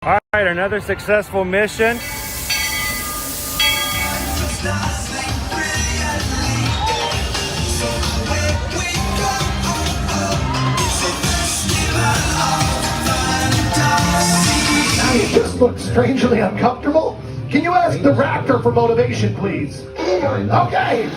All right, another successful mission. Now you just look strangely uncomfortable. Can you ask the raptor for motivation, please? Okay.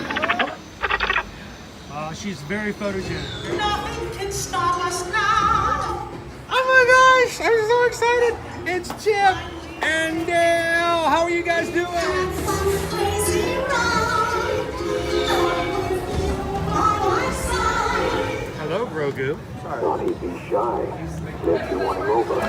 She's very photogenic. Nothing can stop us now. Oh my gosh, I'm so excited. It's Chip and Dale. How are you guys doing? Hello, Grogu. Bunnies be shy. Makes you want to over.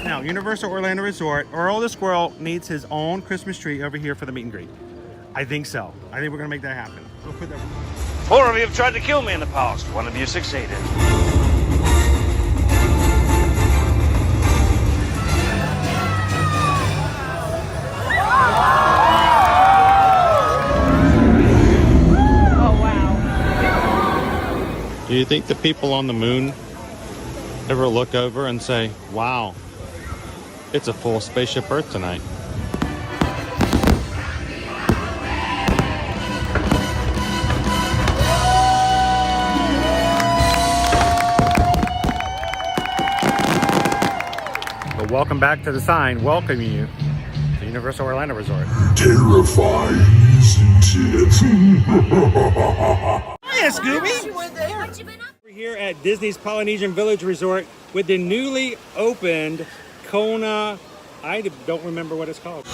Now, Universal Orlando Resort, Earl the Squirrel needs his own Christmas tree over here for the meet and greet. I think so. I think we're gonna make that happen. We'll put that. 4 of you have tried to kill me in the past. 1 of you succeeded. Do you think the people on the moon ever look over and say, wow, it's a full spaceship Earth tonight? But welcome back to the sign welcoming you to Universal Orlando Resort. Terrifying, isn't it? Hiya, Scooby! We're here at Disney's Polynesian Village Resort with the newly opened Kona. I don't remember what it's called.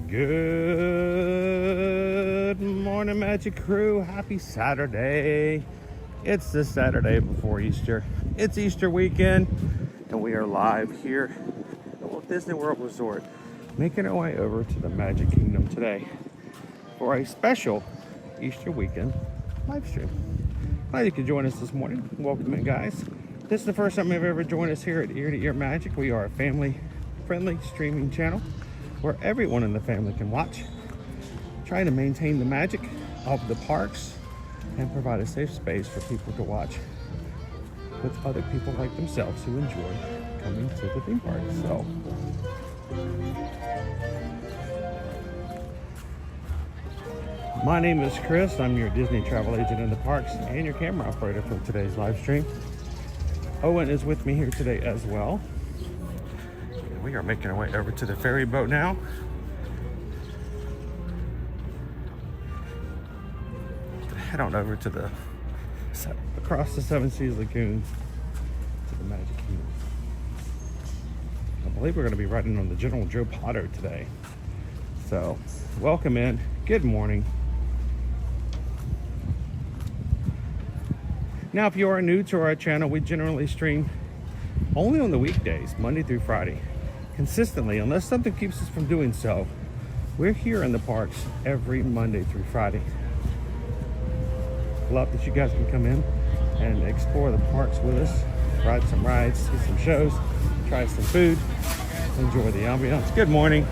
Good morning, Magic Crew. Happy Saturday. It's the Saturday before Easter. It's Easter weekend, and we are live here at Walt Disney World Resort, making our way over to the Magic Kingdom today for a special Easter weekend live stream. Glad you could join us this morning. Welcome in, guys. This is the first time you've ever joined us here at Ear to Ear Magic. We are a family-friendly streaming channel where everyone in the family can watch, trying to maintain the magic of the parks and provide a safe space for people to watch with other people like themselves who enjoy coming to the theme park. So my name is Chris. I'm your Disney travel agent in the parks and your camera operator for today's live stream. Owen is with me here today as well. And we are making our way over to the ferry boat now. Head on over to the across the Seven Seas Lagoon to the Magic Kingdom. I believe we're going to be riding on the General Joe Potter today. So welcome in. Good morning. Now, if you are new to our channel, we generally stream only on the weekdays, Monday through Friday, consistently, unless something keeps us from doing so. We're here in the parks every Monday through Friday. Love that you guys can come in and explore the parks with us, ride some rides, see some shows, try some food, enjoy the ambiance. Good morning.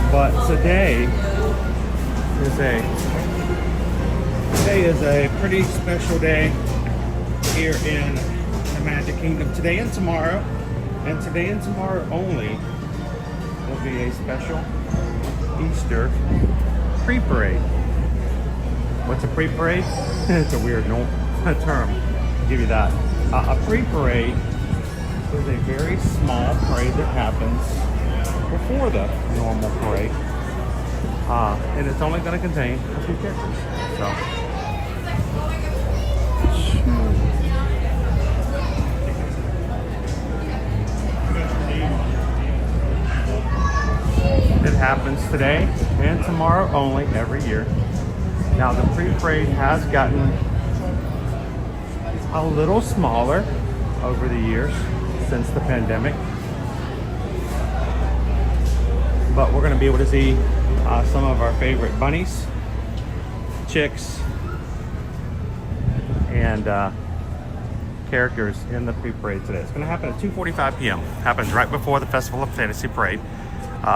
But today is a pretty special day here in the Magic Kingdom. Today and tomorrow only will be a special Easter pre-parade. What's a pre-parade? It's a weird term. I'll give you that. A pre-parade is a very small parade that happens before the normal parade, and it's only going to contain a few characters. So, it happens today and tomorrow only every year. Now, the pre-parade has gotten a little smaller over the years since the pandemic. But we're going to be able to see some of our favorite bunnies, chicks, and characters in the pre-parade today. It's going to happen at 2:45 p.m. Happens right before the Festival of Fantasy Parade.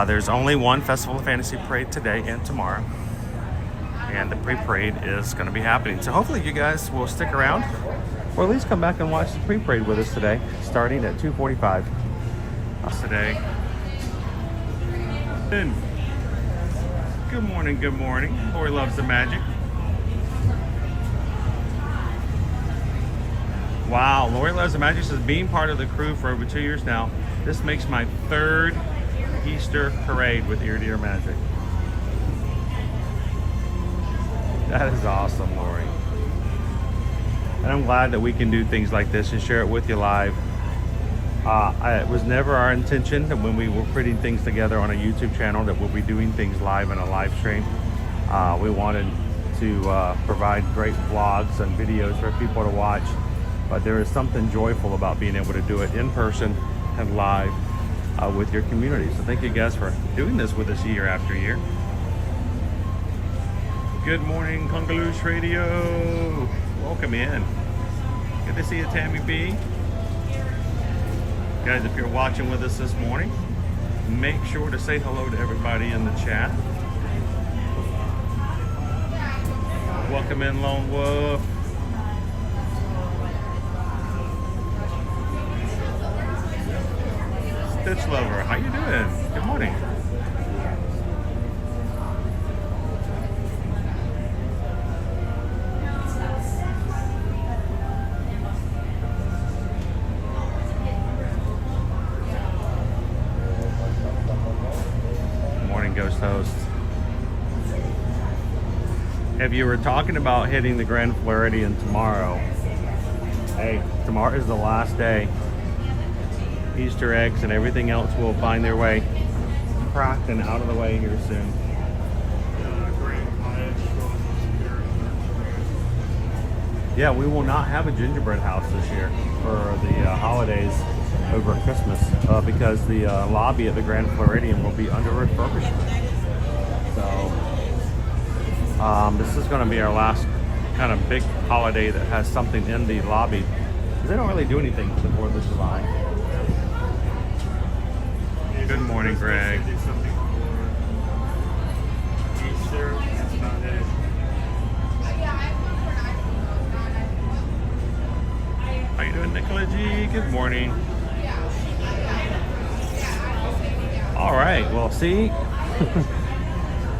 There's only one Festival of Fantasy Parade today and tomorrow, and the pre-parade is going to be happening. So hopefully you guys will stick around, or at least come back and watch the pre-parade with us today, starting at 2:45 today. Good morning, good morning. Lori loves the magic. Wow, Lori loves the magic says being part of the crew for over 2 years now. This makes my third Easter parade with Ear to Ear Magic. That is awesome, Lori. And I'm glad that we can do things like this and share it with you live. It was never our intention that when we were putting things together on a YouTube channel that we'll be doing things live in a live stream. We wanted to provide great vlogs and videos for people to watch, but there is something joyful about being able to do it in person and live with your community. So thank you guys for doing this with us year after year. Good morning, Kungaloosh Radio. Welcome in. Good to see you, Tammy B. Guys, if you're watching with us this morning, make sure to say hello to everybody in the chat. Welcome in, Lone Wolf. Stitch Lover, how you doing? Good morning. Ghost host. If you were talking about hitting the Grand Floridian tomorrow, hey, tomorrow is the last day. Easter eggs and everything else will find their way cracked and out of the way here soon. Yeah, we will not have a gingerbread house this year for the holidays over Christmas because the lobby at the Grand Floridian will be under refurbishment. So this is going to be our last kind of big holiday that has something in the lobby. They don't really do anything for the 4th of July. Good morning, Greg. Easter, that's not it. How you doing, Nicola G? Good morning. All right, well, see,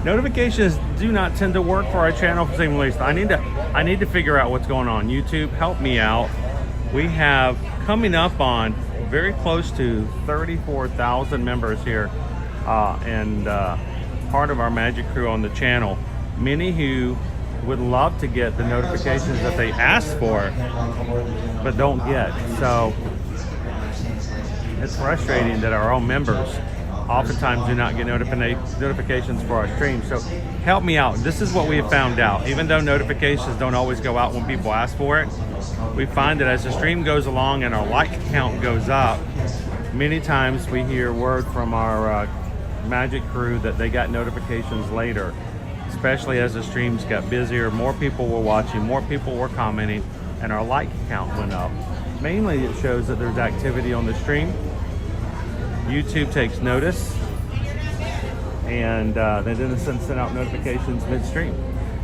notifications do not tend to work for our channel for some reason. I need to figure out what's going on. YouTube, help me out. We have coming up on very close to 34,000 members here, and part of our magic crew on the channel. Many who would love to get the notifications that they asked for, but don't get. So it's frustrating that our own members oftentimes do not get notifications for our streams. So help me out. This is what we have found out. Even though notifications don't always go out when people ask for it, we find that as the stream goes along and our like count goes up, many times we hear word from our magic crew that they got notifications later, especially as the streams got busier. More people were watching, more people were commenting, and our like count went up. Mainly it shows that there's activity on the stream. YouTube takes notice, and they didn't send out notifications midstream.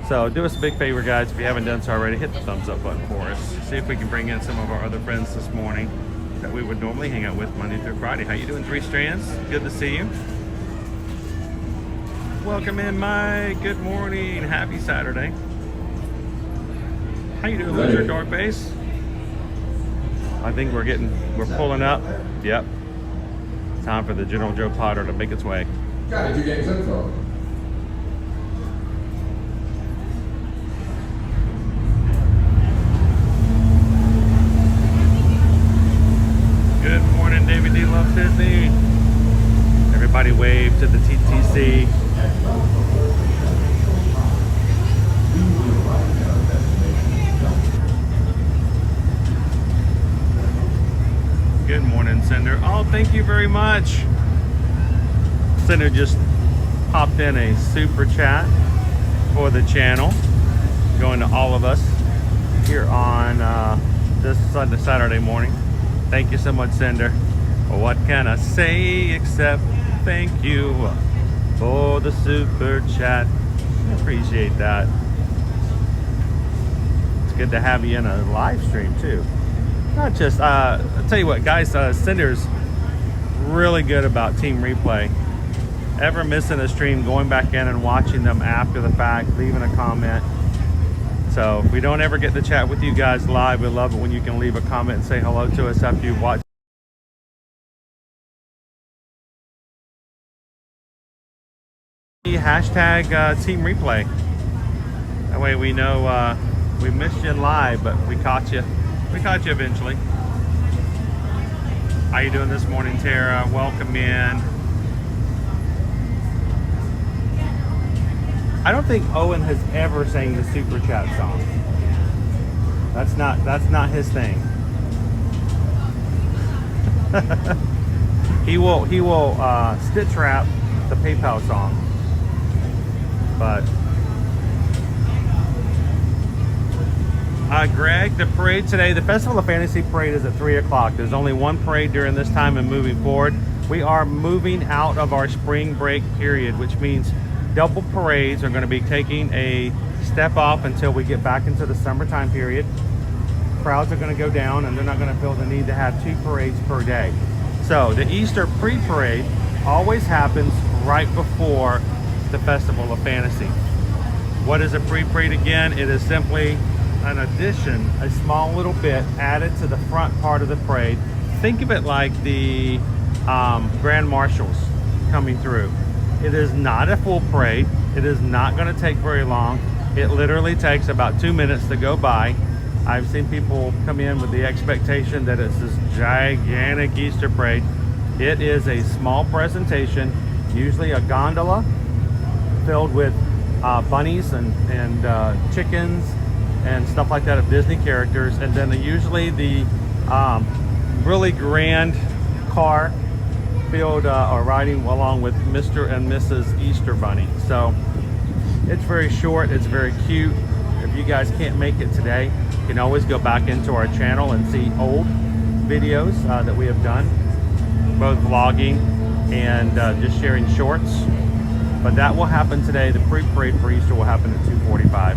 So do us a big favor, guys, if you haven't done so already, hit the thumbs up button for us. See if we can bring in some of our other friends this morning that we would normally hang out with Monday through Friday. How you doing, Three Strands? Good to see you. Welcome in, Mike. Good morning. Happy Saturday. How you doing, Richard Dark Base? I think we're pulling up. Yep. Time for the General Joe Potter to make its way. Got 2 games info. Good morning, David D. Love Disney. Everybody wave to the TTC. Good morning, Cinder. Oh, thank you very much. Cinder just popped in a super chat for the channel, going to all of us here on this Saturday morning. Thank you so much, Cinder. What can I say except thank you for the super chat. I appreciate that. It's good to have you in a live stream too. Not just, I'll tell you what, guys, Cinder's really good about team replay. Ever missing a stream, going back in and watching them after the fact, leaving a comment. So if we don't ever get to chat with you guys live, we love it when you can leave a comment and say hello to us after you've watched. Hashtag team replay. That way we know we missed you in live, but we caught you. We caught you eventually. How you doing this morning, Tara? Welcome in. I don't think Owen has ever sang the super chat song. That's not his thing. he will stitch rap the PayPal song. But Greg, the parade today, the Festival of Fantasy parade is at 3 o'clock. There's only one parade during this time and moving forward. We are moving out of our spring break period, which means double parades are going to be taking a step off until we get back into the summertime period. Crowds are going to go down and they're not going to feel the need to have 2 parades per day. So the Easter pre-parade always happens right before the Festival of Fantasy. What is a pre-parade again? It is simply an addition, a small little bit added to the front part of the parade. Think of it like the Grand Marshals coming through. It is not a full parade. It is not going to take very long. It literally takes about 2 minutes to go by. I've seen people come in with the expectation that it's this gigantic Easter parade. It is a small presentation, usually a gondola filled with bunnies and chickens and stuff like that of Disney characters, and then usually the really grand car filled or riding along with Mr. and Mrs. Easter Bunny. So it's very short, it's very cute. If you guys can't make it today, you can always go back into our channel and see old videos that we have done, both vlogging and just sharing shorts. But that will happen today. The pre-parade for Easter will happen at 2:45.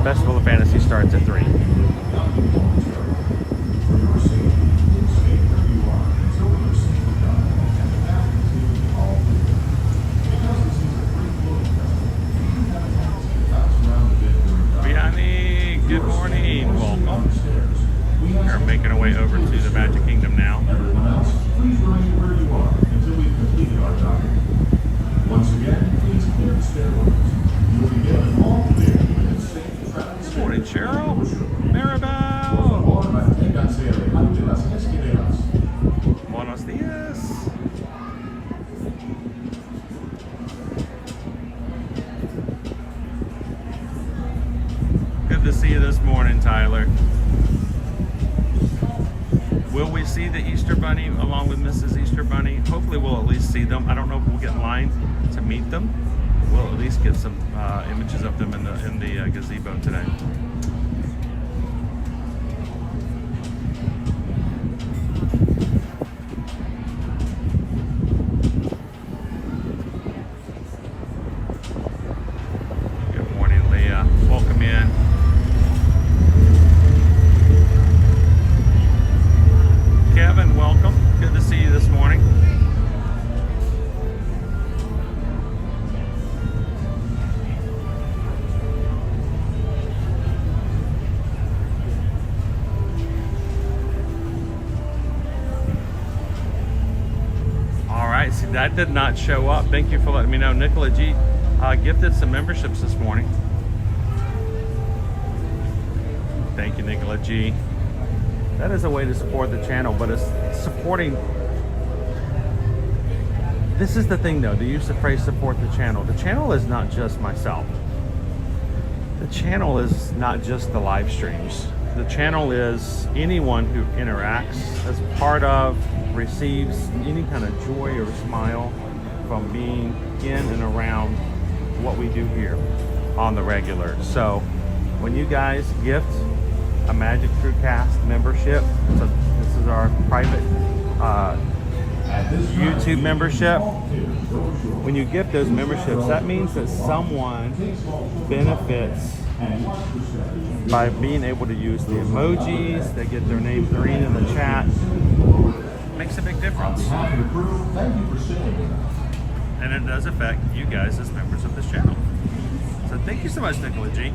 Festival of Fantasy starts at 3. Good morning, welcome. We're making our way over to the Magic Kingdom now. Everyone else, please remain where you are until we've completed our job. Once again, please clear the stairwells. You will be given all clear and safe travel. Good morning, Cheryl. Maribel. Buenos dias. Good to see you this morning, Tyler. Will we see the Easter Bunny along with Mrs. Easter Bunny? Hopefully we'll at least see them. I don't know if we'll get in line to meet them. We'll at least get some images of them in the gazebo today. Good morning, Leah. Welcome in. Kevin, welcome. Good to see you this morning. All right, see, that did not show up. Thank you for letting me know. Nicola G gifted some memberships this morning. Thank you, Nicola G. That is a way to support the channel, but it's supporting. This is the thing though, the use of phrase support the channel. The channel is not just myself. The channel is not just the live streams. The channel is anyone who interacts as part of, receives any kind of joy or smile from being in and around what we do here on the regular. So when you guys gift a Magic Crew Cast membership, so this is our private YouTube membership. When you gift those memberships, that means that someone benefits by being able to use the emojis. They get their name green in the chat. Makes a big difference. And it does affect you guys as members of this channel. So thank you so much, Nicola G.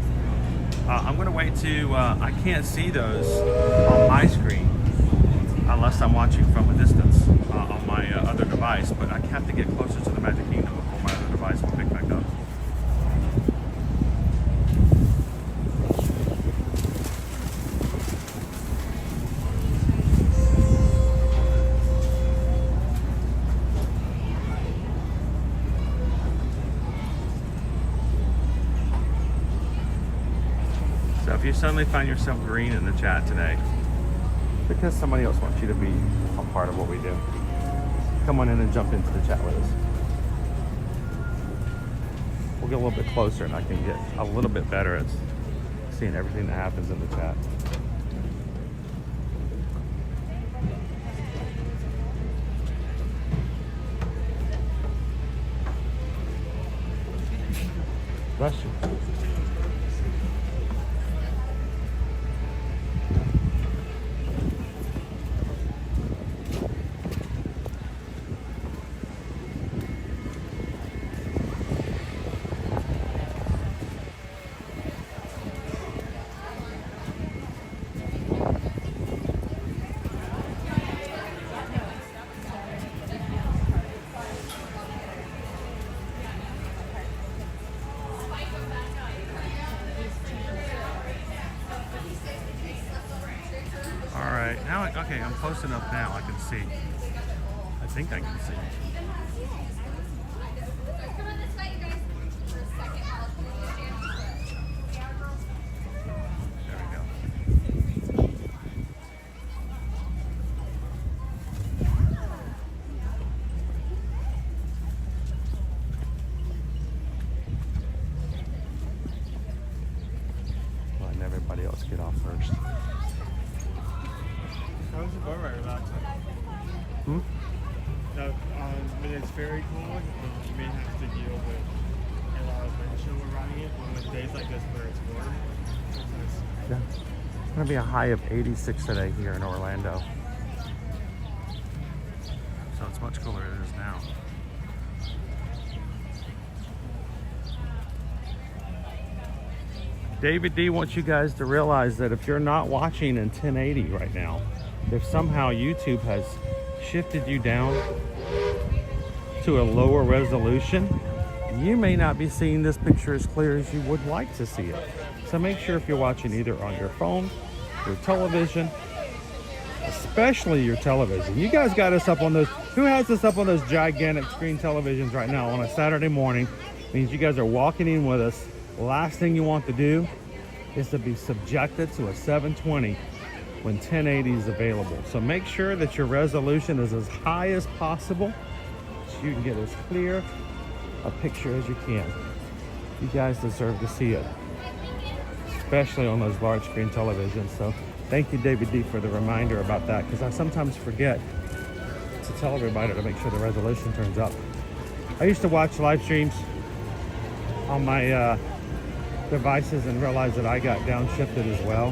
I'm going to wait to, I can't see those on my screen unless I'm watching from a distance on my other device, but I have to get closer to the Magic Kingdom before my other device will pick back up. So if you suddenly find yourself green in the chat today, because somebody else wants you to be a part of what we do, come on in and jump into the chat with us. We'll get a little bit closer and I can get a little bit better at seeing everything that happens in the chat. Bless you. Okay, I'm close enough now. I can see. I think I can see. Come on this way, you guys. For a second, I'll put you down. There we go. Letting everybody else get off first. How's the boat ride relaxing? When it's very cold, you may have to deal with a lot of wind chill when riding it. When with days like this where it's warm, it's nice. Yeah. It's going to be a high of 86 today here in Orlando. So it's much cooler than it is now. David D wants you guys to realize that if you're not watching in 1080 right now, if somehow YouTube has shifted you down to a lower resolution, you may not be seeing this picture as clear as you would like to see it. So make sure if you're watching either on your phone, your television, especially your television. You guys got us up on those, who has us up on those gigantic screen televisions right now on a Saturday morning? Means you guys are walking in with us. Last thing you want to do is to be subjected to a 720 when 1080 is available. So make sure that your resolution is as high as possible so you can get as clear a picture as you can. You guys deserve to see it, especially on those large screen televisions. So thank you, David D, for the reminder about that, because I sometimes forget to tell everybody to make sure the resolution turns up. I used to watch live streams on my devices and realized that I got downshifted as well.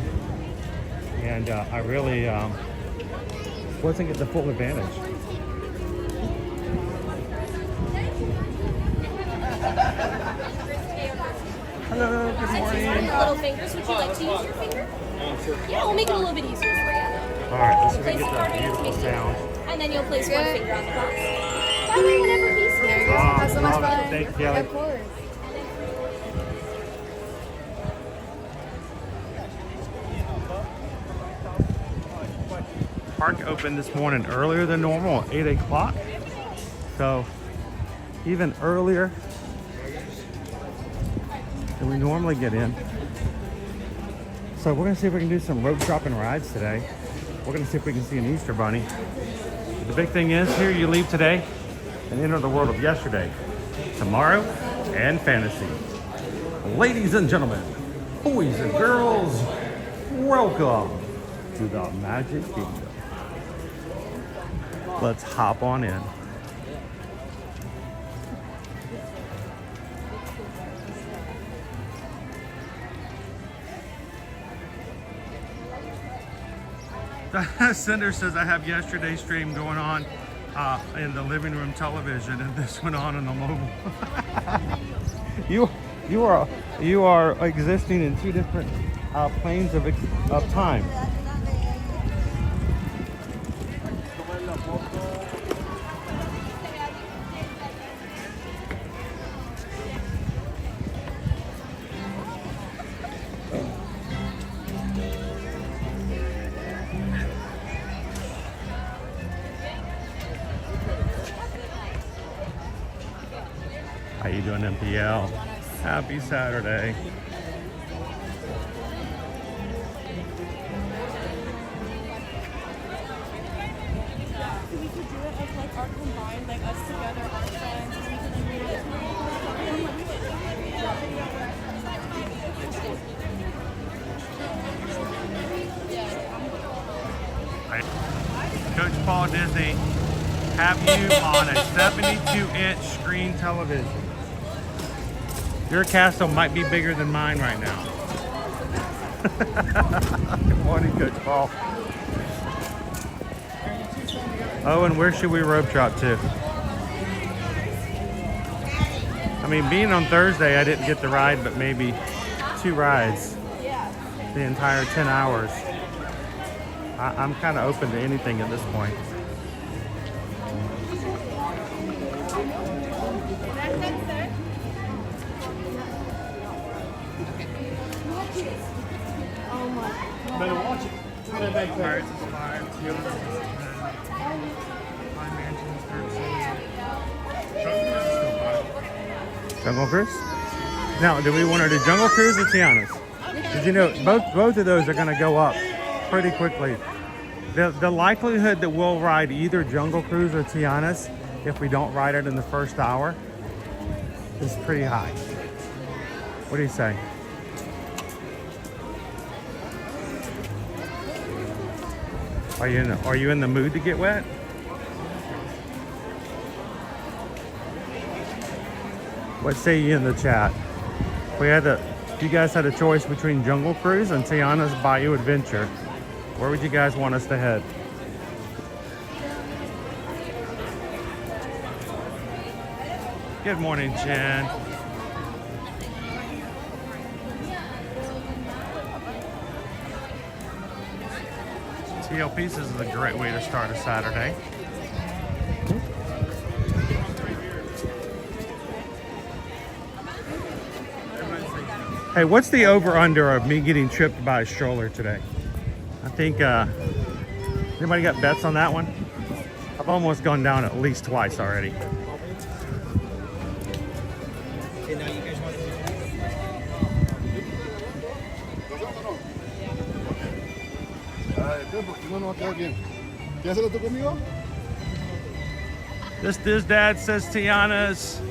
And I really wasn't getting the full advantage. Hello, good morning. Little fingers. Would you like to use your finger? Yeah, we'll make it a little bit easier for you. All right, let's see if we Place can the get card that in, beautiful take sound. And then you'll place one finger on the box. That way, whenever he's There you here. go. Have so much love it. fun. Thank you, Kelly. Of course. Park opened this morning earlier than normal at 8 o'clock. So even earlier than we normally get in. So we're gonna see if we can do some rope dropping rides today. We're gonna see if we can see an Easter bunny. The big thing is here, you leave today, and enter the world of yesterday, tomorrow, and fantasy. Ladies and gentlemen, boys and girls, welcome to the Magic Kingdom. Let's hop on in. Cinder says I have yesterday's stream going on in the living room television, and this went on the mobile. you are existing in two different planes of time. How you doing, MPL? Happy Saturday. We could do it as like our combined, like us together, our friends, and we could do it. Coach Paul Disney, have you on a 72-inch screen television. Your castle might be bigger than mine right now. Good morning, Coach Paul. Owen, where should we rope drop to? I mean, being on Thursday, I didn't get the ride, but maybe 2 rides the entire 10 hours. I'm kind of open to anything at this point. Better watch it. Pirates is 5, Tiana is 10, My Mansion is 13. Jungle Cruise? Now, do we want to do Jungle Cruise or Tiana's? Because you know, both of those are going to go up pretty quickly. The likelihood that we'll ride either Jungle Cruise or Tiana's, if we don't ride it in the first hour, is pretty high. What do you say? Are you in the mood to get wet? What say you in the chat? If you guys had a choice between Jungle Cruise and Tiana's Bayou Adventure, where would you guys want us to head? Good morning, Jen. TL Pieces is a great way to start a Saturday. Hey, what's the over-under of me getting tripped by a stroller today? I think, anybody got bets on that one? I've almost gone down at least twice already. This dad says Tiana's.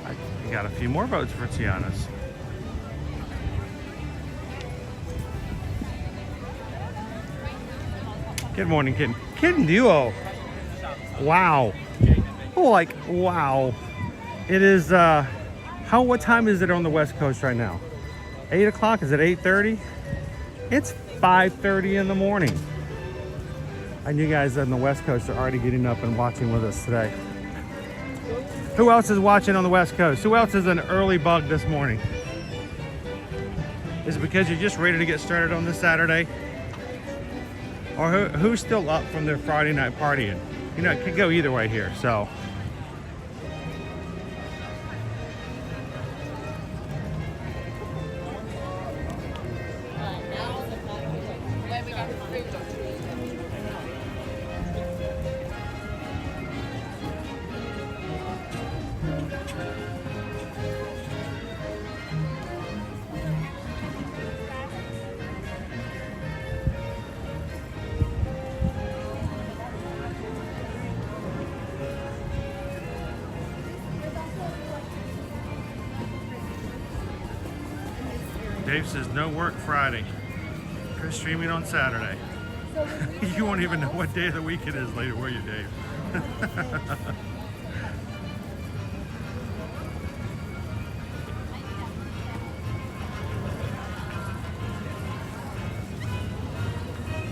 I got a few more votes for Tiana's. Good morning, Kitten. Kitten Duo. Wow. Like, wow. It is, what time is it on the West Coast right now? 8 o'clock? Is it 8:30? It's 5:30 in the morning. And you guys on the West Coast are already getting up and watching with us today. Who else is watching on the West Coast? Who else is an early bug this morning? Is it because you're just ready to get started on this Saturday? Or who's still up from their Friday night partying? You know, it could go either way here, so. Dave says no work Friday. Chris streaming on Saturday. You won't even know what day of the week it is later, will you, Dave?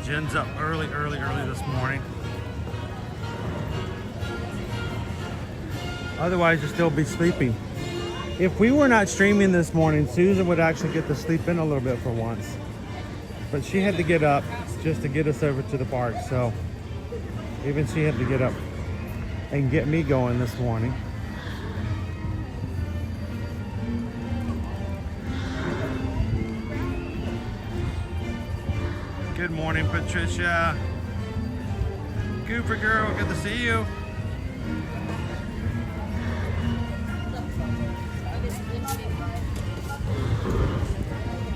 Jen's up early this morning. Otherwise, you'll still be sleeping. If we were not streaming this morning, Susan would actually get to sleep in a little bit for once. But she had to get up just to get us over to the park. So even she had to get up and get me going this morning. Good morning, Patricia. Gooper girl, good to see you.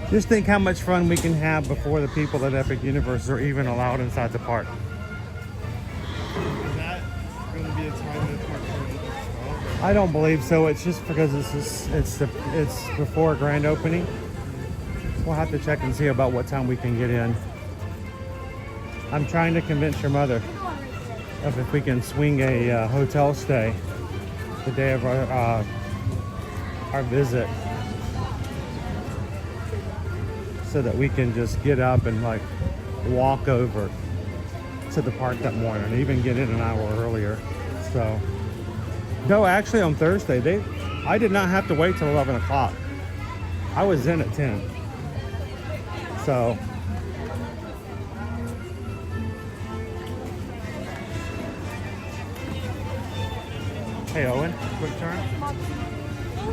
Just think how much fun we can have before the people at Epic Universe are even allowed inside the park. Is that going to be a time that the park opens as well? I don't believe so. It's just because it's before grand opening. We'll have to check and see about what time we can get in. I'm trying to convince your mother of if we can swing a hotel stay the day of our visit, so that we can just get up and like walk over to the park that morning, and even get in an hour earlier. So, no, actually on Thursday, I did not have to wait till 11 o'clock. I was in at 10. So, hey Owen, quick turn. Well,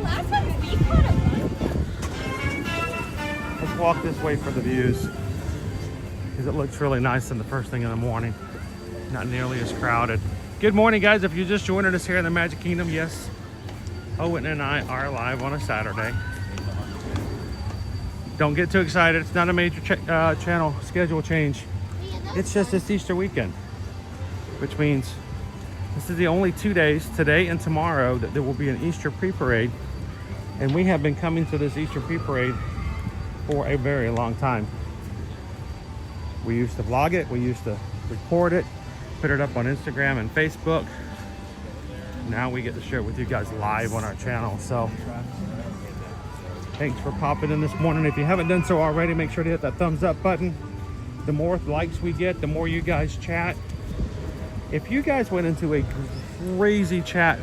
last time we caught a run. Let's walk this way for the views, because it looks really nice in the first thing in the morning. Not nearly as crowded. Good morning, guys. If you're just joining us here in the Magic Kingdom, yes, Owen and I are live on a Saturday. Don't get too excited. It's not a major channel schedule change. It's just this Easter weekend, which means this is the only 2 days, today and tomorrow, that there will be an Easter pre-parade. And we have been coming to this Easter pre-parade for a very long time. We used to vlog it, we used to record it, put it up on Instagram and Facebook. Now we get to share it with you guys live on our channel. So thanks for popping in this morning. If you haven't done so already, make sure to hit that thumbs up button. The more likes we get, the more you guys chat. If you guys went into a crazy chat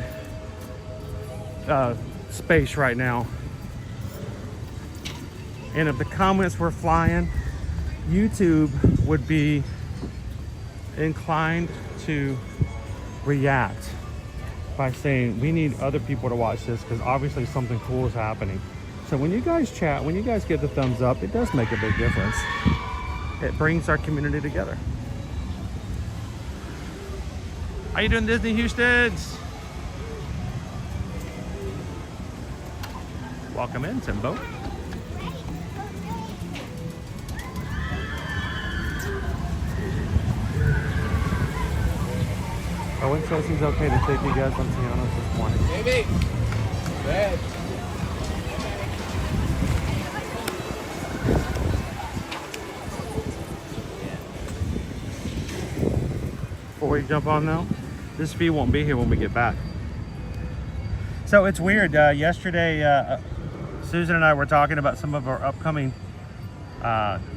space right now, and if the comments were flying, YouTube would be inclined to react by saying, we need other people to watch this because obviously something cool is happening. So when you guys chat, when you guys get the thumbs up, it does make a big difference. It brings our community together. How you doing, Disney Houstons? Welcome in, Timbo. Owen says he's okay to take you guys on Tiana this morning. Baby! Bad. Before we jump on though, this fee won't be here when we get back. So it's weird. Yesterday, Susan and I were talking about some of our upcoming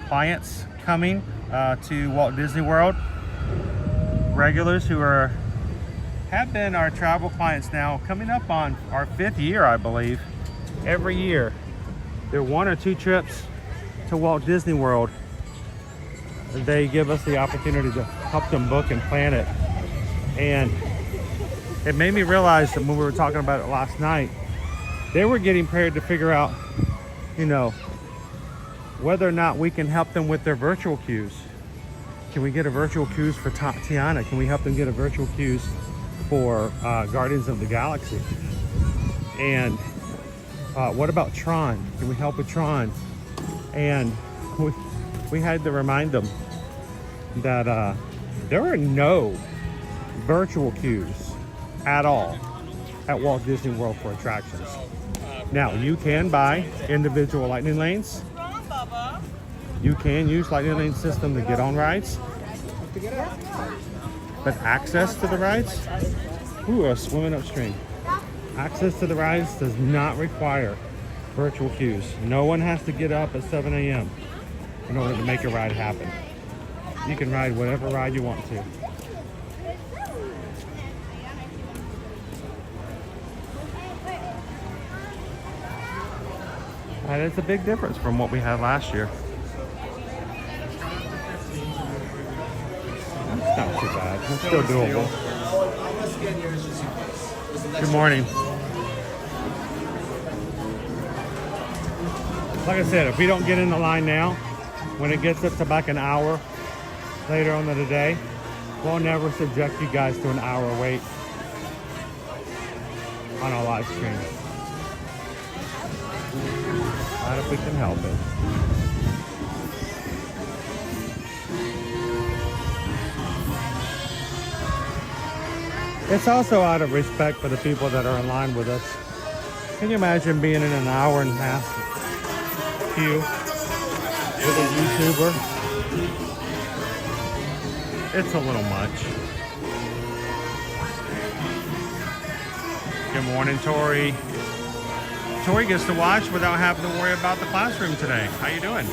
clients coming to Walt Disney World. Regulars who have been our travel clients now, coming up on our 5th year, I believe. Every year, there are 1 or 2 trips to Walt Disney World. They give us the opportunity to help them book and plan it. And it made me realize that when we were talking about it last night, they were getting prepared to figure out, you know, whether or not we can help them with their virtual queues. Can we get a virtual queues for Tiana? Can we help them get a virtual queues for Guardians of the Galaxy? And what about Tron? Can we help with Tron? And we had to remind them that there are no virtual queues at all at Walt Disney World for attractions. Now, you can buy individual lightning lanes You can use Lightning Lane system to get on rides, but access to the rides, ooh, a swimming upstream. Access to the rides does not require virtual queues. No one has to get up at 7 a.m. in order to make a ride happen. You can ride whatever ride you want to. That is a big difference from what we had last year. That's not too bad. It's still doable. Good morning. Like I said, if we don't get in the line now, when it gets up to like an hour later on in the day, we'll never subject you guys to an hour wait on our live stream. Not if we can help it. It's also out of respect for the people that are in line with us. Can you imagine being in an hour and a half queue with a YouTuber? It's a little much. Good morning, Tori. Tori gets to watch without having to worry about the classroom today. How you doing?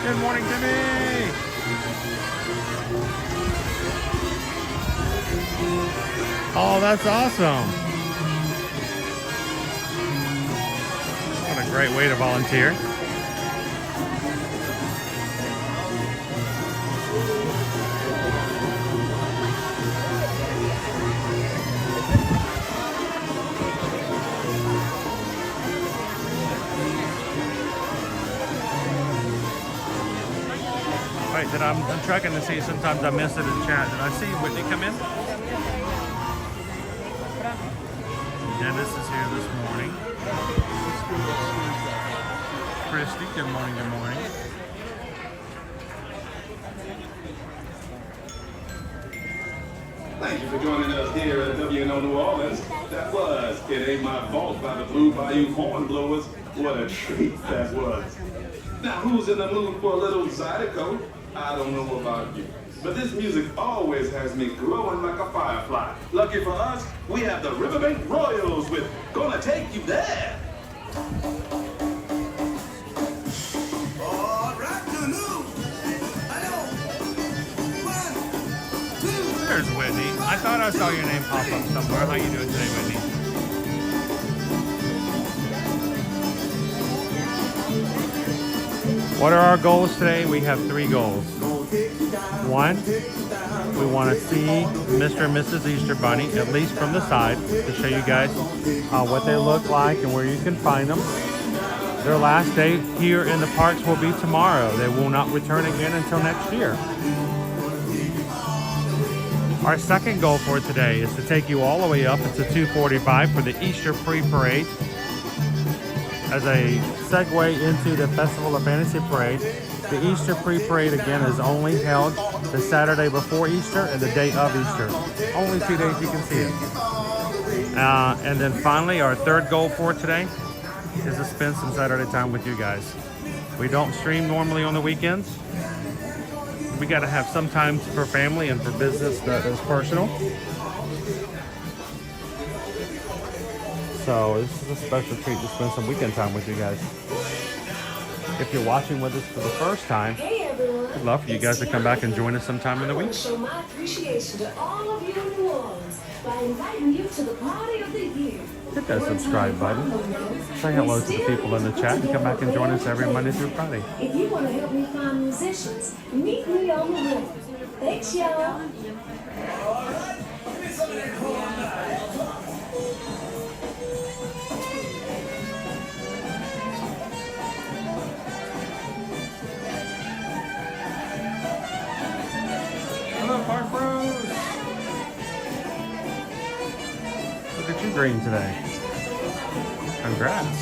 Good morning, Timmy. Oh, that's awesome. What a great way to volunteer. Wait, I'm checking to see, sometimes I miss it in chat. Did I see Whitney come in? Dennis is here this morning. Christy, good morning, good morning. Thank you for joining us here at WNO New Orleans. That was It Ain't My Fault by the Blue Bayou Hornblowers. What a treat that was. Now, who's in the mood for a little Zydeco? I don't know about you, but this music always has me glowing like a firefly. Lucky for us, we have the Riverbank Royals with Gonna Take You There. There's Whitney. I thought I saw your name pop up somewhere. How you doing today, Whitney? What are our goals today? We have 3 goals. 1, we want to see Mr. and Mrs. Easter Bunny, at least from the side, to show you guys what they look like and where you can find them. Their last day here in the parks will be tomorrow. They will not return again until next year. Our second goal for today is to take you all the way up into 245 for the Easter Pre-Parade. As a segue into the Festival of Fantasy Parade, the Easter Pre-Parade again is only held the Saturday before Easter and the day of Easter. Only 2 days you can see it. And then finally, our third goal for today is to spend some Saturday time with you guys. We don't stream normally on the weekends. We got to have some time for family and for business that is personal. So this is a special treat to spend some weekend time with you guys. If you're watching with us for the first time, I'd love for you guys to come back and join us sometime in the week. Show my appreciation to all of you in New Orleans by inviting you to the party of the year. Hit that subscribe button. Say hello to the people in the chat and come back and join us every Monday through Friday. If you want to help me find musicians, meet me on the river. Thanks, y'all. Hello, Park Bros. Look at you green today. Congrats.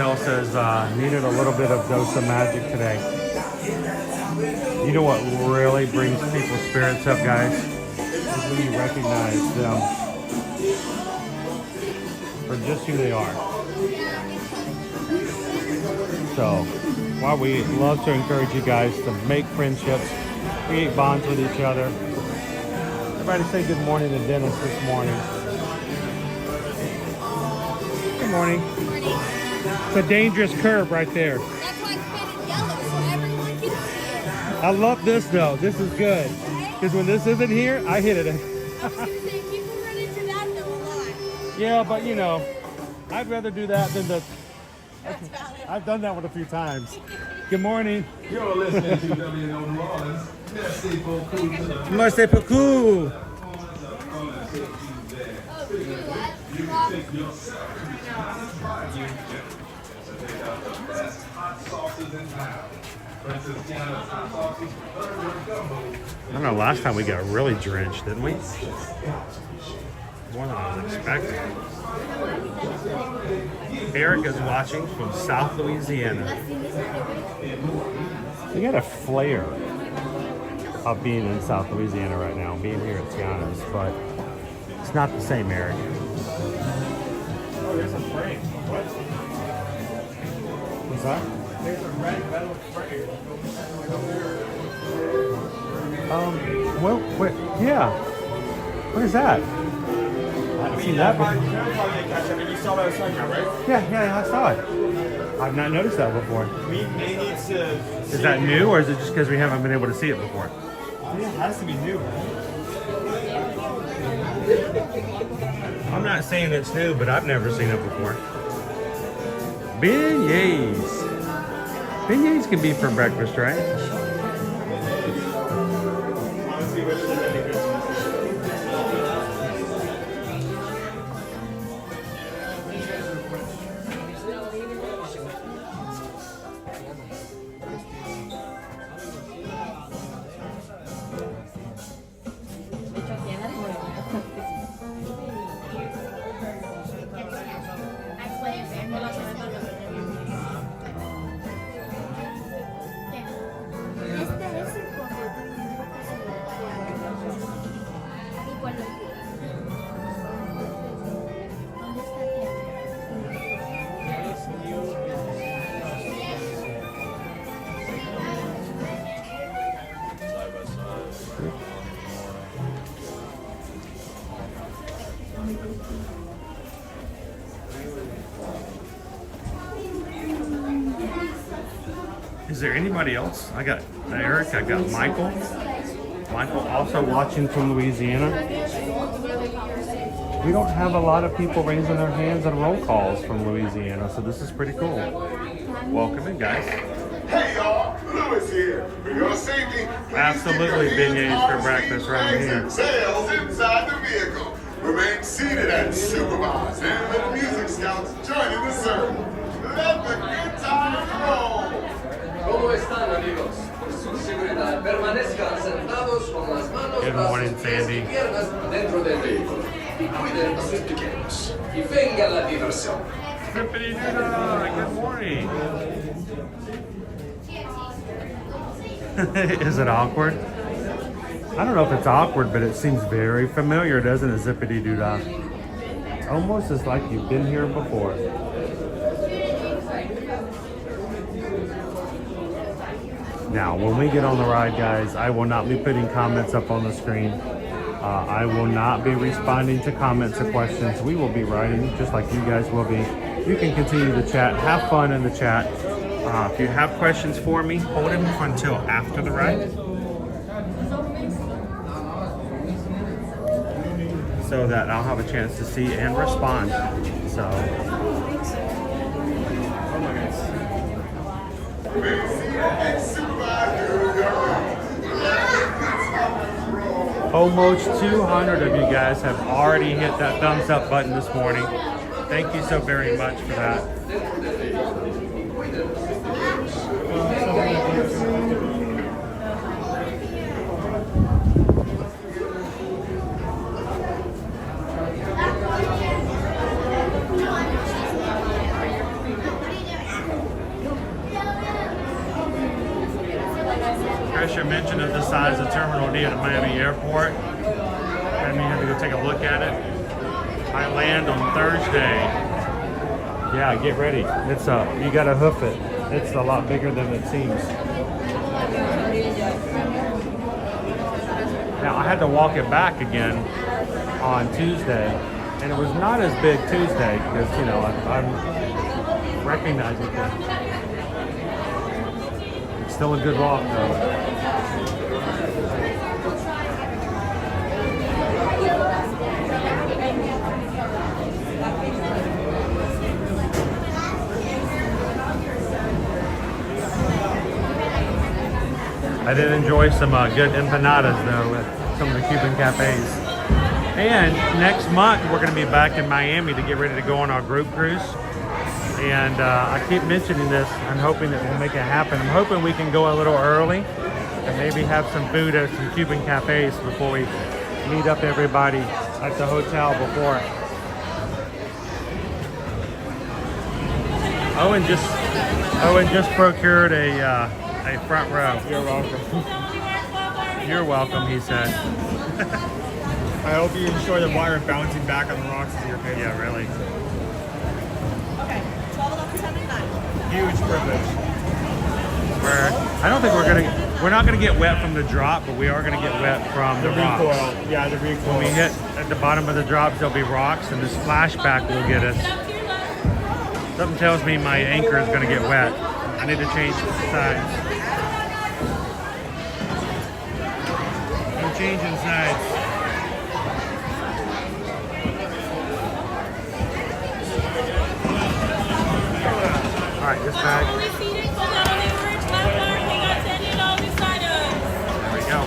Marcel says needed a little bit of dose of magic today. You know what really brings people's spirits up, guys? Is when you recognize them for just who they are. So, while we love to encourage you guys to make friendships, create bonds with each other. Everybody say good morning to Dennis this morning. Good morning. Good morning. It's a dangerous curve right there. That's why it's painted yellow, so everyone can see it. I love this though. This is good. Because when this isn't here, I hit it. I was going to say, people run into that though a lot. Yeah, but you know, I'd rather do that than the... That's valid. I've done that one a few times. Good morning. You're listening to WNO New Orleans. Merci beaucoup to the Merci beaucoup. You can take yourself to Tiana's Bayou to pick out the best hot sauces in town. For instance, Tiana's hot sauces for burger gumbo. I don't know, last time we got really drenched, didn't we? More than I was expecting. Eric is watching from South Louisiana. We got a flair of being in South Louisiana right now, being here at Tiana's, but it's not the same, Eric. Oh, there's a frame. What? What's that? There's a red metal frame. Well, wait, yeah. What is that? I haven't seen that before. You saw what I was talking about, right? Yeah, I saw it. I've not noticed that before. We may need to... Is that new, or is it just because we haven't been able to see it before? I think it has to be new. I'm not saying it's new, but I've never seen it before. Beignets. Beignets can be for breakfast, right? Honestly, which is really good. Is there anybody else? I got Eric, I got Michael. Michael also watching from Louisiana. We don't have a lot of people raising their hands on roll calls from Louisiana, so this is pretty cool. Welcome in, guys. Hey y'all, Lewis here. For your safety, Absolutely beignets for breakfast right here. Tails inside the vehicle. Remain seated and supervised, and let the music scouts join in the circle. Let the good times roll. ¿Cómo están, amigos? Por su seguridad, permanezcan sentados con las manos, Good brazos, morning, pies Sandy. y piernas dentro del vehículo. Y cuiden a sus pequeños. Y venga la diversión. Good morning. Is it awkward? I don't know if it's awkward, but it seems very familiar, doesn't it, Zippity Doodah? Almost as like you've been here before. Now, when we get on the ride, guys, I will not be putting comments up on the screen. I will not be responding to comments or questions. We will be riding just like you guys will be. You can continue to chat. Have fun in the chat. If you have questions for me, hold them until after the ride, so that I'll have a chance to see and respond. So. Almost 200 of you guys have already hit that thumbs up button this morning. Thank you so very much for that. airport. And we have to go take a look at it. I land on Thursday. Yeah, get ready. It's you gotta hoof it. It's a lot bigger than it seems. Now I had to walk it back again on Tuesday, and it was not as big Tuesday because you know I'm recognizing things. It's still a good walk though. I did enjoy some good empanadas though at some of the Cuban cafes. And next month we're going to be back in Miami to get ready to go on our group cruise. And I keep mentioning this. I'm hoping that we'll make it happen. I'm hoping we can go a little early and maybe have some food at some Cuban cafes before we meet up everybody at the hotel before. Owen just procured a front row. You're welcome. You're welcome, he said. I hope you enjoy the water bouncing back on the rocks in your face. Yeah, really. Okay, 12, 11, 10, and 9. Huge privilege. I don't think we're not gonna get wet from the drop, but we are gonna get wet from the rocks. Recoil. Yeah, the recoil. When we hit at the bottom of the drops, there'll be rocks, and this splashback will get us. Something tells me my anchor is gonna get wet. I need to change the sides. I'm changing sides. All right, this bag. There we go.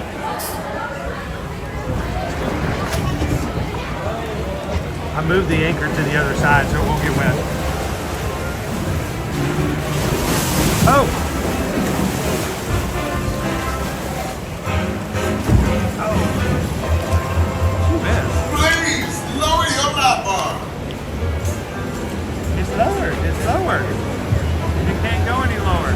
I moved the anchor to the other side so it won't get wet. Oh! Please, lower your lap bar. It's lowered. It's lowered. It can't go any lower.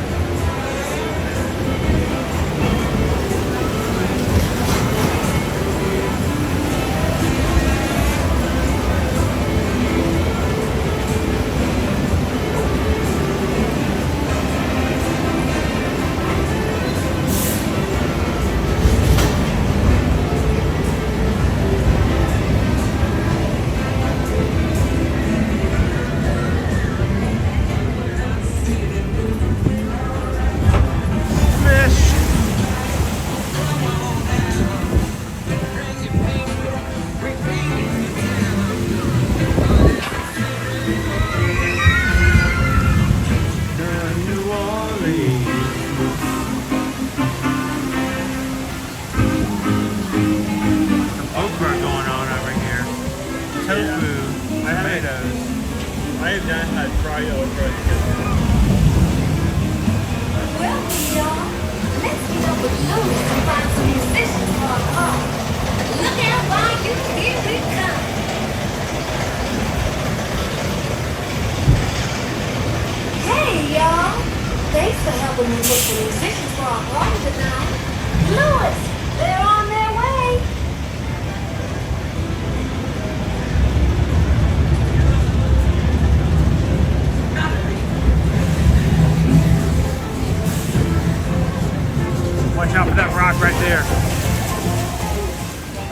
Watch out for that rock right there.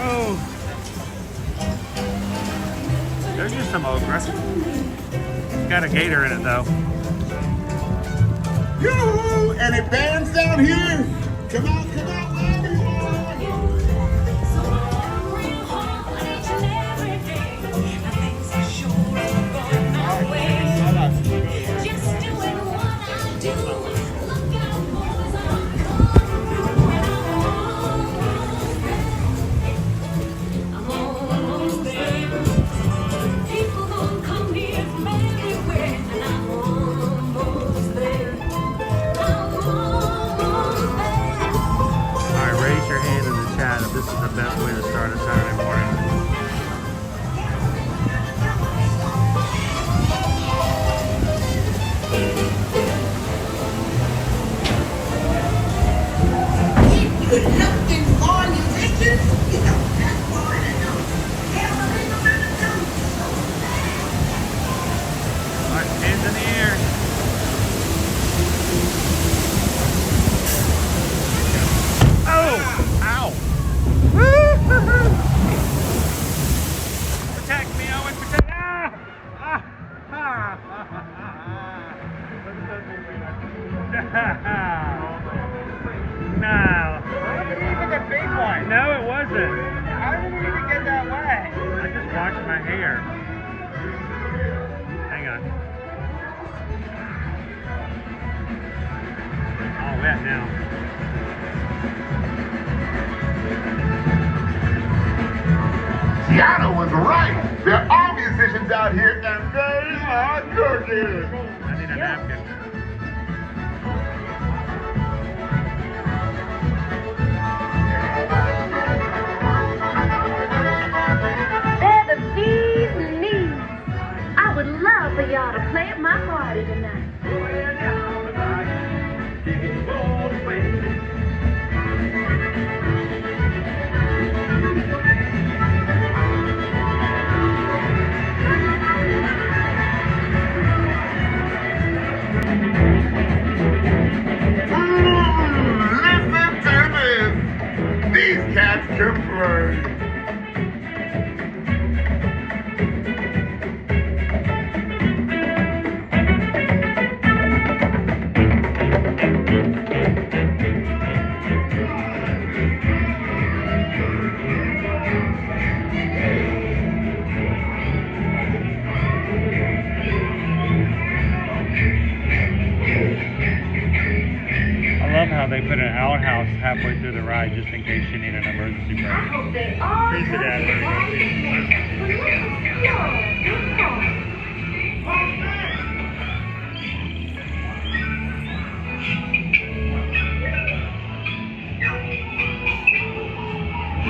Oh. There's just some okra. It's got a gator in it though. Yoo-hoo! And it bands down here. Come out, wherever you are. This is the best way to start a Saturday morning. If you're looking for musicians, you get that wet? I just washed my hair. Hang on. All wet now. Tiana was right. There are musicians out here, and they are cooking. I need a napkin. They're the bees and knees. I would love for y'all to play at my party tonight. Listen to this. These cats can play. I love how they put an outhouse halfway through the ride just in case you need an emergency brake. Piece of that.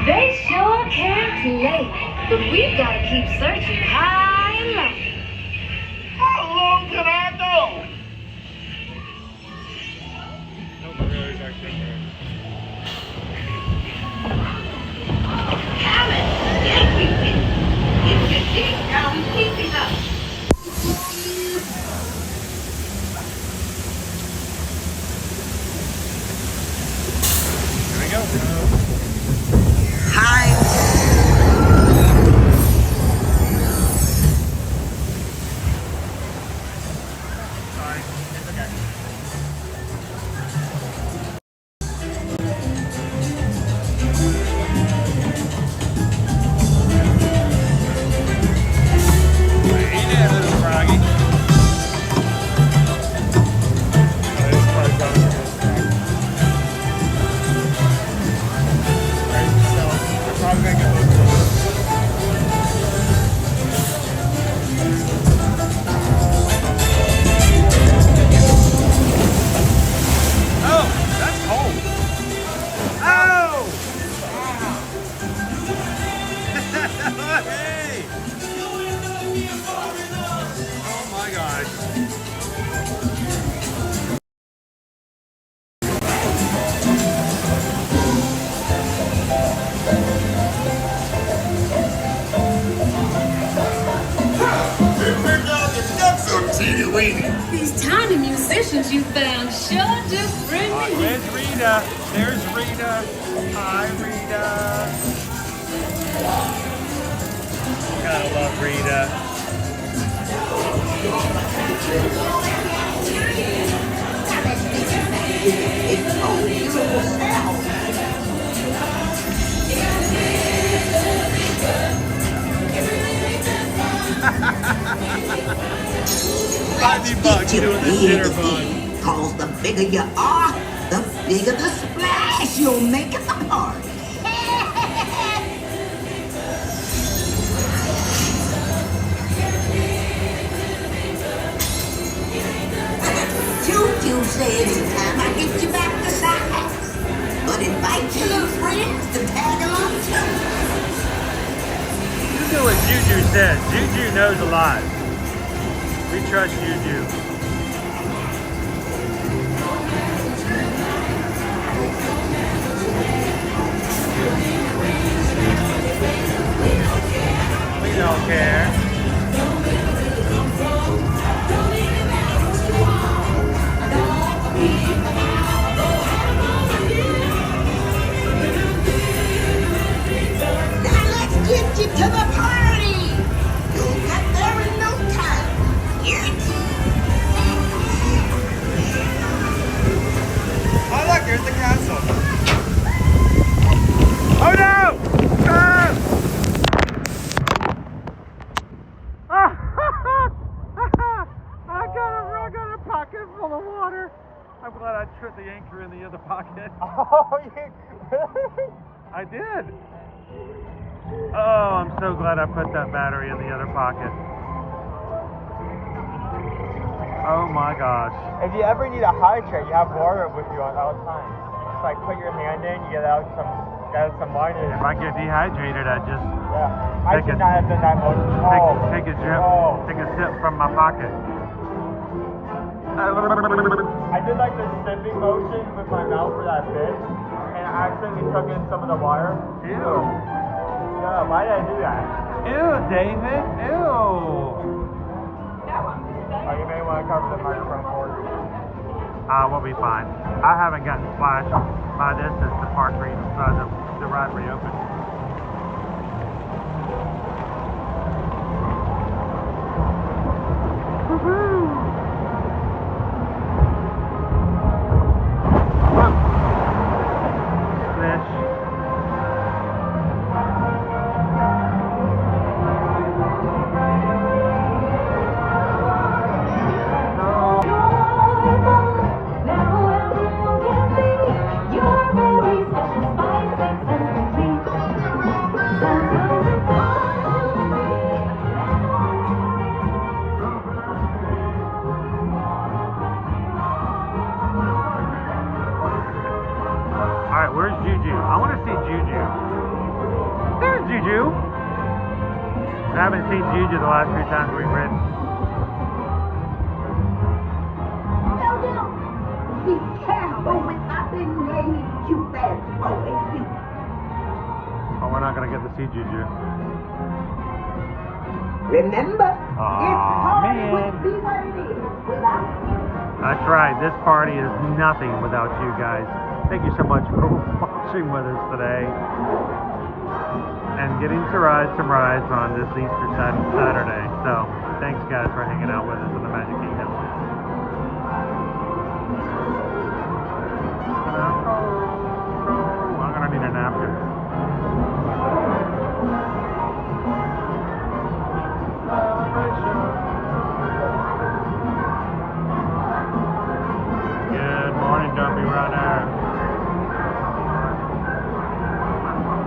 They sure can play, but we've got to keep searching high and low. How long can I go? Here we go. Sorry. It's okay. Hey there, little froggy. This part's on the front. Right, so we're probably gonna get those close. Oh, that's cold. Oh! Hey! Oh my gosh. These tiny musicians you found sure do bring me. Where's Rita? There's Rita. Hi, Rita. Gotta love Rita. $50 doing the jitterbug. Cause the bigger you are, the bigger the splash you'll make at the party. Choo-choo says it's time I get you back to size. But invite your little friends to tag along too. Listen to what Juju says. Juju knows a lot. We trust Juju. We don't care. Now let's get you to the party. You'll get there in no time. Guaranteed. the pocket. Oh, you really? I did. Oh, I'm so glad I put that battery in the other pocket. Oh my gosh. If you ever need a hydrate, you have water with you at all times. You just like put your hand in, you get out some water. If I get dehydrated, I just I should not have done that motion. take a sip from my pocket. I did like the sipping motion with my mouth for that fish, and I accidentally took in some of the water. Ew. Yeah, why did I do that? Ew, David. Ew. Oh, you may want to cover the microphone for you. We'll be fine. I haven't gotten splashed by this since the park the ride reopened. I haven't seen Juju the last few times we've ridden. Be careful with nothing named you bad boy. Oh, we're not going to get to see Juju. Remember, this party man. would be what it is without you. That's right. This party is nothing without you guys. Thank you so much for watching with us today and getting to ride some rides on this Easter Saturday. So, thanks guys for hanging out with us in the Magic Kingdom. I'm gonna need a napkin. Good morning, Dumpy Runner.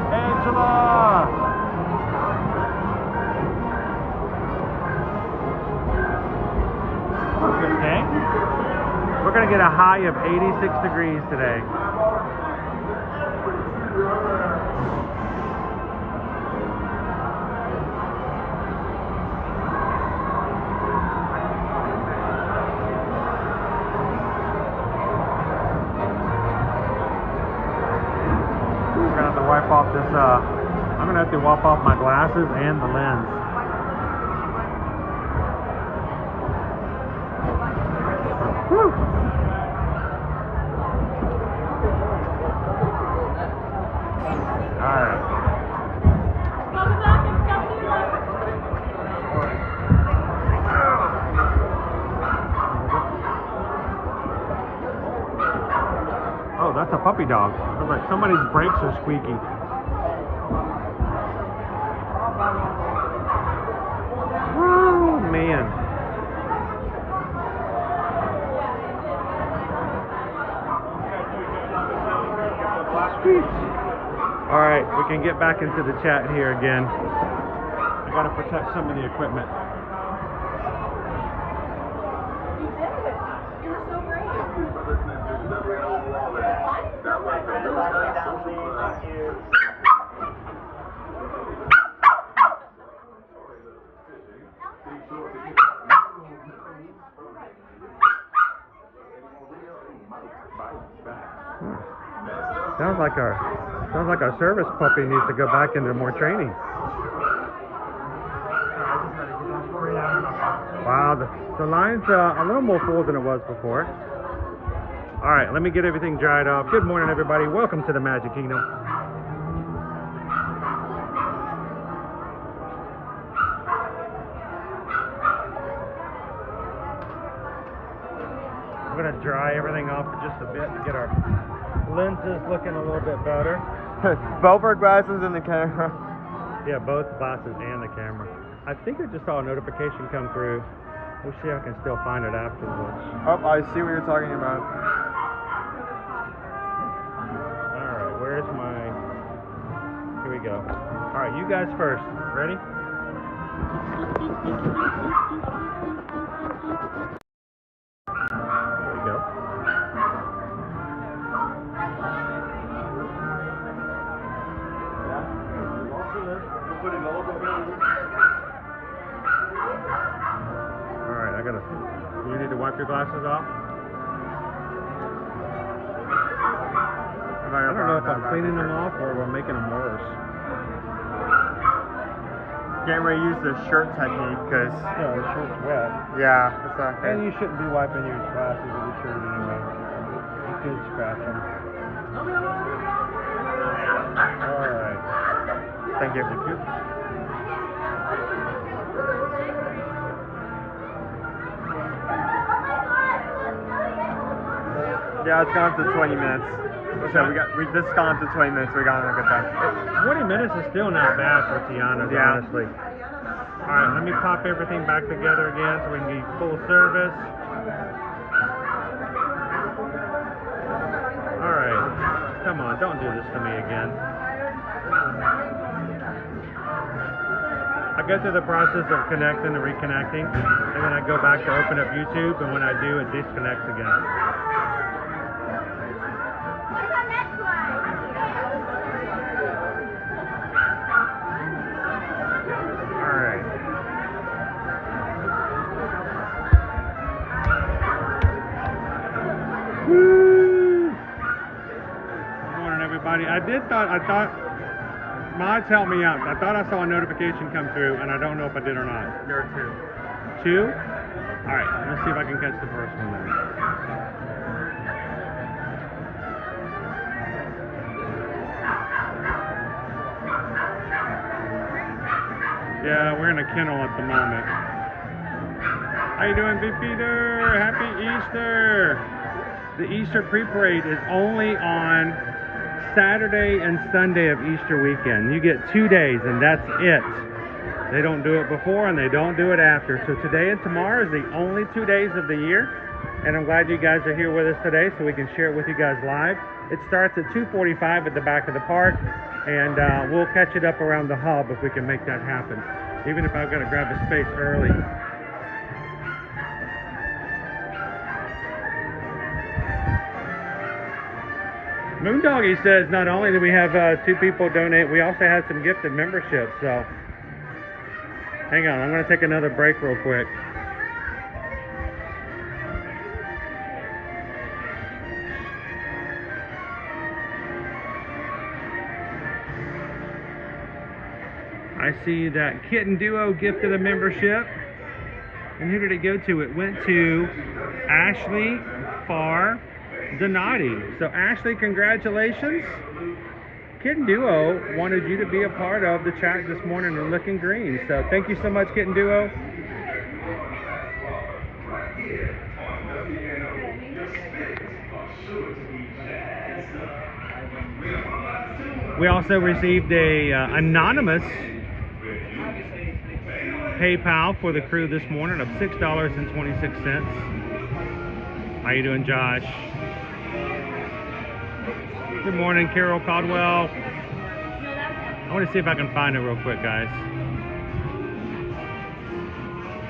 Angela! Okay. We're going to get a high of 86 degrees today. Wipe off this, I'm gonna have to wipe off my glasses and the lens. Whew. Alright. Oh, that's a puppy dog. Looks like somebody's brakes are squeaky. Oh, man. All right, we can get back into the chat here again. I got to protect some of the equipment. You did it. You were so brave. Sounds like our service puppy needs to go back into more training. Wow, the line's a little more full than it was before. All right, let me get everything dried off. Good morning, everybody. Welcome to the Magic Kingdom. I'm gonna dry everything off for just a bit to get our lenses looking a little bit better. Both our glasses and the camera. Yeah, both glasses and the camera. I think I just saw a notification come through. We'll see if I can still find it afterwards. Oh, I see what you're talking about. All right, you guys first. Ready? There we go. All right, I gotta. You need to wipe your glasses off. I don't know if I'm cleaning them off or if I'm making them worse. Can't really use the shirt technique because the shirt's wet. Yeah, it's not good. And you shouldn't be wiping your glasses with your shirt anyway. You could scratch them. All right. Thank you. Thank you. Yeah, it's gone to 20 minutes. So we just gone to 20 minutes. We got in a good time. 20 minutes is still not bad for Tiana, honestly. All right, let me pop everything back together again so we can be full service. All right, come on, don't do this to me again. I go through the process of connecting and reconnecting, and then I go back to open up YouTube, and when I do, it disconnects again. Woo! Good morning, everybody. I thought mods helped me out. I thought I saw a notification come through, and I don't know if I did or not. There are two. Two? All right, let's see if I can catch the first one then. Yeah, we're in a kennel at the moment. How you doing, Big Peter? Happy Easter! The Easter pre-parade is only on Saturday and Sunday of Easter weekend. You get 2 days and that's it. They don't do it before and they don't do it after. So today and tomorrow is the only 2 days of the year. And I'm glad you guys are here with us today so we can share it with you guys live. It starts at 2:45 at the back of the park. And we'll catch it up around the hub if we can make that happen. Even if I've got to grab a space early. Moondoggy says not only do we have 2 people donate, we also have some gifted memberships. So hang on, I'm going to take another break real quick. I see that Kitten Duo gifted a membership. And who did it go to? It went to Ashley Farr Donati. So Ashley, congratulations. Kitten Duo wanted you to be a part of the chat this morning in Looking Green. So thank you so much, Kitten Duo. We also received a anonymous PayPal for the crew this morning of $6.26. How you doing, Josh? Good morning, Carol Caldwell. I want to see if I can find it real quick, guys.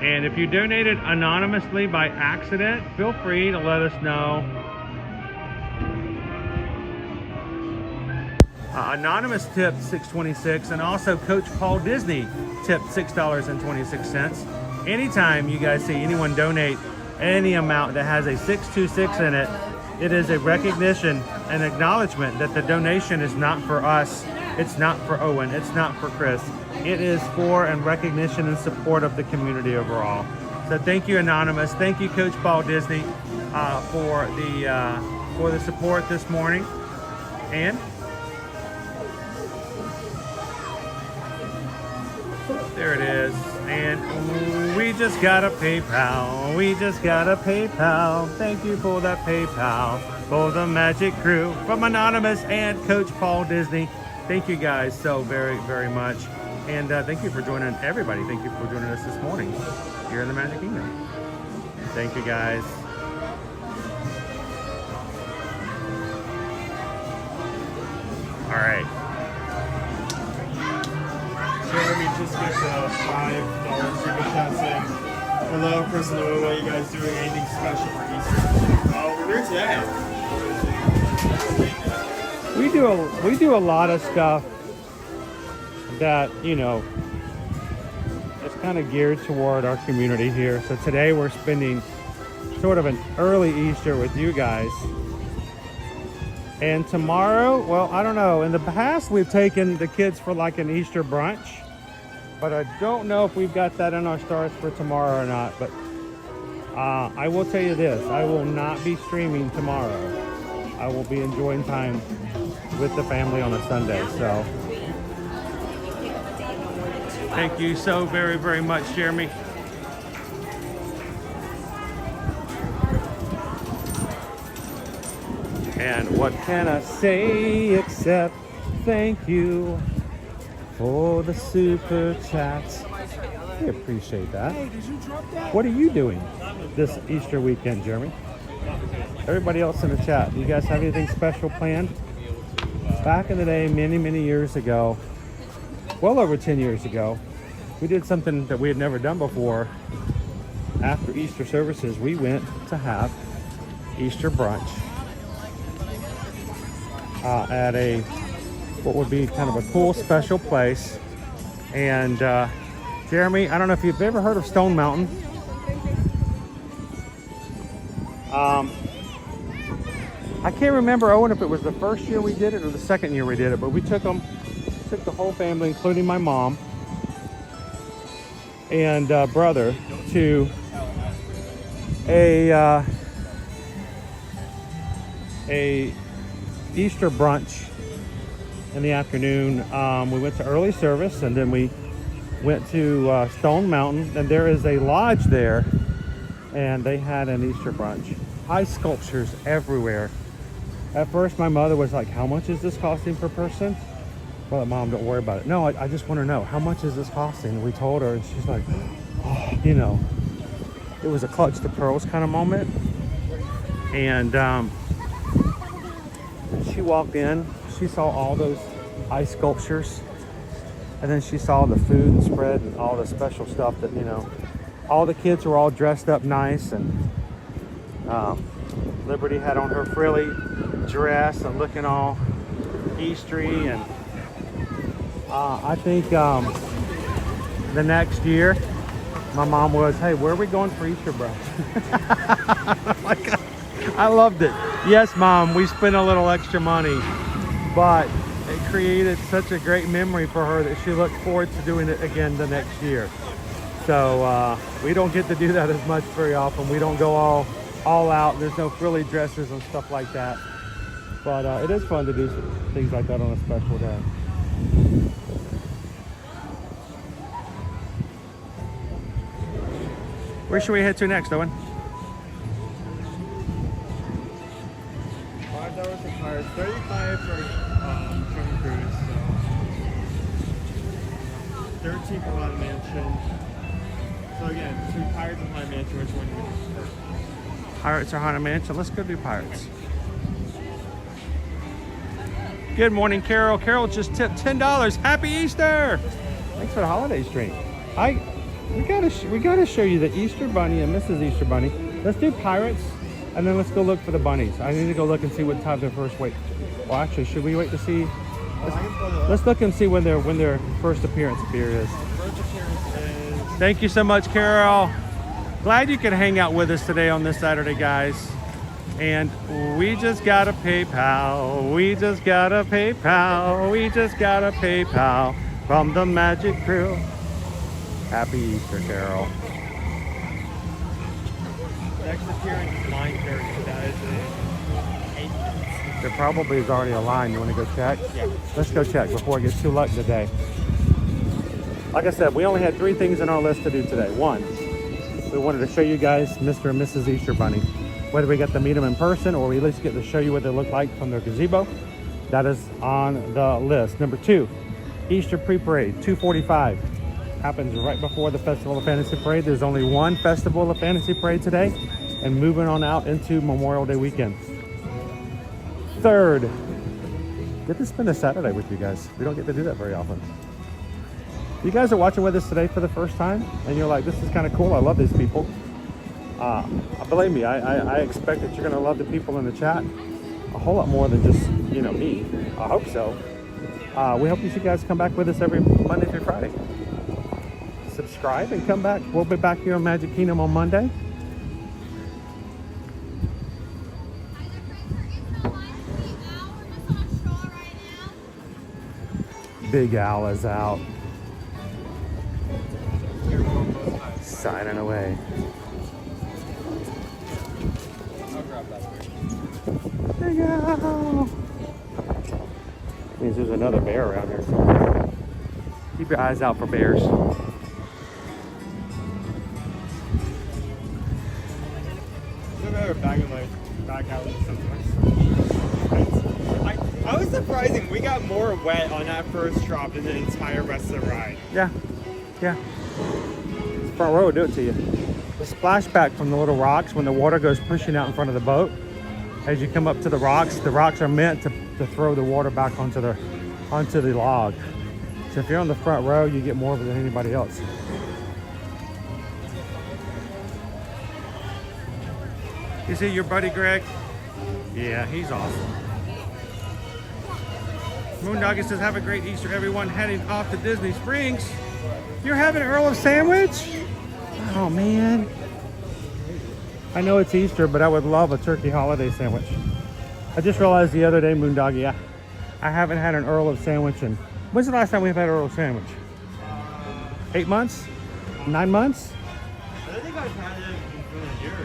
And if you donated anonymously by accident, feel free to let us know. Anonymous tipped $6.26, and also Coach Paul Disney tipped $6.26. Anytime you guys see anyone donate any amount that has a 626 in it, it is a recognition and acknowledgement that the donation is not for us, it's not for Owen, it's not for Chris. It is for and recognition and support of the community overall. So thank you, Anonymous. Thank you, Coach Paul Disney, for the support this morning. And there it is. And we just got a PayPal. We just got a PayPal. Thank you for that PayPal. For the Magic Crew from Anonymous and Coach Paul Disney. Thank you guys so very, very much. And thank you for joining everybody. Thank you for joining us this morning here in the Magic Kingdom. Thank you guys. All right. just get the $5 super chats in. Hello, Chris and Owen. What are you guys doing? Anything special for Easter? Oh, we're here today. We do a lot of stuff that, you know, it's kind of geared toward our community here. So today we're spending sort of an early Easter with you guys. And tomorrow, well, I don't know. In the past, we've taken the kids for like an Easter brunch, but I don't know if we've got that in our stars for tomorrow or not. But I will tell you this, I will not be streaming tomorrow. I will be enjoying time with the family on a Sunday. So thank you so very, very much, Jeremy. And what can I say except thank you for the super chats. We appreciate that. What are you doing this Easter weekend, Jeremy? Everybody else in the chat, do you guys have anything special planned? Back in the day, many, many years ago, well over 10 years ago, we did something that we had never done before. After Easter services, we went to have Easter brunch at a what would be kind of a cool special place. And Jeremy, I don't know if you've ever heard of Stone Mountain. I can't remember, Owen, if it was the first year we did it or the second year we did it, but we took the whole family, including my mom and brother, to a Easter brunch in the afternoon. We went to early service and then we went to Stone Mountain, and there is a lodge there, and they had an Easter brunch. Ice sculptures everywhere. At first my mother was like, how much is this costing per person? Well, Mom, don't worry about it. No, I just want to know, how much is this costing? And we told her, and she's like, oh, you know, it was a clutch the pearls kind of moment. And she walked in, she saw all those ice sculptures, and then she saw the food and spread and all the special stuff that, you know, all the kids were all dressed up nice, and Liberty had on her frilly dress and looking all Eastery. And I think the next year my mom was, hey, where are we going for Easter brunch? Like, I loved it. Yes, Mom, we spent a little extra money, but it created such a great memory for her that she looked forward to doing it again the next year. So we don't get to do that as much very often. We don't go all out. There's no frilly dresses and stuff like that. But it is fun to do things like that on a special day. Where should we head to next, Owen? $5 for cars, $35 for cruise, so $13 for Haunted Mansion. So again, between Pirates and Haunted Mansion, which one do you prefer? Pirates or Haunted Mansion? Let's go do Pirates. Good morning, Carol. Carol just tipped $10. Happy Easter! Thanks for the holiday stream. We gotta show you the Easter Bunny and Mrs. Easter Bunny. Let's do Pirates, and then let's go look for the bunnies. I need to go look and see what time their first wait. Well, actually, should we wait to see? Let's look and see when their first appearance is. Thank you so much, Carol. Glad you could hang out with us today on this Saturday, guys. And we just got a PayPal. We just got a PayPal. We just got a PayPal from the Magic Crew. Happy Easter, Carol. Next appearance is 9:30. That is in 8 minutes. There probably is already a line. You want to go check? Yeah. Let's go check before it gets too late today. Like I said, we only had 3 things on our list to do today. 1, we wanted to show you guys Mr. and Mrs. Easter Bunny. Whether we get to meet them in person or we at least get to show you what they look like from their gazebo, that is on the list. Number 2, Easter Pre-Parade, 2:45. Happens right before the Festival of Fantasy Parade. There's only 1 Festival of Fantasy Parade today, and moving on out into Memorial Day weekend. 3rd, get to spend a Saturday with you guys. We don't get to do that very often. you guys are watching with us today for the first time and you're like, this is kind of cool, I love these people, believe me, I expect that you're going to love the people in the chat a whole lot more than just, you know, me. I hope so. We hope you guys come back with us every Monday through Friday. Subscribe and come back. We'll be back here on Magic Kingdom on Monday. Big Al is out. Signing away. Big Al! Means there's another bear around here somewhere. Keep your eyes out for bears. I was surprising. We got more wet on that first drop than the entire rest of the ride. Yeah, yeah. Front row will do it to you. The splashback from the little rocks when the water goes pushing out in front of the boat. As you come up to the rocks are meant to throw the water back onto the log. So if you're on the front row, you get more of it than anybody else. You see your buddy Greg? Yeah, he's awesome. Moondoggy says, have a great Easter, everyone heading off to Disney Springs. You're having an Earl of Sandwich? Oh, man. I know it's Easter, but I would love a turkey holiday sandwich. I just realized the other day, Moondoggy, I haven't had an Earl of Sandwich in... When's the last time we've had an Earl of Sandwich? 8 months? 9 months? I think I've had it in a year.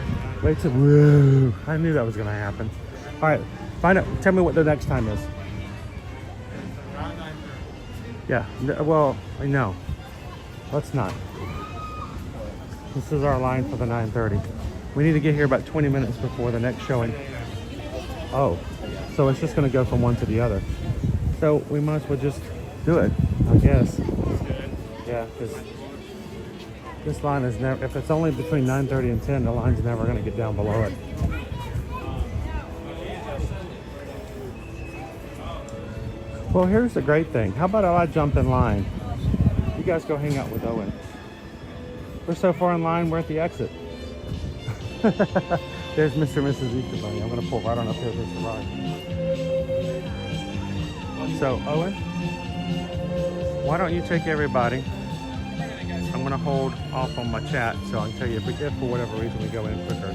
Wait till... Whoa. I knew that was going to happen. All right. Find out. Tell me what the next time is. Around 9:30. Yeah. Well, no. Let's not. This is our line for the 9:30. We need to get here about 20 minutes before the next showing. Oh, so it's just going to go from one to the other. So we might as well just do it, I guess. Yeah, because this line is never, if it's only between 9:30 and 10, the line's never going to get down below it. Well, here's the great thing. How about I jump in line? You guys go hang out with Owen. We're so far in line, we're at the exit. There's Mr. and Mrs. Easter Bunny. I'm going to pull right on up here this ride. So, Owen, why don't you take everybody? I'm going to hold off on my chat so I can tell you if for whatever reason we go in quicker.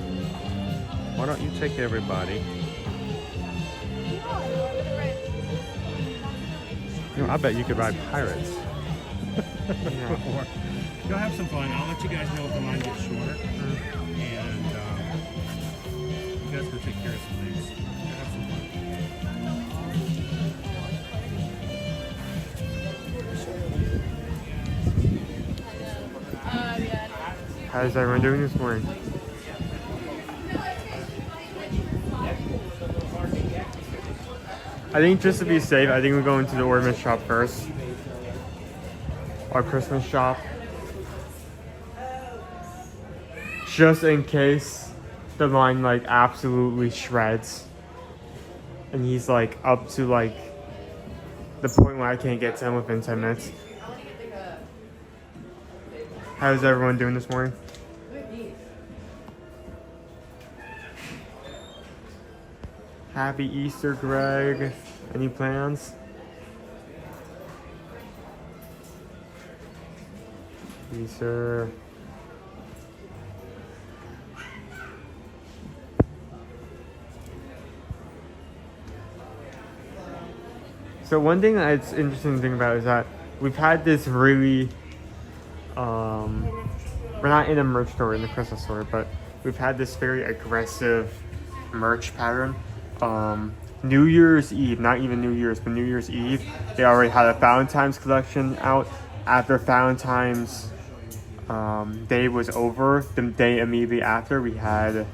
Why don't you take everybody? You know, I bet you could ride Pirates. Go have some fun. I'll let you guys know if the line gets shorter. And you guys go take care of some things. Go have some fun. How's everyone doing this morning? I think just to be safe, I think we're going to the ornament shop first. Our Christmas shop. Just in case the line like absolutely shreds. And he's like up to like the point where I can't get to him within 10 minutes. How's everyone doing this morning? Happy Easter, Greg. Any plans? Easter. So one thing that's interesting to think about is that we've had this really, we're not in a merch store, in the Christmas store, but we've had this very aggressive merch pattern. New Year's Eve, not even New Year's, but New Year's Eve, they already had a Valentine's collection out. After Valentine's Day was over, the day immediately after, we had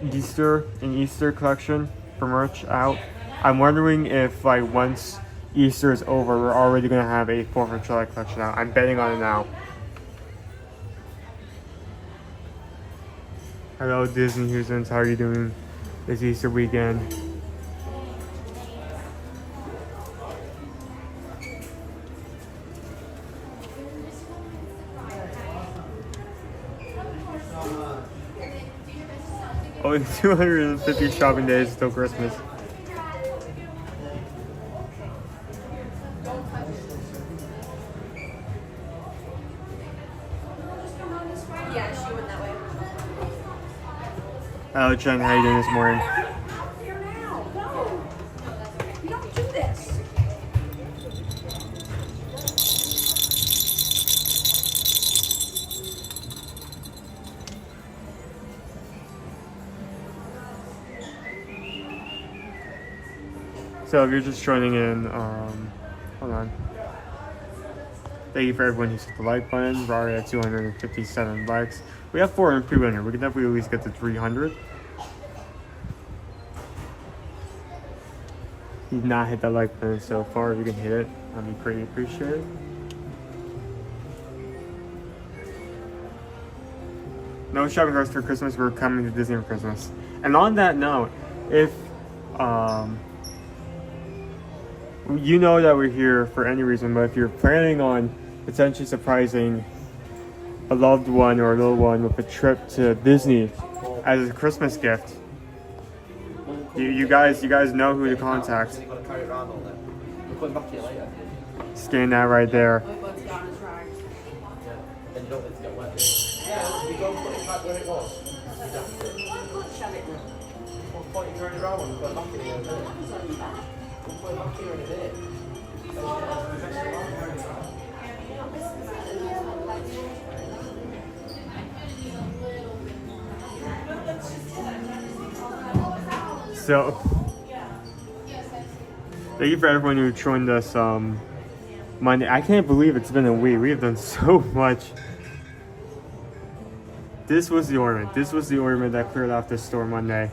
an Easter collection for merch out. I'm wondering if like once Easter is over, we're already going to have a 4th of July collection out. I'm betting on it now. Hello Disney Houston's, how are you doing this Easter weekend? Only 250 shopping days till Christmas. Yeah, she went that way. Hello, Chen. How you doing this morning? You don't do this. So if you're just joining in, hold on. Thank you for everyone who hit the like button. We're already at 257 likes. We have 400 people in here. We can definitely at least get to 300. You've not hit that like button so far. If you can hit it, that'd be greatly appreciated. No shopping carts for Christmas. We're coming to Disney for Christmas. And on that note, if you know that we're here for any reason, but if you're planning on potentially surprising a loved one or a little one with a trip to Disney as a Christmas gift, you guys know who to contact. Scan that right there. So, thank you for everyone who joined us Monday. I can't believe it's been a week. We have done so much. This was the ornament. This was the ornament that cleared off this store Monday.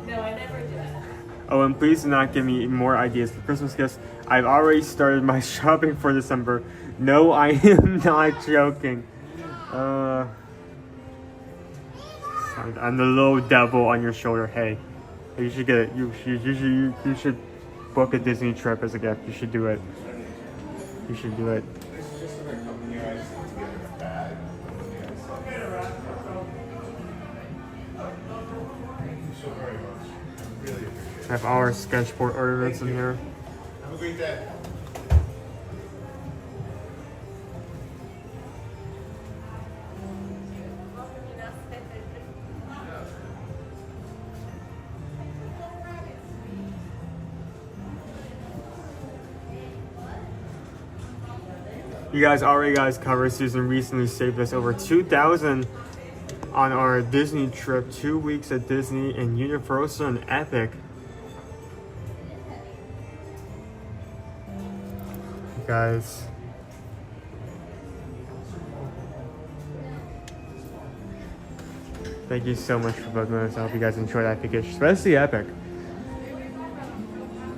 No, I never did. Owen, please do not give me more ideas for Christmas gifts. I've already started my shopping for December. No, I am not joking. I'm the little devil on your shoulder. Hey, you should get it. You should book a Disney trip as a gift. You should do it. You should do it. I have our sketchboard ornaments in here. Have a great day. You guys already covered. Susan recently saved us over $2,000 on our Disney trip. 2 weeks at Disney and Universal and Epic. Guys, thank you so much for voting us. I hope you guys enjoyed that vacation, especially Epic.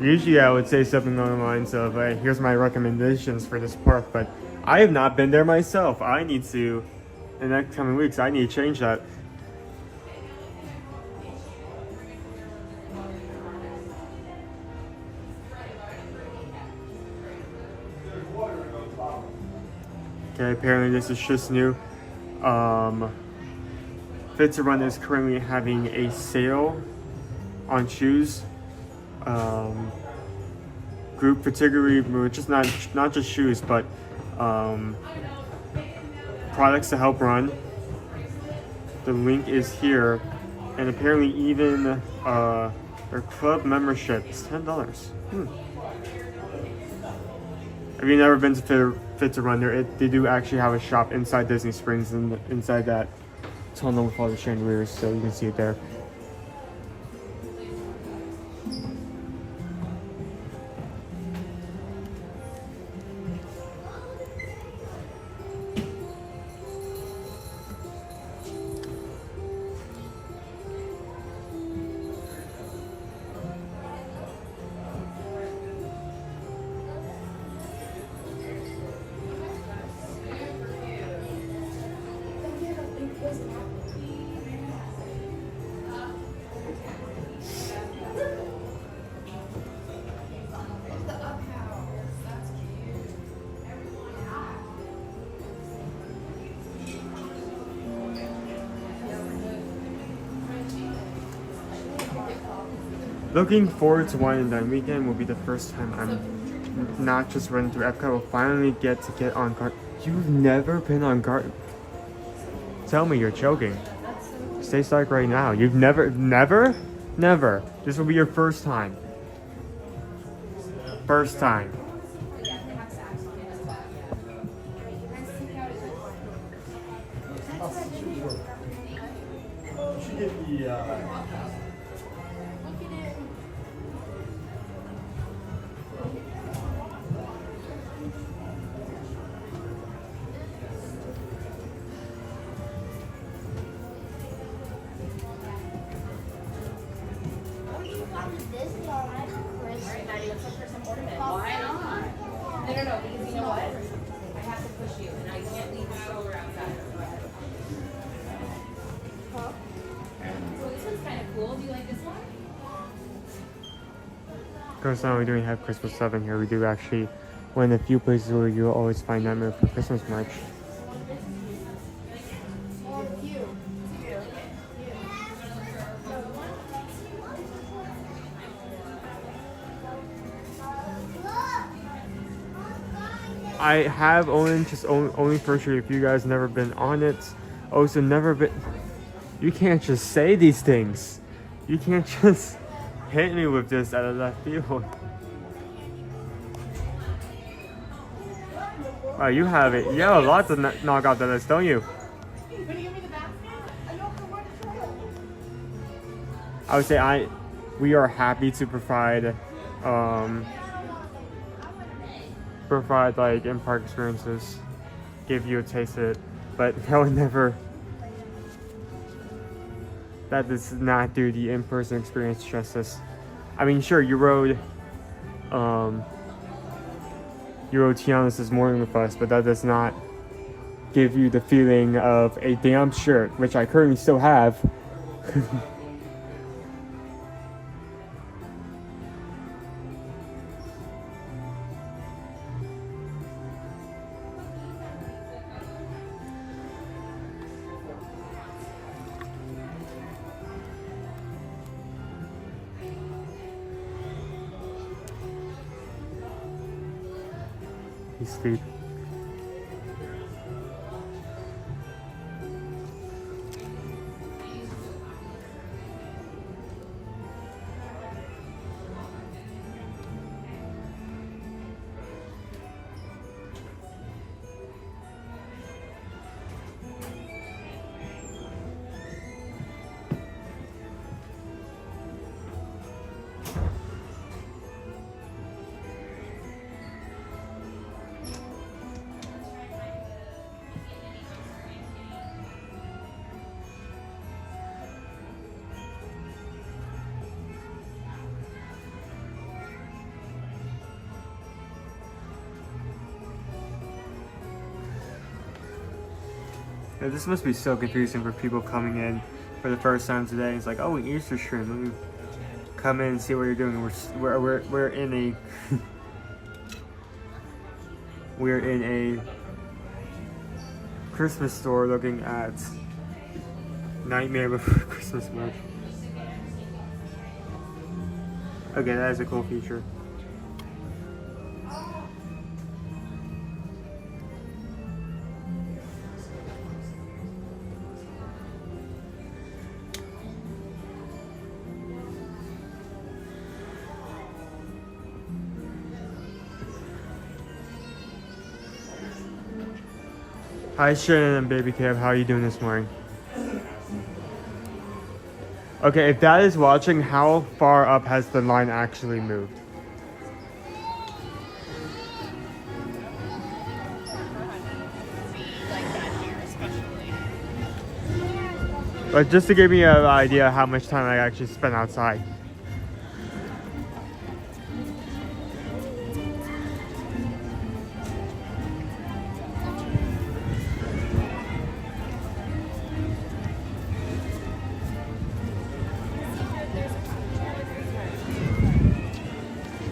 Usually I would say something along the lines of, hey, here's my recommendations for this park, but I have not been there myself. I need to, in the next coming weeks, I need to change that. Okay, apparently this is just new. Fit to Run is currently having a sale on shoes. Group particularly, just not just shoes, but products to help run. The link is here, and apparently even their club membership is $10. If you've never been to Fit to Run, they do actually have a shop inside Disney Springs and inside that tunnel with all the chandeliers, so you can see it there. Looking forward to Wine and Dine weekend. Will be the first time I'm not just running through Epcot. We'll finally get on guard. You've never been on guard. Tell me you're joking. Stay psyched right now. You've never. This will be your first time. First time. Because not only do we have Christmas stuff in here, we do actually one of the few places where you'll always find Nightmare for Christmas merch. I have Owen, just only for sure. If you guys never been on it, also never been. You can't just say these things. You can't just hit me with this out of left field. Wow, you have it. You have a lot to knock out the list, don't you? I would say we are happy to provide like in-park experiences, give you a taste of it, but that would never. That does not do the in-person experience justice. I mean, sure, you rode Tiana this morning with us, but that does not give you the feeling of a damn shirt, which I currently still have. He's asleep. Yeah, this must be so confusing for people coming in for the first time today. It's like, oh, an Easter stream. Let me come in and see what you're doing. We're in a we're in a Christmas store looking at Nightmare Before Christmas merch. Okay, that is a cool feature. Hi Shannon and Baby Cab, how are you doing this morning? Okay, if that is watching, how far up has the line actually moved? But just to give me an idea how much time I actually spent outside.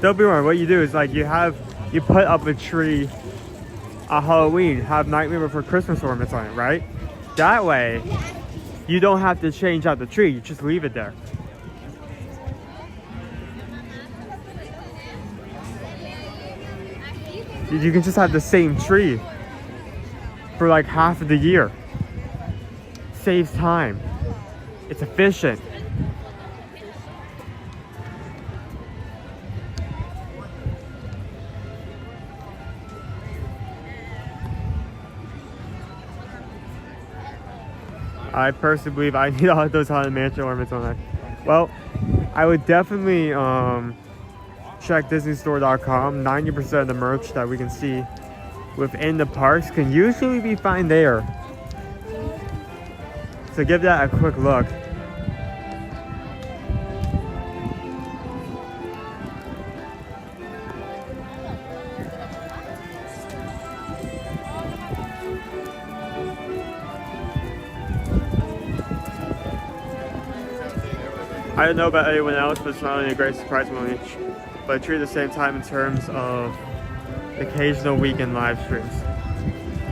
Don't be wrong, what you do is like you put up a tree on Halloween, have Nightmare Before Christmas ornaments on it, right? That way, you don't have to change out the tree, you just leave it there. You can just have the same tree for like half of the year. Saves time. It's efficient. I personally believe I need all of those Haunted Mansion ornaments on that. Well, I would definitely check DisneyStore.com. 90% of the merch that we can see within the parks can usually be found there. So give that a quick look. I don't know about anyone else, but it's not only a great surprise moment, but a treat at the same time in terms of occasional weekend live streams.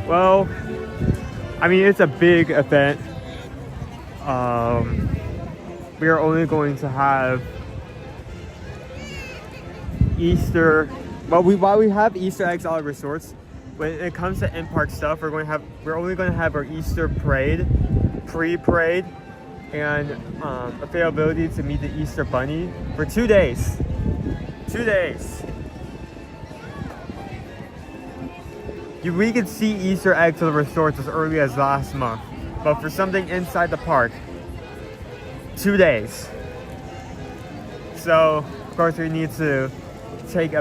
Well, I mean, it's a big event. We are only going to have Easter. While we have Easter eggs at all resorts, when it comes to in-park stuff, we're only going to have our Easter parade, pre-parade, and availability to meet the Easter Bunny for 2 days. 2 days. We could see Easter eggs at the resorts as early as last month, but for something inside the park, 2 days. So of course we need to take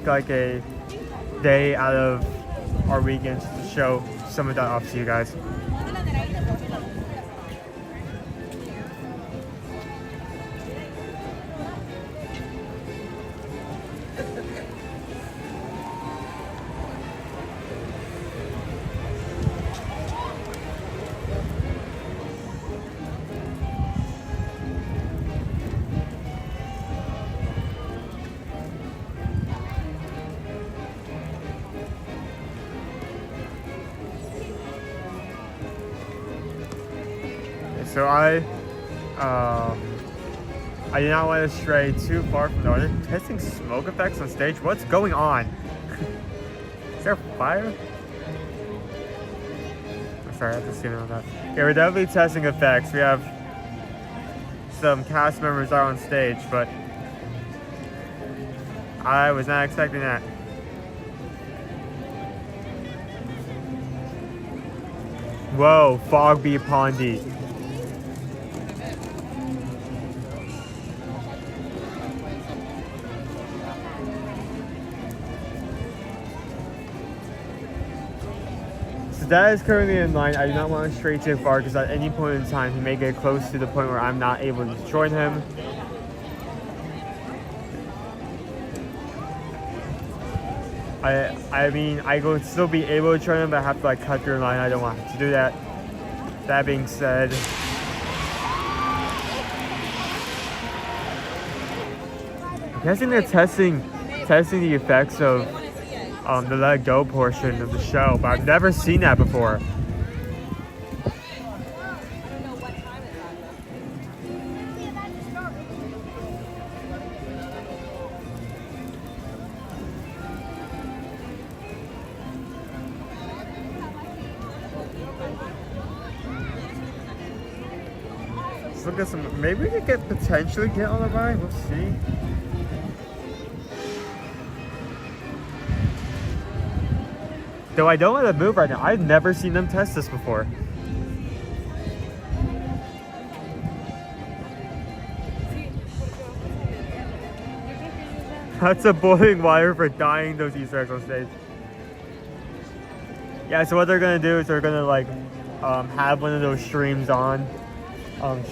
like a day out of our weekends to show some of that off to you guys. So I do not want to stray too far from the other. Testing smoke effects on stage? What's going on? Is there fire? I'm sorry, I have to see on that. Yeah, we're definitely testing effects. We have some cast members out on stage, but I was not expecting that. Whoa, Fogby Pondy. That is currently in line. I do not want to stray too far because at any point in time he may get close to the point where I'm not able to join him. I mean, I will still be able to join him, but I have to like cut through line. I don't want to do that. That being said, I'm guessing they're testing the effects of the let go portion of the show, but I've never seen that before. Let's look at some. Maybe we could potentially get on the ride. We'll see. Though I don't want to move right now. I've never seen them test this before. That's a boiling water for dyeing those Easter eggs on stage. Yeah, so what they're gonna do is they're gonna like have one of those streams on,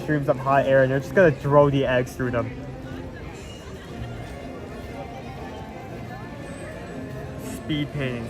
streams of hot air, and they're just gonna throw the eggs through them. Speed painting.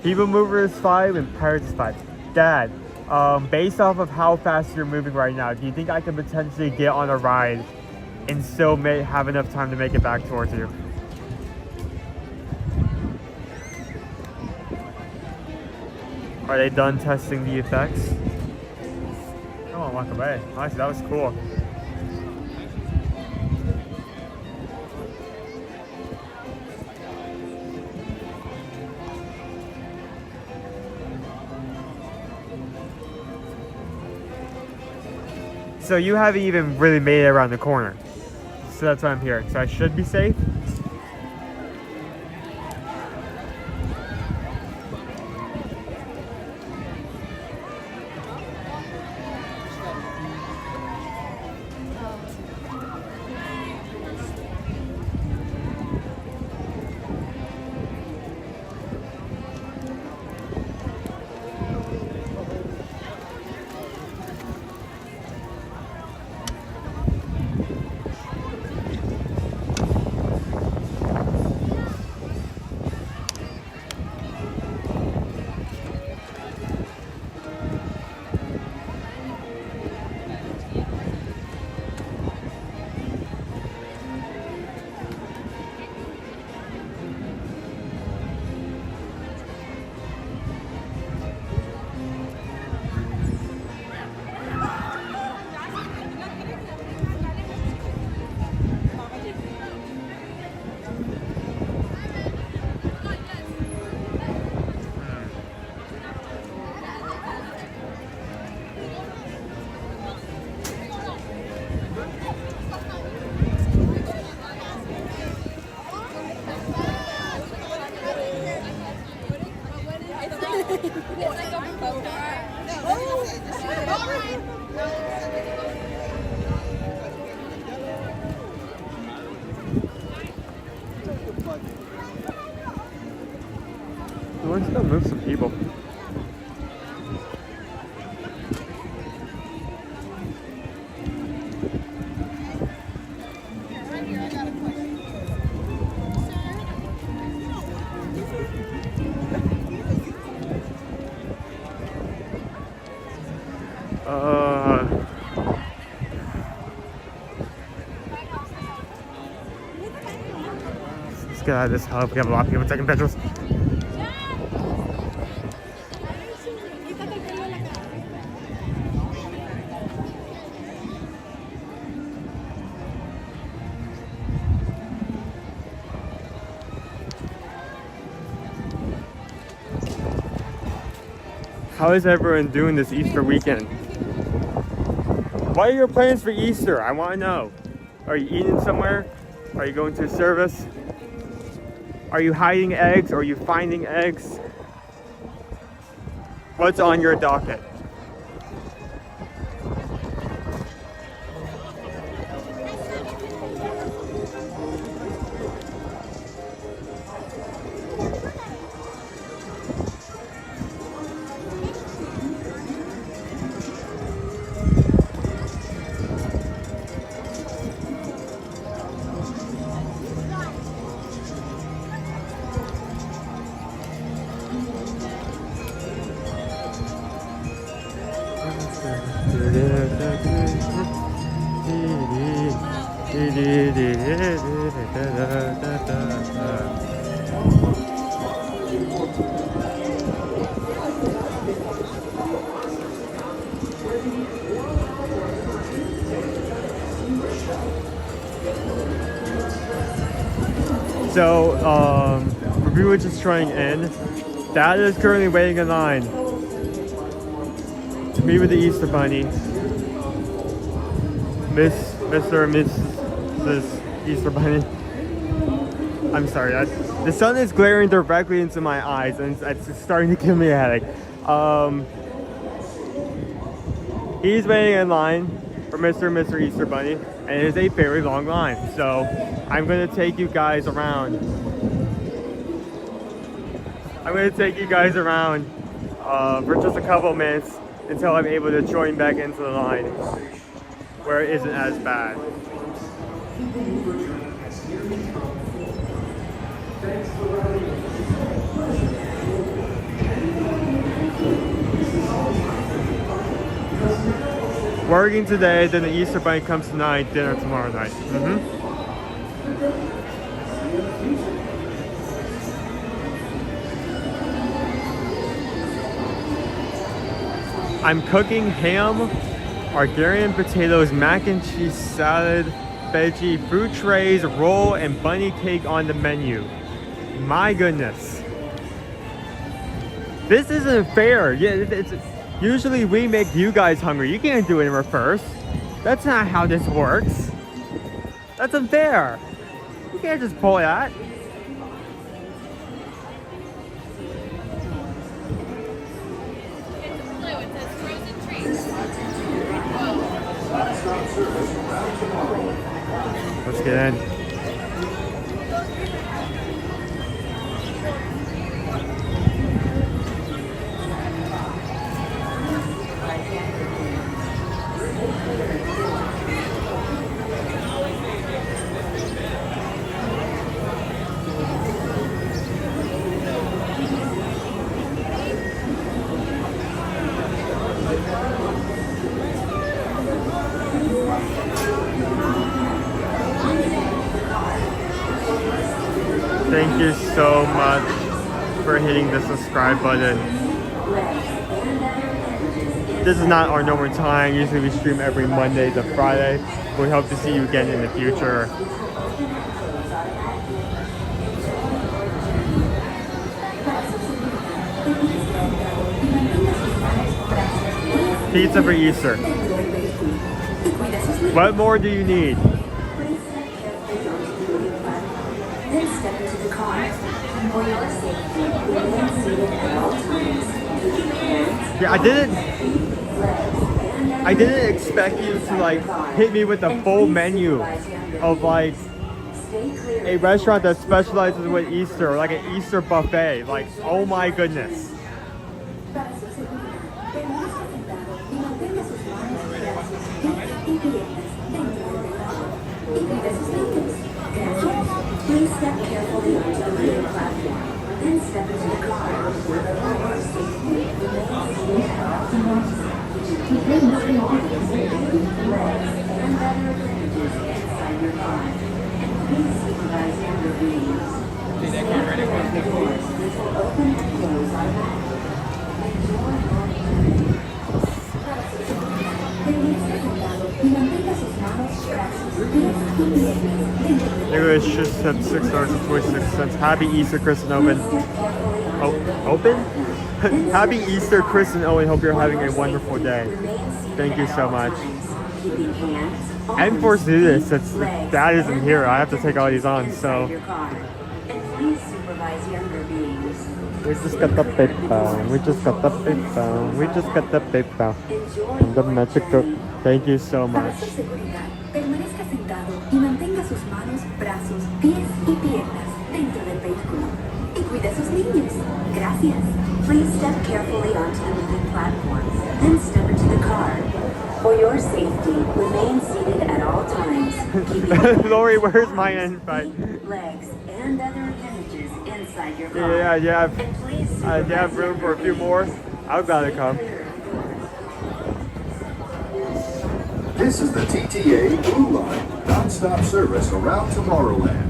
People Mover is 5 and Pirates is 5. Dad, based off of how fast you're moving right now, do you think I could potentially get on a ride and still have enough time to make it back towards you? Are they done testing the effects? Come on, walk away. Honestly, that was cool. So you haven't even really made it around the corner. So that's why I'm here. So I should be safe. Let's go move some people. Let's get out of this hub. We have a lot of people taking pictures. How is everyone doing this Easter weekend? What are your plans for Easter? I want to know. Are you eating somewhere? Are you going to a service? Are you hiding eggs? Are you finding eggs? What's on your docket? So, review which is trying in. Dad is currently waiting in line to meet with the Easter Bunny. Mr. and Mrs. Easter Bunny. I'm sorry, the sun is glaring directly into my eyes and it's starting to give me a headache. He's waiting in line for Mr. and Mr. Easter Bunny, and it is a very long line. So I'm going to take you guys around. For just a couple of minutes until I'm able to join back into the line where it isn't as bad. Working today, then the Easter Bunny comes tonight, dinner tomorrow night. I'm cooking ham, Argarian potatoes, mac and cheese salad, veggie, fruit trays, roll, and bunny cake on the menu. My goodness. This isn't fair. Yeah, it's usually we make you guys hungry. You can't do it in reverse. That's not how this works. That's unfair. You can't just pull that. Let's get in. Thank you so much for hitting the subscribe button. This is not our normal time. Usually we stream every Monday to Friday. We hope to see you again in the future. Pizza for Easter. What more do you need? Yeah, I didn't expect you to like hit me with a full menu of like a restaurant that specializes with Easter, or like an Easter buffet. Like, oh my goodness. Please step carefully onto the main platform, then step into the car. And better advantages inside your car. And please supervise younger beings. Step carefully on the doors, which will open and close automatically. Enjoy your journey. English just said $6.26. Happy Easter, Chris and Owen. Oh, Open? Happy Easter, Chris and Owen. Hope you're having a wonderful day. Thank you so much. I'm forced to do this since Dad isn't here. I have to take all these on, so. We just got the paper. We just got the paper. We just got the paper. And the magic book. Thank you so much. Permanezca sentado y mantenga sus manos, brazos, pies y piernas dentro del vehículo. Y cuide a sus niños. Gracias. Please step carefully onto the moving platforms, then step into the car. For your safety, remain seated at all times. Lori, where's my invite? Legs and other appendages inside your car. Yeah, you have room for a few more? I've got to come. This is the TTA Blue Line, non-stop service around Tomorrowland.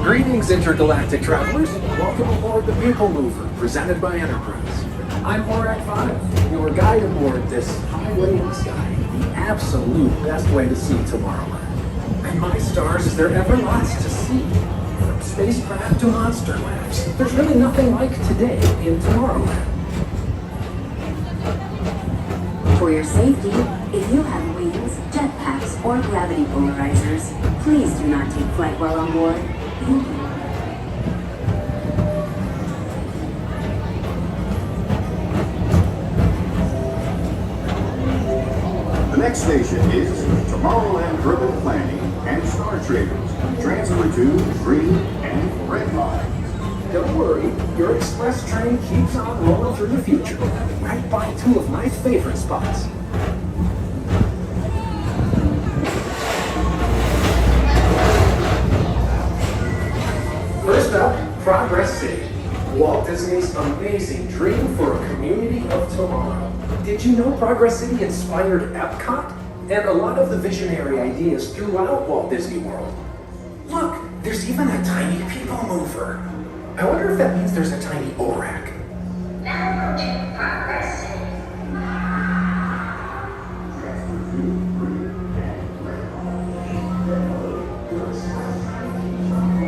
Greetings, intergalactic travelers. Welcome aboard the People Mover, presented by Enterprise. I'm Horak 5, your guide aboard this highway in the sky, the absolute best way to see Tomorrowland. And my stars, is there ever lots to see? From spacecraft to monster labs, there's really nothing like today in Tomorrowland. For your safety, if you have wings, jetpacks, or gravity polarizers, please do not take flight while on board. Thank you. The next station is Tomorrowland Urban Planning and Star Traders, transfer to green and red lines. Don't worry, your express train keeps on rolling through the future, right by two of my favorite spots. First up, Progress City. Walt Disney's amazing dream for a community of tomorrow. Did you know Progress City inspired Epcot? And a lot of the visionary ideas throughout Walt Disney World. Look, there's even a tiny people mover. I wonder if that means there's a tiny ORAC. Now approaching Progress City.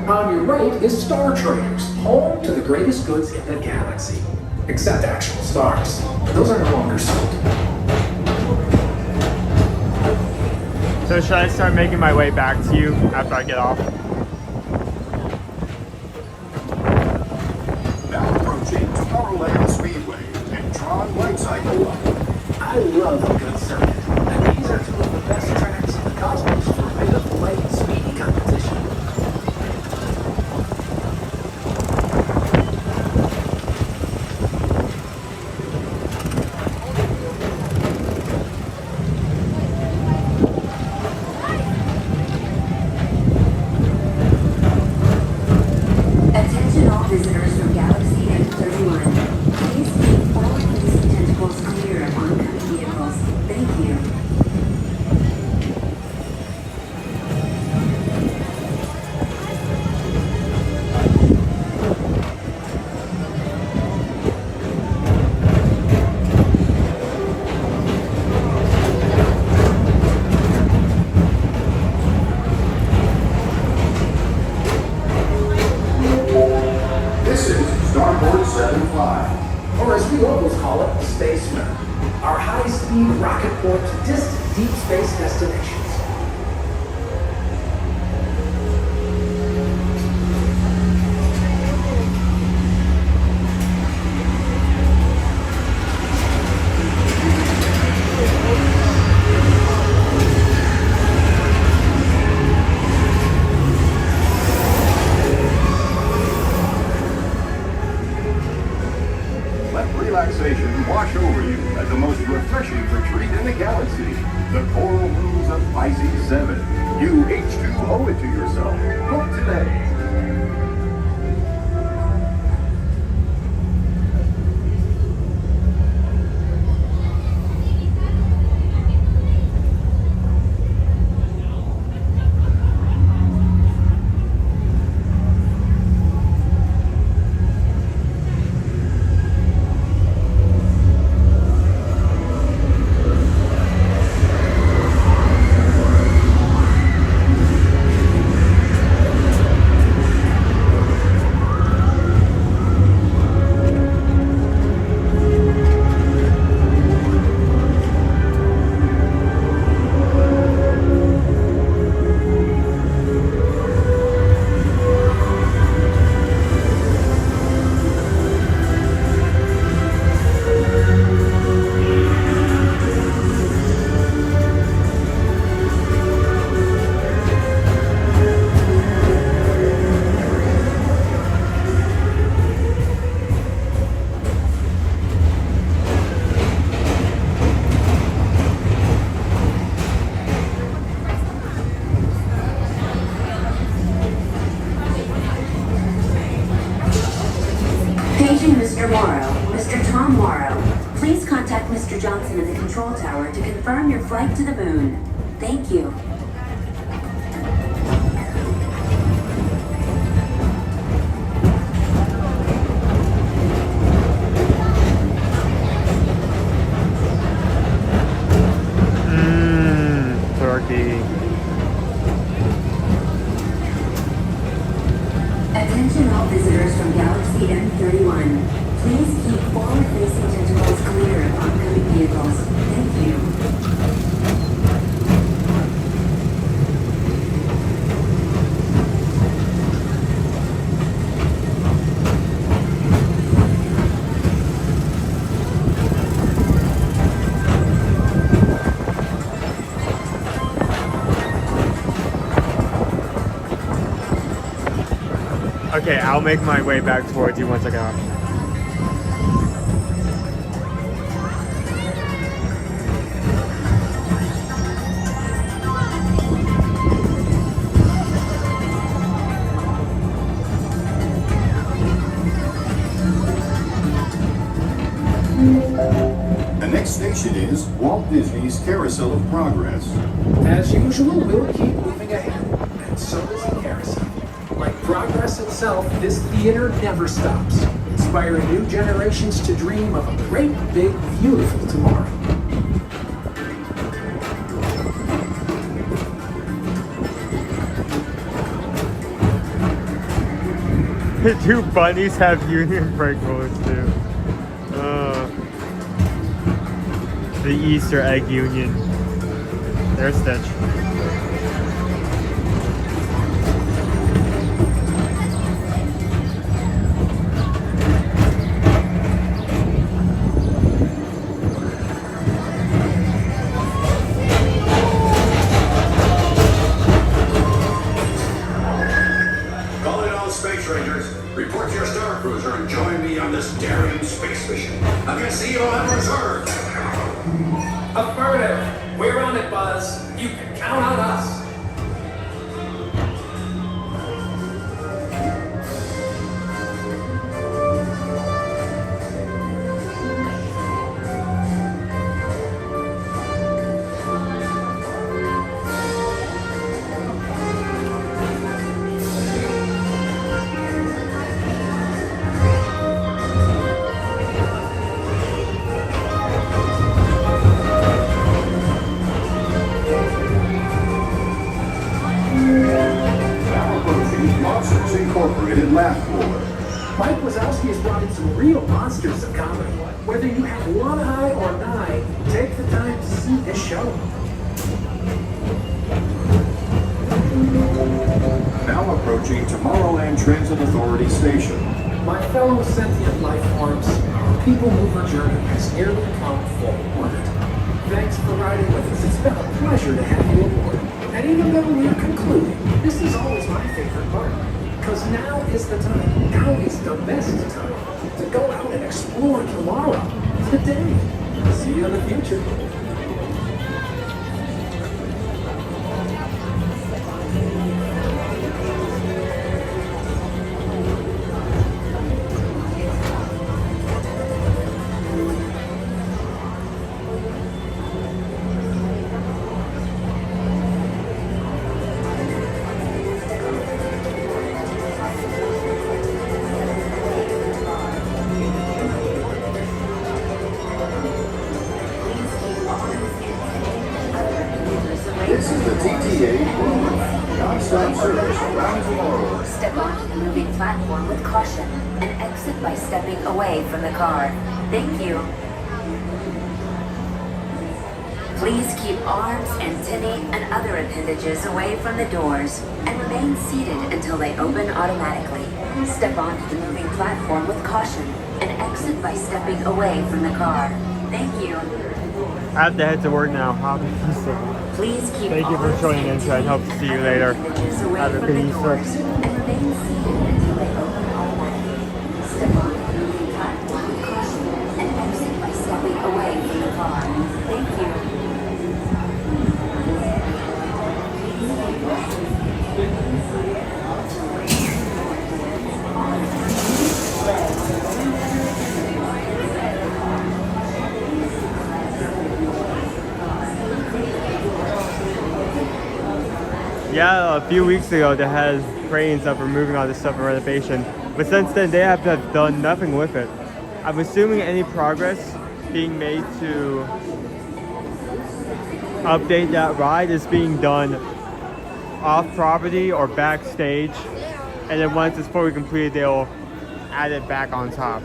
On your right is Star Traders, home to the greatest goods in the galaxy. Except actual stars. Those are no longer sold. So should I start making my way back to you after I get off? Now approaching Tomorrowland Speedway and Tron Light Cycle. I love a good circuit, and these are two of the best tracks in the cosmos for a bit of light and speedy competition. Attention all visitors from Galaxy M31. Please keep forward-facing tentacles clear of oncoming vehicles. Thank you. This is Starboard 75. Or as we locals call it, Spaceman. Our high-speed rocket port to distant deep space destinations. Let relaxation wash over you at the most refreshing retreat in the galaxy. The Coral Rooms of Pisces 7. You H2 owe it to yourself. Book today. Paging Mr. Morrow, Mr. Tom Morrow. Please contact Mr. Johnson at the control tower to confirm your flight to the moon. Thank you. Turkey. Attention all visitors from Galaxy M31. Please keep forward-facing tentacles clear of oncoming vehicles. Thank you. Okay, I'll make my way back towards you once I get off. The next station is Walt Disney's Carousel of Progress. As usual, we'll keep moving ahead, and so does the carousel. Like progress itself, this theater never stops, inspiring new generations to dream of a great, big, beautiful tomorrow. The two bunnies have union brake rollers too. The Easter egg union. There's Stitch. Calling all Space Rangers. Report to your Star Cruiser and join me on this daring space mission against the evil Emperor's. Affirmative. We're on it, Buzz. You can count on us. Monsters Incorporated laugh floor. Mike Wazowski has brought in some real monsters of comedy. Whether you have one eye or nine, take the time to see this show. Now approaching Tomorrowland Transit Authority Station. My fellow sentient life forms, our people mover journey has nearly come full orbit. Thanks for riding with us. It's been a pleasure to have you aboard. And even though we're concluding, this is always my favorite part. Because now is the time, now is the best time to go out and explore tomorrow, today. See you in the future. This is the TTA non-stop service around tomorrow. Step onto the moving platform with caution and exit by stepping away from the car. Thank you. Please keep arms, antennae, and other appendages away from the doors and remain seated until they open automatically. Step onto the moving platform with caution and exit by stepping away from the car. Thank you. I have to head to work now. Please keep Thank you for joining in, and hope to see you later. Have a good Easter. and remain seated until they open automatically. Step on the moving platform with caution and exit by stepping away from the car. Thank you. Yeah, a few weeks ago they had cranes up removing all this stuff for renovation, but since then they have done nothing with it. I'm assuming any progress being made to update that ride is being done off property or backstage, and then once it's fully completed they'll add it back on top.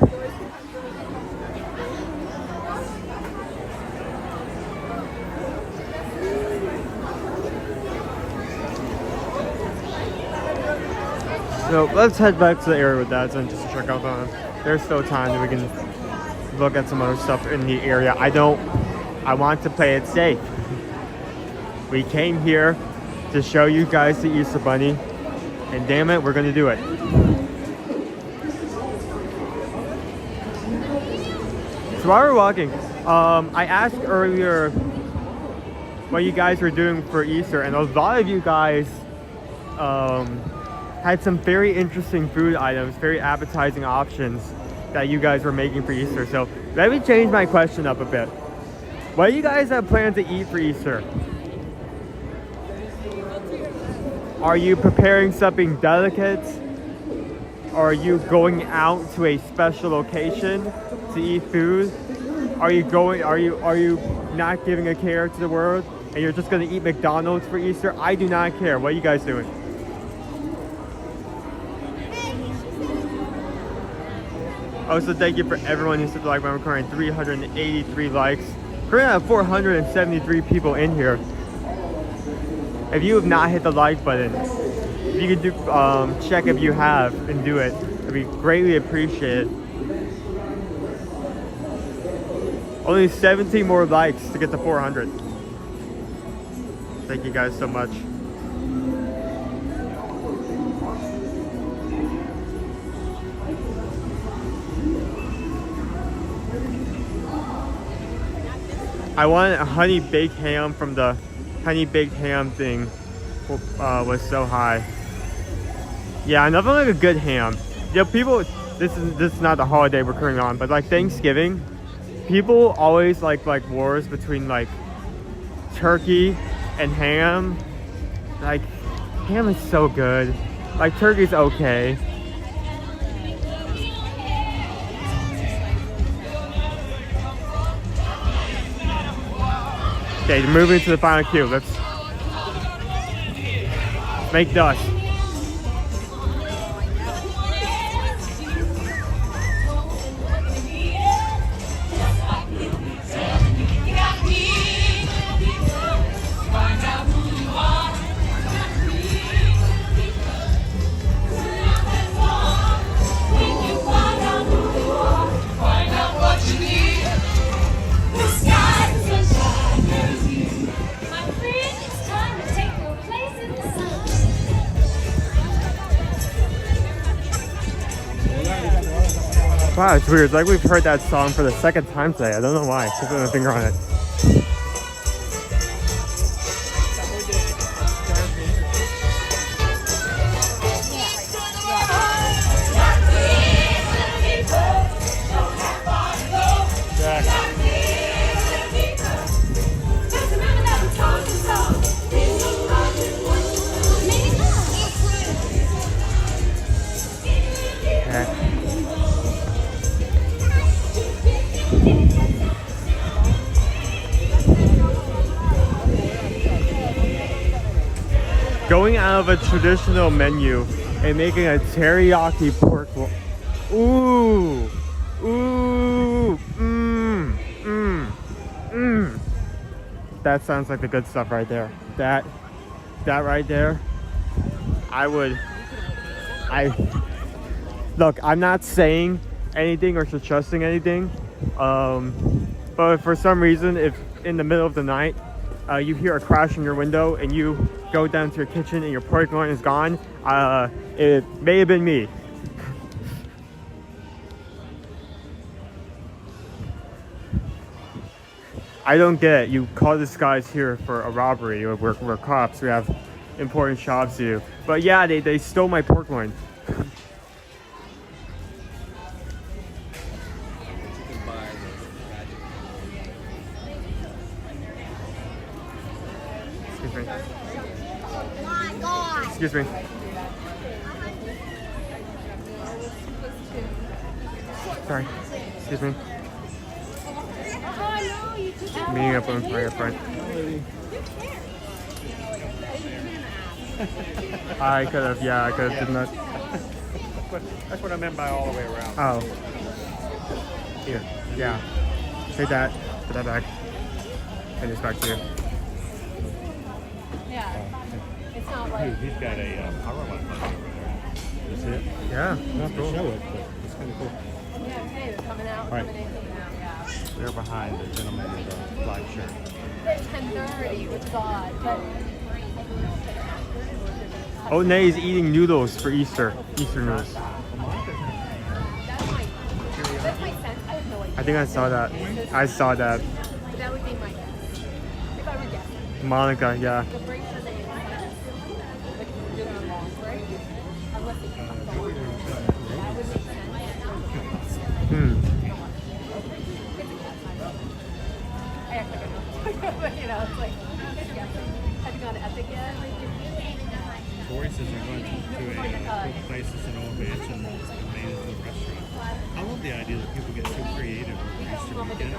So let's head back to the area with that and just to check out the, there's still time that we can look at some other stuff in the area. I want to play it safe. We came here to show you guys the Easter Bunny, and damn it, we're gonna do it. So while we're walking, I asked earlier what you guys were doing for Easter, and a lot of you guys had some very interesting food items, very appetizing options that you guys were making for Easter. So let me change my question up a bit. What do you guys have planned to eat for Easter? Are you preparing something delicate? Are you going out to a special location to eat food? Are you not giving a care to the world and you're just gonna eat McDonald's for Easter? I do not care. What are you guys doing? Also, thank you for everyone who said the like button. We're currently 383 likes. We're gonna have 473 people in here. If you have not hit the like button, if you could do check if you have and do it, it'd be greatly appreciated. Only 17 more likes to get to 400. Thank you guys so much. I wanted a honey baked ham from the honey baked ham thing. Was so high. Yeah, nothing like a good ham. Yeah, people. This is not the holiday we're currently on, but like Thanksgiving, people always like wars between like turkey and ham. Like ham is so good. Like turkey's okay. Okay, moving to the final queue. Let's make dust. Wow, it's weird. It's like we've heard that song for the second time today. I don't know why. Just put my finger on it. Going out of a traditional menu and making a teriyaki pork roll. Ooh, ooh, That sounds like the good stuff right there. That right there. Look, I'm not saying anything or suggesting anything, but for some reason, if in the middle of the night, you hear a crash in your window and you go down to your kitchen and your pork loin is gone, it may have been me. I don't get it. You call this guy's here for a robbery, or we're cops, we have important jobs to do. But yeah, they stole my pork loin. Excuse me. Sorry. Excuse me. Meeting up on fire front. I could have done that. That's what I meant by all the way around. Oh. Here. Yeah. Take that. Put that back. And this back to you. It's not like... He's got a power line over there. You see it? Yeah. Not to show it, but it's kind of cool. Yeah, okay, they're coming out, Right. coming in, coming out, yeah. They're behind the gentleman in the black shirt. It's 10:30, which is odd, but... Owen is eating noodles for Easter noodles. That's my sense. I have no idea. I think I saw that. I saw that. That would be my guess. If I were guessing. Monica, yeah. The breaks are the like really long break. Unless it's that would make sense. I actually don't know. But you know, it's like, have you gone to Epic yet? Corey says they're going to a cool places in Old Mansion that's made into a restaurant. I love the idea that people get so creative over Easter weekend.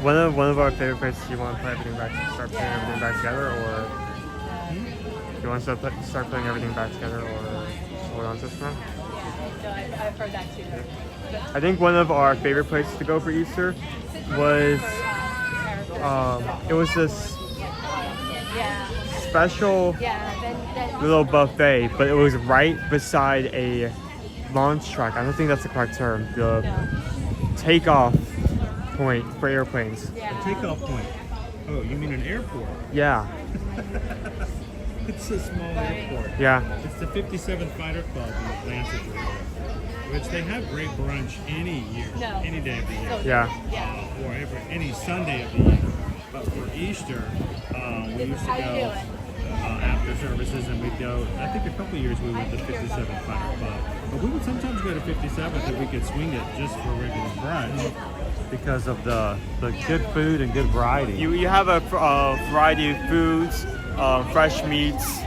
One of our favorite places you want to put everything back, start putting everything back together, or you want to start putting everything back together, or hold on to this one? No, I've heard that too. I think one of our favorite places to go for Easter was it was this special little buffet, but it was right beside a launch track. I don't think that's the correct term. The takeoff point for airplanes. A takeoff point. Oh, you mean an airport? Yeah. It's a small airport. Yeah. It's the 57th Fighter Club in Atlanta, Georgia, which they have great brunch any year, any day of the year. Yeah. Or any Sunday of the year. But for Easter, we used to go after services, and we'd go, I think a couple of years we went to 57th Fighter Club. But we would sometimes go to 57th if we could swing it just for regular brunch. Because of the good food and good variety. You have a variety of foods, fresh meats,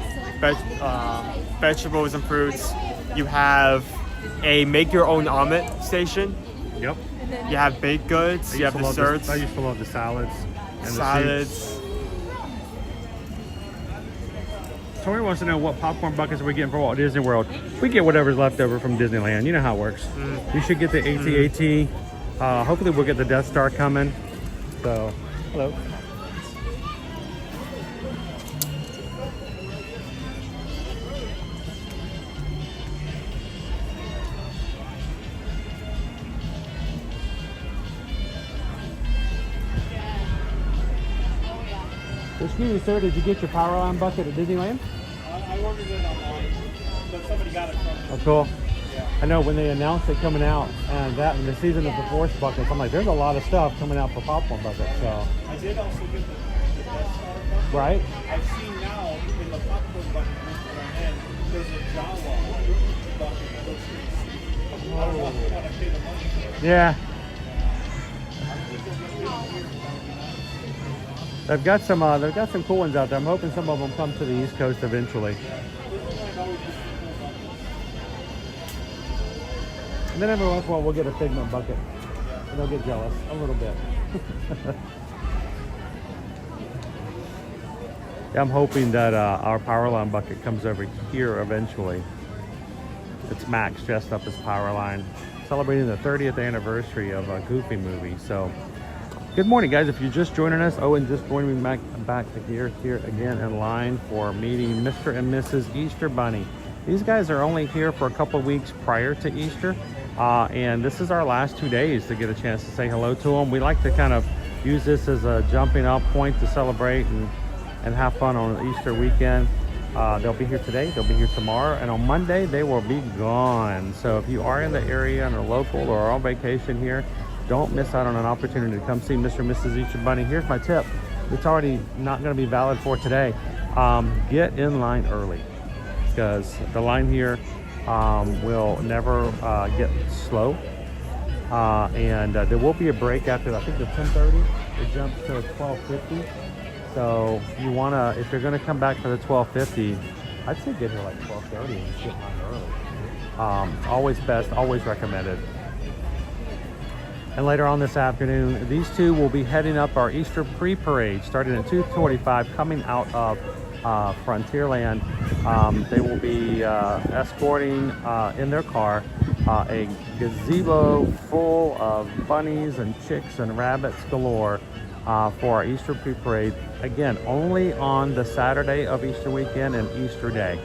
vegetables and fruits. You have a make your own omelet station. Yep. You have baked goods. You have desserts. I used to love the salads. And salads. Tori wants to know what popcorn buckets are we getting for Walt Disney World. We get whatever's left over from Disneyland. You know how it works. We should get the AT-AT. Hopefully we'll get the Death Star coming. So, hello. Excuse me, sir, did you get your power line bucket at Disneyland? I ordered it online, but somebody got it from me. Oh, cool. I know when they announced it coming out, and that in the season of the Force buckets, I'm like, there's a lot of stuff coming out for popcorn buckets. So I did also get the Death Star bucket. Right. I've seen now in the popcorn bucket that there's a Jawa bucket that looks pretty sweet. I don't know if I want to pay the money for it. yeah. They've got some cool ones out there. I'm hoping some of them come to the East Coast eventually. And then every once in a while we'll get a Figment bucket. And they'll get jealous a little bit. Yeah, I'm hoping that our Powerline bucket comes over here eventually. It's Max dressed up as Powerline, celebrating the 30th anniversary of a Goofy movie. So, good morning, guys. If you're just joining us, Owen just joined me back here again in line for meeting Mr. and Mrs. Easter Bunny. These guys are only here for a couple of weeks prior to Easter. And this is our last 2 days to get a chance to say hello to them. We like to kind of use this as a jumping off point to celebrate and have fun on Easter weekend. They'll be here today, they'll be here tomorrow, and on Monday they will be gone. So if you are in the area and are local or on vacation here, don't miss out on an opportunity to come see Mr. and Mrs. Easter Bunny. Here's my tip. It's already not going to be valid for today. Get in line early, because the line here will never get slow, and there will be a break after, I think, the 10:30. It jumps to 12:50. So you wanna, if you're gonna come back for the 12:50, I'd say get here like 12:30 and get line early. Always best, always recommended. And later on this afternoon, these two will be heading up our Easter pre-parade starting at 2:25, coming out of Frontierland. They will be escorting in their car a gazebo full of bunnies and chicks and rabbits galore for our Easter pre-parade. Again, only on the Saturday of Easter weekend and Easter Day.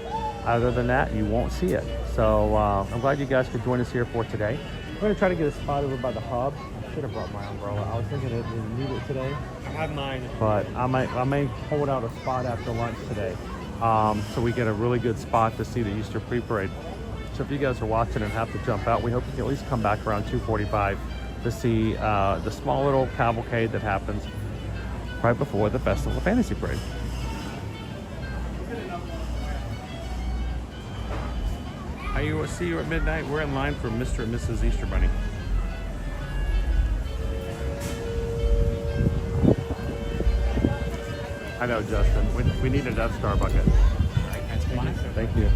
Other than that, you won't see it. So I'm glad you guys could join us here for today. We're going to try to get a spot over by the hub. I should have brought my umbrella. I was thinking it didn't need it today. I have mine. But I may hold out a spot after lunch today, so we get a really good spot to see the Easter pre-parade. So if you guys are watching and have to jump out, we hope you can at least come back around 2:45 to see the small little cavalcade that happens right before the Festival of Fantasy Parade. I will see you at midnight. We're in line for Mr. and Mrs. Easter Bunny. I know, Justin. We need a Death Star bucket. Thank you.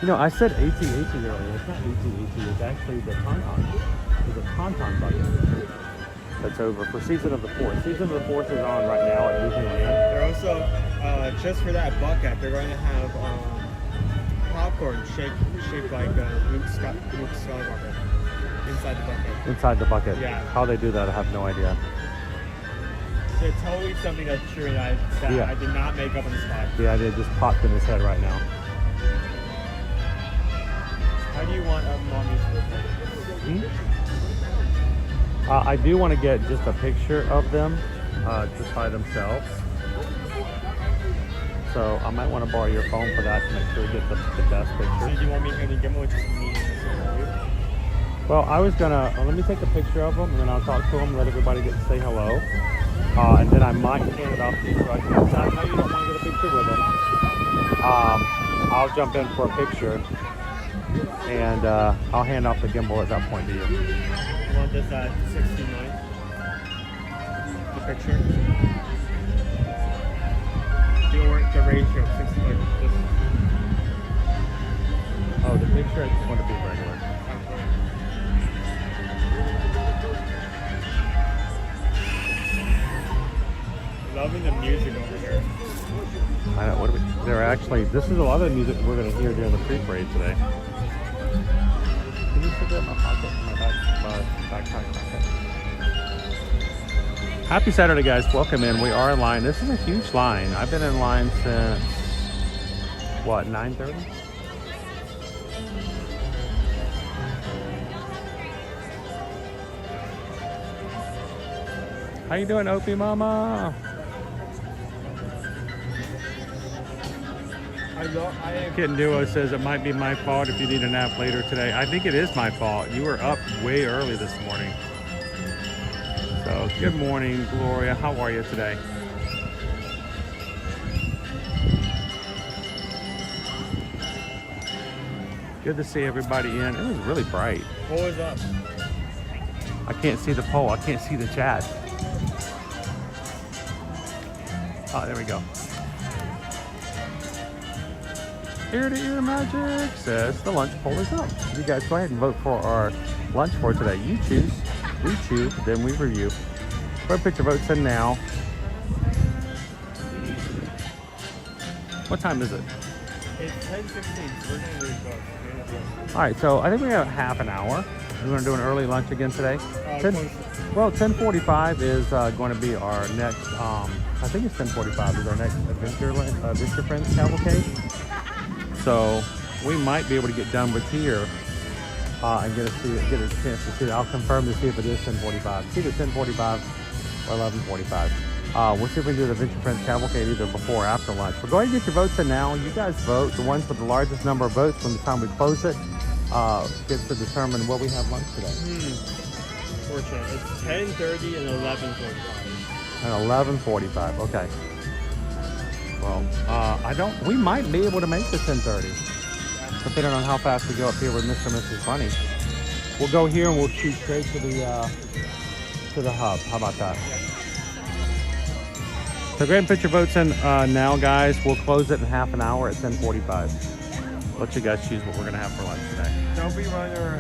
You know, I said AT-AT earlier. It's not AT-AT. It's actually the Tauntaun. It's a Tauntaun bucket that's over for Season of the Force. Season of the Force is on right now at Disneyland. They're also, just for that bucket, they're going to have popcorn shaped like Luke Skywalker inside the bucket. Inside the bucket? Yeah. How they do that, I have no idea. It's totally something that's true that I did not make up on the spot. The idea just popped in his head right now. How do you want mommy's birthday? I do want to get just a picture of them just by themselves. So I might want to borrow your phone for that to make sure we get the best picture. So do you want me to give them with just me? Well, I was gonna, let me take a picture of them and then I'll talk to them, let everybody get to say hello. And then I might hand it off to you so I can decide how you don't want to get a picture with them. I'll jump in for a picture and I'll hand off the gimbal at that point to you. You want this at 69? The picture? The ratio of 69. Oh, the picture, I just want to be regular. Loving the music over here. I know, what are we, they're actually, this is a lot of the music we're going to hear during the pre-parade today. Can you put that in my pocket? My backpack pocket. Happy Saturday, guys. Welcome in. We are in line. This is a huge line. I've been in line since, what, 9:30? How you doing, Opie Mama? Kitten Duo says it might be my fault if you need a nap later today. I think it is my fault. You were up way early this morning. So good morning, Gloria. How are you today? Good to see everybody in. It was really bright. Poll is up. I can't see the poll. I can't see the chat. Oh, there we go. Ear to ear magic says the lunch poll is up. You guys go ahead and vote for our lunch for today. You choose, we choose, then we review. Go put your votes in now. What time is it? It's 10:16. We're going to read books. All right, so I think we have half an hour. We're going to do an early lunch again today. 10:45 is going to be our next, I think it's 10:45 is our next Adventure Friends cavalcade. So we might be able to get done with here and get a chance to see it. I'll confirm to see if it is 10:45. It's either 10:45 or 11:45. We'll see if we can do the Adventure Friends cavalcade either before or after lunch. But go ahead and get your votes in now. You guys vote. The ones with the largest number of votes from the time we close it gets to determine what we have lunch today. Fortunate. It's 10:30 and 11:45. And 11:45. Okay. Well, we might be able to make the 10:30, depending on how fast we go up here with Mr. and Mrs. Bunny. We'll go here and we'll shoot straight to the hub. How about that? So go ahead and put your votes in now, guys. We'll close it in half an hour at 10:45. Let you guys choose what we're gonna have for lunch today. Dopey Runner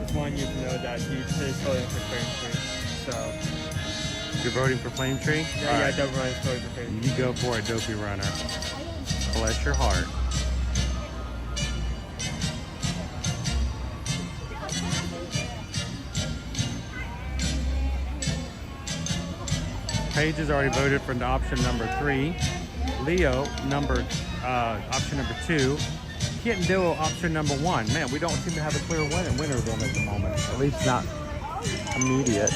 just wanted you to know that he's voting for Flame Tree. So you're voting for Flame Tree? Yeah, right. Dopey Runner's voting for Flame Tree. You go for it, Dopey Runner. Bless your heart. Paige has already voted for the option number 3. Leo, option number 2. Kitten Duo, option number 1. Man, we don't seem to have a clear winner then at the moment. At least not immediate.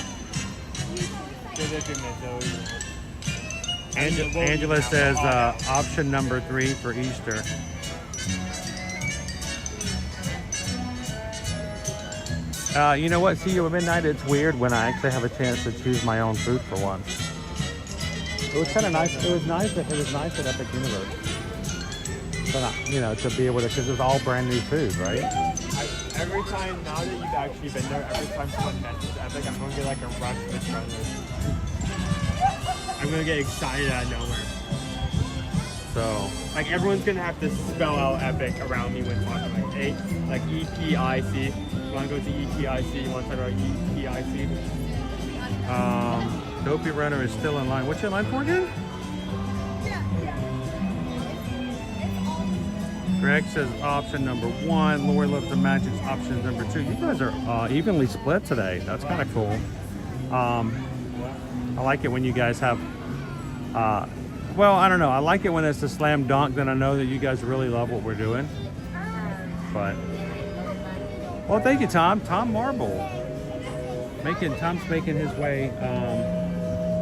Angela says option number 3 for Easter. You know what? See you at midnight. It's weird when I actually have a chance to choose my own food for once. It was kind of nice. It was nice. It was nice at Epic Universe. But you know, to be able to, because it was all brand new food, right? Every time, now that you've actually been there, every time someone mentions Epic, I'm going to get like a rush of adrenaline. I'm going to get excited out of nowhere. So, like everyone's going to have to spell out Epic around me when talking like E-P-I-C. You want to go to E-P-I-C? You want to talk about E-P-I-C? Dopey Runner is still in line. What's your line for again? Greg says option number 1. Lori loves the Magic's option number 2. You guys are evenly split today. That's kind of cool. I like it when you guys have, well, I don't know. I like it when it's a slam dunk. Then I know that you guys really love what we're doing. But, well, thank you, Tom. Tom Marble. Tom's making his way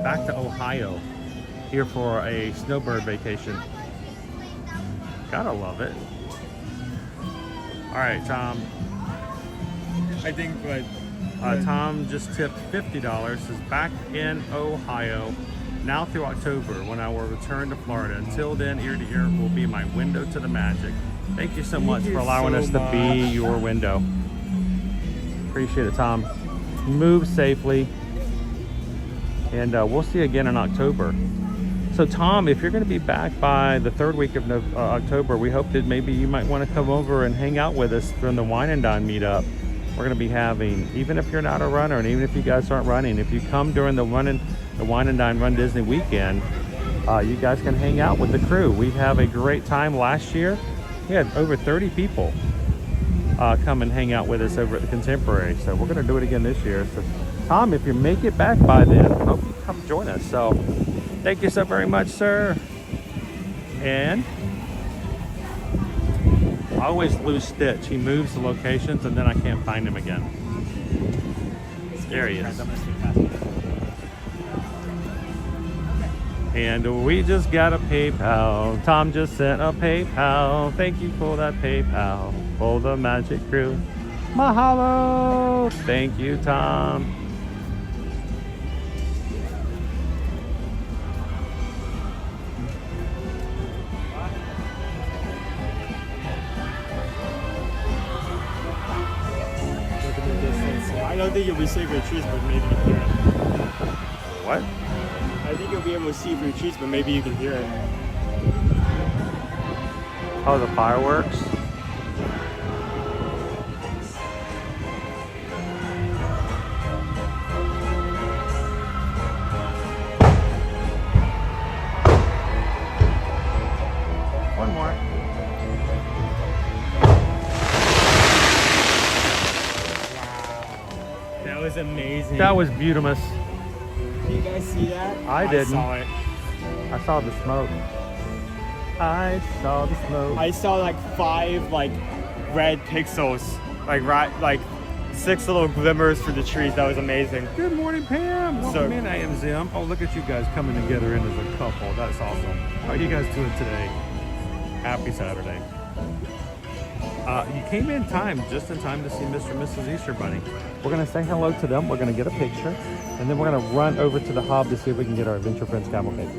back to Ohio here for a snowbird vacation. Gotta love it. All right, Tom. I think what Tom just tipped $50. Is back in Ohio now through October when I will return to Florida. Until then, ear to ear will be my window to the magic. Thank you so much for allowing us to be your window. Appreciate it, Tom. Move safely, and we'll see you again in October. So Tom, if you're going to be back by the 3rd week of October, we hope that maybe you might want to come over and hang out with us during the Wine and Dine meetup. We're going to be having, even if you're not a runner, and even if you guys aren't running, if you come during the Wine and Dine Run Disney weekend, you guys can hang out with the crew. We have a great time. Last year, we had over 30 people come and hang out with us over at the Contemporary. So we're going to do it again this year. So Tom, if you make it back by then, hope you come join us. So thank you so very much, sir. And I always lose Stitch. He moves the locations and then I can't find him again. There he is. And we just got a PayPal. Tom just sent a PayPal. Thank you for that PayPal. For the Magic Crew. Mahalo. Thank you, Tom. I don't think you'll be safe for your trees, but maybe you can hear it. What? I think you'll be able to see for your trees, but maybe you can hear it. Oh, the fireworks? One more. That was amazing. That was beautiful. Did you guys see that? I didn't. saw it. I saw the smoke. I saw the smoke. I saw like 5 like red pixels, like 6 little glimmers for the trees. That was amazing. Good morning, Pam. Welcome in, AM Zim. Oh, look at you guys coming together in as a couple. That's awesome. How are you guys doing today? Happy Saturday. You came in time, just in time to see Mr. and Mrs. Easter Bunny. We're going to say hello to them. We're going to get a picture. And then we're going to run over to the hub to see if we can get our Adventure Friends cavalcade.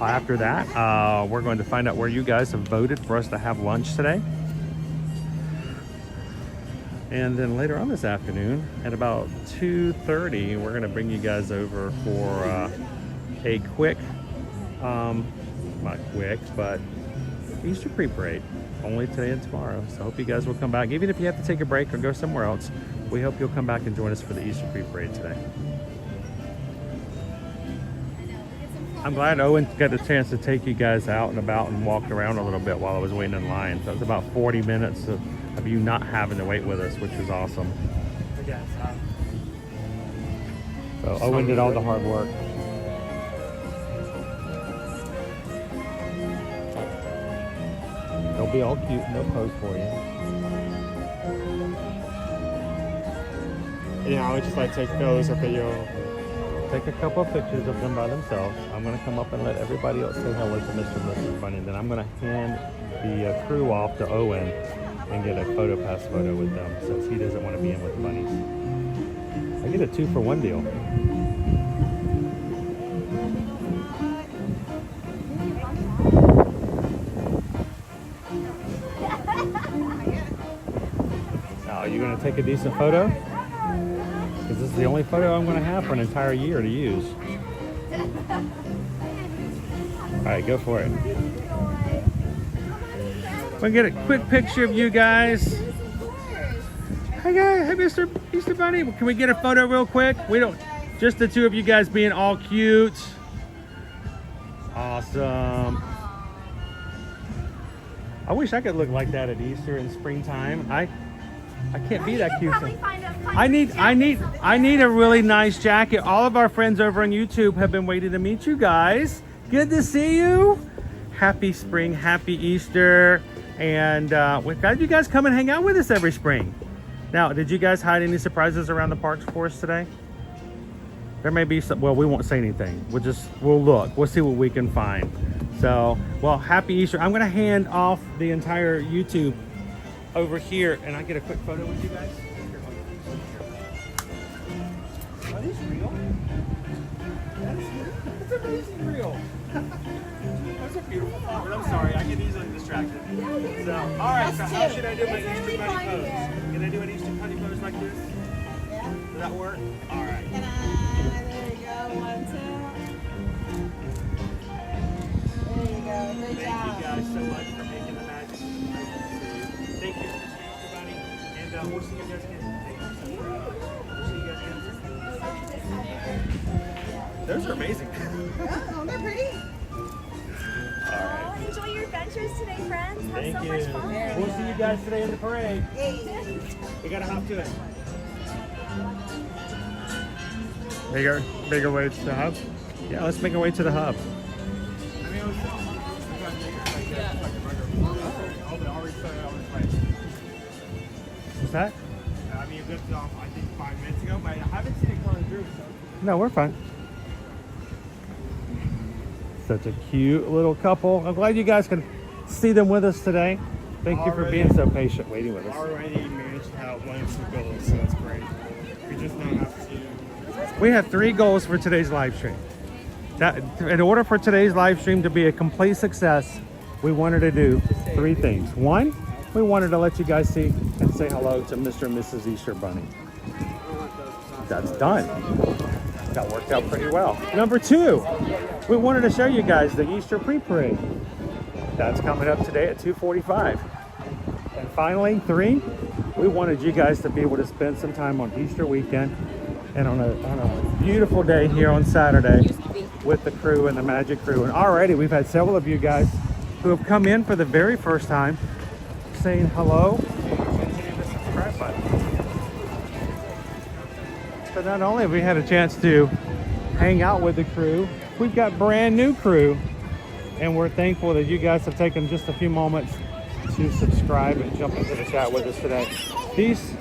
After that, we're going to find out where you guys have voted for us to have lunch today. And then later on this afternoon, at about 2:30, we're going to bring you guys over for a quick, not quick, but Easter pre-parade. Only today and tomorrow. So I hope you guys will come back. Even if you have to take a break or go somewhere else, we hope you'll come back and join us for the Easter pre-parade today. I'm glad Owen got a chance to take you guys out and about and walk around a little bit while I was waiting in line. So it was about 40 minutes of you not having to wait with us, which was awesome. So Owen did all the hard work. They'll be all cute, no pose for you. Yeah, I would just like take photos or video. Take a couple of pictures of them by themselves. I'm going to come up and let everybody else say hello to Mr. and Mrs. Bunny. And then I'm going to hand the crew off to Owen and get a photo pass photo with them since he doesn't want to be in with the bunnies. I get a 2-for-1 deal. You gonna take a decent photo? Because this is the only photo I'm gonna have for an entire year to use. All right, go for it. We'll get a quick picture of you guys. Hi guys, hey Mr. Bunny. Can we get a photo real quick? We don't, just the two of you guys being all cute. Awesome. I wish I could look like that at Easter in springtime. I can't be that cute. I need a really nice jacket. All of our friends over on YouTube have been waiting to meet you guys. Good to see you. Happy spring, happy Easter. And we've got you guys come and hang out with us every spring. Now, did you guys hide any surprises around the parks for us today? There may be some, well, we won't say anything. We'll look. We'll see what we can find. So, well, happy Easter. I'm gonna hand off the entire YouTube over here, and I get a quick photo with you guys. Are these real? That's amazing real. Those are beautiful flowers. I'm sorry, I get easily distracted. So, all right, so how should I do my Easter bunny pose? Can I do an Easter bunny pose like this? Yeah. Does that work? All right. There you go. 1, 2. There you go. Great job. Thank you guys so much for making the magic. Thank you, Mr. Bunny. And we'll see you guys again. Thank you so much. We'll see you guys again. Those are amazing. Oh, they're pretty. Oh, enjoy your adventures today, friends. Have Thank so you. much fun. We'll see you guys today in the parade. We gotta hop to it. Bigger way to the hub? Yeah, let's make our way to the hub. What's that? I mean, you lifted off, I think, 5 minutes ago, but I haven't seen it coming through, so. No, we're fine. Such a cute little couple. I'm glad you guys can see them with us today. Thank you for being so patient waiting with us. Already managed to have 1 or 2 goals, so that's great. We just now have to. We have 3 goals for today's live stream. That, in order for today's live stream to be a complete success, we wanted to do 3 things. 1, we wanted to let you guys see and say hello to Mr. and Mrs. Easter Bunny. That's done. That worked out pretty well. Number 2, we wanted to show you guys the Easter pre-parade. That's coming up today at 2:45. And finally, 3, we wanted you guys to be able to spend some time on Easter weekend and on a beautiful day here on Saturday with the crew and the Magic Crew. And already we've had several of you guys who have come in for the very first time saying hello and hitting the subscribe button. So not only have we had a chance to hang out with the crew, we've got brand new crew, and we're thankful that you guys have taken just a few moments to subscribe and jump into the chat with us today. These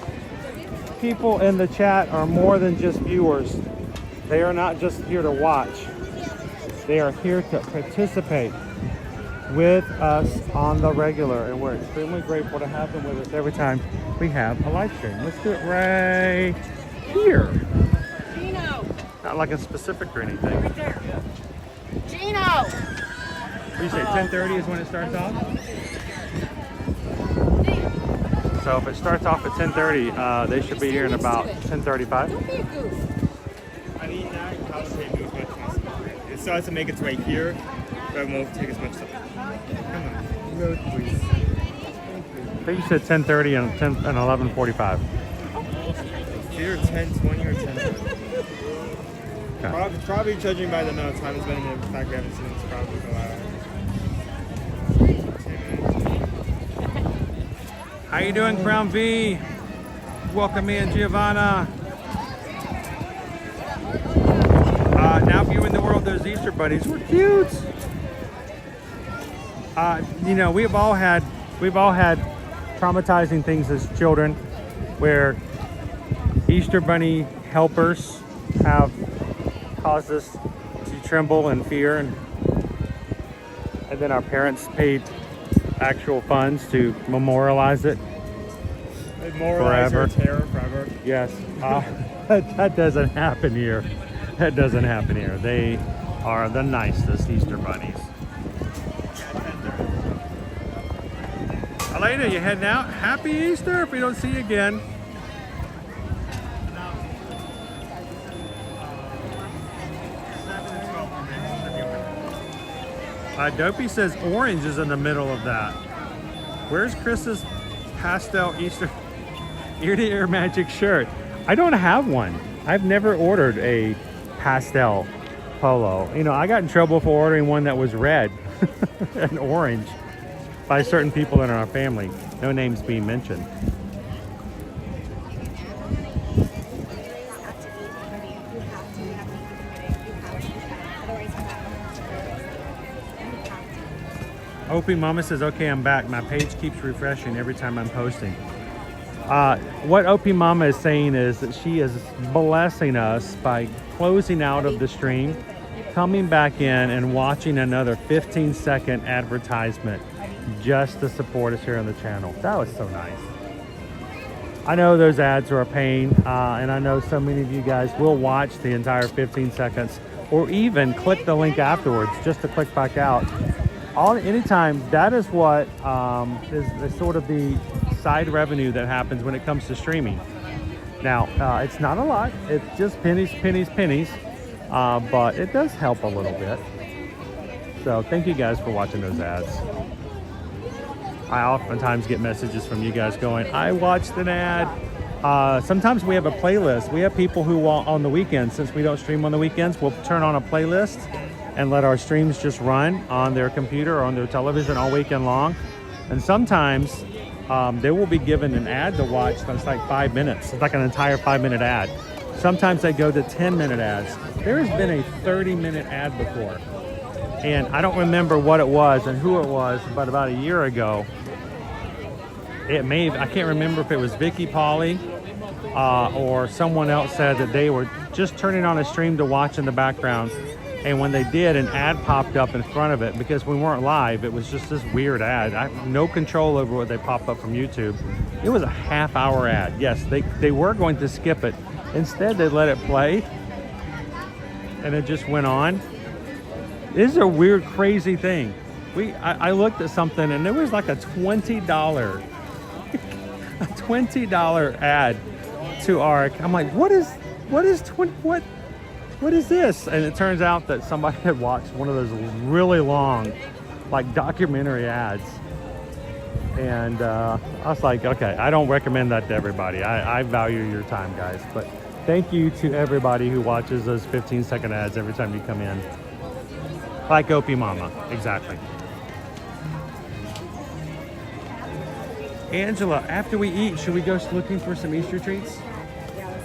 people in the chat are more than just viewers. They are not just here to watch. They are here to participate with us on the regular, and we're extremely grateful to have them with us every time we have a live stream. Let's do it right here. Gino. Not like a specific or anything. Right there. Gino. What do you say, 10:30 is when it starts off? So if it starts off at 10:30, they should be here in about 10:35. I mean, that house tape moves much faster. It starts to make its way here, but it won't take as much time. Come on, road please. I think you said 10:30 and 11:45. It's either 10:20 or 10:30. Probably judging by the amount of time it's been in the fact we haven't seen it, it's probably go out. How you doing, Crown V? Welcome in, Giovanna. Now viewing the world, those Easter bunnies were cute. You know, we've all had traumatizing things as children, where Easter bunny helpers have caused us to tremble and fear, and then our parents paid actual funds to memorialize it forever. Terror forever. Yes, that doesn't happen here. That doesn't happen here. They are the nicest Easter bunnies. Elena, you heading out? Happy Easter if we don't see you again. Dopey says orange is in the middle of that. Where's Chris's pastel Easter ear-to-ear magic shirt? I don't have one. I've never ordered a pastel polo. You know, I got in trouble for ordering one that was red and orange by certain people in our family. No names being mentioned. Opie Mama says, okay, I'm back. My page keeps refreshing every time I'm posting. What Opie Mama is saying is that she is blessing us by closing out of the stream, coming back in and watching another 15-second advertisement just to support us here on the channel. That was so nice. I know those ads are a pain, and I know so many of you guys will watch the entire 15 seconds or even click the link afterwards just to click back out. Anytime, that is what is sort of the side revenue that happens when it comes to streaming. Now, it's not a lot. It's just pennies, but it does help a little bit. So thank you guys for watching those ads. I oftentimes get messages from you guys going, I watched an ad. Sometimes we have a playlist. We have people who on the weekends, since we don't stream on the weekends, we'll turn on a playlist and let our streams just run on their computer or on their television all weekend long. And sometimes they will be given an ad to watch that's like 5 minutes. It's like an entire 5-minute ad. Sometimes they go to 10-minute ads. There has been a 30-minute ad before. And I don't remember what it was and who it was, but about a year ago, I can't remember if it was Vicky Polly or someone else said that they were just turning on a stream to watch in the background. And when they did, an ad popped up in front of it because we weren't live. It was just this weird ad. I have no control over what they pop up from YouTube. It was a half-hour ad. Yes, they were going to skip it. Instead, they let it play, and it just went on. This is a weird, crazy thing. I looked at something, and there was like a $20 ad to our. I'm like, what is this? And it turns out that somebody had watched one of those really long, like documentary ads. And I was like, okay, I don't recommend that to everybody. I value your time, guys. But thank you to everybody who watches those 15-second ads every time you come in. Like Opie Mama, exactly. Angela, after we eat, should we go looking for some Easter treats?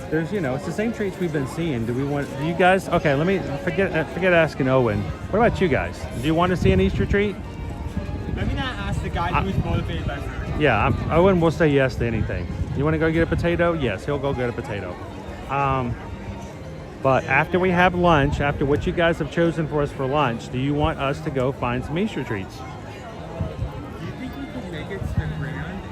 There's, it's the same treats we've been seeing. Do you guys? Okay, let me forget asking Owen. What about you guys? Do you want to see an Easter treat? Let me not ask the guy who's motivated by food. Yeah, Owen will say yes to anything. You want to go get a potato? Yes, he'll go get a potato. But after we have lunch, after what you guys have chosen for us for lunch, do you want us to go find some Easter treats? Do you think we could make it to the Grand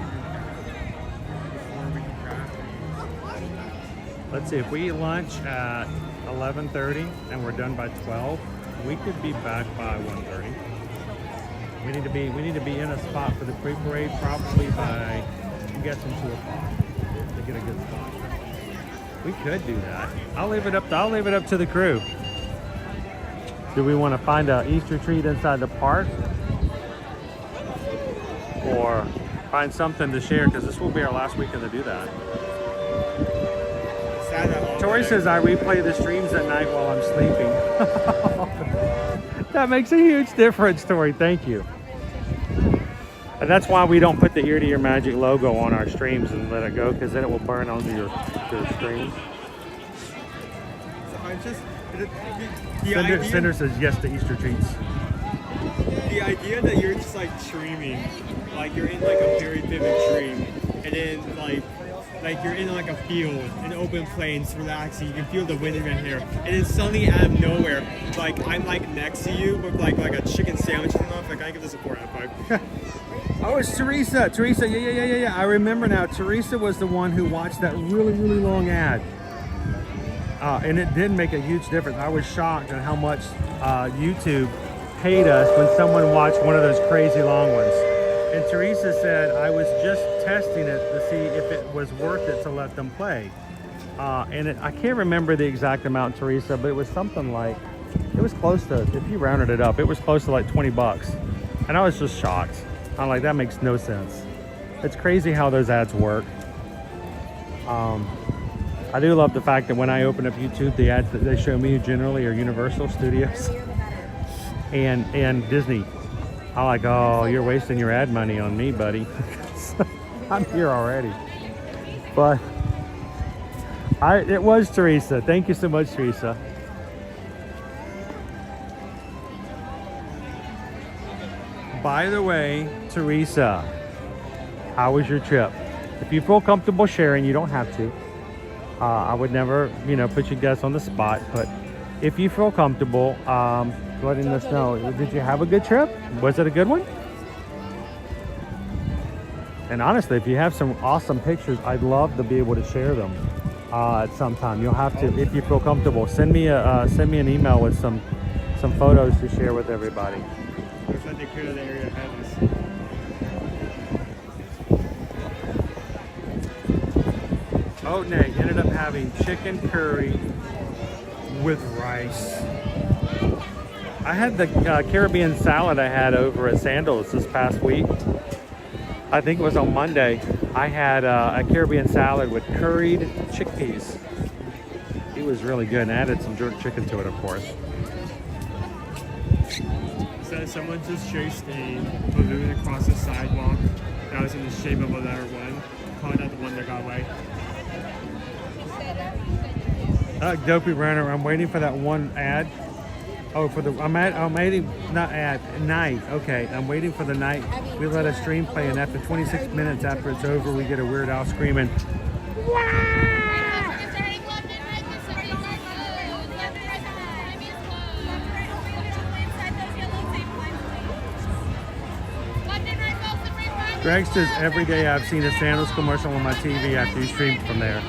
before we can grab these? Let's see, if we eat lunch at 11:30 and we're done by 12, we could be back by 1:30. We need to be in a spot for the pre-parade probably by, I'm guessing, 2 o'clock to get a good spot. We could do that. I'll leave it up to the crew. Do we want to find an Easter treat inside the park, or find something to share? Because this will be our last weekend to do that. Tori says I replay the streams at night while I'm sleeping. That makes a huge difference, Tori. Thank you. And that's why we don't put the Ear to Ear Magic logo on our streams and let it go, because then it will burn onto your screen. So I just Cinder says yes to Easter treats. The idea that you're just like streaming, like you're in like a very vivid dream, and then like you're in like a field, an open plains, relaxing. You can feel the wind in your hair, and then suddenly out of nowhere, like I'm like next to you with like a chicken sandwich in my mouth. Like I give this a 4 out of 5. Oh, it's Teresa. Yeah. I remember now. Teresa was the one who watched that really, really long ad. And it did make a huge difference. I was shocked at how much YouTube paid us when someone watched one of those crazy long ones. And Teresa said, I was just testing it to see if it was worth it to let them play. I can't remember the exact amount, Teresa, but it was something like It was close to, if you rounded it up, it was close to like 20 bucks. And I was just shocked. I'm like, that makes no sense. It's crazy how those ads work. I do love the fact that when I open up YouTube, the ads that they show me generally are Universal Studios and Disney. I'm like, oh, you're wasting your ad money on me, buddy. I'm here already. But it was Teresa. Thank you so much, Teresa. By the way, Teresa, how was your trip? If you feel comfortable sharing, you don't have to. I would never, put you guys on the spot, but if you feel comfortable, letting us know. Did you have a good trip? Was it a good one? And honestly, if you have some awesome pictures, I'd love to be able to share them at some time. You'll have to, if you feel comfortable, send me an email with some photos to share with everybody. Looks like they cleared the area ahead of us. Oatney ended up having chicken curry with rice. I had the Caribbean salad I had over at Sandals this past week. I think it was on Monday. I had a Caribbean salad with curried chickpeas. It was really good, and added some jerk chicken to it, of course. So someone just chased a balloon across the sidewalk that was in the shape of a letter 1. Called out the one that got away. Dopey Runner, I'm waiting for that one ad. Oh, I'm waiting, not ad, night. Okay, I'm waiting for the night. We let a stream play, and after 26 minutes after it's over, we get a Weird Al screaming, "Wah!" Greg says, every day I've seen a Sandals commercial on my TV after you streamed from there.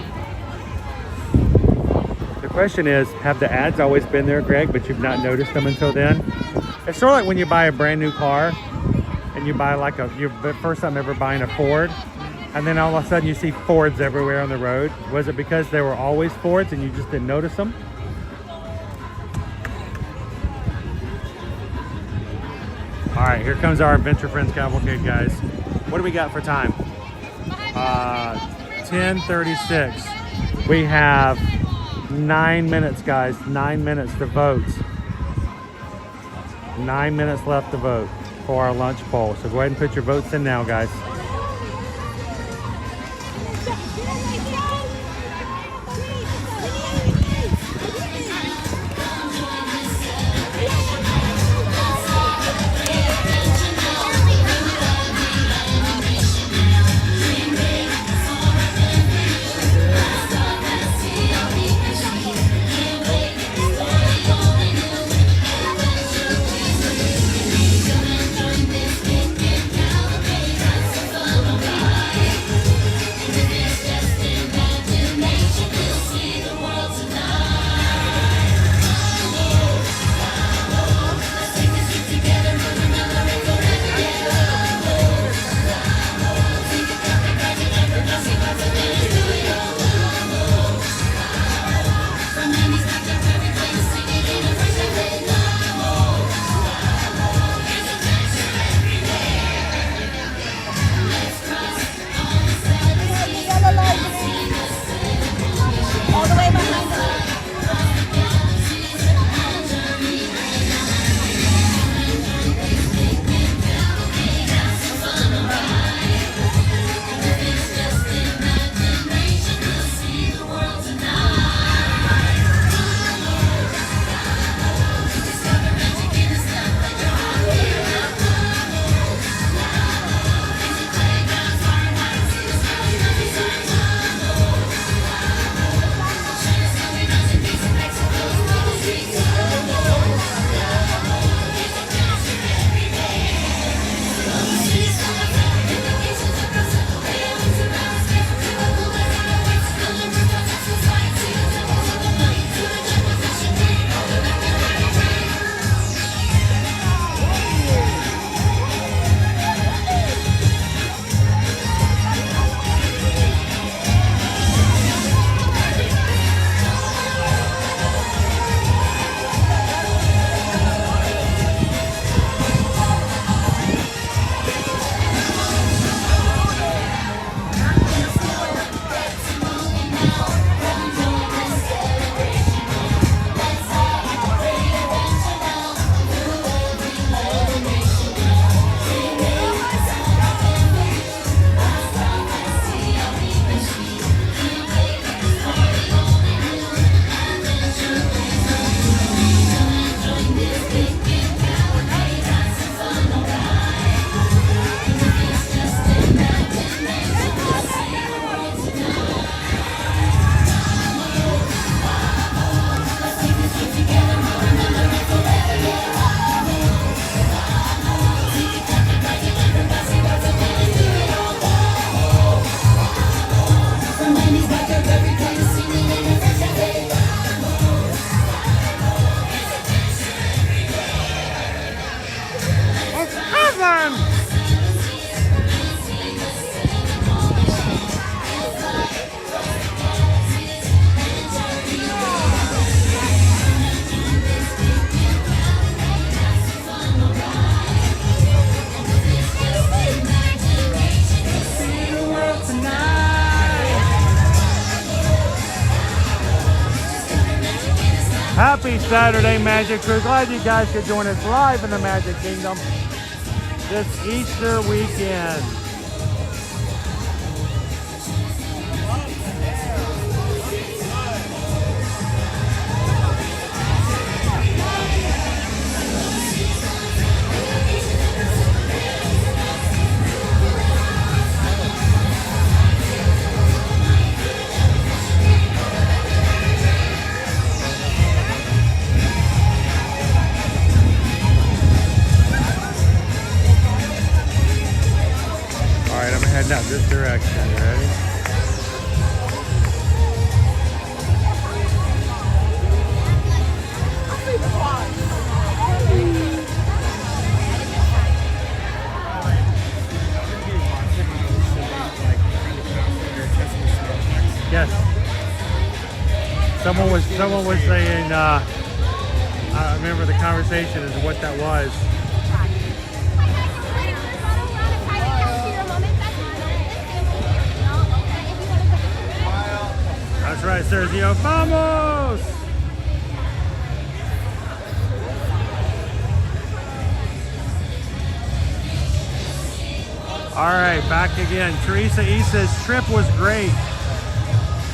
The question is, have the ads always been there, Greg, but you've not noticed them until then? It's sort of like when you buy a brand new car and you buy like your first time ever buying a Ford, and then all of a sudden you see Fords everywhere on the road. Was it because they were always Fords and you just didn't notice them? All right, here comes our Adventure Friends Cavalcade, guys. What do we got for time? 10:36. We have 9 minutes, guys. 9 minutes to vote. 9 minutes left to vote for our lunch poll. So go ahead and put your votes in now, guys. Happy Saturday, Magic Crew. Glad you guys could join us live in the Magic Kingdom this Easter weekend. Heading out this direction. You ready? Yes. Someone was saying. I remember the conversation as what that was. That's right, Sergio. Vamos! All right, back again. Teresa E says, trip was great.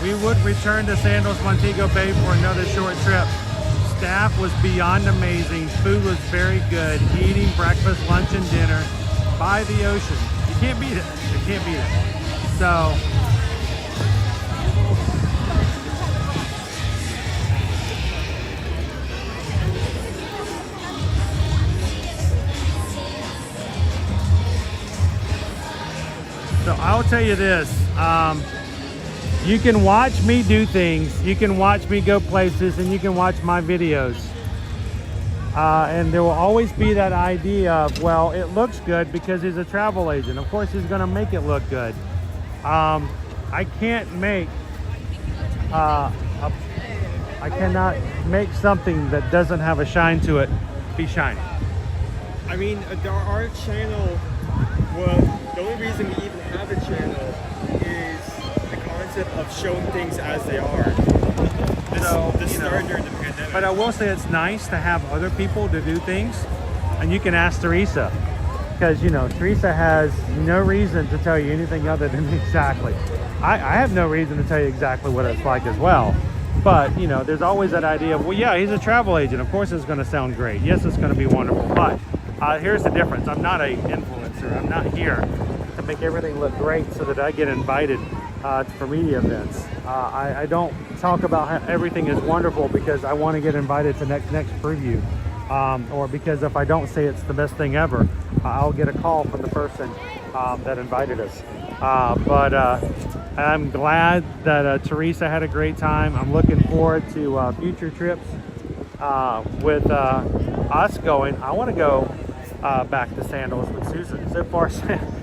We would return to Sandals Montego Bay for another short trip. Staff was beyond amazing. Food was very good. Eating breakfast, lunch, and dinner by the ocean. You can't beat it. You can't beat it. So, I'll tell you this, you can watch me do things, you can watch me go places, and you can watch my videos. And there will always be that idea of, well, it looks good because he's a travel agent. Of course, he's going to make it look good. I can't make, I cannot make something that doesn't have a shine to it be shiny. I mean, our channel was, the only reason we even have a channel is the concept of showing things as they are. This started during the pandemic. But I will say it's nice to have other people to do things, and you can ask Teresa, because Teresa has no reason to tell you anything other than exactly. I have no reason to tell you exactly what it's like as well. But there's always that idea of, well, yeah, he's a travel agent. Of course, it's going to sound great. Yes, it's going to be wonderful. But here's the difference. I'm not an influencer. I'm not here to make everything look great so that I get invited for media events. I don't talk about how everything is wonderful because I want to get invited to next preview, or because if I don't say it's the best thing ever, I'll get a call from the person that invited us. But I'm glad that Teresa had a great time. I'm looking forward to future trips with us going. I want to go back to Sandals with Susan. So far,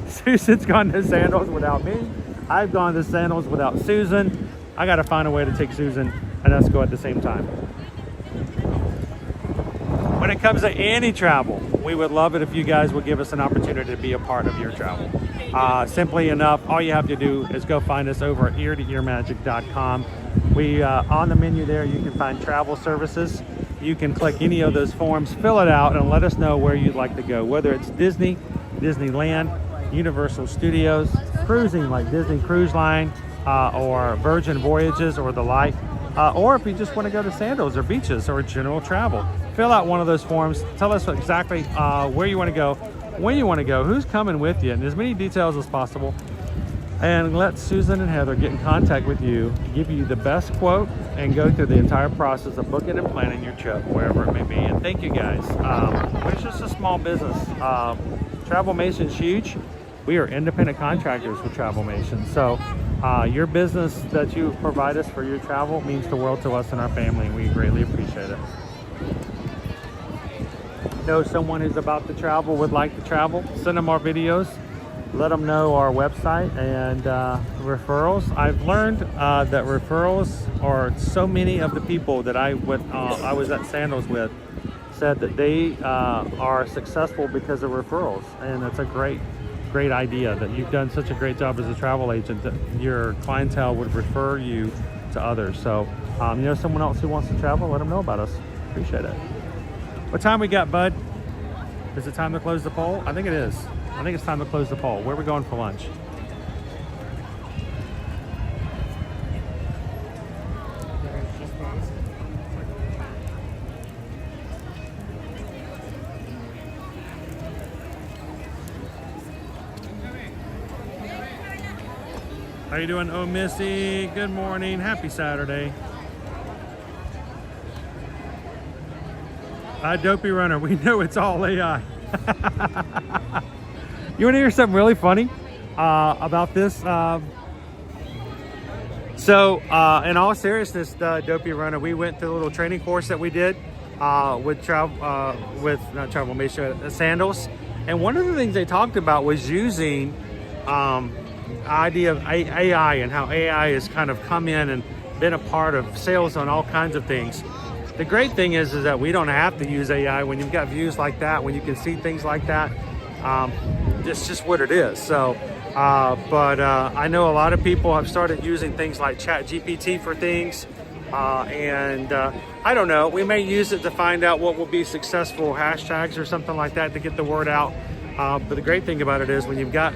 Susan's gone to Sandals without me. I've gone to Sandals without Susan. I got to find a way to take Susan and us go at the same time. When it comes to any travel, we would love it if you guys would give us an opportunity to be a part of your travel. Simply enough, all you have to do is go find us over at eartoearmagic.com. We on the menu there, you can find travel services. You can click any of those forms, fill it out, and let us know where you'd like to go, whether it's Disney, Disneyland, Universal Studios, cruising like Disney Cruise Line, or Virgin Voyages or the like, or if you just want to go to Sandals or beaches or general travel. Fill out one of those forms, tell us exactly where you want to go, when you want to go, who's coming with you, and as many details as possible. And let Susan and Heather get in contact with you, give you the best quote, and go through the entire process of booking and planning your trip, wherever it may be. And thank you guys. We're just a small business. Travelmation's huge. We are independent contractors with Travelmation. So your business that you provide us for your travel means the world to us and our family, and we greatly appreciate it. Know someone who's about to travel, would like to travel, send them our videos. Let them know our website and referrals. I've learned that referrals are so many of the people that I was at Sandals with said that they are successful because of referrals, and that's a great idea that you've done such a great job as a travel agent that your clientele would refer you to others. So, you know, someone else who wants to travel, let them know about us. Appreciate it. What time we got, bud? Is it time to close the poll? I think it is. I think it's time to close the poll. Where are we going for lunch? How you doing? Oh, Missy. Good morning. Happy Saturday. Dopey Runner. We know it's all AI. You want to hear something really funny about this? So, in all seriousness, Dopey Runner, we went through a little training course that we did with sandals. And one of the things they talked about was using idea of AI and how AI has kind of come in and been a part of sales on all kinds of things. The great thing is that we don't have to use AI when you've got views like that, when you can see things like that. It's just what it is. So, but I know a lot of people have started using things like ChatGPT for things. And I don't know, we may use it to find out what will be successful hashtags or something like that to get the word out. But the great thing about it is when you've got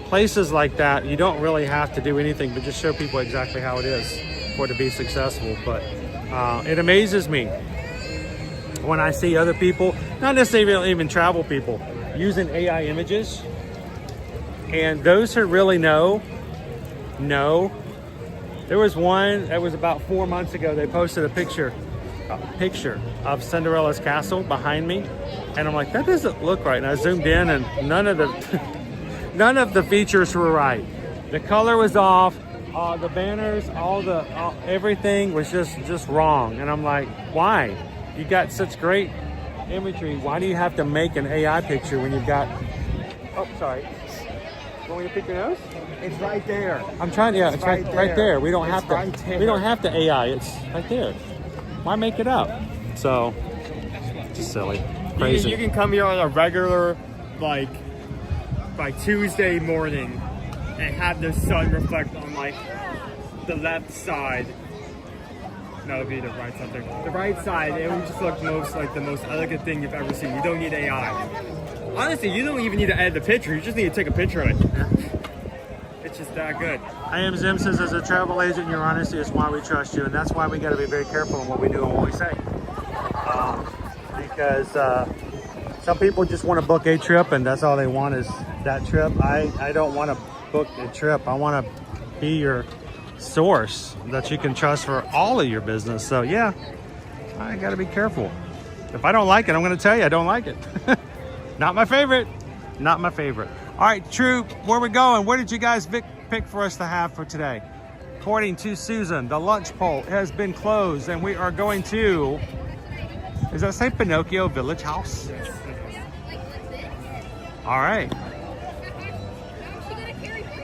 places like that, you don't really have to do anything but just show people exactly how it is for it to be successful. But it amazes me when I see other people, not necessarily even travel people, using AI images. And those who really know. There was one that was about 4 months ago. They posted a picture of Cinderella's castle behind me. And I'm like, that doesn't look right. And I zoomed in and none of the features were right. The color was off. The banners, everything was just wrong. And I'm like, why? You got such great imagery. Why do you have to make an AI picture when you've got, oh, sorry. Want me to pick your nose? It's right there. I'm trying to, yeah, it's right there. We don't have to AI, it's right there. Why make it up? So, just silly, crazy. You can come here on a regular, like, by Tuesday morning and have the sun reflect on, like, the left side. No, it'd be the right side there. The right side, it would just look the most elegant thing you've ever seen. You don't need AI. Honestly, you don't even need to edit the picture. You just need to take a picture of it. It's just that good. I am Zim says, as a travel agent, your honesty is why we trust you, and that's why we got to be very careful in what we do and what we say. Because some people just want to book a trip, and that's all they want is that trip. I don't want to book a trip. I want to be your source that you can trust for all of your business. So yeah, I got to be careful. If I don't like it, I'm going to tell you I don't like it. Not my favorite. Not my favorite. All right, True, where we going? Where did you guys pick for us to have for today? According to Susan, the lunch poll has been closed, and we are going to, does that say Pinocchio Village House? All right.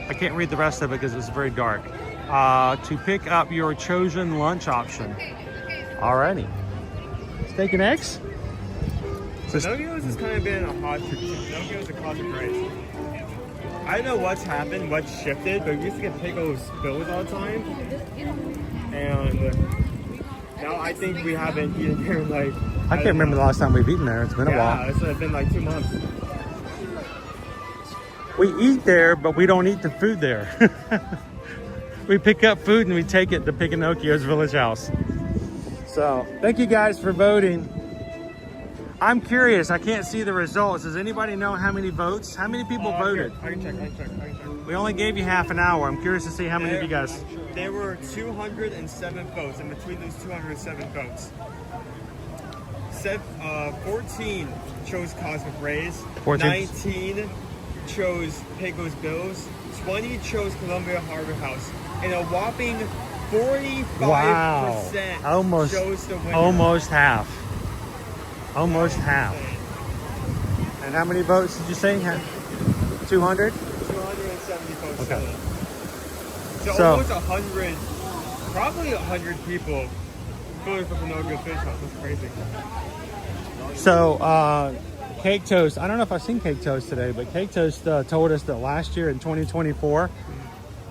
I can't read the rest of it because it's very dark. To pick up your chosen lunch option. Alrighty. Steak and eggs? Pinocchio's has kind of been a hot Pinocchio's a closet race. I don't know what's happened, what's shifted, but we used to get pickles spills all the time. And now I think we haven't eaten here in like... I can't remember the last time we've eaten there. It's been a while. Yeah, it's been like 2 months. We eat there, but we don't eat the food there. We pick up food and we take it to Pinocchio's Village House. So, thank you guys for voting. I'm curious, I can't see the results. Does anybody know how many votes? How many people voted? I can check. We only gave you half an hour. I'm curious to see how many of you guys. There were 207 votes, and between those 207 votes, 14 chose Cosmic Rays, 19 chose Pecos Bills, 20 chose Columbia Harbor House, and a whopping 45% chose the winner. Almost half. Almost half. And how many votes did you say? 200? 270 votes. Okay. So almost 100, probably 100 people voted for Pinocchio Fish House. That's crazy. So, Cake Toast, I don't know if I've seen Cake Toast today, but Cake Toast told us that last year in 2024,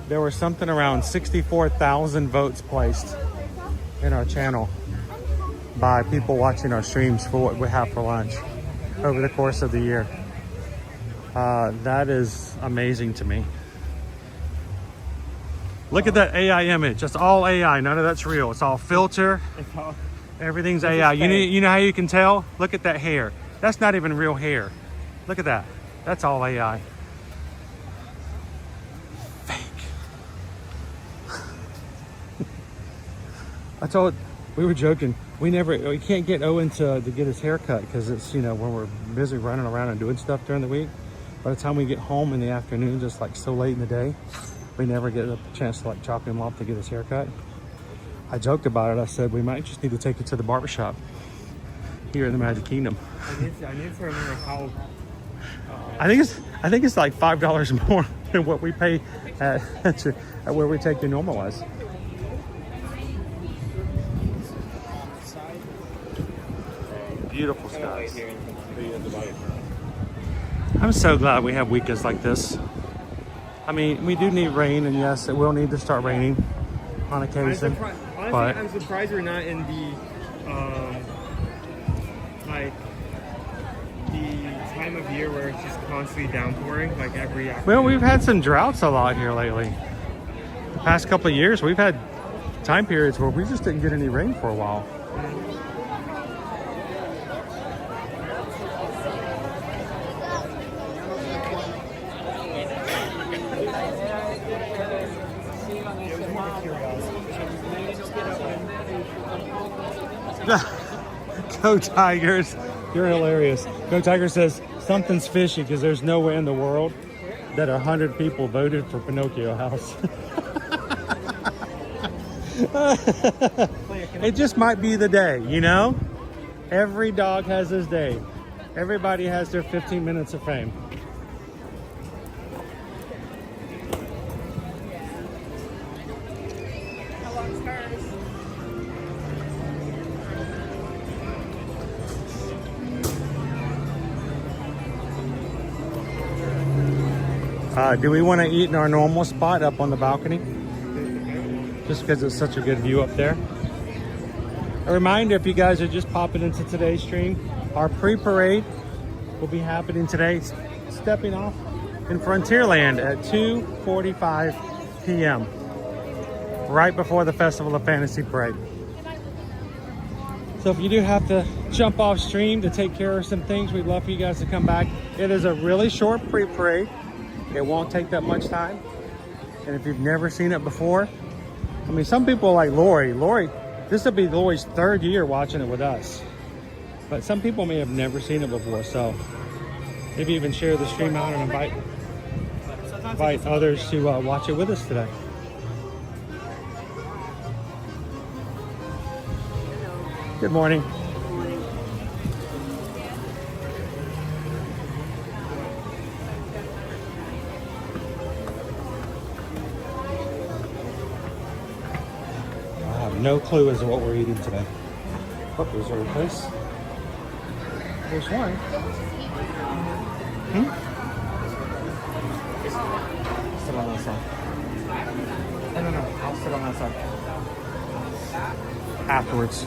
there were something around 64,000 votes placed in our channel by people watching our streams for what we have for lunch over the course of the year. That is amazing to me. Look at that AI image. That's all AI. None of that's real. It's all filter. Everything's AI. You know how you can tell? Look at that hair. That's not even real hair. Look at that. That's all AI. Fake. I told, we were joking. We can't get Owen to get his hair cut because it's, you know, when we're busy running around and doing stuff during the week. By the time we get home in the afternoon, just like so late in the day, we never get a chance to like chop him off to get his hair cut. I joked about it. I said we might just need to take it to the barbershop here in the Magic Kingdom. I need to remember how. I think it's like $5 more than what we pay at where we take the normalized. Beautiful skies. I'm so glad we have weekends like this. I mean, we do need rain, and yes, it will need to start raining on occasion. Honestly, but I'm surprised we're not in the like the time of year where it's just constantly downpouring, like every afternoon. well, we've had some droughts a lot here lately. The past couple of years, we've had time periods where we just didn't get any rain for a while. Go Tigers. You're hilarious. Go Tigers says something's fishy because there's no way in the world that 100 people voted for Pinocchio House. It just might be the day, you know? Every dog has his day. Everybody has their 15 minutes of fame. How long's hers? Do we want to eat in our normal spot up on the balcony? Just because it's such a good view up there. A reminder, if you guys are just popping into today's stream, our pre-parade will be happening today, stepping off in Frontierland at 2:45 p.m. right before the Festival of Fantasy Parade. So if you do have to jump off stream to take care of some things, we'd love for you guys to come back. It is a really short pre-parade. It won't take that much time. And if you've never seen it before, I mean, some people like Lori, this will be Lori's third year watching it with us. But some people may have never seen it before, so maybe even share the stream out and invite others to watch it with us today. Good morning. I have no clue as to what we're eating today. Oh, there's our place. There's one. Sit on that side. No. I'll sit on that side. Afterwards.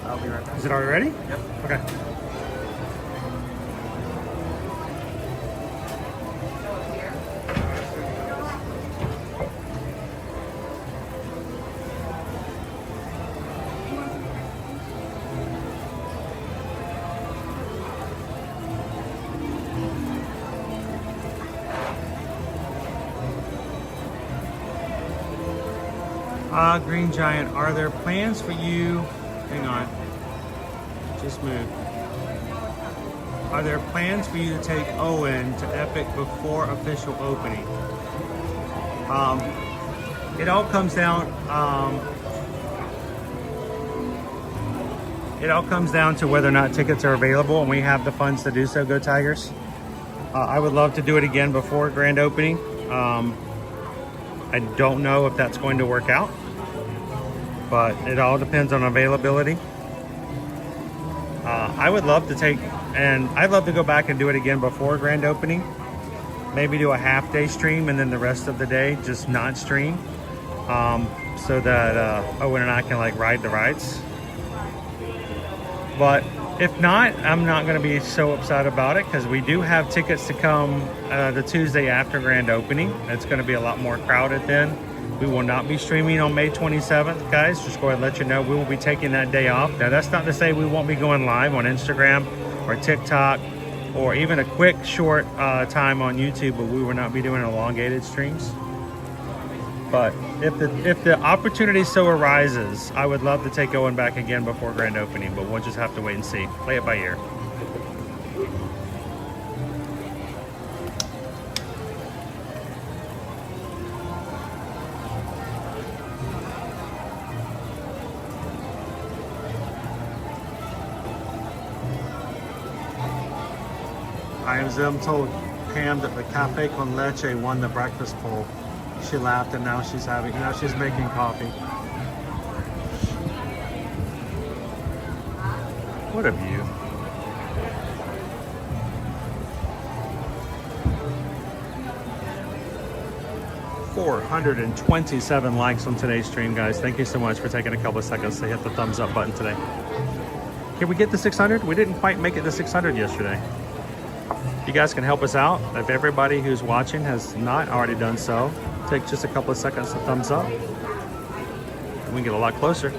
I'll be right back. Is it already ready? Yep. Okay. Green Giant, are there plans for you? Hang on. Just moved. Are there plans for you to take Owen to Epic before official opening? It all comes down. It all comes down to whether or not tickets are available, and we have the funds to do so. Go Tigers! I would love to do it again before grand opening. I don't know if that's going to work out, but it all depends on availability. I would love to I'd love to go back and do it again before grand opening. Maybe do a half-day stream and then the rest of the day just not stream, so that Owen and I can like ride the rides. But if not, I'm not going to be so upset about it, because we do have tickets to come the Tuesday after grand opening. It's going to be a lot more crowded then. We will not be streaming on May 27th, guys. Just go ahead and let you know we will be taking that day off. Now, that's not to say we won't be going live on Instagram or TikTok or even a quick, short time on YouTube, but we will not be doing elongated streams. But if the opportunity so arises, I would love to take Owen back again before grand opening, but we'll just have to wait and see. Play it by ear. Zim told Pam that the Cafe con Leche won the breakfast poll. She laughed, and now she's making coffee. What a view. $427 likes on today's stream, guys. Thank you so much for taking a couple of seconds to hit the thumbs up button today. Can we get the 600? We didn't quite make it to 600 yesterday. You guys can help us out. If everybody who's watching has not already done so, take just a couple of seconds to thumbs up. We can get a lot closer.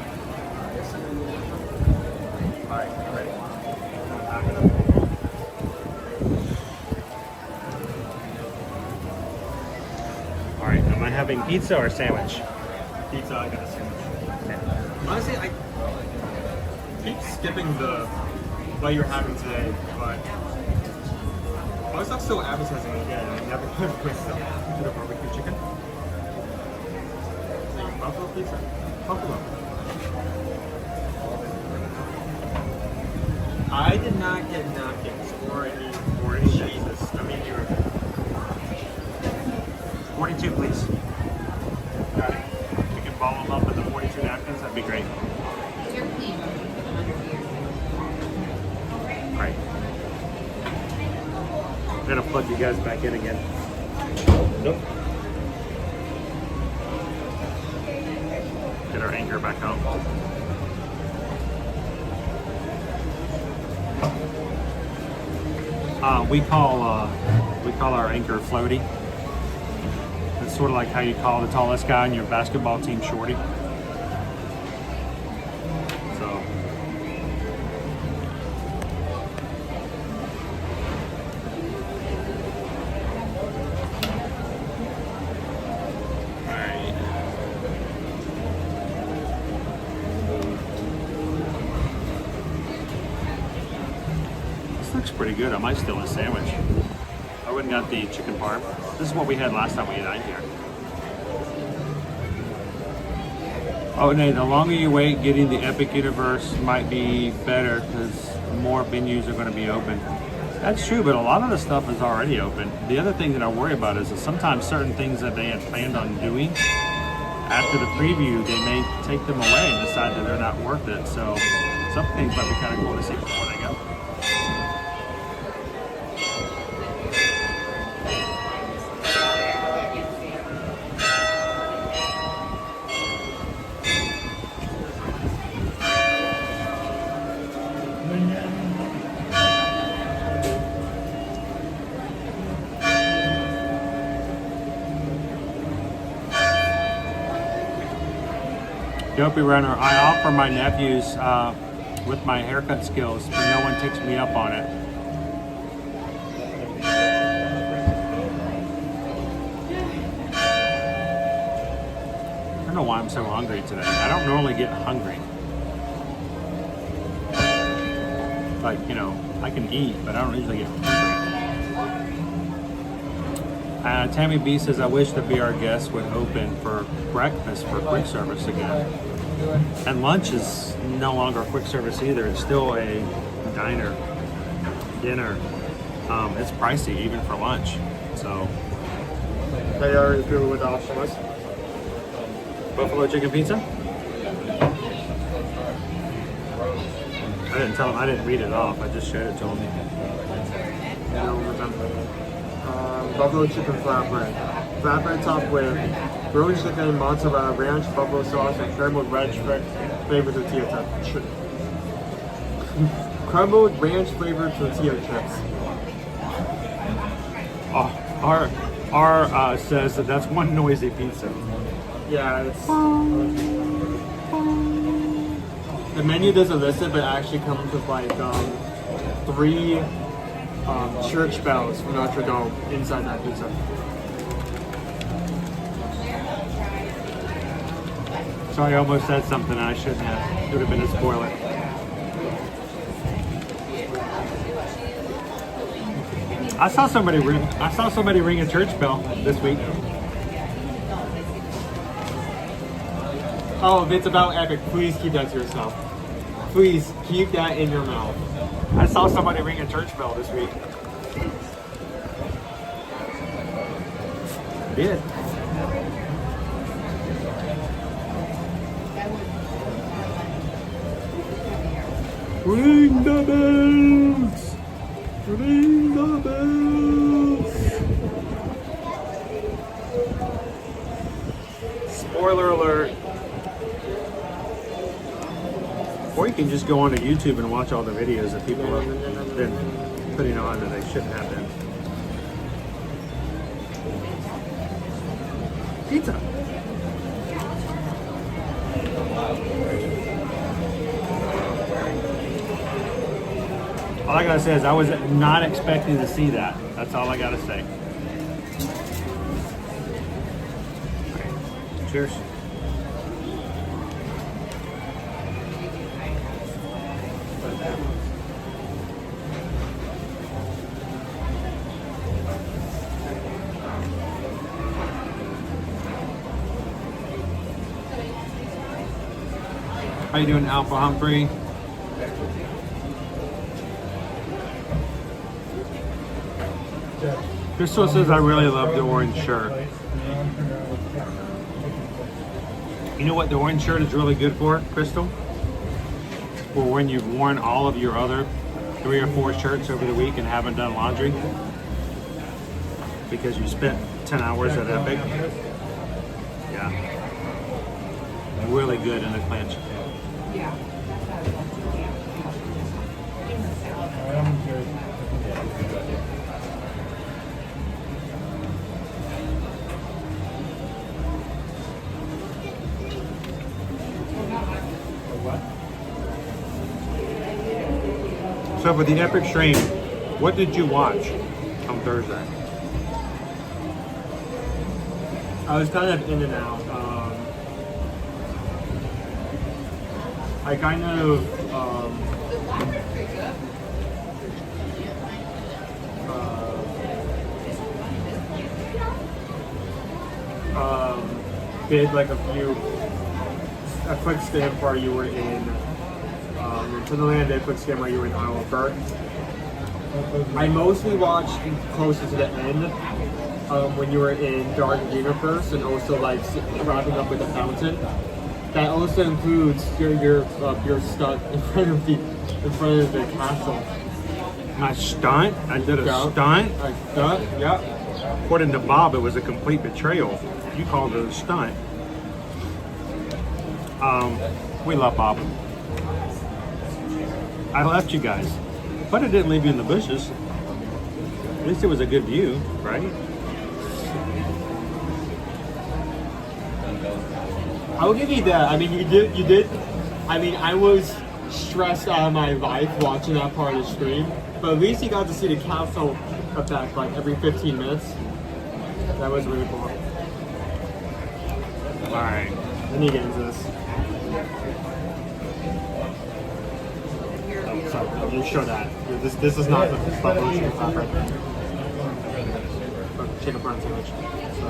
All right, am I having pizza or sandwich? Pizza, I got a sandwich. Okay. Honestly, I keep skipping what you're having today, but why is that so appetizing again? I never heard of myself. To the barbecue chicken. Buffalo pizza? Buffalo. I did not get napkins or any cheeses. I mean, you were 42, please. Got it. We can ball them up with the 42 napkins. That'd be great. All right. I'm gonna plug you guys back in again. Nope. Get our anchor back out. We call our anchor floaty. It's sort of like how you call the tallest guy on your basketball team shorty. So. Looks pretty good. I might steal a sandwich. I wouldn't got the chicken parm. This is what we had last time we ate here. Oh, no, the longer you wait, getting the Epic Universe might be better because more venues are going to be open. That's true, but a lot of the stuff is already open. The other thing that I worry about is that sometimes certain things that they had planned on doing, after the preview, they may take them away and decide that they're not worth it. So some things might be kind of cool to see before they go. Dopey Runner, I offer my nephews with my haircut skills, but no one takes me up on it. I don't know why I'm so hungry today. I don't normally get hungry. Like, you know, I can eat, but I don't usually get hungry. I Tammy B says, I wish the Be Our Guest would open for breakfast for quick service again. And lunch is no longer quick service either. It's still a dinner, dinner. It's pricey even for lunch. So They already through with the option list. buffalo chicken pizza. I didn't tell him. I didn't read it off. I just showed it to him. Buffalo chicken flatbread. Flatbread topped with grilled chicken, mozzarella, ranch, buffalo sauce, and crumbled red flavored tortilla chips. Crumbled ranch flavored tortilla chips. R says that that's one noisy pizza. Yeah, it's... The menu doesn't list it, but it actually comes with like 3 church bells from Notre Dame inside that pizza. Sorry, I almost said something I shouldn't have. It would have been a spoiler. I saw somebody ring a church bell this week. Oh, if it's about Epic, please keep that to yourself. Please keep that in your mouth. I saw somebody ring a church bell this week. I did. Ring the bells! Ring the bells! Spoiler alert. Or you can just go onto YouTube and watch all the videos that people have been putting on that they shouldn't have been. Pizza. All I gotta say is I was not expecting to see that. That's all I gotta say. Okay. Cheers. How you doing, Alpha Humphrey? Crystal says, I really love the orange shirt. You know what the orange shirt is really good for, Crystal? For when you've worn all of your other 3 or 4 shirts over the week and haven't done laundry. Because you spent 10 hours at Epic. Yeah. Really good in the clinch. Yeah. So for the Epic stream, what did you watch on Thursday? I was kind of in and out. I kind of did like a quick skim where you were in Tomorrowland, did a quick skim where you were in Iowa Burke. I mostly watched closer to the end when you were in Dark Universe and also like wrapping up with the fountain. That also includes your stunt in front of the castle. My stunt? I did a stunt? A stunt, yeah. According to Bob, it was a complete betrayal. You called it a stunt. We love Bob. I left you guys, but I didn't leave you in the bushes. At least it was a good view, right? I'll give you that. I mean, you did. I mean, I was stressed out of my life watching that part of the stream, but at least you got to see the castle effect like every 15 minutes. That was really cool. All right. Then you get into this. Oh, sorry, you show that. This is not the stop motion right there. chicken prawn sandwich. So.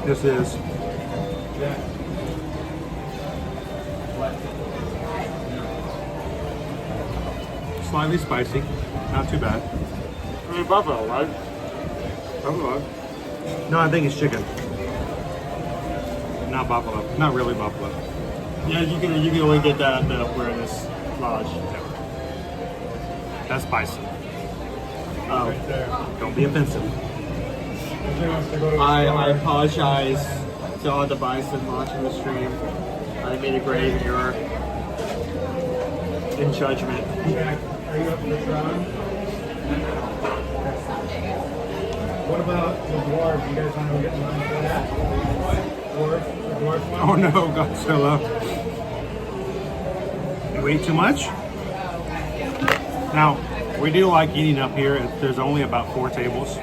This is slightly spicy, not too bad. I mean, buffalo, right? Buffalo. No, I think it's chicken. Not buffalo. Not really buffalo. Yeah, you can only get that at the Awareness Lodge. That's spicy. Oh, don't be offensive. I apologize to all the bison watching the stream. I made a grave error in judgment. Are you up for the throne? What about the dwarf? You guys want to go get in line for that? Dwarf? The dwarf one? Oh no, Godzilla. You ate too much? Now, we do like eating up here. There's only about 4 tables.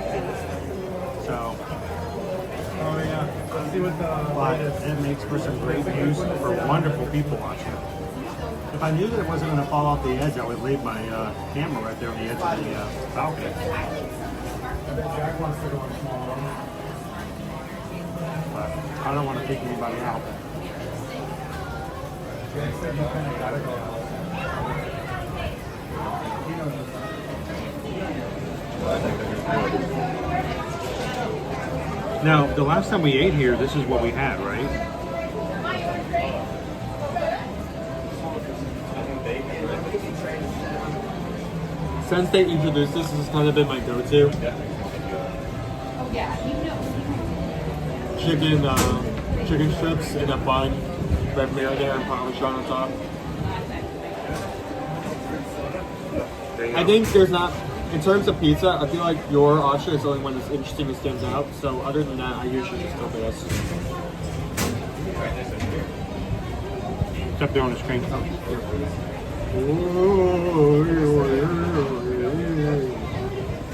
So. Oh yeah. Let's see what the... But it makes for some great views for wonderful people watching. If I knew that it wasn't going to fall off the edge, I would leave my camera right there on the edge of the balcony. I bet Jack wants to go on small one. But I don't want to kick anybody out. Jack said you kind of gotta go out. He knows this. Now, the last time we ate here, this is what we had, right? Since they introduced this has kind of been my go-to. Chicken strips in a bun, red marinara and parmesan on top. I think there's not, in terms of pizza, I feel like your option is the only one that's interesting and stands out. So other than that, I usually just go for this. It's up there on the screen.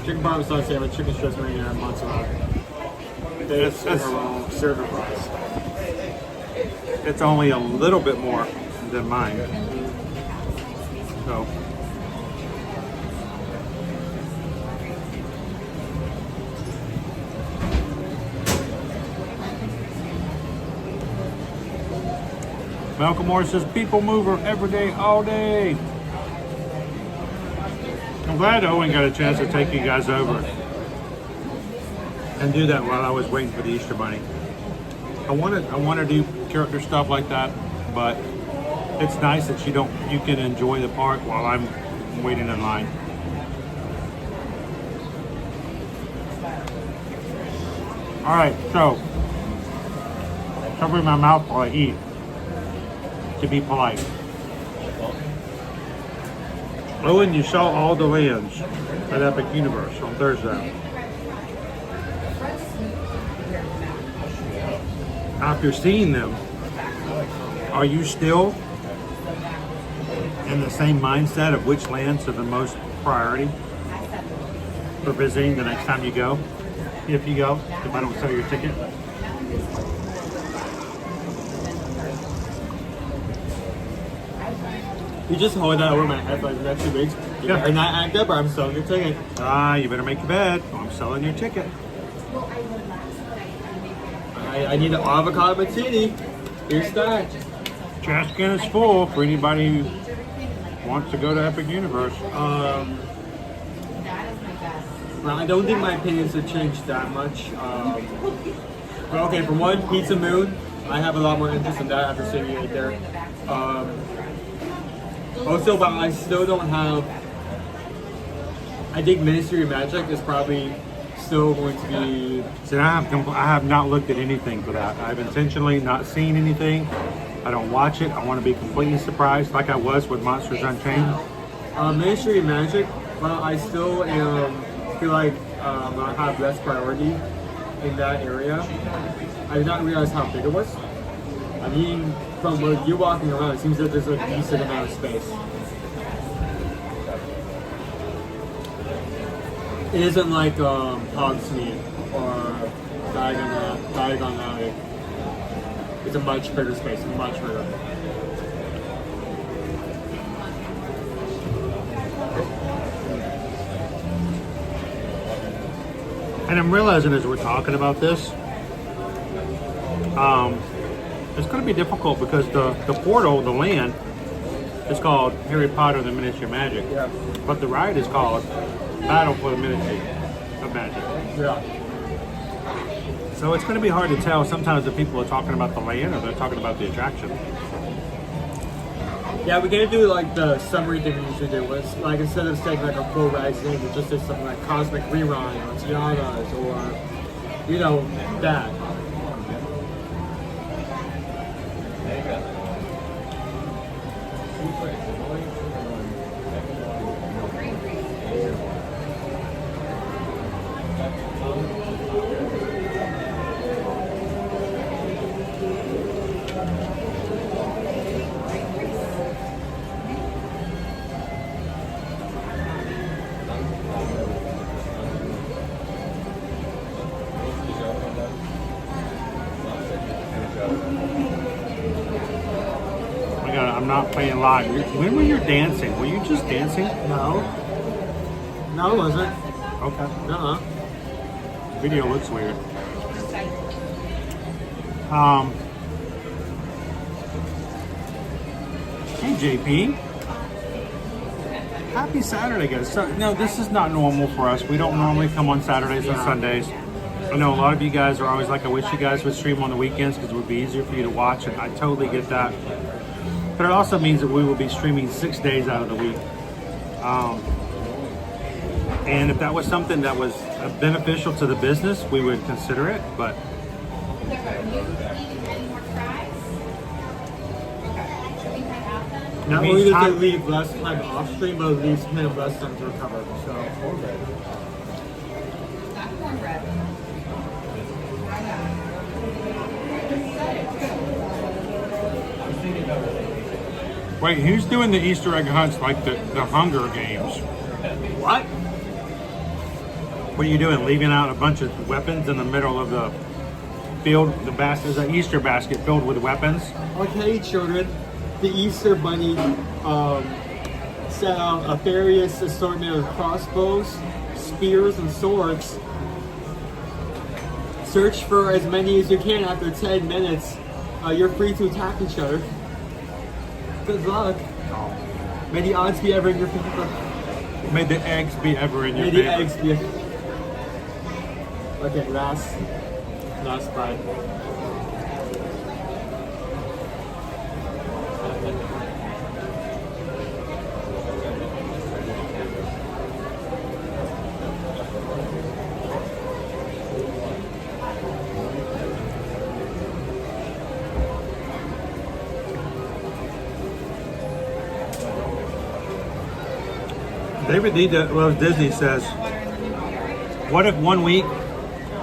Chicken parmesan sandwich, chicken strips, marinara, and mozzarella. Server fries. It's only a little bit more than mine. So. Malcolm Moore says, people mover every day, all day. I'm glad Owen got a chance to take you guys over and do that while I was waiting for the Easter Bunny. I want to do character stuff like that, but it's nice that you can enjoy the park while I'm waiting in line. All right, so covering my mouth while I eat to be polite. Owen, you saw all the lands at Epic Universe on Thursday. After seeing them, are you still in the same mindset of which lands are the most priority for visiting the next time you go? If you go, if I don't sell your ticket? You just hold that over my head for like the next 2 weeks. You better not act up or I'm selling your ticket. You better make your bed. I'm selling your ticket. I need an avocado martini. Here's that. Trash can is full for anybody who wants to go to Epic Universe. Well, I don't think my opinions have changed that much. But okay, for one, Pizza Moon, I have a lot more interest in that after seeing it there. Also, but I still don't have. I think Ministry of Magic is probably still going to be. See, I have not looked at anything for that. I've intentionally not seen anything. I don't watch it. I want to be completely surprised, like I was with Monsters Unchained. Ministry of Magic. Well, I still feel like I have less priority in that area. I did not realize how big it was. I mean, from what you're walking around, it seems that there's a decent amount of space. It isn't like Hogsmeade or Diagon Alley. It's a much bigger space, much bigger. And I'm realizing as we're talking about this, it's going to be difficult because the portal, the land, is called Harry Potter and the Ministry of Magic. Yeah. But the ride is called Battle for the Ministry of Magic. Yeah. So it's going to be hard to tell sometimes if people are talking about the land or they're talking about the attraction. Yeah, we're gonna do like the summary thing we usually do. Was like instead of saying like a full ride's name, we just say something like Cosmic Rerun or Tiana's or you know that. I'm not playing live. When were you dancing? Were you just dancing? No. No, it wasn't. Okay. Uh-uh. Video looks weird. Hey JP. Happy Saturday, guys. So, no, this is not normal for us. We don't normally come on Saturdays and Sundays. I know a lot of you guys are always like, I wish you guys would stream on the weekends because it would be easier for you to watch, and I totally get that. But it also means that we will be streaming 6 days out of the week. And if that was something that was beneficial to the business, we would consider it, but not only does it leave less time off stream, but it leaves him less time to recover. So wait, who's doing the Easter egg hunts like the Hunger Games? What? What are you doing? Leaving out a bunch of weapons in the middle of the field? The basket is an Easter basket filled with weapons. Okay, children, the Easter Bunny set out a various assortment of crossbows, spears, and swords. Search for as many as you can. After 10 minutes, you're free to attack each other. Good luck. May the odds be ever in your favor. May the eggs be ever in your favor. favor. May the eggs be. Okay, last bite. David D. Loves Disney says, what if 1 week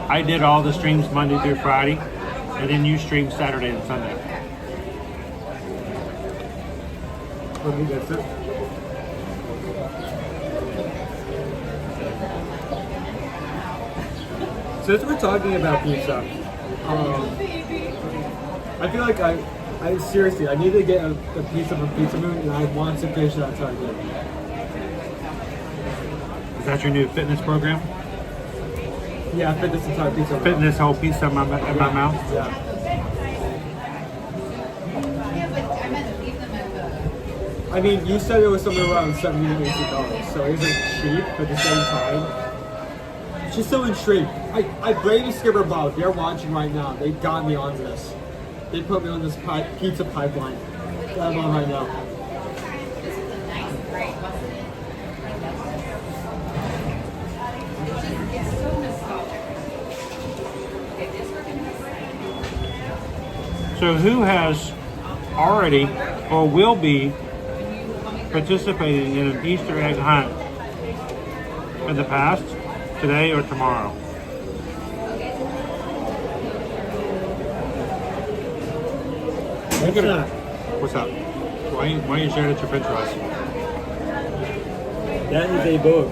I did all the streams Monday through Friday and then you stream Saturday and Sunday? For me, that's it. Since we're talking about pizza, I feel like I seriously, I need to get a piece of a Pizza Moon, and I want to finish that target. Is that your new fitness program? Yeah, fitness entire pizza. Fitness whole pizza in my mouth? Yeah. I mean, you said it was somewhere around $70 to $80, so it isn't cheap, but at the same time, it's just so intrigued. I blame Skipper Bob. They're watching right now. They got me onto this. They put me on this pizza pipeline. I'm on right now. So who has already or will be participating in an Easter egg hunt in the past, today, or tomorrow? What's up? Why are you sharing at your french fries? That is a bug.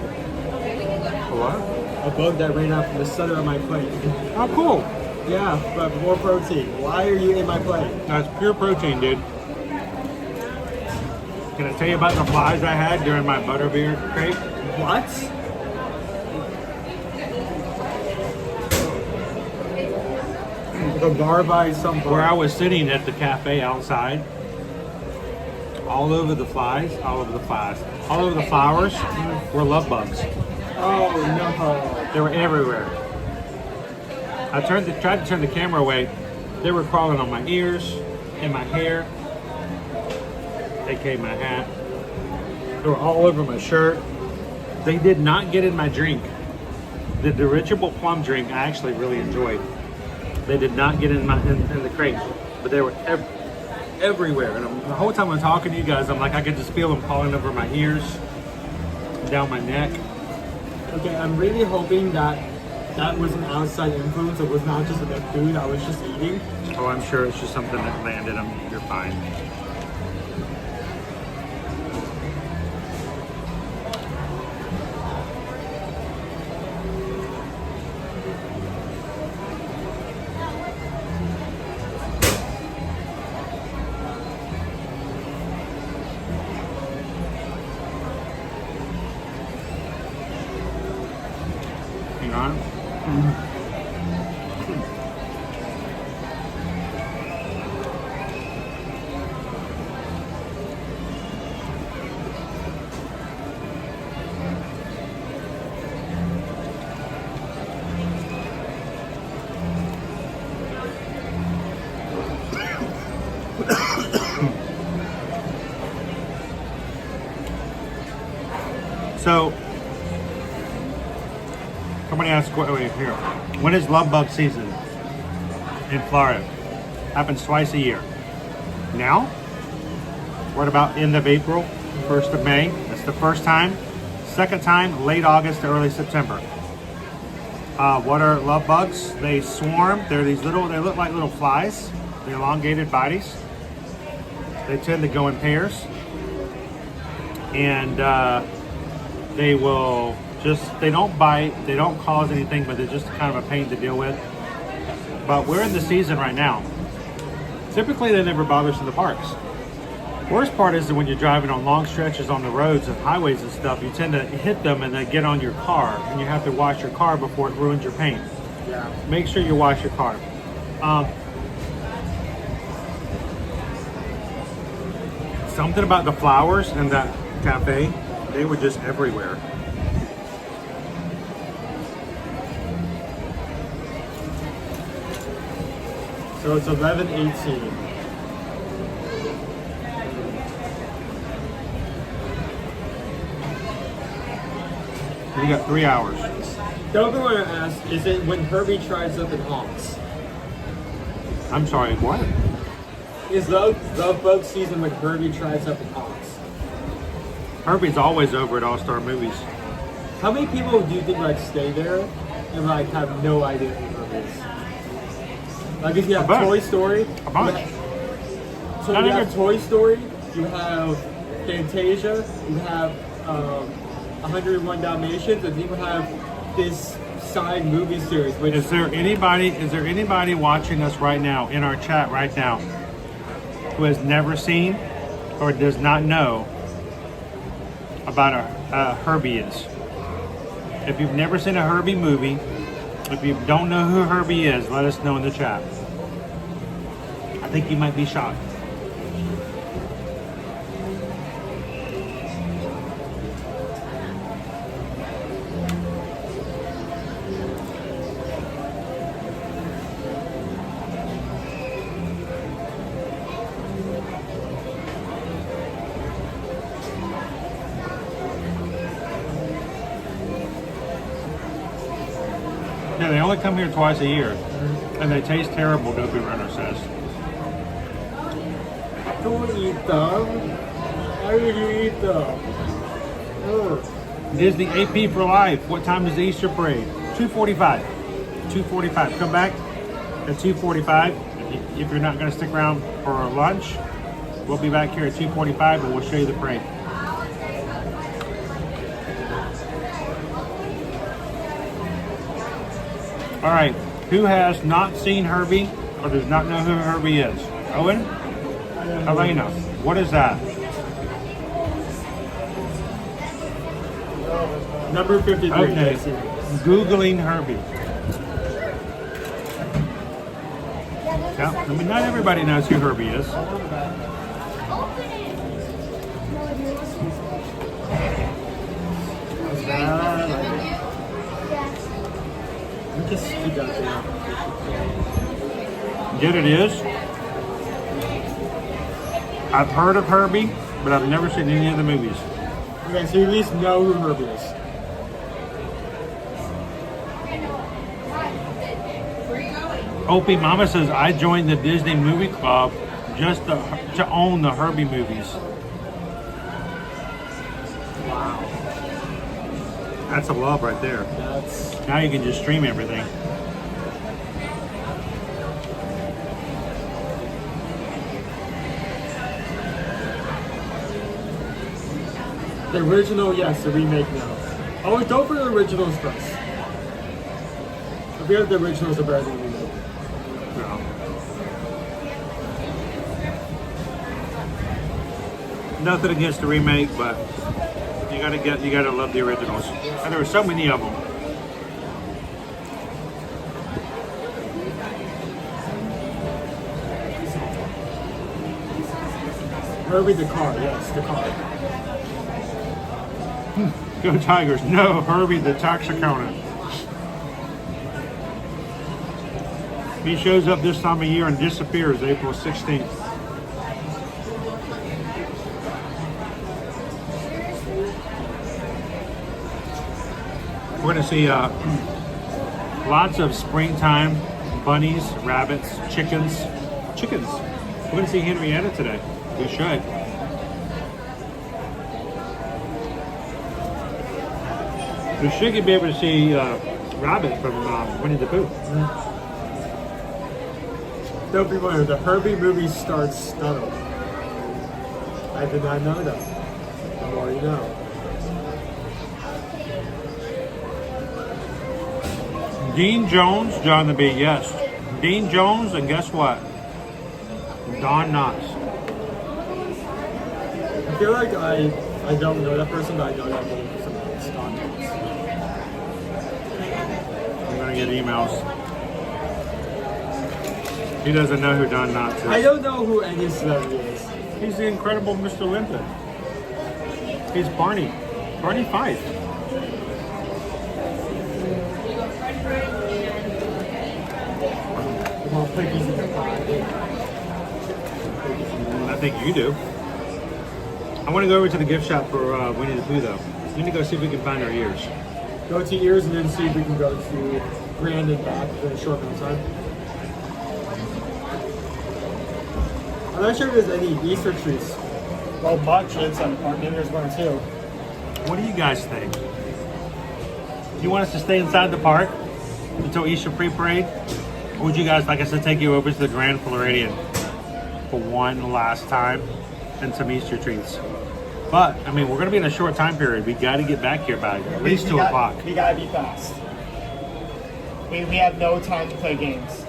What? A bug that ran out from the center of my plate. Oh, cool. Yeah, but more protein. Why are you in my plate? That's pure protein, dude. Can I tell you about the flies I had during my butterbeer crepe? What? The bar by some bar. Where I was sitting at the cafe outside, all over the flowers were love bugs. Oh no. They were everywhere. I tried to turn the camera away. They were crawling on my ears, in my hair, aka my hat. They were all over my shirt. They did not get in my drink. The dirigible plum drink I actually really enjoyed. They did not get in the crate, but they were everywhere. And the whole time I'm talking to you guys, I'm like, I could just feel them crawling over my ears, down my neck. Okay, I'm really hoping that was an outside influence. It was not just the food I was just eating. Oh, I'm sure it's just something that landed. You're fine. Hang on. So, somebody asked, wait, here. When is love bug season in Florida? Happens twice a year. Now, what about end of April, 1st of May? That's the first time. Second time, late August to early September. What are love bugs? They swarm. They're these they look like little flies. The elongated bodies. They tend to go in pairs. And they will they don't bite, they don't cause anything, but they're just kind of a pain to deal with. But we're in the season right now. Typically, they never bother us in the parks. Worst part is that when you're driving on long stretches on the roads and highways and stuff, you tend to hit them and they get on your car, and you have to wash your car before it ruins your paint. Yeah. Make sure you wash your car. Something about the flowers in that cafe, they were just everywhere. So it's 11:18. We got 3 hours. The other one I asked, is it when Herbie tries up and honks? I'm sorry, what? Is love bug season when Herbie tries up and honks? Herbie's always over at All-Star Movies. How many people do you think like stay there and like have no idea who Herbie is? Like if you have Toy Story, a bunch. So you have Toy Story, you have Fantasia, you have 101 Dalmatians, and you have this side movie series. Which Is there anybody watching us right now in our chat right now who has never seen or does not know about a Herbie is? If you've never seen a Herbie movie, if you don't know who Herbie is, let us know in the chat. I think you might be shocked. Yeah, they only come here twice a year, and they taste terrible, Dopey Runner says. Don't eat them. Why would you eat them? Disney AP for life. What time is the Easter parade? 2:45. 2:45. Come back at 2:45. If you're not going to stick around for lunch, we'll be back here at 2:45 and we'll show you the parade. All right, Who has not seen Herbie or does not know who Herbie is? Owen? Elena, what is that? Number 53. Okay, Googling Herbie. Yeah, I mean, not everybody knows who Herbie is. Yet it is. I've heard of Herbie, but I've never seen any of the movies. Okay, so you at least know who Herbie is. Opie Mama says, I joined the Disney Movie Club just to own the Herbie movies. Wow. That's a love right there. Now you can just stream everything. The original, yes. The remake, no. Oh, go for the originals first. I feel like the originals are better than the remake. No. Nothing against the remake, but you gotta love the originals. And there were so many of them. Herbie the car, yes, the car. Go Tigers. No, Herbie the tax accountant. He shows up this time of year and disappears April 16th. We're going to see lots of springtime bunnies, rabbits, chickens. We're going to see Henrietta today. We should. We should be able to see Rabbit from Winnie the Pooh. Don't be worried, the Herbie movie starts stunned. I did not know that. The more you know. Dean Jones, John the Bee, yes. Dean Jones, and guess what? Don Knotts. I feel like I don't know that person, but I know that name for something. It's Don Knotts. I'm gonna get emails. He doesn't know who Don Knotts is. I don't know who any celebrity is. He's the incredible Mr. Limpet. He's Barney. Barney Fife. I think you do. I want to go over to the gift shop for Winnie the Pooh, though. We need to go see if we can find our ears. Go to ears and then see if we can go to Grand and back in a short amount of time. I'm not sure if there's any Easter trees. Well, much inside the park. Maybe there's one or two. What do you guys think? You want us to stay inside the park until Easter pre-parade? Or would you guys, like I said, take you over to the Grand Floridian for one last time and some Easter treats? But, I mean, we're going to be in a short time period. We got to get back here by at least 2 o'clock. We got to be fast. We have no time to play games.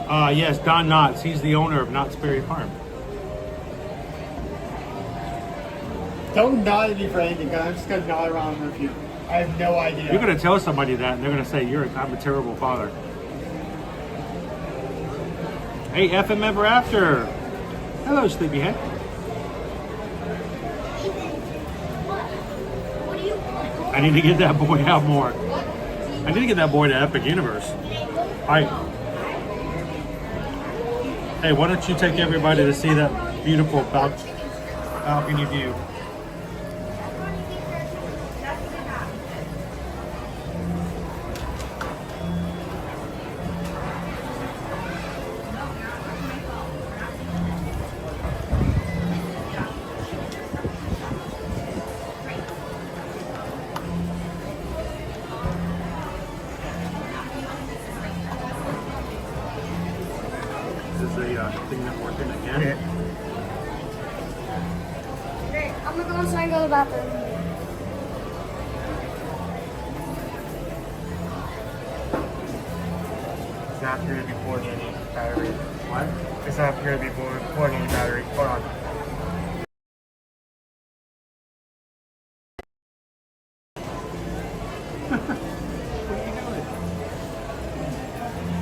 Yes, Don Knotts. He's the owner of Knott's Berry Farm. Don't nod at me for anything, because I'm just going to nod around with you. I have no idea. You're going to tell somebody that, and they're going to say, I'm a terrible father. Hey, FM Ever After. Hello, Sleepyhead. I need to get that boy out more. I need to get that boy to Epic Universe. All right. Hey, why don't you take everybody to see that beautiful balcony view? Thing not working again. Great. I'm gonna go inside and go to the bathroom. not appear to be boarding any battery. What? Does not appear to be boarding any battery. Hold on.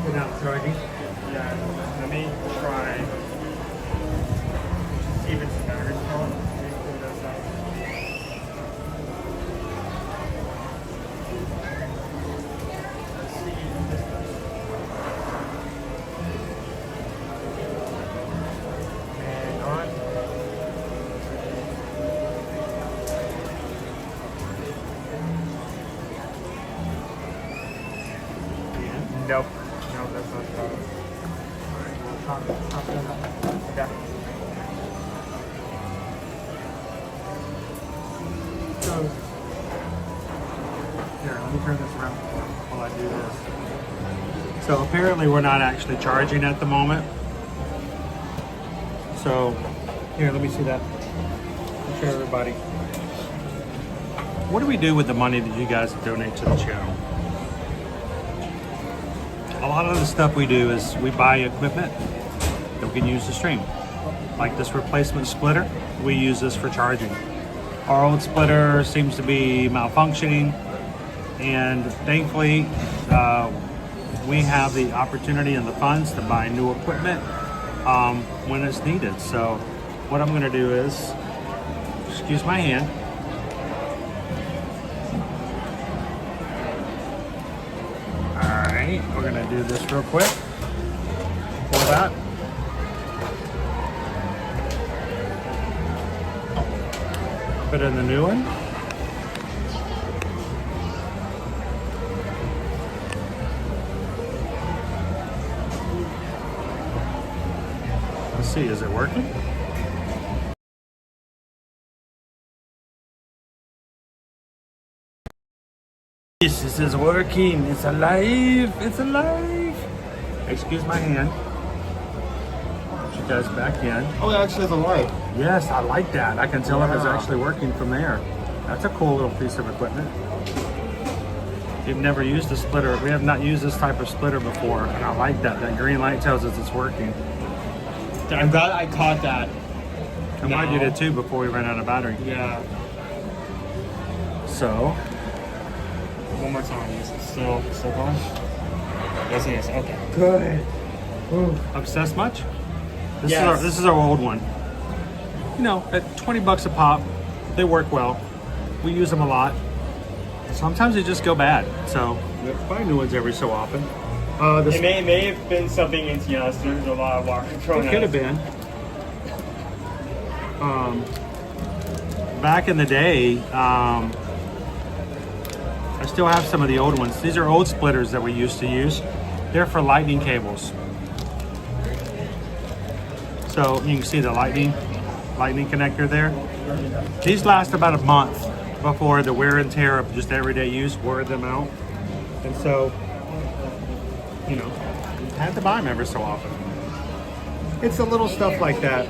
Without charging? Yeah, let me try. See if it's a battery problem. Maybe it does that. Let's see if this does. And on. Nope. No, that's not the Okay. So, here, let me turn this around while I do this. So apparently we're not actually charging at the moment. So here, let me see that. I'll show everybody. What do we do with the money that you guys donate to the channel? A lot of the stuff we do is we buy equipment that we can use to stream. Like this replacement splitter, we use this for charging. Our old splitter seems to be malfunctioning, and thankfully we have the opportunity and the funds to buy new equipment when it's needed. So what I'm gonna do is, excuse my hand, we're gonna do this real quick. Pull that. Put in the new one. Let's see, is it working? This is working. It's alive. It's alive. Excuse my hand. Put you guys back in. Oh, it actually has a light. Yes, I like that. I can tell if it's actually working from there. That's a cool little piece of equipment. You've never used a splitter. We have not used this type of splitter before, and I like that. That green light tells us it's working. I'm glad I caught that. And I did it too before we ran out of battery. Yeah. So. One more time. Is it still going? Yes, it is. Okay. Good. Ooh. Obsessed much? Yes. This is our old one. You know, at $20 a pop, they work well. We use them a lot. Sometimes they just go bad, so we buy new ones every so often. It may have been something in Tiana. There's a lot of water thrown It could have been. Back in the day, I still have some of the old ones. These are old splitters that we used to use. They're for lightning cables. So you can see the lightning connector there. These last about a month before the wear and tear of just everyday use wore them out. And so, you know, I had to buy them every so often. It's the little stuff like that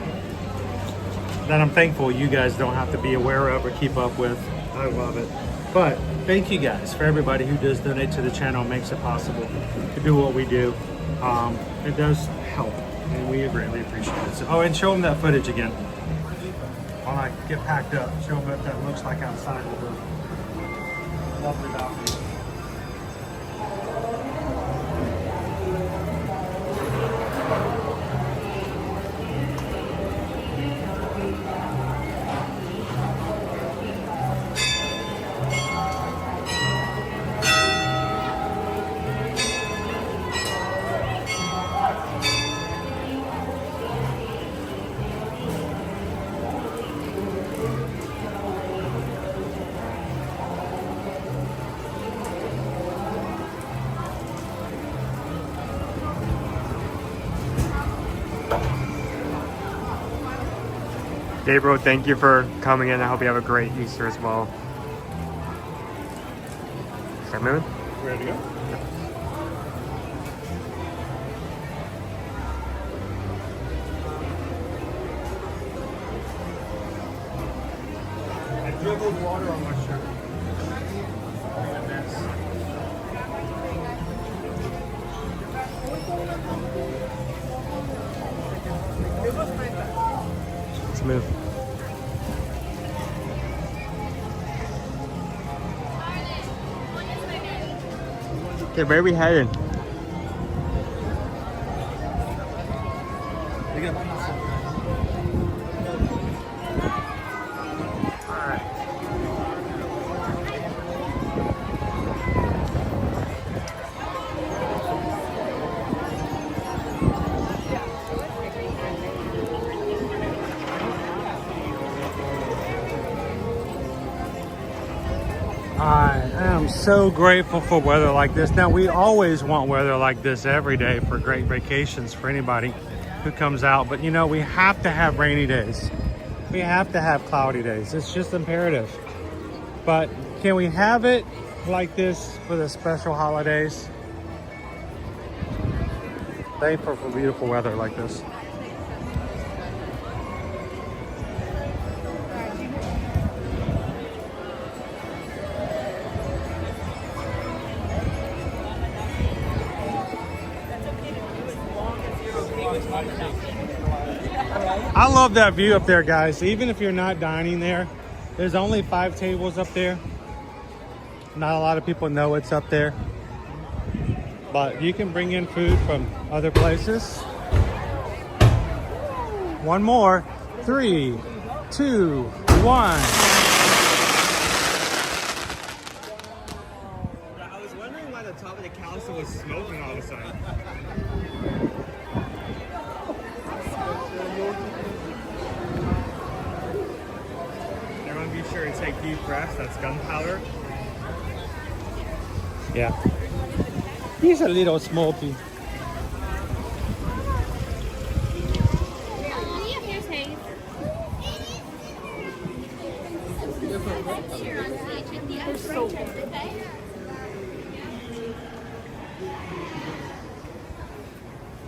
that I'm thankful you guys don't have to be aware of or keep up with. I love it. But thank you guys for everybody who does donate to the channel and makes it possible to do what we do. It does help, and we greatly appreciate it. So, oh, and show them that footage again. While I get packed up, show them what that looks like outside of the lovely balcony. Gabriel, thank you for coming in. I hope you have a great Easter as well. Start moving? Ready to go? I dribbled water on my shirt. Made a mess. move. Okay, where are we heading? I am so grateful for weather like this. Now, we always want weather like this every day for great vacations for anybody who comes out. But you know, we have to have rainy days. We have to have cloudy days. It's just imperative. But can we have it like this for the special holidays? Thankful for beautiful weather like this. I love that view up there, guys. Even if you're not dining there, there's only 5 tables up there. Not a lot of people know it's up there, but you can bring in food from other places. One more. 3, 2, 1. I was wondering why the top of the castle was smoking all of a sudden. Everyone be sure to take deep breaths. That's gunpowder. Yeah. He's a little smoky.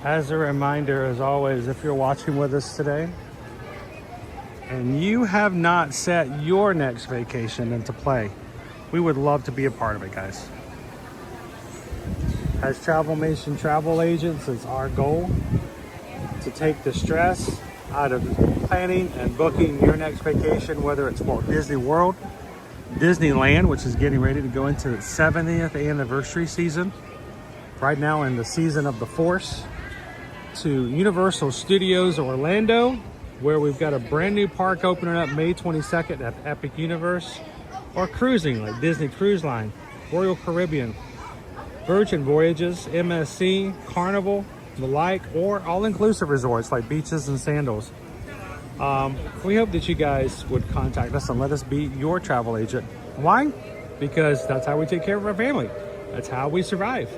As a reminder, as always, if you're watching with us today and you have not set your next vacation into play, we would love to be a part of it, guys. As Travel Nation travel agents, it's our goal to take the stress out of planning and booking your next vacation, whether it's Walt Disney World, Disneyland, which is getting ready to go into its 70th anniversary season, right now in the season of the Force, to Universal Studios Orlando, where we've got a brand new park opening up May 22nd at Epic Universe, or cruising like Disney Cruise Line, Royal Caribbean, Virgin Voyages, MSC, Carnival, the like, or all-inclusive resorts like Beaches and Sandals. We hope that you guys would contact us and let us be your travel agent. Why? Because that's how we take care of our family. That's how we survive.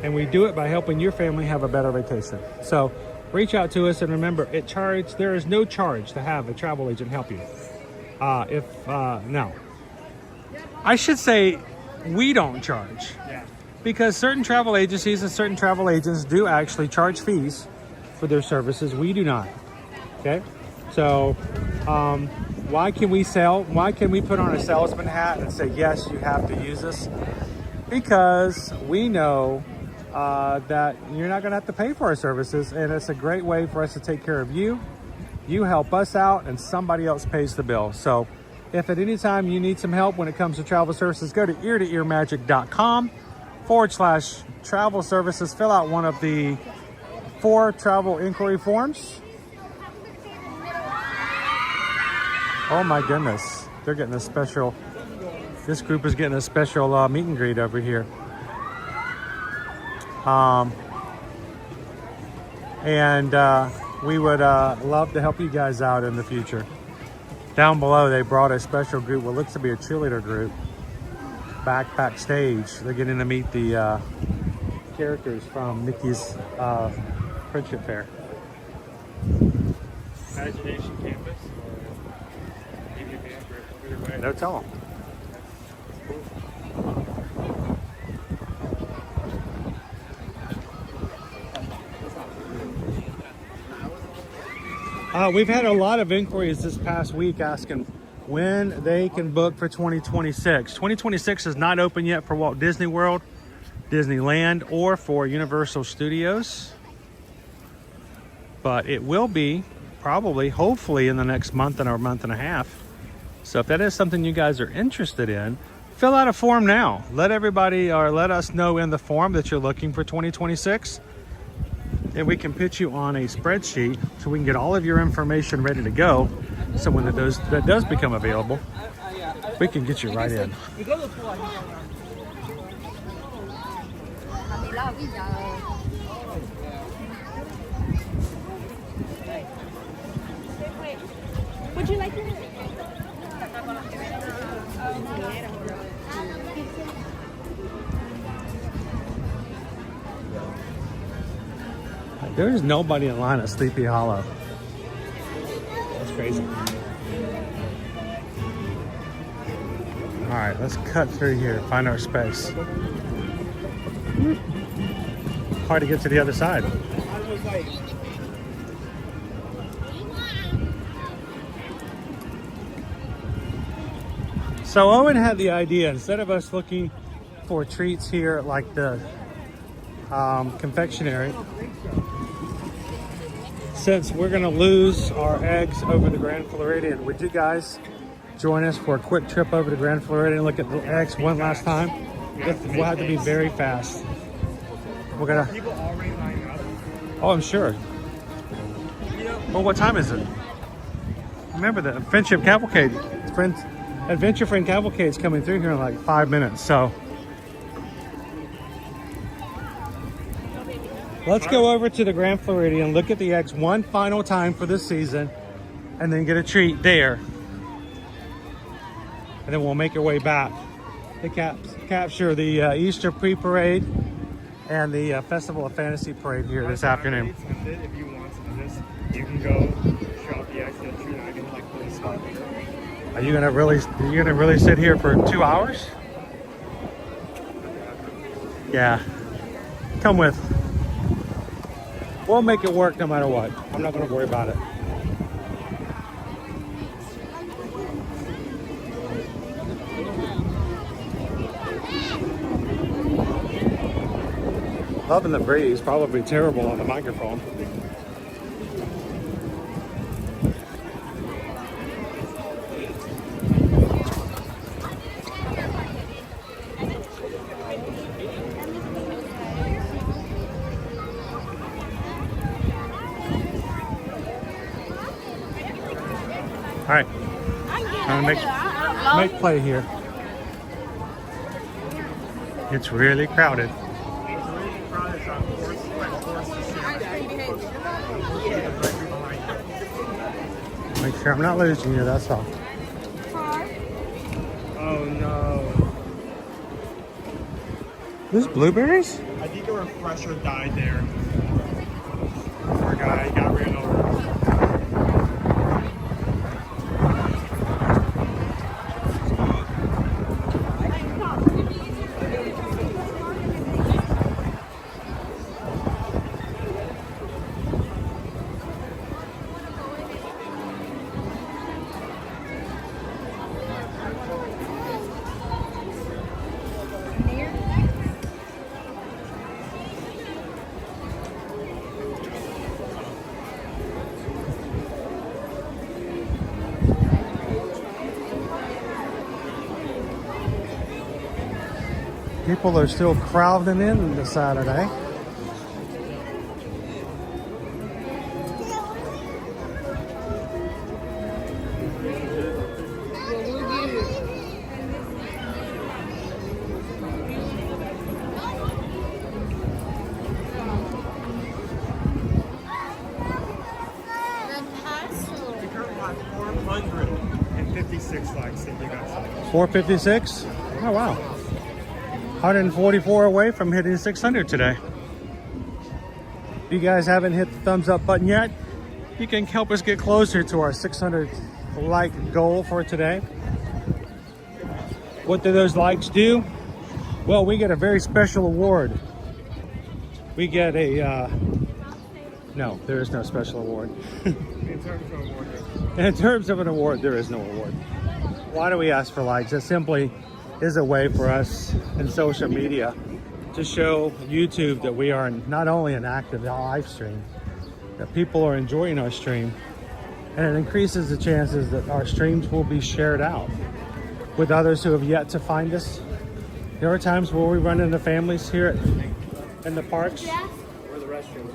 And we do it by helping your family have a better vacation. So reach out to us, and remember, there is no charge to have a travel agent help you. No. I should say we don't charge. Yeah. Because certain travel agencies and certain travel agents do actually charge fees for their services. We do not. Okay? So why can we put on a salesman hat and say, yes, you have to use us? Because we know that you're not going to have to pay for our services, and it's a great way for us to take care of you. You help us out, and somebody else pays the bill. So if at any time you need some help when it comes to travel services, go to eartoearmagic.com/travel services. Fill out one of the 4 travel inquiry forms. Oh my goodness, they're getting a special, this group is getting a special meet and greet over here. We would love to help you guys out in the future. Down below, they brought a special group, what looks to be a cheerleader group, backstage. They're getting to meet the characters from Mickey's Friendship Fair. Imagination Campus or maybe either way. No, tell them. We've had a lot of inquiries this past week asking when they can book for 2026. 2026 is not open yet for Walt Disney World, Disneyland, or for Universal Studios. But it will be probably, hopefully in the next month or month and a half. So if that is something you guys are interested in, fill out a form now. Let everybody, or let us know in the form that you're looking for 2026. And we can put you on a spreadsheet so we can get all of your information ready to go. So when that does become available, we can get you right in. Would you like it? There's nobody in line at Sleepy Hollow. That's crazy. All right, let's cut through here, find our space. Hard to get to the other side. So Owen had the idea, instead of us looking for treats here like the confectionery, since we're gonna lose our eggs over the Grand Floridian, would you guys join us for a quick trip over to Grand Floridian and look at the eggs one last time? We'll have to be very fast. We're gonna. People already lining up. Oh, I'm sure. Well, what time is it? Remember the Friendship Cavalcade, Adventure Friend Cavalcade is coming through here in like 5 minutes. So let's go over to the Grand Floridian, look at the eggs one final time for this season, and then get a treat there. And then we'll make our way back to capture the Easter pre-parade and the Festival of Fantasy parade here this afternoon. If you want some of this, you can go shop the eggs and treat. I can like fully stock it. Are you gonna really sit here for 2 hours? Yeah. Come with. We'll make it work no matter what. I'm not gonna worry about it. Loving the breeze, probably terrible on the microphone. All right, I'm gonna make play here. It's really crowded. Make sure I'm not losing you, that's all. Oh no. There's blueberries? I think a refresher died there. Poor guy, he got ran over. People are still crowding in this Saturday. We currently have 456 likes. Thank you guys. 456? Oh wow. 144 away from hitting 600 today. If you guys haven't hit the thumbs up button yet, you can help us get closer to our 600 like goal for today. What do those likes do? Well, we get a very special award. We get a, no, there is no special award. In terms of award, In terms of an award, there is no award. Why do we ask for likes? It simply is a way for us in social media to show YouTube that we are not only an active live stream, that people are enjoying our stream, And it increases the chances that our streams will be shared out with others who have yet to find us. There are times where we run into families here in the parks. Where the restroom?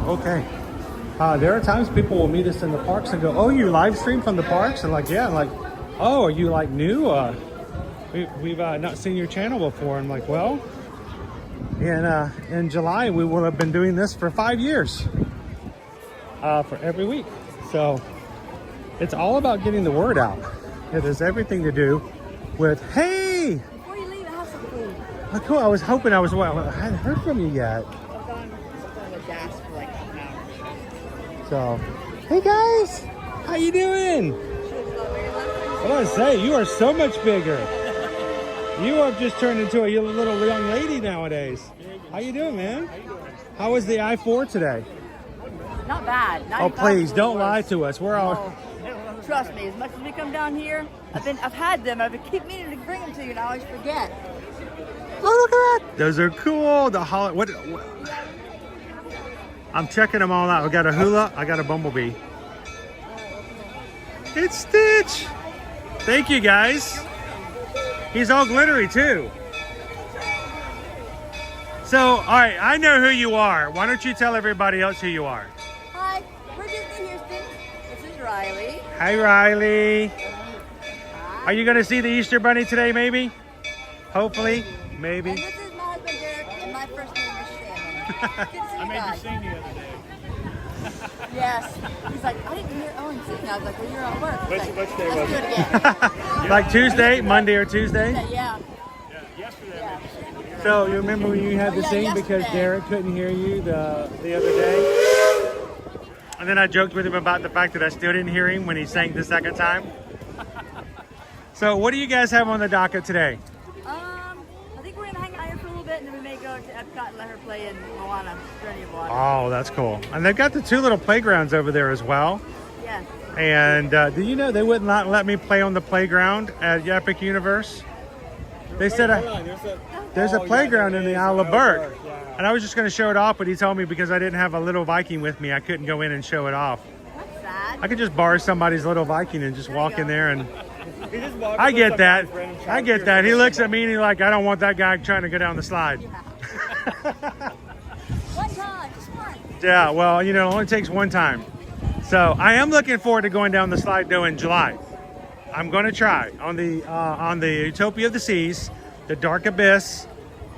Okay. There are times people will meet us in the parks and go, "Oh, you live stream from the parks?" And like, yeah. And like, "Oh, are you like new? We've not seen your channel before." I'm like, well, in July we will have been doing this for 5 years, for every week. So it's all about getting the word out. It has everything to do with, hey. Before you leave, I have some food. Oh, cool. I was hoping I hadn't heard from you yet. I've gone on the gas for like an hour. So, hey guys, how you doing? What did I say? You are so much bigger. You have just turned into a little young lady nowadays. How you doing, man? How was the I-4 today? Not bad. Oh, please don't lie to us. We're all. Trust me, as much as we come down here, I've had them. I've keep meaning to bring them to you, and I always forget. Oh, look at that! Those are cool. The what? I'm checking them all out. I got a hula. I got a bumblebee. It's Stitch. Thank you, guys. He's all glittery too. So, all right, I know who you are. Why don't you tell everybody else who you are? Hi, we're Disney Houston. This is Riley. Hi, Riley. Are you going to see the Easter Bunny today, maybe? Hopefully, maybe. And this is my husband, Derek, and my first name is Shannon. Good to see you I made guys. you sing the other day. Yes. He's like, I didn't hear Owen sing. I was like, well, you're at work. He's like, Which day let's was do it? it again. Like Tuesday, Monday or Tuesday? Yeah. Yesterday. So you remember when you had to Oh, yeah, sing because yesterday. Derek couldn't hear you the other day? And then I joked with him about the fact that I still didn't hear him when he sang the second time. So what do you guys have on the docket today? I think we're going to hang out here for a little bit, and then we may go to Epcot and let her play in Moana, Journey of Water. Oh, that's cool. And they've got the 2 little playgrounds over there as well. Yes. And do you know they would not let me play on the playground at Epic Universe? They said there's a playground in the Isle of Burt. And I was just going to show it off, but he told me because I didn't have a little Viking with me, I couldn't go in and show it off. That's sad. I could just borrow somebody's little Viking and just walk in there and... I get that. I get that. He looks at me and he's like, I don't want that guy trying to go down the slide. One time, just one. Yeah, well, you know, it only takes one time. So I am looking forward to going down the slide though in July. I'm going to try on the Utopia of the Seas, the Dark Abyss.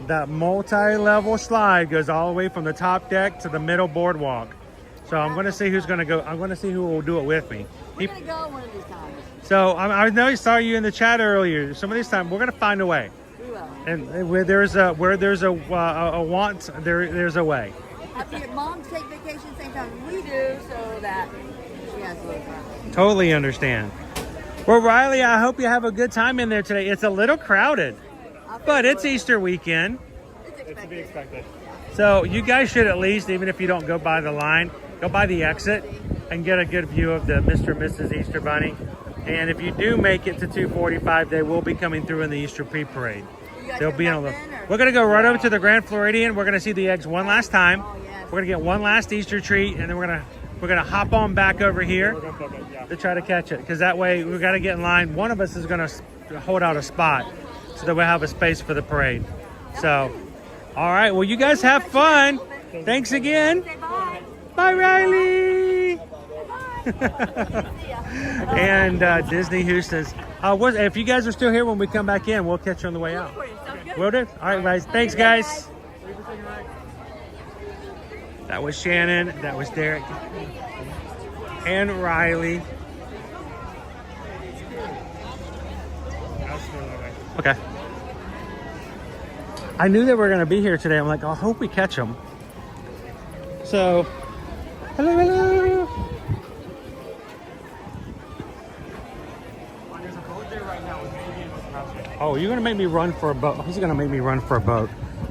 That multi-level slide goes all the way from the top deck to the middle boardwalk. So I'm going to see who's going to go. I'm going to see who will do it with me. We're going to go one of these times. So I know I saw you in the chat earlier. Some of these times we're going to find a way. We will. And where there's a want, there's a way. After your mom take vacation same time as we do, so that she has a little time. Totally understand. Well, Riley, I hope you have a good time in there today. It's a little crowded, but it's Easter weekend. It's to be expected. So you guys should at least, even if you don't go by the line, go by the exit and get a good view of the Mr. and Mrs. Easter Bunny. And if you do make it to 2:45, they will be coming through in the Easter pre-parade. They'll be on. We're gonna go right over to the Grand Floridian. We're gonna see the eggs one last time. We're gonna get one last Easter treat, and then we're gonna hop on back over here to try to catch it. Because that way we gotta get in line. One of us is gonna hold out a spot so that we'll have a space for the parade. So, all right. Well, you guys have fun. Thanks again. Bye, Riley. And Disney Houston's. If you guys are still here when we come back in, we'll catch you on the way out. Will do? All right, guys. Thanks, guys. That was Shannon. That was Derek. And Riley. Okay. I knew they were going to be here today. I'm like, I hope we catch them. So, hello, hello. Oh, you're going to make me run for a boat. He's going to make me run for a boat.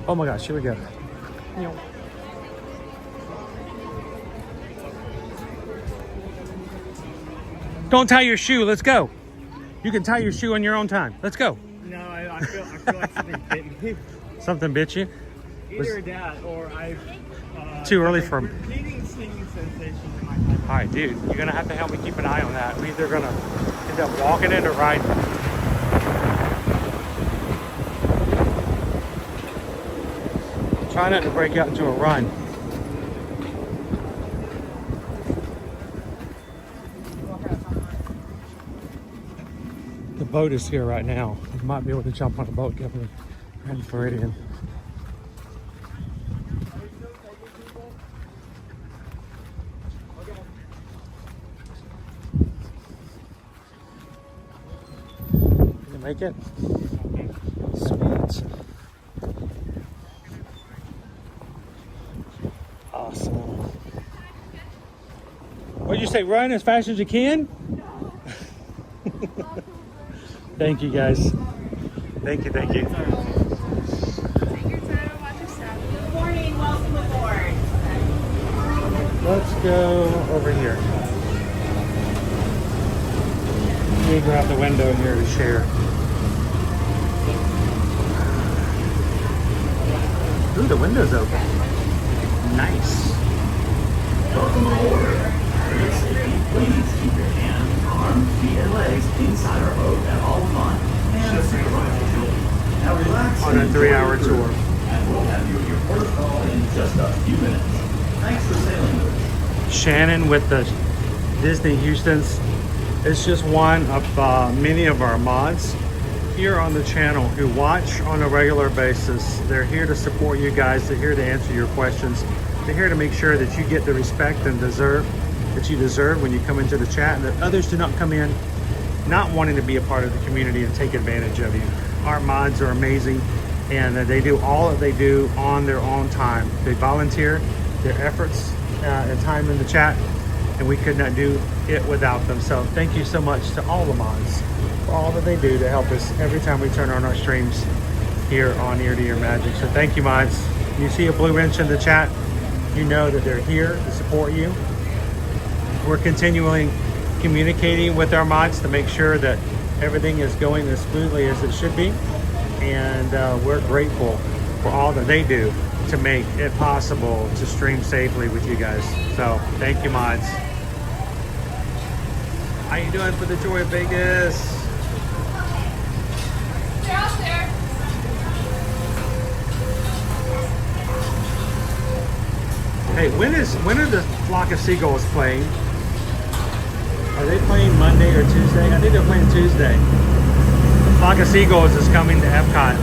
Oh my gosh, here we go. Don't tie your shoe. Let's go. You can tie your shoe on your own time. Let's go. No, I feel like something bit me. Something bit you? Either that or I've Too early for him. repeating stinging sensations in my eye. All right, dude, you're gonna have to help me keep an eye on that. We're either gonna end up walking it or riding. Try not to break out into a run. The boat is here right now. You might be able to jump on a boat, get the Grand Floridian. Make it? Sweet. Awesome. What'd you say? Run as fast as you can? Thank you guys. Thank you, thank you. Take your time and watch your step. Good morning, welcome aboard. Let's go over here. Let me grab the window here to share. Ooh, the window's open. Nice. Welcome aboard. Please keep your hands, arms, feet, and legs inside our boat at all times and supervise the children. Now relax On a 3-hour tour. And we'll have you at your port of call in just a few minutes. Thanks for sailing with us. Shannon with the Disney Houston's. It's just one of many of our mods here on the channel who watch on a regular basis. They're here to support you guys. They're here to answer your questions. They're here to make sure that you get the respect and that you deserve when you come into the chat, and that others do not come in not wanting to be a part of the community and take advantage of you. Our mods are amazing, and they do all that they do on their own time. They volunteer their efforts and time in the chat, and we could not do it without them. So thank you so much to all the mods for all that they do to help us every time we turn on our streams here on Ear to Ear Magic. So thank you, mods. You see a blue wrench in the chat, you know that they're here to support you. We're continually communicating with our mods to make sure that everything is going as smoothly as it should be, and we're grateful for all that they do to make it possible to stream safely with you guys. So thank you, mods. How you doing for the Joy of Vegas? They're out there. Hey, when are the Flock of Seagulls playing? Are they playing Monday or Tuesday? I think they're playing Tuesday. Flock of Seagulls is coming to Epcot.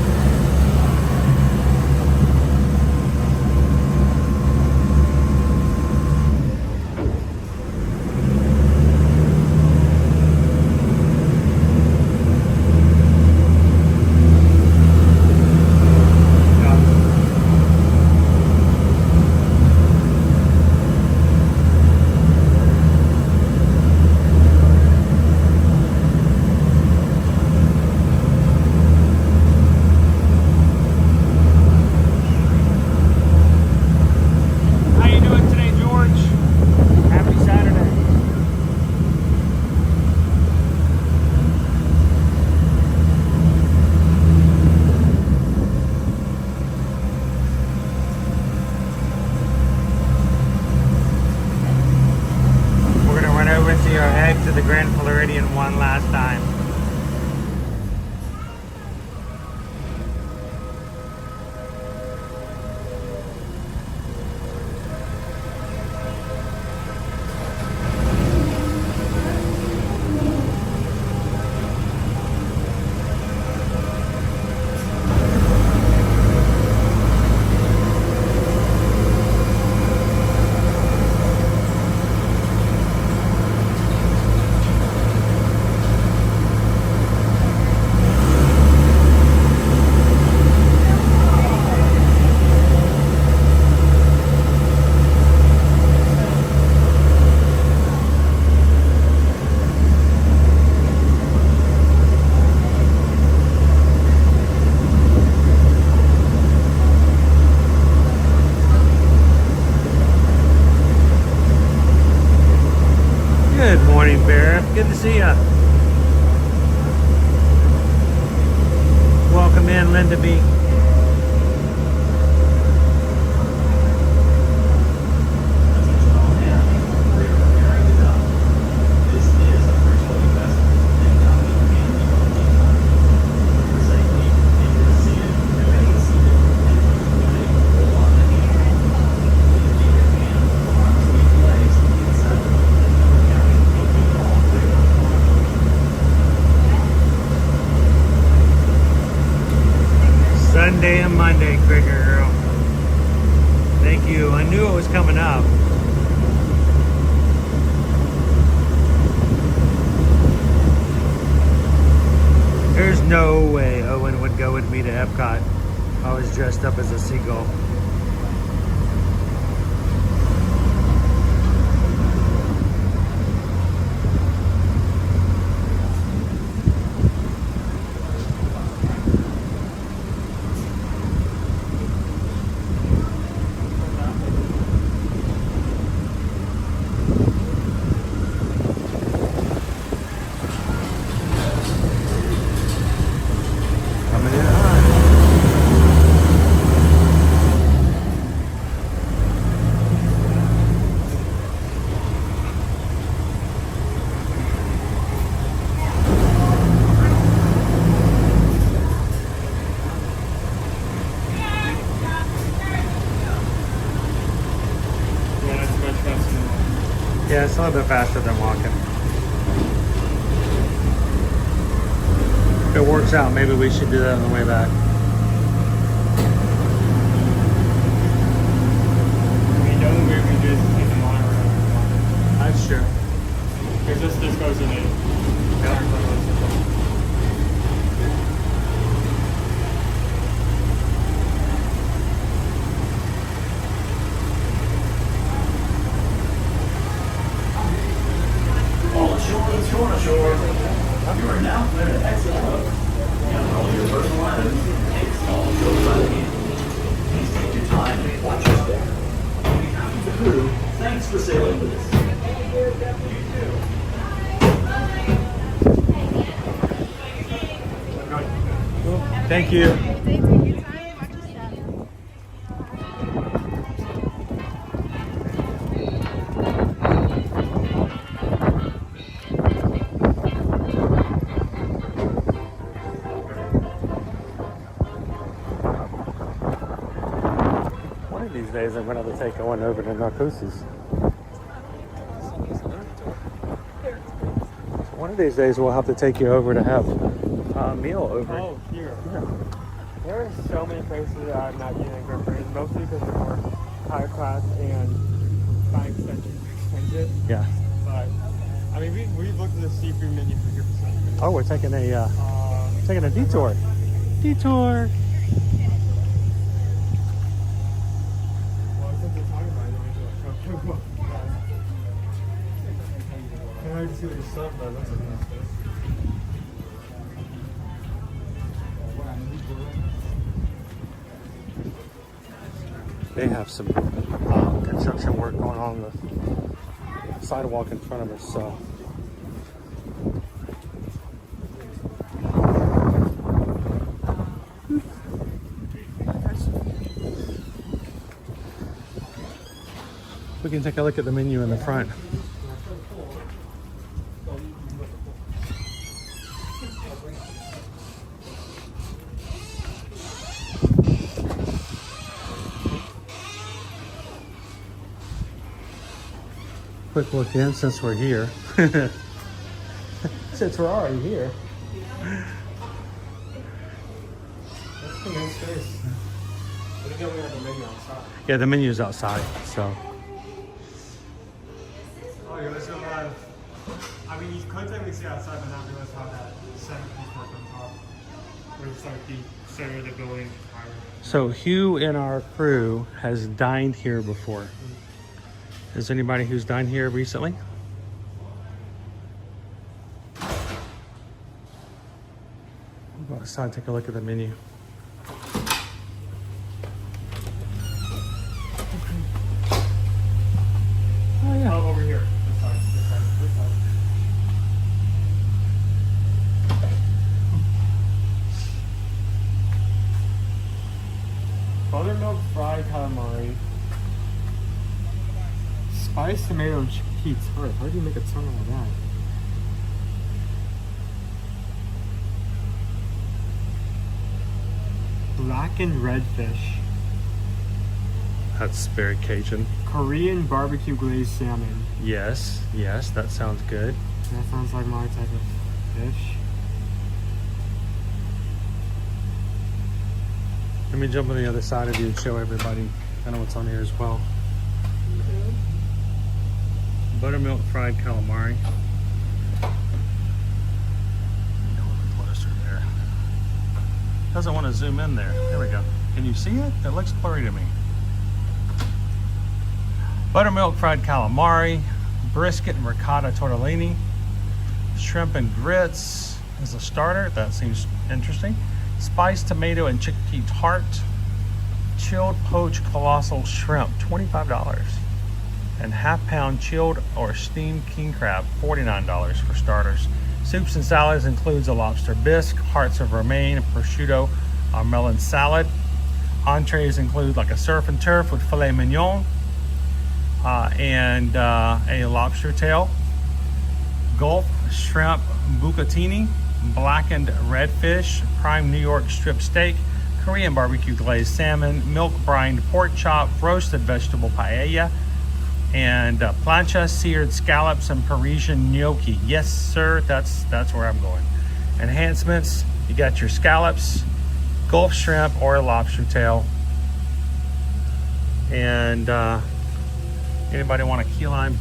To the Grand Floridian one last time. Good to see ya. Welcome in, Linda B. bigger girl. Thank you. I knew it was coming up. There's no way Owen would go with me to Epcot. I was dressed up as a seagull. Yeah, it's a little bit faster than walking. If it works out, maybe we should do that on the way back. The only way we do is take the monorail. That's true. Because this goes in a... Shore ashore. You are now clear to exit boat. Gather all your personal items. It's all show by the hand. Please take your time and watch your step. On behalf of the crew, thanks for sailing with us. Thank you. These days I'm going to have to take Owen over to Narcosis. So one of these days we'll have to take you over to have a meal over. Oh, here. Yeah. There are so many places that I'm not using for friends, mostly because they're more higher class and by extension expensive. Yeah. But I mean, we've looked at the seafood menu for here for some reason. Oh, we're taking a detour. Detour. I can see what you said, but it looks like nice place. They have some construction work going on the sidewalk in front of us, so. We can take a look at the menu in the front. Quick look in since we're here. Since we're already here. That's a nice space. I think we have the menu outside. Yeah, the menu's outside, so. Oh, you also have, I mean, you could technically see outside, but not realize how that centerpiece work on top. Where it's like the center of the building. So Hugh in our crew has dined here before. Is there anybody who's dined here recently? We'll go outside and take a look at the menu. Oh yeah. Oh, over here. This side, this side, this side. Buttermilk fried calamari. Spiced tomato and chickpea tart. How do you make a ton of that? Blackened redfish. That's very Cajun. Korean barbecue glazed salmon. Yes, yes, that sounds good. That sounds like my type of fish. Let me jump on the other side of you and show everybody kind of what's on here as well. Buttermilk fried calamari. Closer there. Doesn't want to zoom in there. There we go. Can you see it? It looks blurry to me. Buttermilk fried calamari, brisket and ricotta tortellini, shrimp and grits as a starter. That seems interesting. Spiced tomato and chickpea tart, chilled poached colossal shrimp, $25. And half-pound chilled or steamed king crab, $49 for starters. Soups and salads includes a lobster bisque, hearts of romaine, prosciutto, or melon salad. Entrees include like a surf and turf with filet mignon and a lobster tail, Gulf shrimp bucatini, blackened redfish, prime New York strip steak, Korean barbecue glazed salmon, milk brined pork chop, roasted vegetable paella, and plancha seared scallops and Parisian gnocchi. Yes, sir, that's where I'm going. Enhancements: you got your scallops, Gulf shrimp or lobster tail, and anybody want a key lime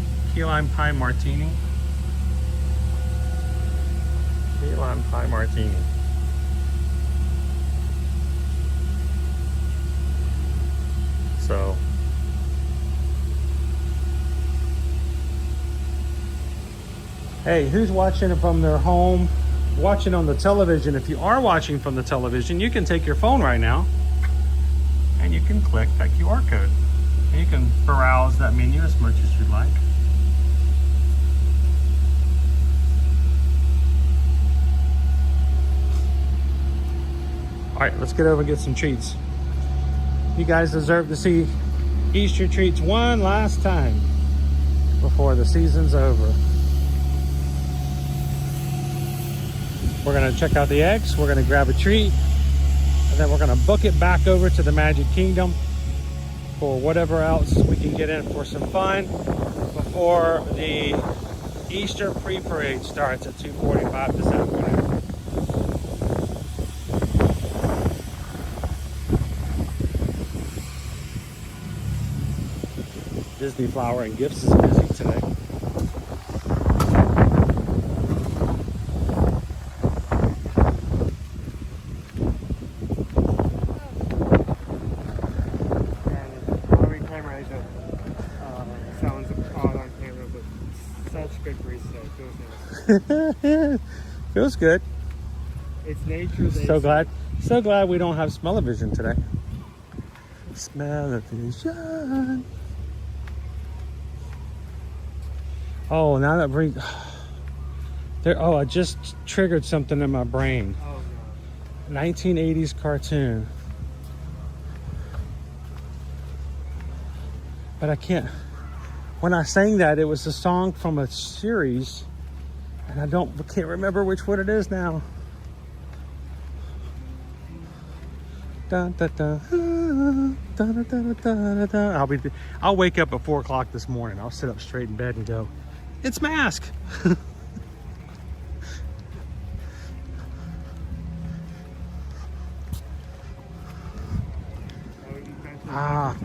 pie martini? Key lime pie martini. So hey, who's watching from their home, watching on the television? If you are watching from the television, you can take your phone right now and you can click that QR code. And you can browse that menu as much as you'd like. All right, let's get over and get some treats. You guys deserve to see Easter treats one last time before the season's over. We're gonna check out the eggs, we're gonna grab a treat, and then we're gonna book it back over to the Magic Kingdom for whatever else we can get in for some fun before the Easter pre-parade starts at 2:45 this afternoon. Disney Flower and Gifts is busy today. Feels good. It's nature. So glad we don't have smell-o-vision today. Smell-o-vision. Oh, now that brings there. Oh, I just triggered something in my brain. Oh no. 1980s cartoon. But I can't. When I sang that, it was a song from a series, and I can't remember which one it is now. Dun, dun, dun, dun, dun, dun, dun. I'll wake up at 4 o'clock this morning. I'll sit up straight in bed and go, "It's Mask."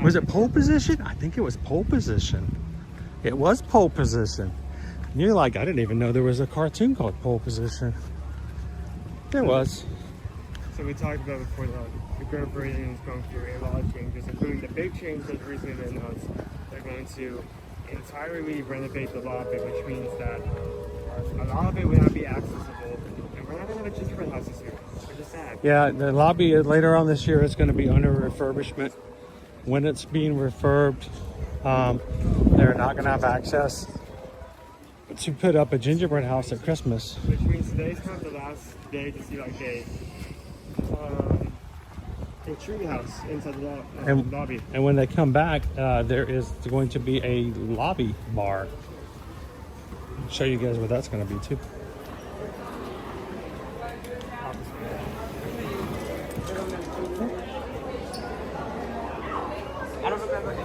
Was it Pole Position? I think it was Pole Position. It was Pole Position. And you're like, I didn't even know there was a cartoon called Pole Position. There was. So we talked about before the Grand Floridian is going through a lot of changes, including the big change that's recently been announced. They're going to entirely renovate the lobby, which means that a lot of it will not be accessible, and we're not going to have gingerbread houses here, which is sad. Yeah, the lobby later on this year is going to be under refurbishment. When it's being refurbed, they're not going to have access to put up a gingerbread house at Christmas. Which means today's kind of the last day to see like a tree house inside the lobby. And when they come back, there is going to be a lobby bar. I'll show you guys what that's going to be too. I don't remember it.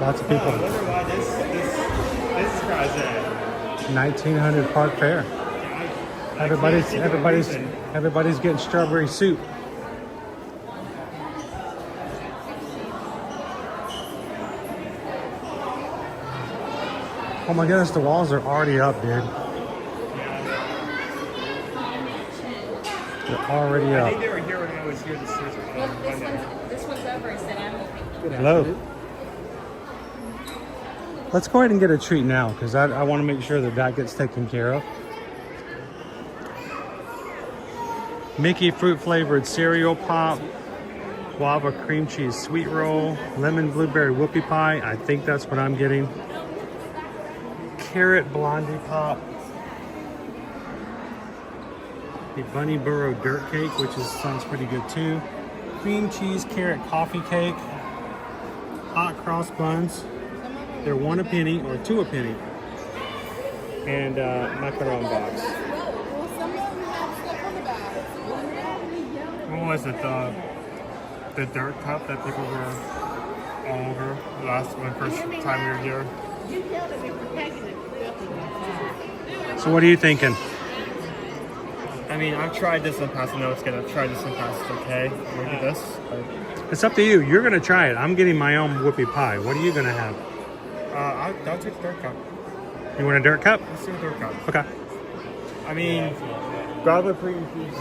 Lots of people. I wonder why this guy's at 1900 Park Fair. Everybody's getting strawberry soup. Oh my goodness, the walls are already up, dude. They're already I up. think they were here when I was here this This one's over, Sam. Hello. Let's go ahead and get a treat now because I want to make sure that that gets taken care of. Mickey fruit flavored cereal pop, guava cream cheese sweet roll, lemon blueberry whoopie pie. I think that's what I'm getting. Carrot blondie pop. The bunny burrow dirt cake, which sounds pretty good too. Cream cheese carrot coffee cake. Hot cross buns. They're 1 a penny or 2 a penny. And macaron box. What was it? The dirt cup that people were all over when first time we were here. So what are you thinking? I mean, I've tried this in the past. I know it's good. I've tried this in the past. It's okay. Look at this. It's up to you. You're gonna try it. I'm getting my own whoopie pie. What are you gonna have? I'll take the dirt cup. You want a dirt cup? Let's do a dirt cup. Okay. I mean, guava cream cheese.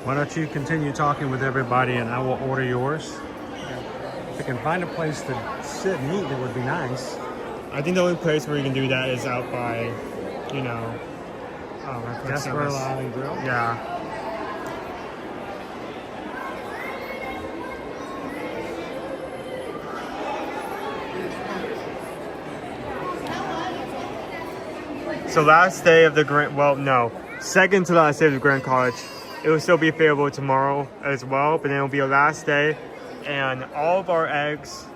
Why don't you continue talking with everybody and I will order yours? If I can find a place to sit and eat, it would be nice. I think the only place where you can do that is out by, you know, Desperado Island Grill? Yeah. So last day of the second to last day of the Grand College. It will still be available tomorrow as well, but then it'll be a last day, and all of our eggs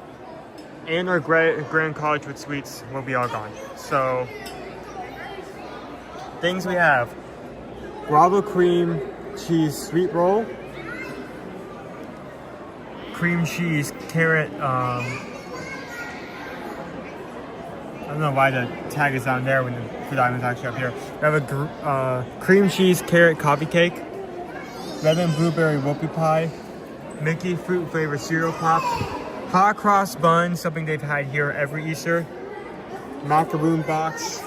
and our Grand College with sweets will be all gone. So things we have: guava cream cheese sweet roll, cream cheese carrot. I don't know why the tag is down there when the food item is actually up here. We have a cream cheese carrot coffee cake, lemon blueberry whoopie pie, Mickey fruit flavored cereal pop, hot cross buns, something they've had here every Easter, macaroon box,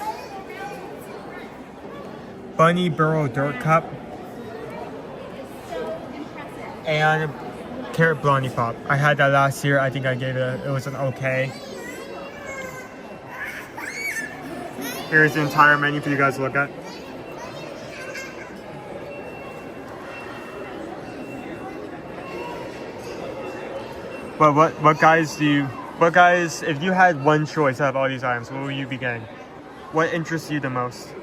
bunny burrow dirt cup, and carrot blondie pop. I had that last year. I think I gave it was an okay. Here's the entire menu for you guys to look at. But what guys, if you had one choice out of all these items, what would you be getting? What interests you the most?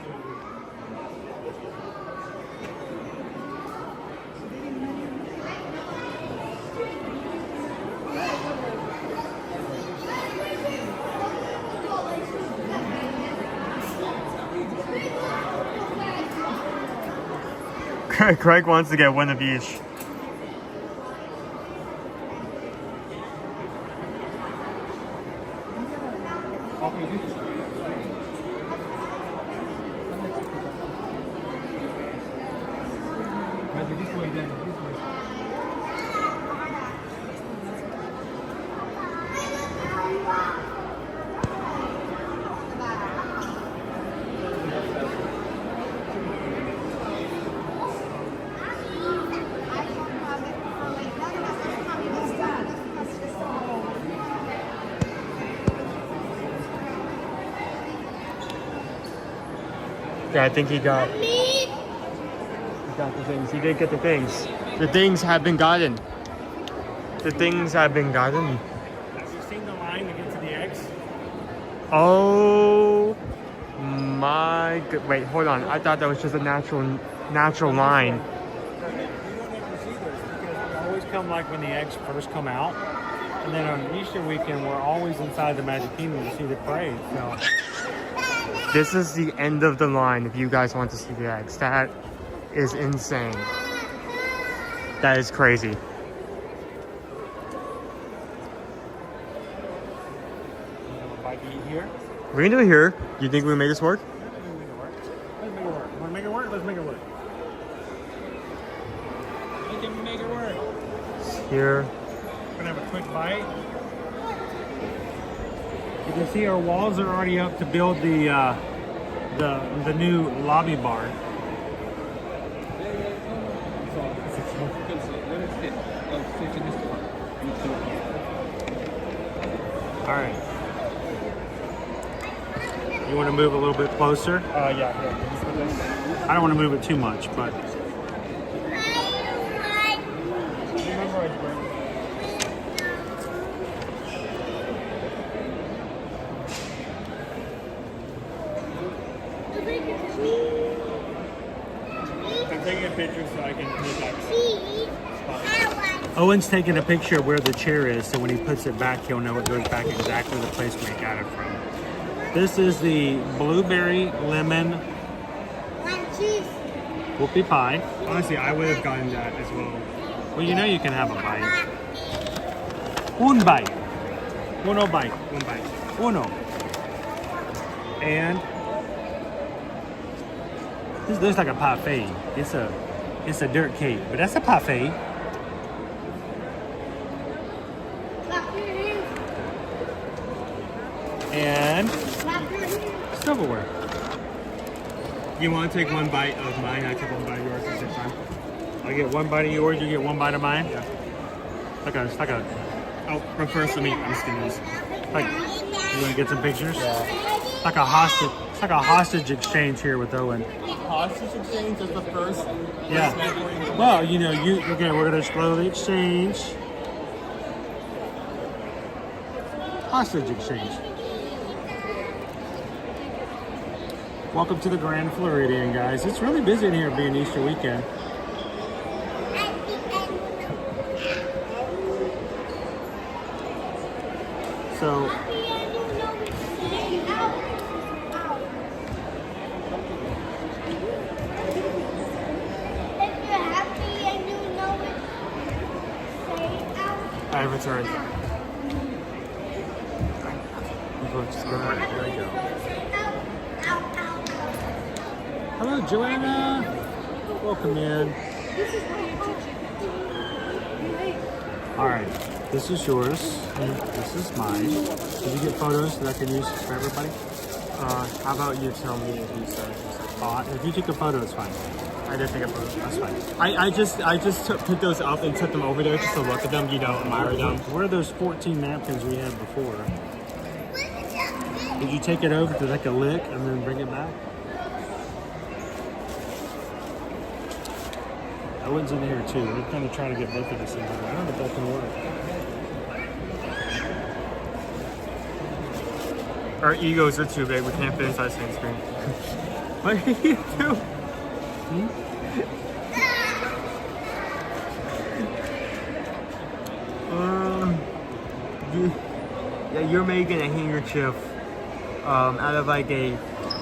Craig wants to get one of each. Yeah, I think he got the things. He did get the things. The things have been gotten. The things have been gotten. Have you seen the line to get to the eggs? Oh my god. Wait, hold on. I thought that was just a natural line. We always come like when the eggs first come out. And then on Easter weekend, we're always inside the Magic Kingdom to see the parade. So This is the end of the line if you guys want to see the eggs. That is insane. That is crazy. if I can eat here. We can do it here. Do you think we can make this work? here. We're gonna have a quick bite. You can see our walls are already up to build the new lobby bar. All right. You want to move a little bit closer? Yeah. I don't want to move it too much, but I'm taking a picture so I can put that. Owen's taking a picture of where the chair is, so when he puts it back, he'll know it goes back exactly the place we got it from. This is the blueberry lemon whoopie pie. Honestly, I would have gotten that as well. Well, you know you can have a bite. Un bite. Uno bite. One bite. Uno. And this looks like a parfait. It's a dirt cake, but that's a parfait. And silverware. You want to take one bite of mine? I take one bite of yours at the same time. I get one bite of yours, you get one bite of mine? Yeah. It's like a Oh, but first let me skin this. like you wanna get some pictures? Yeah. It's like a hostage exchange here with Owen. Hostage exchange is the first. Yeah. Well, you know, we're gonna slowly exchange. Hostage exchange. Welcome to the Grand Floridian, guys. It's really busy in here being Easter weekend. So, I returned. just go right. There we go. Hello, Joanna. Welcome in. All right, this is yours. And this is mine. Did you get photos that I can use for everybody? How about you tell me if you said? If you took a photo, it's fine. I did take a photo. That's fine. I just picked those up and took them over there just to look at them, admire them. Where are those 14 napkins we had before? Did you take it over to like a lick and then bring it back? Owen's in here too. We're kind of trying to get both of us in here. I don't know if that can work. Our egos are too big. We can't fit inside the same screen. What are you doing? You're making a handkerchief out of like a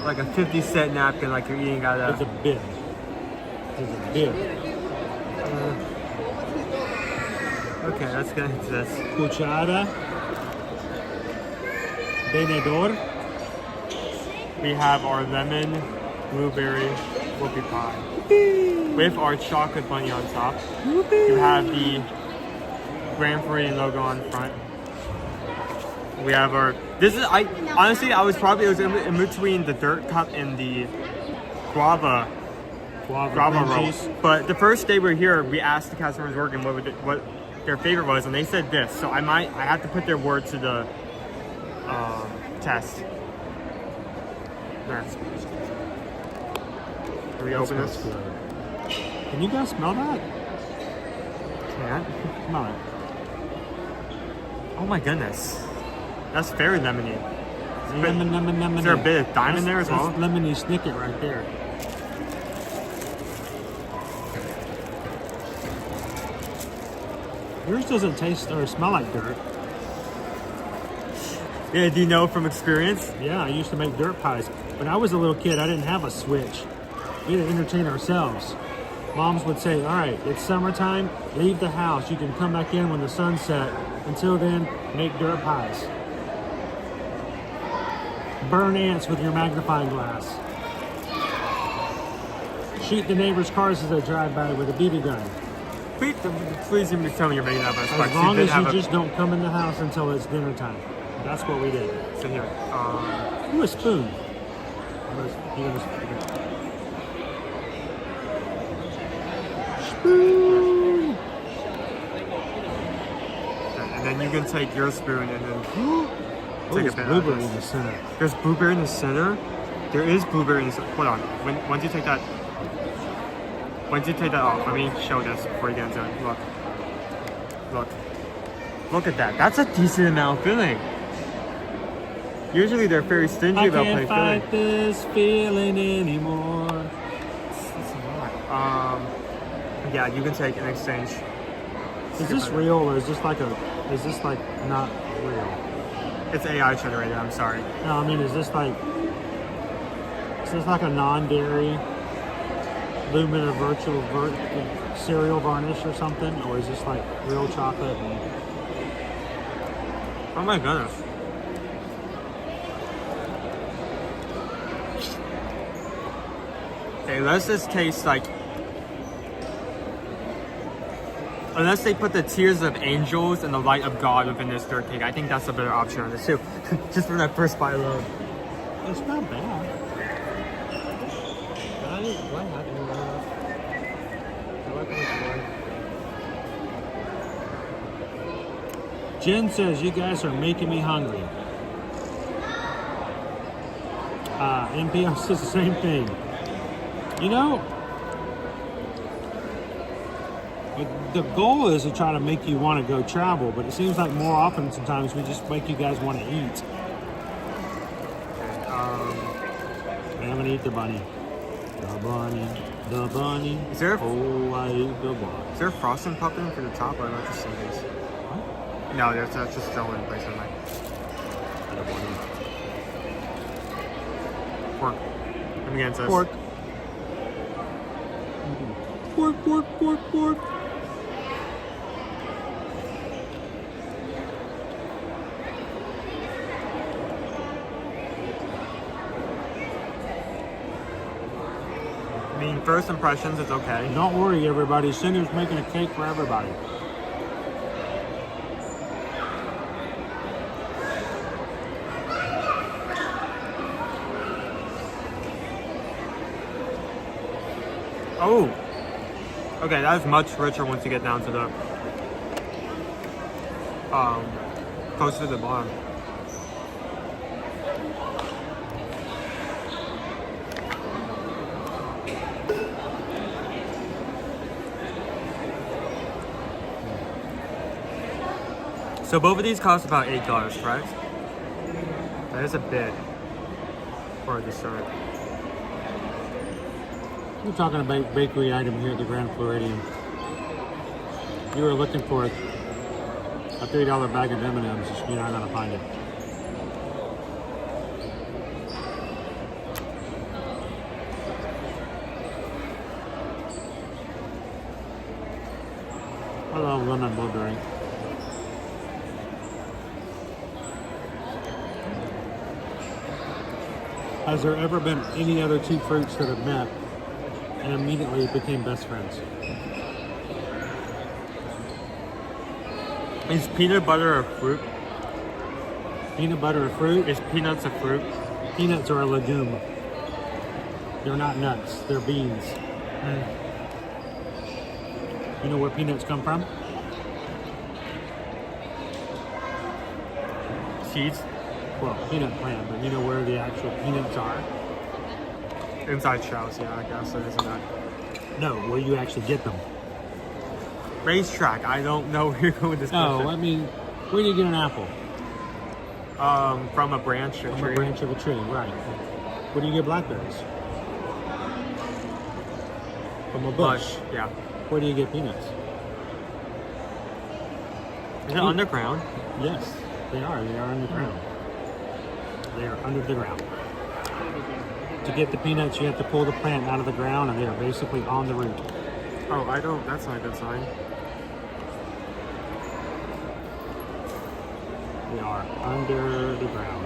50-cent napkin, like you're eating out of. It's a bib. It's a bib. Okay, let's get into this. Cuchara. Tenedor. We have our lemon blueberry whoopie pie with our chocolate bunny on top. You have the Grand Floridian logo on front. We have our. This is I was in between the dirt cup and the guava roll. But the first day we were here, we asked the customers working what their favorite was, and they said this. So I have to put their word to the test. There. Can we open this? Can you guys smell that? Can't. Smell it. Oh my goodness. That's very lemony. Lemon. Is there a bit of thyme in there as well? That's lemony snicket right there. Yours doesn't taste or smell like dirt. Yeah, do you know from experience? Yeah, I used to make dirt pies. When I was a little kid, I didn't have a switch. We had to entertain ourselves. Moms would say, all right, it's summertime, leave the house. You can come back in when the sun set. Until then, make dirt pies. Burn ants with your magnifying glass. Shoot the neighbors' cars as they drive by with a BB gun. Please even tell me you're making that much. As long as you just don't come in the house until it's dinner time. That's what we did. So here, ooh, a spoon. Spoon. And then you can take your spoon and then take a bit blueberry in the center. There's blueberry in the center. There is blueberry in the center. Hold on. Once you take that off, let me show this before you get into it. Look at that. That's a decent amount of filling. Usually they're very stingy about putting filling. I can't fight this feeling anymore. It's not. Yeah, you can take in exchange. Is this real or is this like not real? It's AI generated, I'm sorry. No, I mean, is this like a non-dairy Lumina virtual cereal varnish or something? Or is this like real chocolate? Oh my goodness. Okay, unless this tastes like... Unless they put the tears of angels and the light of God within this dirt cake, I think that's a better option on this too. Just for that first bite alone. It's not bad. Jen says, you guys are making me hungry. NPR says the same thing. You know, the goal is to try to make you want to go travel, but it seems like more often sometimes we just make you guys want to eat. I'm going to eat the bunny. The bunny. Is there oh, I eat the bunny. Is there frosting popping for the top or not just Sundays? No, that's just still in place on my pork. Let me get into this. Pork. Pork. I mean, first impressions, it's okay. Don't worry, everybody. Cinder's making a cake for everybody. Oh! Okay, that's much richer once you get down to the... closer to the bottom. So both of these cost about $8, correct? That is a bit for a dessert. We're talking about bakery item here at the Grand Floridian. You were looking for a $3 bag of M&Ms. You're not going to find it. I love lemon blueberry. Has there ever been any other two fruits that have met and immediately became best friends? Is peanut butter a fruit? Peanut butter a fruit? Is peanuts a fruit? Peanuts are a legume. They're not nuts. They're beans. You know where peanuts come from? Seeds? Well, peanut plant, but you know where the actual peanuts are? Inside shells, yeah, I guess it isn't that. No, where you actually get them. Racetrack, I don't know where you're going with this No, question. I mean, where do you get an apple? From a branch or From tree. a branch of a tree, right. Where do you get blackberries? From a bush. Yeah. Where do you get peanuts? Is it underground? Yes, they are. They are underground. They are under the ground. To get the peanuts, you have to pull the plant out of the ground, and they are basically on the root. Oh, that's not a good sign. They are under the ground.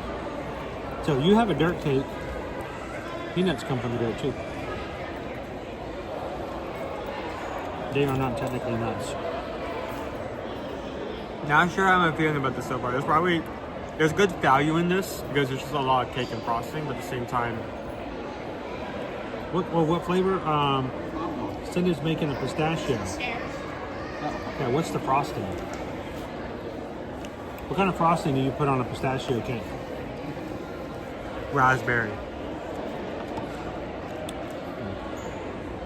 So you have a dirt cake. Peanuts come from the dirt too. They are not technically nuts. Not sure how I'm feeling about this so far. There's good value in this because there's just a lot of cake and frosting, but at the same time, What flavor? Cindy's making a pistachio. Okay, what's the frosting? What kind of frosting do you put on a pistachio cake? raspberry.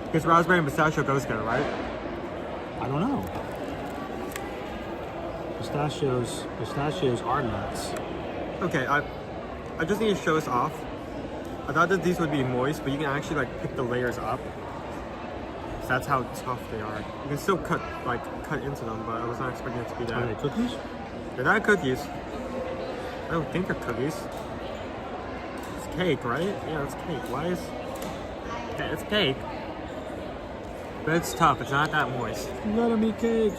Because raspberry and pistachio goes together, right? I don't know. Pistachios are nuts. Okay, I just need to show this off. I thought that these would be moist, but you can actually like pick the layers up. So that's how tough they are. You can still cut into them, but I was not expecting it to be that. Are they cookies? They're not cookies. I don't think they're cookies. It's cake, right? Yeah, it's cake. Why is... Yeah, it's cake. But it's tough. It's not that moist. Let them eat cake.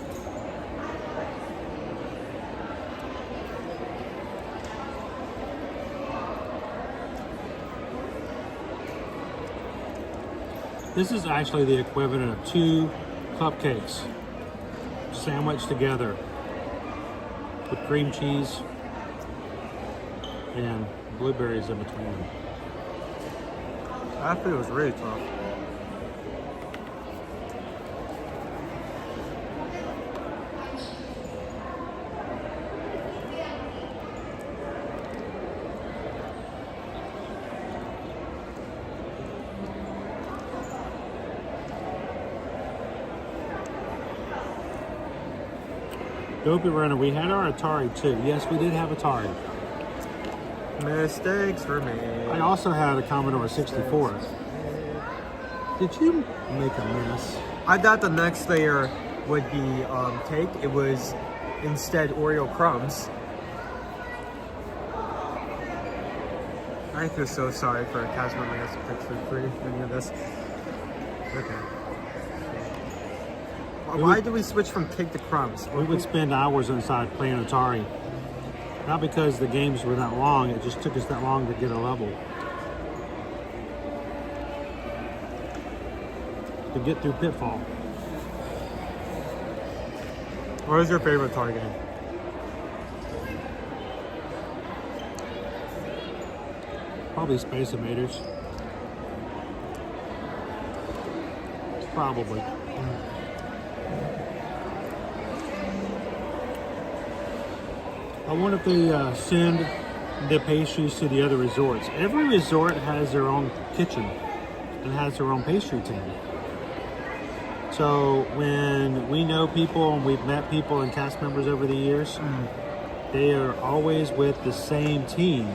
This is actually the equivalent of 2 cupcakes sandwiched together with cream cheese and blueberries in between them. That food was really tough. Dopey Runner, we had our Atari too. Yes, we did have Atari. Mistakes were made. I also had a Commodore 64. Did you make a mess? I thought the next layer would be cake. It was instead Oreo crumbs. I feel so sorry for a cast member that's a picture for any of this. Okay. Why do we switch from cake to crumbs? We would spend hours inside playing Atari. Not because the games were that long, it just took us that long to get a level. To get through Pitfall. What was your favorite Atari game? Probably Space Invaders. Probably. I wonder if they send the pastries to the other resorts. Every resort has their own kitchen and has their own pastry team. So when we know people and we've met people and cast members over the years, they are always with the same team.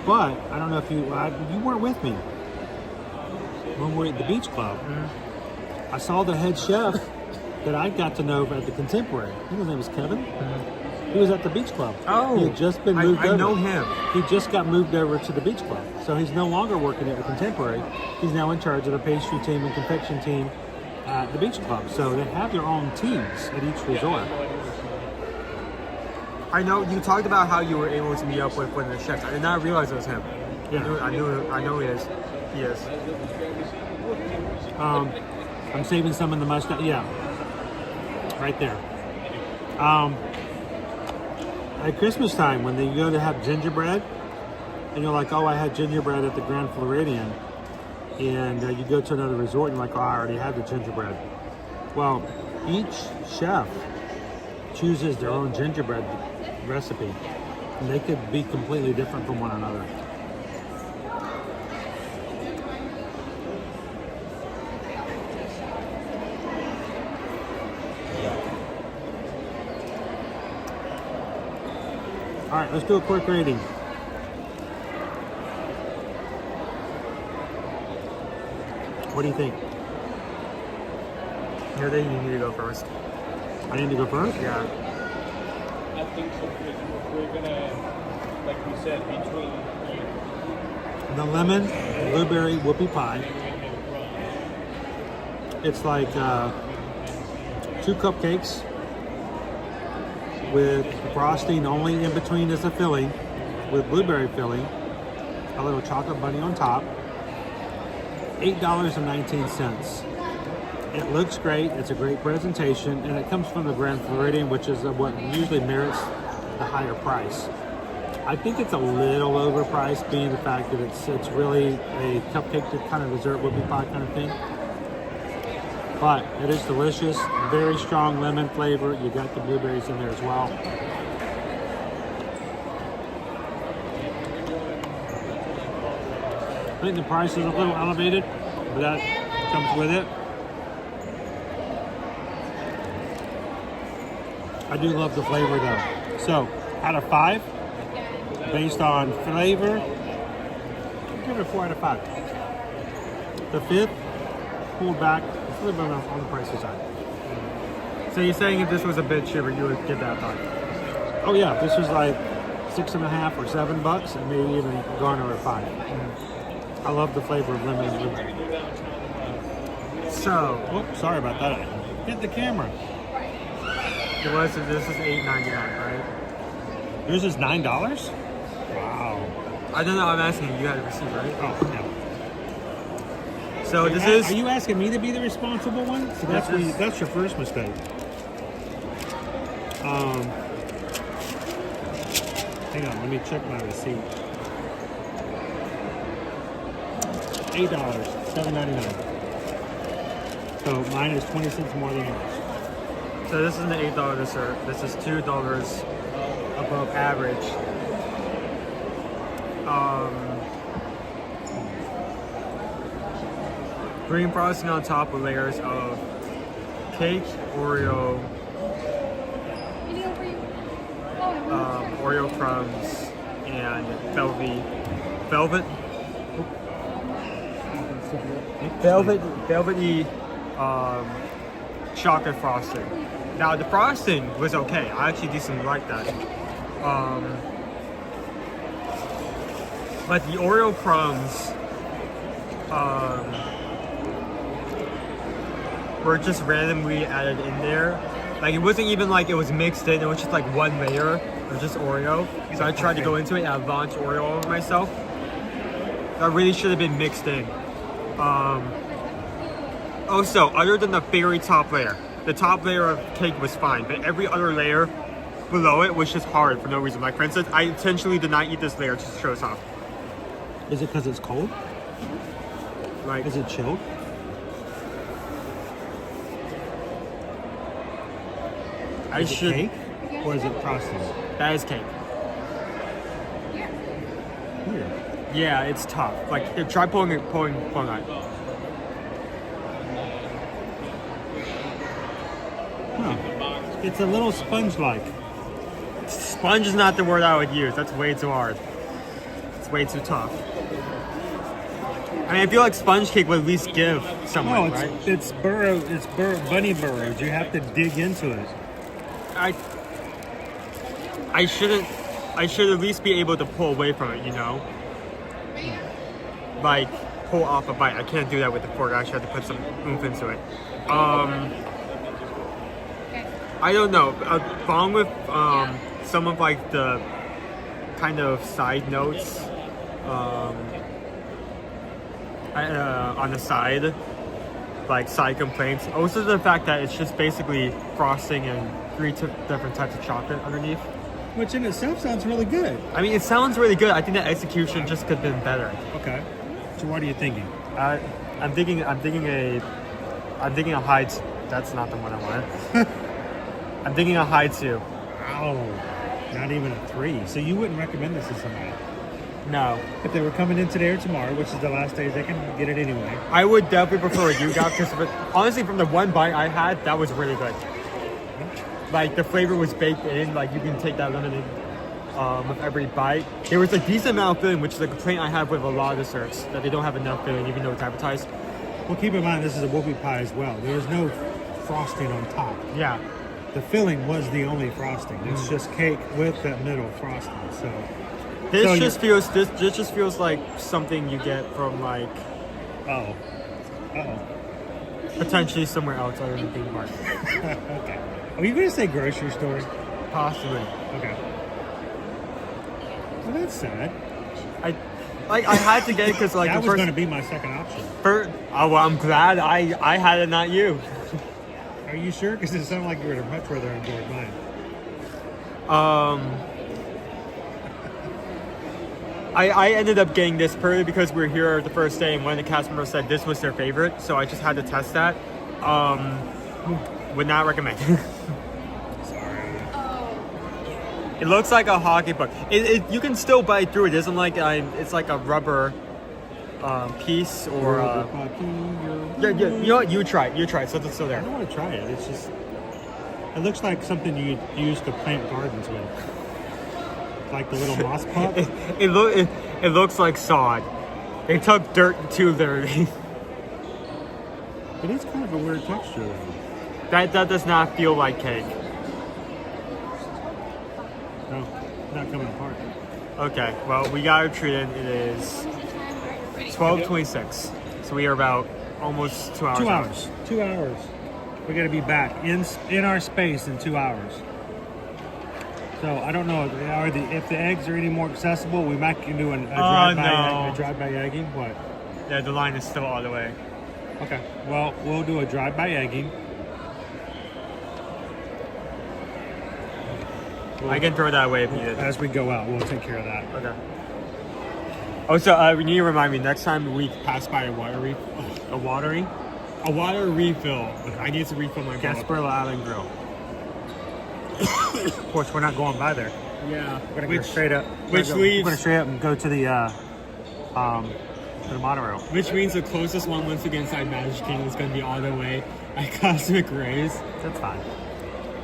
But I don't know if you weren't with me when we were at the Beach Club. I saw the head chef that I got to know at the Contemporary. I think his name was Kevin. He was at the Beach Club. Oh, he had just been moved over. I know him. He just got moved over to the Beach Club. So he's no longer working at the Contemporary. He's now in charge of the pastry team and confection team at the Beach Club. So they have their own teams at each resort. I know you talked about how you were able to meet up with one of the chefs. I did not realize it was him. Yeah. I know he is. He is. I'm saving some in the mustache. Yeah. Right there. At Christmas time, when you go to have gingerbread, and you're like, oh, I had gingerbread at the Grand Floridian, and you go to another resort, and you're like, oh, I already had the gingerbread. Well, each chef chooses their own gingerbread recipe, and they could be completely different from one another. All right, let's do a quick rating. What do you think? I think you need to go first. I need to go first? Yeah. I think so. We're gonna, like we said, between the lemon blueberry whoopie pie. It's like 2 cupcakes with frosting only in between as a filling, with blueberry filling, a little chocolate bunny on top, $8.19. It looks great. It's a great presentation, and it comes from the Grand Floridian, which is what usually merits the higher price. I think it's a little overpriced, being the fact that it's really a cupcake kind of dessert whoopie pie kind of thing. But it is delicious. Very strong lemon flavor. You got the blueberries in there as well. I think the price is a little elevated, but that comes with it. I do love the flavor though. So, out of 5, based on flavor, I'll give it a 4 out of 5. The 5th, pulled back, it's a little bit on the pricey side. So you're saying if this was a bit cheaper, you would give that 5? Oh yeah, if this was like $6.50 or $7, and maybe even garner at 5. I love the flavor of lemon and blueberry. So, sorry about that. Hit the camera. This is $8.99, right? Yours is $9? Wow. I don't know. I'm asking you. You had a receipt, right? Oh, no. So this is. Are you asking me to be the responsible one? So that's your first mistake. Hang on. Let me check my receipt. $8, $7.99. So mine is 20 cents more than yours. So this is an $8 dessert. This is $2 above average. Green frosting on top with layers of cake, Oreo, Oreo crumbs, and velvety chocolate frosting. Now the frosting was okay. I actually decently like that. But the Oreo crumbs were just randomly added in there. Like it wasn't even like it was mixed in. It was just like one layer of just Oreo. So I tried to go into it and I launched Oreo over myself. That really should have been mixed in. Also, other than the very top layer, the top layer of cake was fine, but every other layer below it was just hard for no reason. Like for instance, I intentionally did not eat this layer just to show us off. Is it because it's cold? Like, is it chilled? Is it cake or is it frosting? That is cake. Weird. Yeah, it's tough. Like, here, try pulling it. Huh. It's a little sponge-like. Sponge is not the word I would use. That's way too hard. It's way too tough. I mean, I feel like sponge cake would at least give something, right? It's bunny burrowed. You have to dig into it. I should at least be able to pull away from it, you know? Like, pull off a bite. I can't do that with the fork. I actually have to put some oomph into it. I don't know. Along with some of like the kind of side notes on the side, like side complaints. Also the fact that it's just basically frosting and 3 different types of chocolate underneath. Which in itself sounds really good. I mean, it sounds really good. I think the execution just could have been better. Okay. So what are you thinking? I'm thinking a high. That's not the one I wanted. I'm thinking a high 2. Wow. Not even a 3. So you wouldn't recommend this to somebody? No. If they were coming in today or tomorrow, which is the last day, they can get it anyway. I would definitely prefer a you got because honestly, from the one bite I had, that was really good. Like the flavor was baked in. Like you can take that lemon in with every bite. There was a decent amount of filling, which is a complaint I have with a lot of desserts, that they don't have enough filling even though it's advertised. Well, keep in mind this is a whoopie pie as well. There is no frosting on top. Yeah. The filling was the only frosting. It's just cake with that middle frosting. So this just feels like something you get from like potentially somewhere else other than theme park. Okay. Are you gonna say grocery store? Possibly. Okay. Well, that's sad. I had to get it because like that was going to be my second option. Oh, well, I'm glad I had it, not you. Are you sure? Because it sounded like you would have much rather enjoyed mine. I ended up getting this purely because we were here the first day and one of the cast members said this was their favorite, so I just had to test that. Would not recommend. It looks like a hockey puck. You can still bite through it. It isn't like it's like a rubber piece or. Yeah, you know what? You try it. So it's still there. I don't want to try it. It's just. It looks like something you use to plant gardens with. Like the little moss puck. It looks like sod. They took dirt to their. It is kind of a weird texture though. That does not feel like cake. No, not coming apart. Okay, well, we got our treat in. It is 12:26. So we are about almost 2 hours. 2 hours. 2 hours. We're gonna be back in our space in 2 hours. So I don't know if the eggs are any more accessible. We might do a drive-by egging. What? Yeah, the line is still all the way. Okay. Well, we'll do a drive-by egging. I can throw that away if needed. As we go out, we'll take care of that. Okay. Oh, so you need to remind me next time we pass by a water refill. I need to refill my Gasparilla Island Grill. Of course, we're not going by there. Yeah. We're gonna go straight up. Leaves. We're gonna straight up and go to the monorail. Which means the closest one, once again, inside Magic Kingdom is gonna be all the way at Cosmic Rays. That's fine.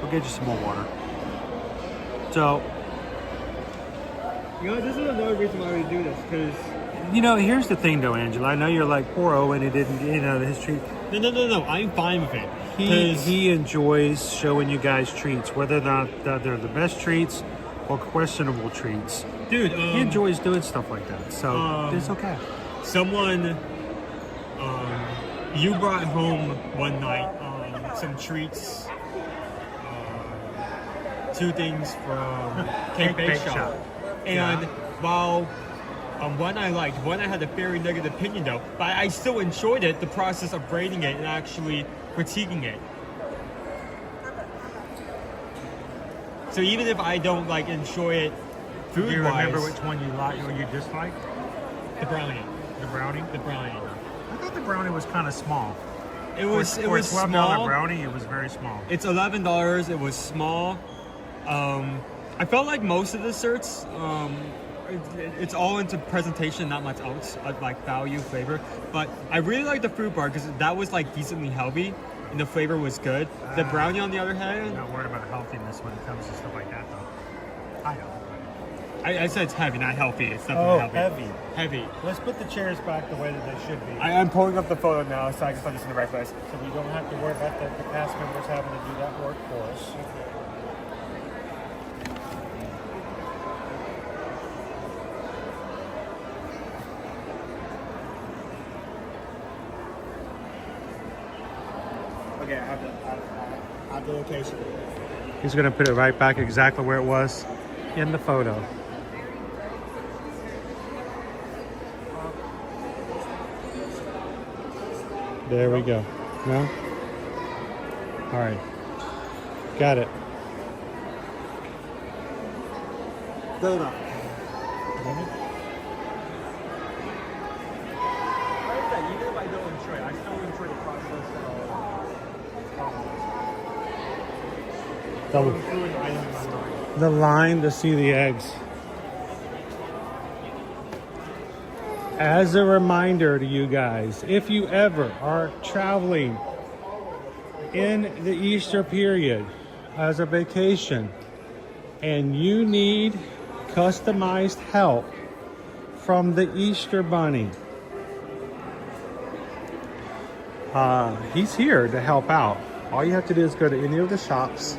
We'll get you some more water. So, you know, this is another reason why we do this, because here's the thing, though, Angela. I know you're like poor Owen. He didn't, his treat. No. I'm fine with it. He enjoys showing you guys treats, whether or not they're the best treats or questionable treats. Dude, he enjoys doing stuff like that, so it's okay. Someone, you brought home one night some treats. Two things from Cake Bake Shop. And while one I liked, one I had a very negative opinion though, but I still enjoyed it, the process of rating it and actually critiquing it. So even if I don't enjoy it food-wise. Do you remember which one you liked or you disliked? The brownie. The brownie? The brownie. I thought the brownie was kind of small. It was $12 small. brownie, it was very small. It's $11. It was small. I felt like most of the desserts, it's all into presentation, not much else, like value, flavor. But I really like the fruit bar because that was decently healthy and the flavor was good. The brownie, on the other hand, I'm not worried about healthiness when it comes to stuff like that, though. I know. I said it's heavy, not healthy. It's definitely heavy. Heavy. Let's put the chairs back the way that they should be. I'm pulling up the photo now so I can put this in the right place. So we don't have to worry about the cast members having to do that work for us. Okay, I have the location. He's going to put it right back exactly where it was in the photo. There we go. No? All right. Got it. Good enough. Even if I don't enjoy it, I still enjoy the process of The line to see the eggs. As a reminder to you guys, if you ever are traveling in the Easter period as a vacation and you need customized help from the Easter Bunny, he's here to help out. All you have to do is go to any of the shops,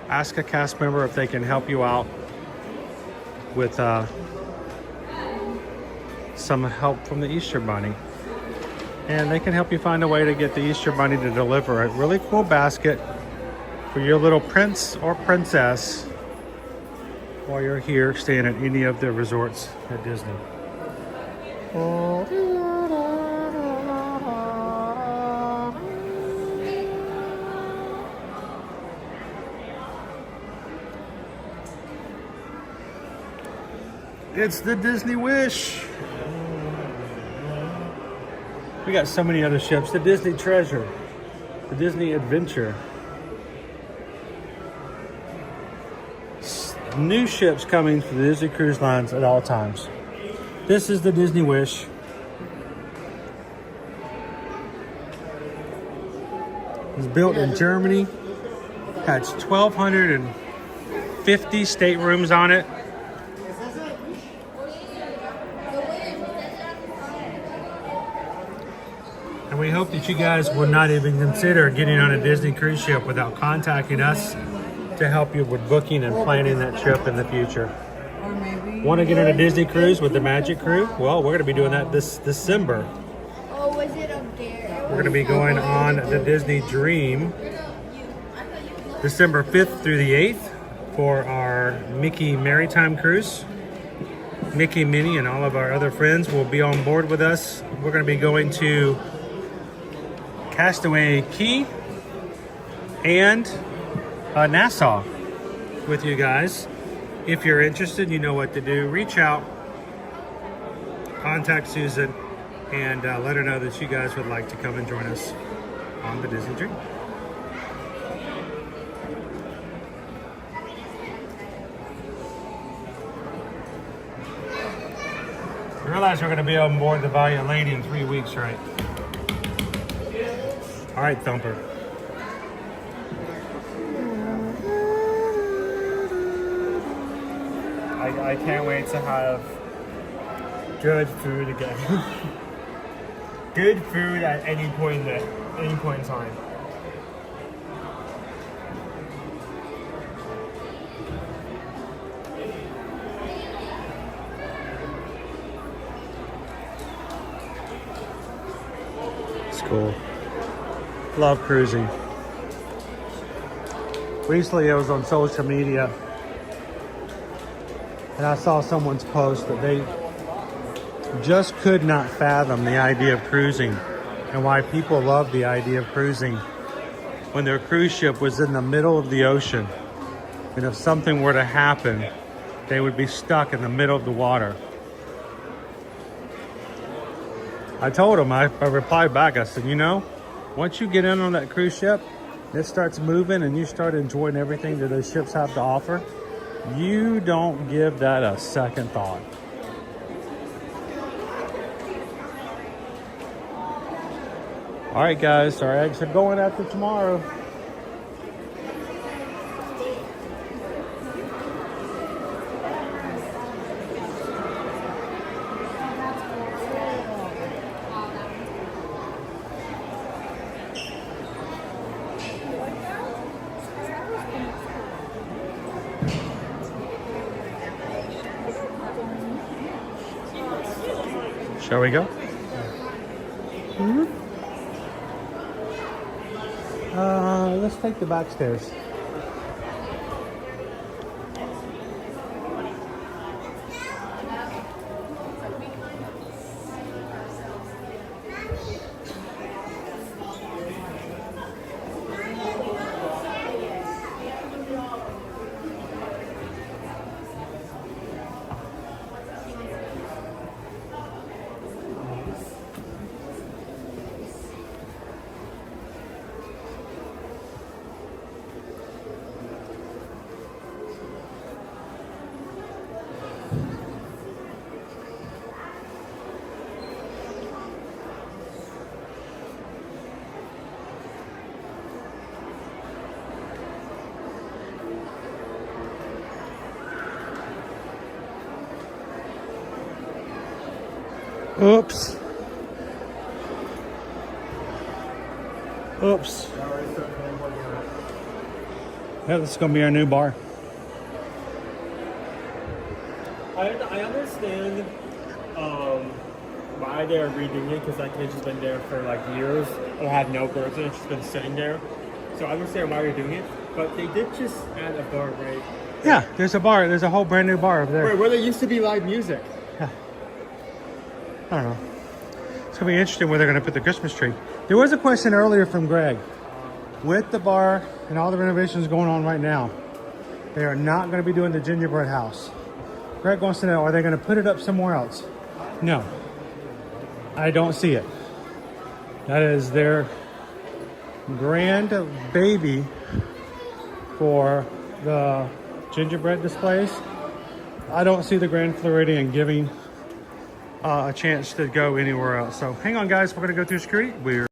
ask a cast member if they can help you out with some help from the Easter Bunny. And they can help you find a way to get the Easter Bunny to deliver a really cool basket for your little prince or princess while you're here staying at any of the resorts at Disney. It's the Disney Wish. We got so many other ships. The Disney Treasure. The Disney Adventure. New ships coming for the Disney Cruise Lines at all times. This is the Disney Wish. It's built in Germany. Has 1,250 staterooms on it. And we hope that you guys will not even consider getting on a Disney cruise ship without contacting us to help you with booking and planning that trip in the future. Want to get on a Disney cruise with the Magic Crew? Well, we're going to be doing that this December. Oh, was it up there? We're going to be going on the Disney Dream December 5th through the 8th for our Mickey Maritime Cruise. Mickey, Minnie, and all of our other friends will be on board with us. We're going to be going to Castaway Cay and Nassau with you guys. If you're interested, you know what to do. Reach out, contact Susan, and let her know that you guys would like to come and join us on the Disney Dream. I realize we're going to be on board the Bayou Lady in 3 weeks, right? All right, Thumper. I can't wait to have good food again. Good food at any point in time. It's cool. Love cruising. Recently I was on social media and I saw someone's post that they just could not fathom the idea of cruising and why people love the idea of cruising when their cruise ship was in the middle of the ocean. And if something were to happen, they would be stuck in the middle of the water. I told them, I replied back, I said, you know, once you get in on that cruise ship, it starts moving and you start enjoying everything that those ships have to offer, you don't give that a second thought. All right, guys, our eggs are going after tomorrow. Shall we go? Let's take the back stairs. Oops. Oops. Yeah, this is going to be our new bar. I understand why they're redoing it, because that cage's been there for like years and had no birds in it. It's just been sitting there. So I understand why they're doing it, but they did just add a bar, right? Yeah, there's a bar. There's a whole brand new bar over there. Where there used to be live music. Yeah. I don't know. It's going to be interesting where they're going to put the Christmas tree. There was a question earlier from Greg. With the bar and all the renovations going on right now, they are not going to be doing the gingerbread house. Greg wants to know, are they going to put it up somewhere else? No. I don't see it. That is their grand baby for the gingerbread displays. I don't see the Grand Floridian giving a chance to go anywhere else. So hang on, guys. We're going to go through security. We're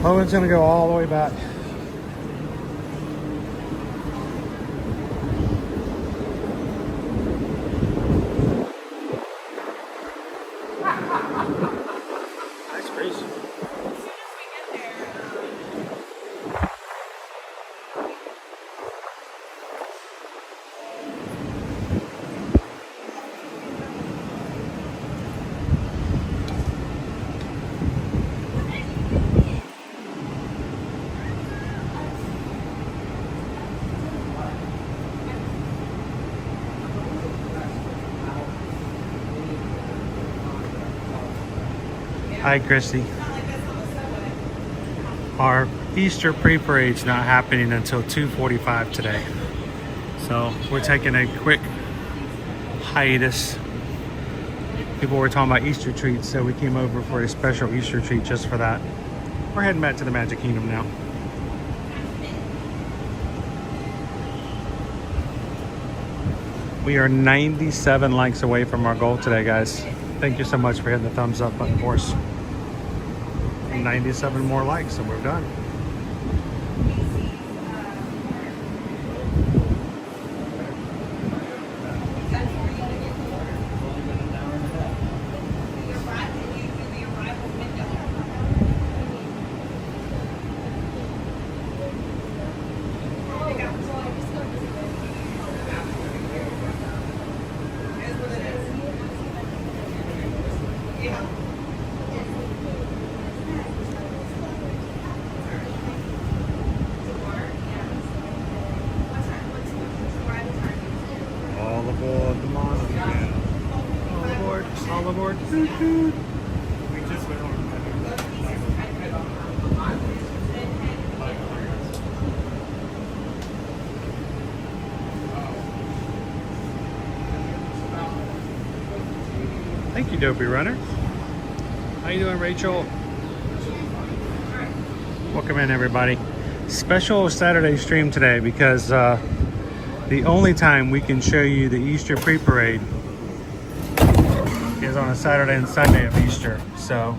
Owen's going to go all the way back. That's crazy. Hi, Christy. Our Easter pre-parade's not happening until 2:45 today. So we're taking a quick hiatus. People were talking about Easter treats, so we came over for a special Easter treat just for that. We're heading back to the Magic Kingdom now. We are 97 likes away from our goal today, guys. Thank you so much for hitting the thumbs up button for us. 97 more likes and we're done. All aboard the monorail. All aboard, all aboard. Toot toot. We just went on. Thank you, Dopey Runner. How you doing, Rachel? Welcome in, everybody. Special Saturday stream today because the only time we can show you the Easter pre-parade is on a Saturday and Sunday of Easter. So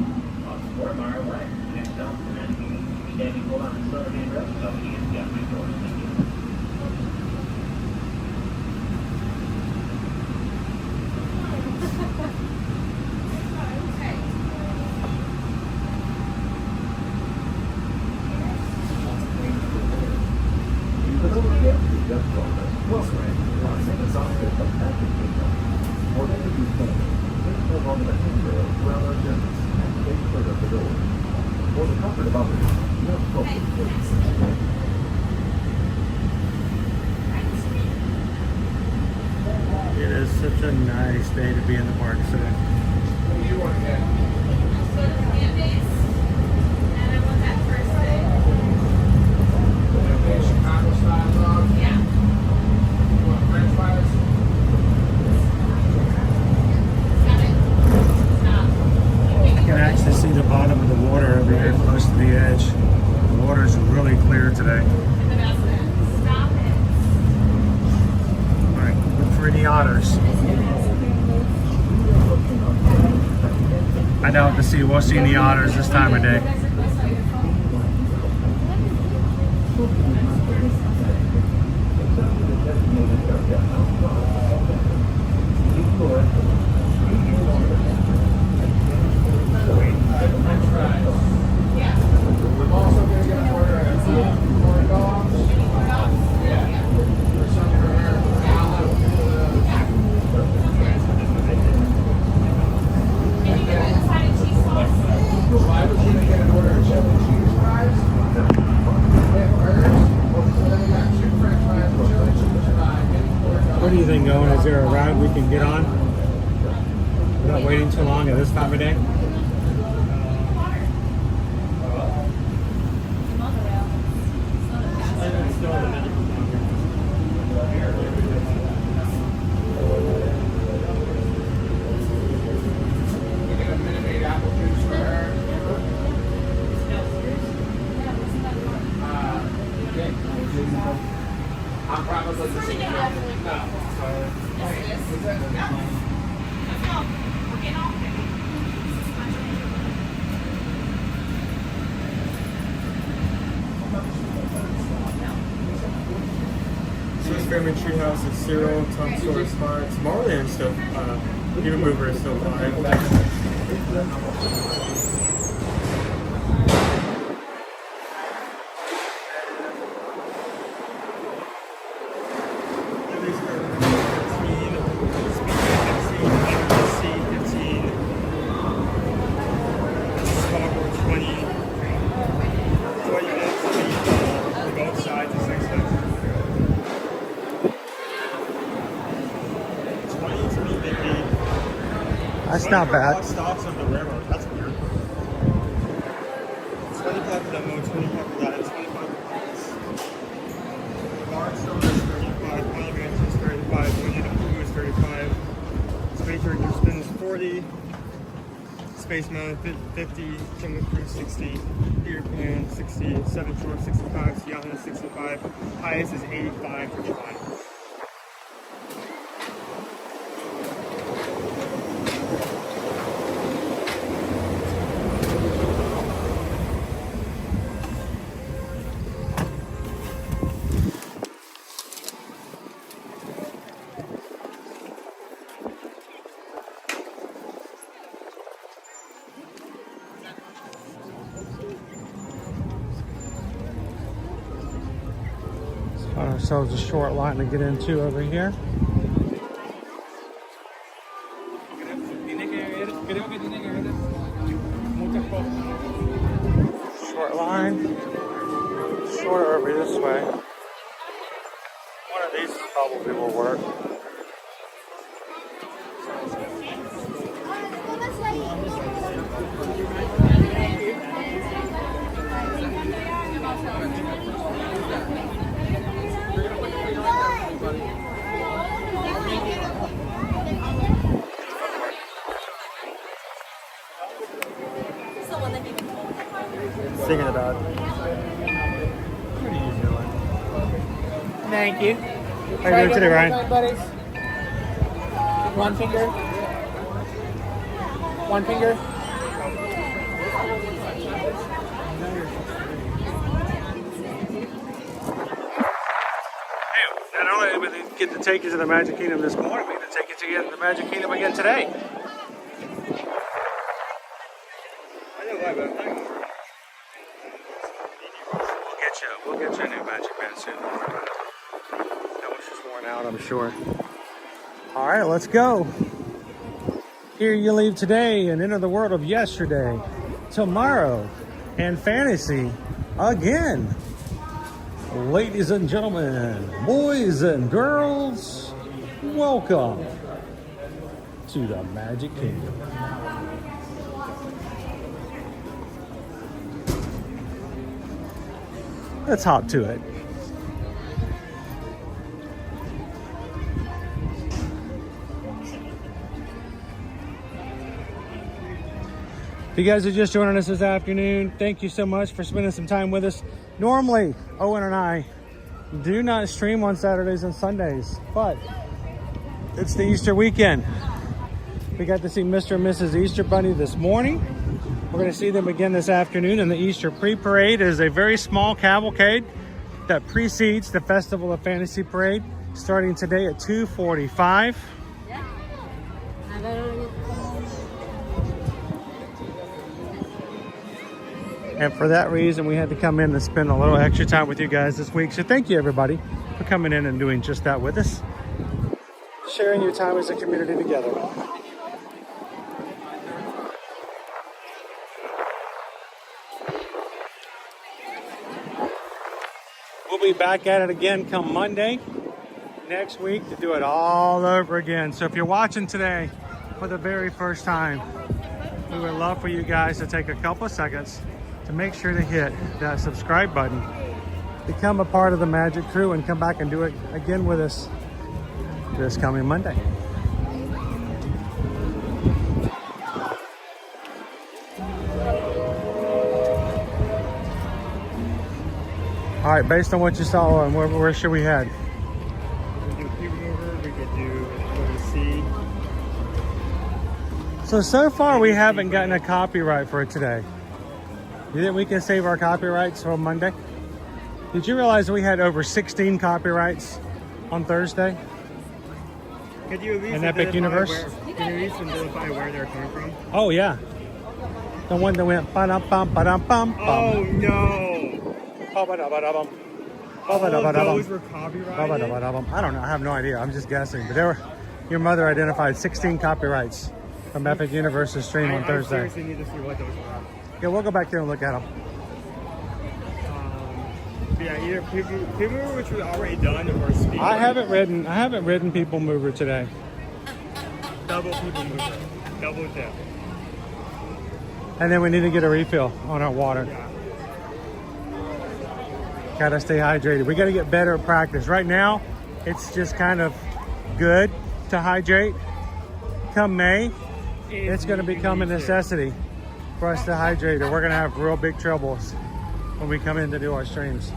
it is such a nice day to be in the park today. I can actually see the bottom of the water over here close to the edge. The water is really clear today. Alright, look for any otters. I doubt to see we'll see any otters this time of day. Is there a ride we can get on without waiting too long at this time of day? I'm probably the same. No, sorry. Swiss Family Treehouse is Cyril, Tom Sawyer Smart, Tomorrowland is still, Even Mover is still live. That's not bad. Stops on the railroad. That's weird. 25 for demo, 25 for that, 25 for this. Bar Stone is 35, Pile Ranch is 35, Winnie the Pooh is 35, Space Ranger Spin is 40, Space Mountain 50, Jungle Cruise 60, Peter Pan 60, Seven Shore 65, Tiana 65, highest is 85 for Divine. Find ourselves a short line to get into over here. Short line. Shorter over this way. One of these probably will work. Thinking about it. Pretty easy one. Thank you. How are you doing today, Ryan? Buddies. One finger. One finger. Not only did we get to take you to the Magic Kingdom this morning, we get to take you to the Magic Kingdom again today. We'll get you a new Magic Man soon. That one's just worn out, I'm sure. All right, let's go. Here you leave today and enter the world of yesterday, tomorrow, and fantasy again. Ladies and gentlemen, boys and girls, welcome to the Magic Kingdom. Let's hop to it. If you guys are just joining us this afternoon, thank you so much for spending some time with us. Normally, Owen and I do not stream on Saturdays and Sundays, but it's the Easter weekend. We got to see Mr. and Mrs. Easter Bunny this morning. We're going to see them again this afternoon, and the Easter Pre-Parade is a very small cavalcade that precedes the Festival of Fantasy Parade, starting today at 2:45. And for that reason, we had to come in and spend a little extra time with you guys this week. So thank you, everybody, for coming in and doing just that with us. Sharing your time as a community together. We'll be back at it again come Monday, next week to do it all over again. So if you're watching today for the very first time, we would love for you guys to take a couple of seconds to make sure to hit that subscribe button, become a part of the Magic Crew, and come back and do it again with us this coming Monday. All right, based on what you saw, and where should we head? We could do People Mover, we could do go to sea. So far we haven't gotten a copyright for it today. You think we can save our copyrights for Monday? Did you realize we had over 16 copyrights on Thursday? Could you at least in Epic Universe? Can you at least identify where they're coming from? Oh yeah. The one that went ba-dum-bum, ba-dum-bum. Oh no! Ba-ba-da-ba-da-bum. All of those were copyrighted? I don't know. I have no idea. I'm just guessing. But your mother identified 16 copyrights from Epic Universe's stream on Thursday. I seriously need to see what those were. Yeah, we'll go back there and look at them. Yeah, either People Mover, which we already done, or Speed. I haven't ridden People Mover today. Double People Mover. Double dip. And then we need to get a refill on our water. Yeah. Gotta stay hydrated. We gotta get better at practice. Right now, it's just kind of good to hydrate. Come May, it's gonna become a necessity for us to hydrate, or we're gonna have real big troubles when we come in to do our streams.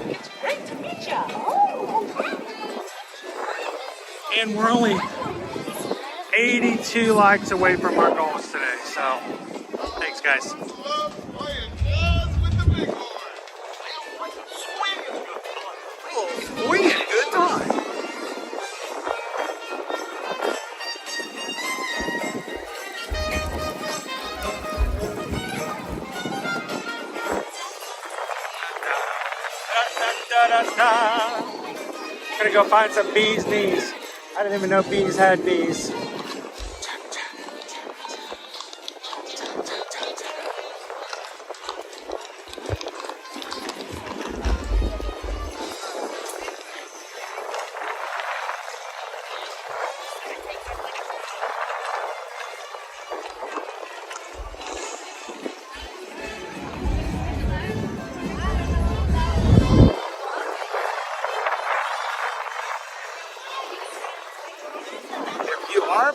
It's great to meet you. And we're only 82 likes away from our goals today, so thanks guys. Swinging good time. Gonna go find some bees' knees. I didn't even know bees had knees.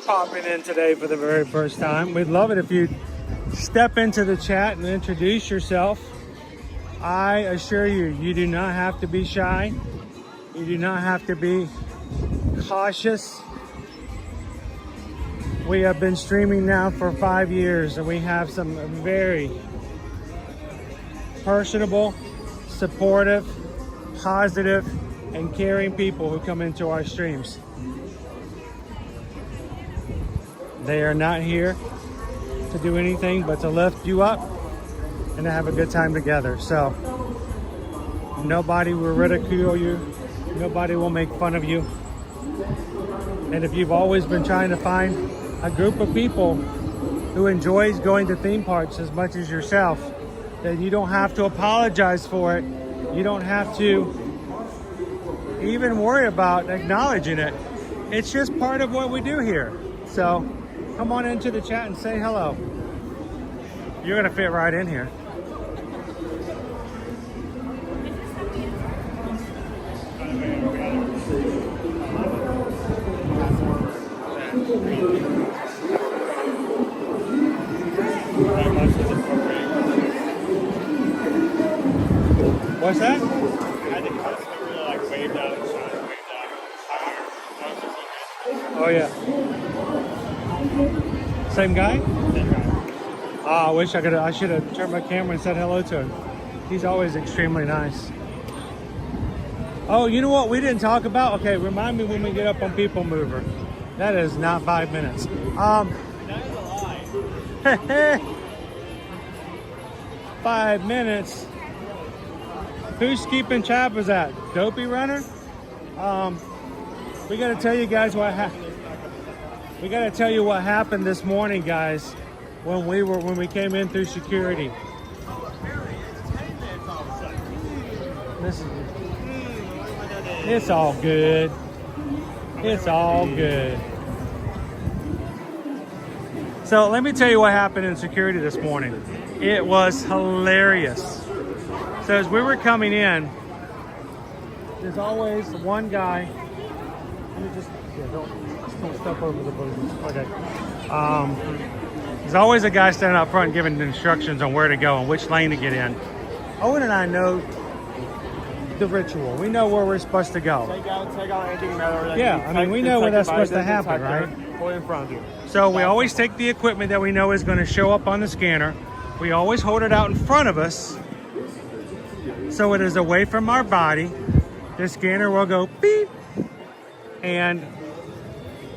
Popping in today for the very first time, we'd love it if you'd step into the chat and introduce yourself. I assure you, you do not have to be shy. You do not have to be cautious. We have been streaming now for 5 years, and we have some very personable, supportive, positive, and caring people who come into our streams. They are not here to do anything but to lift you up and to have a good time together. So nobody will ridicule you. Nobody will make fun of you. And if you've always been trying to find a group of people who enjoys going to theme parks as much as yourself, then you don't have to apologize for it. You don't have to even worry about acknowledging it. It's just part of what we do here. So come on into the chat and say hello. You're gonna fit right in here. What's that? I think that's really like waved out and shot, waved out. Oh yeah. Same guy? Ah, I wish I should have turned my camera and said hello to him. He's always extremely nice. Oh, you know what we didn't talk about? Okay, remind me when we get up on People Mover. That is not 5 minutes. That is a lie. 5 minutes. Who's keeping tab of that? Dopey Runner? We gotta tell you guys what happened this morning, guys, when we came in through security. It's all good. It's all good. So let me tell you what happened in security this morning. It was hilarious. So as we were coming in, there's always one guy. Let me just don't step over the booze. Okay. There's always a guy standing up front giving instructions on where to go and which lane to get in. Owen and I know the ritual. We know where we're supposed to go. Take out anything metal. Yeah, I mean, we know where that's supposed to happen, right? Pull in front of you. So we always take the equipment that we know is going to show up on the scanner. We always hold it out in front of us so it is away from our body. The scanner will go beep, and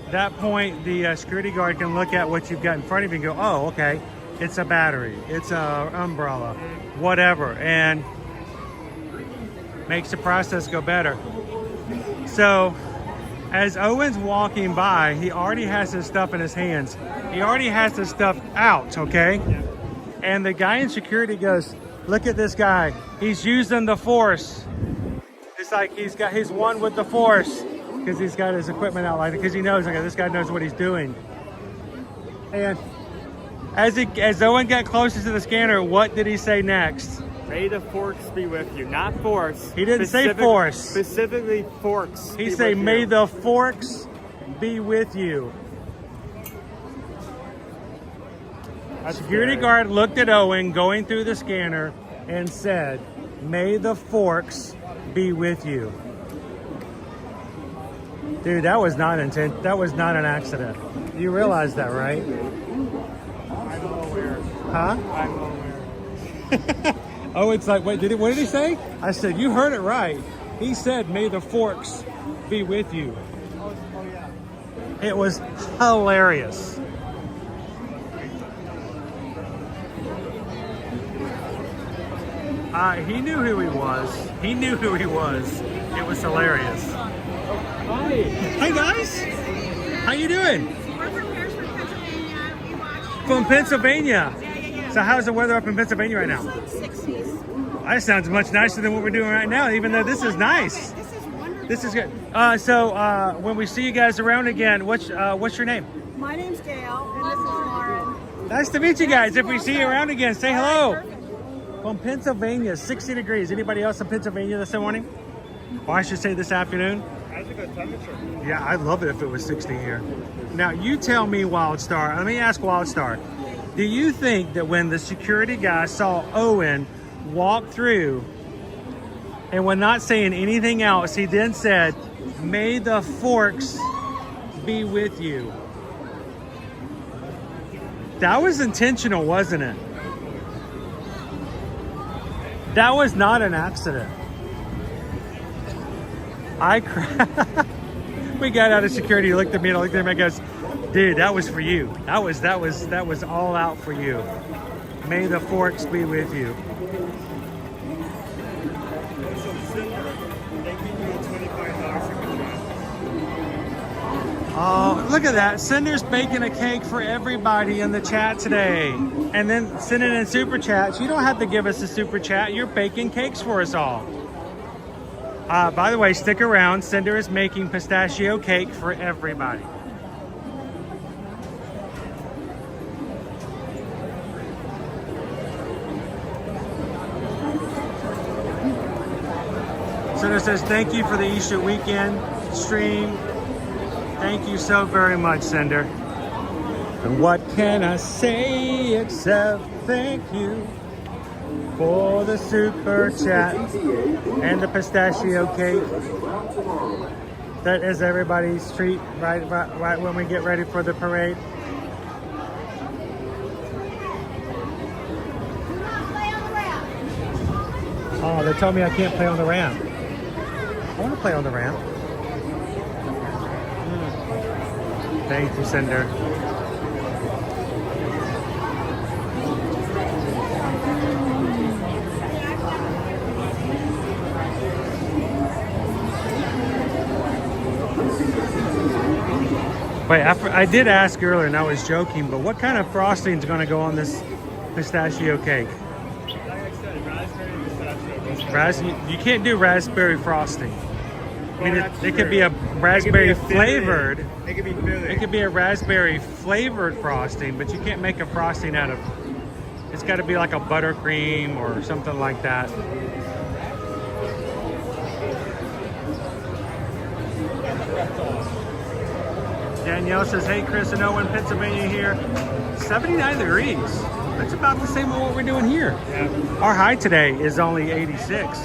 at that point the security guard can look at what you've got in front of you and go, oh, okay, it's a battery, it's a umbrella, whatever, and makes the process go better. So as Owen's walking by, he already has his stuff in his hands. He already has his stuff out, okay? And the guy in security goes, look at this guy. He's using the force. It's like he's one with the force because he's got his equipment out like that because he knows, okay, this guy knows what he's doing. And as Owen got closer to the scanner, what did he say next? May the forks be with you, not force. He didn't say force. Specifically forks. He said, may the forks be with you. A security guard looked at Owen going through the scanner and said, may the forks be with you. Dude, that was not intent. That was not an accident. You realize that, right? I'm aware. Huh? I'm aware. Oh, it's like, wait, what did he say? I said, you heard it right. He said, may the forks be with you. Oh yeah. It was hilarious. He knew who he was. He knew who he was. It was hilarious. Hi. Hey guys. How you doing? We're from Harrisburg, Pennsylvania. We watch. From Pennsylvania. Yeah. So how's the weather up in Pennsylvania right now? 60s. That sounds much nicer than what we're doing right now, even though this is nice. This is wonderful. This is good. So when we see you guys around again, what's your name? My name's Gail, and this is Lauren. Nice to meet you guys. If we see you around again, say hello. From Pennsylvania, 60 degrees. Anybody else in Pennsylvania this morning? Or I should say this afternoon? That's a good temperature. Yeah, I'd love it if it was 60 here. Now, you tell me, Wildstar. Let me ask Wildstar. Do you think that when the security guy saw Owen walk through and when not saying anything else, he then said, may the forks be with you? That was intentional, wasn't it? That was not an accident. We got out of security, he looked at me and I looked at him and goes, dude, that was for you. That was all out for you. May the forks be with you. Oh, look at that. Cinder's baking a cake for everybody in the chat today. And then sending in super chats. You don't have to give us a super chat. You're baking cakes for us all. By the way, stick around. Cinder is making pistachio cake for everybody. Cinder says, thank you for the Easter weekend stream. Thank you so very much, Cinder. And what can I say except thank you for the super chat and the pistachio cake. That is everybody's treat right when we get ready for the parade. Oh, they told me I can't play on the ramp. I want to play on the ramp. Thank you, Cinder. Wait, I did ask earlier, and I was joking, but what kind of frosting is going to go on this pistachio cake? You can't do raspberry frosting. I mean, it could be a raspberry flavored. It could be filling. It could be a raspberry flavored frosting, but you can't make a frosting out of. It's got to be like a buttercream or something like that. Danielle says, "Hey, Chris and Owen, Pennsylvania here. 79 degrees. That's about the same as what we're doing here. Yeah. Our high today is only 86."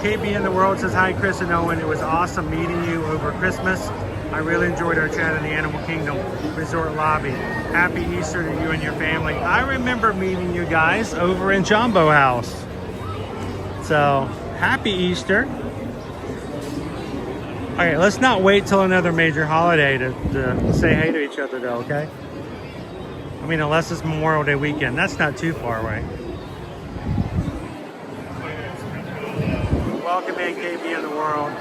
KB in the World says, "Hi, Chris and Owen. It was awesome meeting you over Christmas. I really enjoyed our chat in the Animal Kingdom Resort lobby. Happy Easter to you and your family." I remember meeting you guys over in Jumbo House. So, happy Easter. Okay, let's not wait till another major holiday to say hey to each other though, okay? I mean, unless it's Memorial Day weekend. That's not too far away. Welcome in, KB in the World.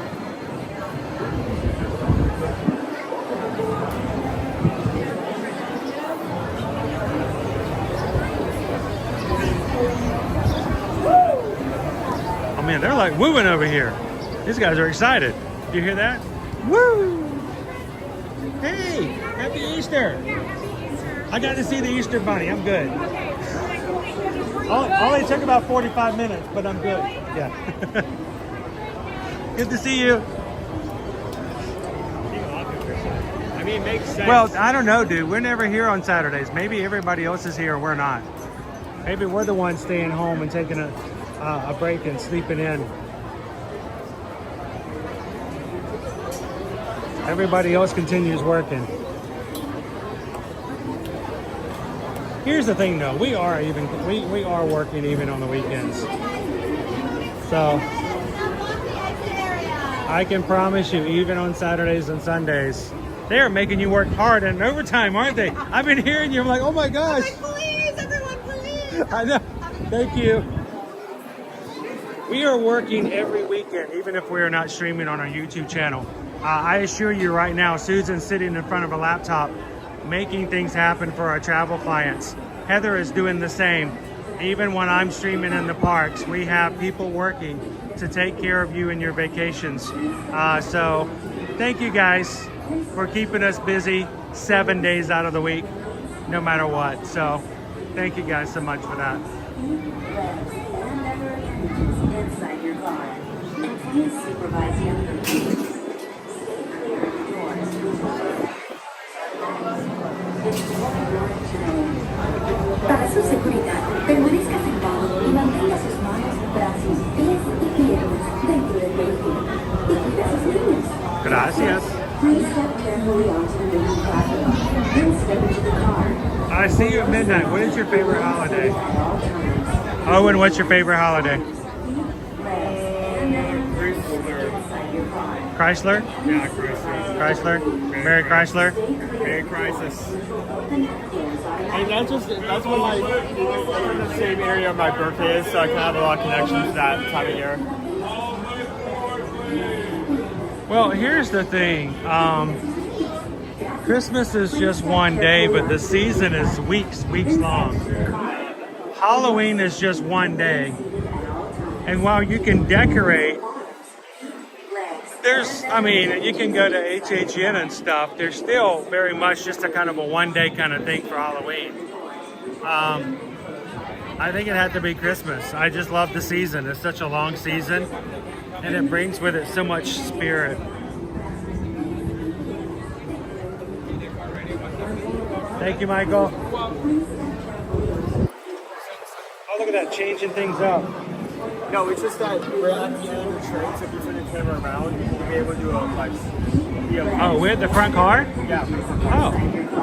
Oh man, they're like wooing over here. These guys are excited. Do you hear that? Woo! Hey, happy Easter! I got to see the Easter Bunny. I'm good. Only took about 45 minutes, but I'm good. Yeah. Good to see you. I mean, it makes sense. Well, I don't know, dude. We're never here on Saturdays. Maybe everybody else is here and we're not. Maybe we're the ones staying home and taking a break and sleeping in. Everybody else continues working. Here's the thing, though. We are working even on the weekends. So I can promise you, even on Saturdays and Sundays, they are making you work hard and overtime, aren't they? I've been hearing you. I'm like, oh my gosh. I'm like, please, everyone, please. I know. Thank you. We are working every weekend, even if we are not streaming on our YouTube channel. I assure you right now, Susan's sitting in front of a laptop making things happen for our travel clients. Heather is doing the same. Even when I'm streaming in the parks, we have people working to take care of you and your vacations. So thank you guys for keeping us busy 7 days out of the week, no matter what. So thank you guys so much for that. Inside your car, and please supervise younger kids. Para su seguridad, permanezca sentado y mantenga sus manos, brazos, pies y piernas dentro del vehículo. Y cuida a sus niños. Gracias. Please step carefully onto the main platform. Then step into the car. I see you at midnight. What is your favorite holiday? Owen, what's your favorite holiday? Chrysler? Yeah, Chrysler. Chrysler? Merry Chrysler? Merry Crisis. And that's what my in the same area my birthday is, so I can have a lot of connections to that time of year. Well, here's the thing. Christmas is just one day, but the season is weeks long. Halloween is just one day. And while you can decorate, you can go to HHN and stuff. There's still very much just a kind of a one-day kind of thing for Halloween. I think it had to be Christmas. I just love the season. It's such a long season, and it brings with it so much spirit. Thank you, Michael. Oh, look at that, changing things up. No, it's just that we're at the end of the train, so if you turn the camera around, you'll be able to do a live. Oh, we're at the front car? Yeah. Oh,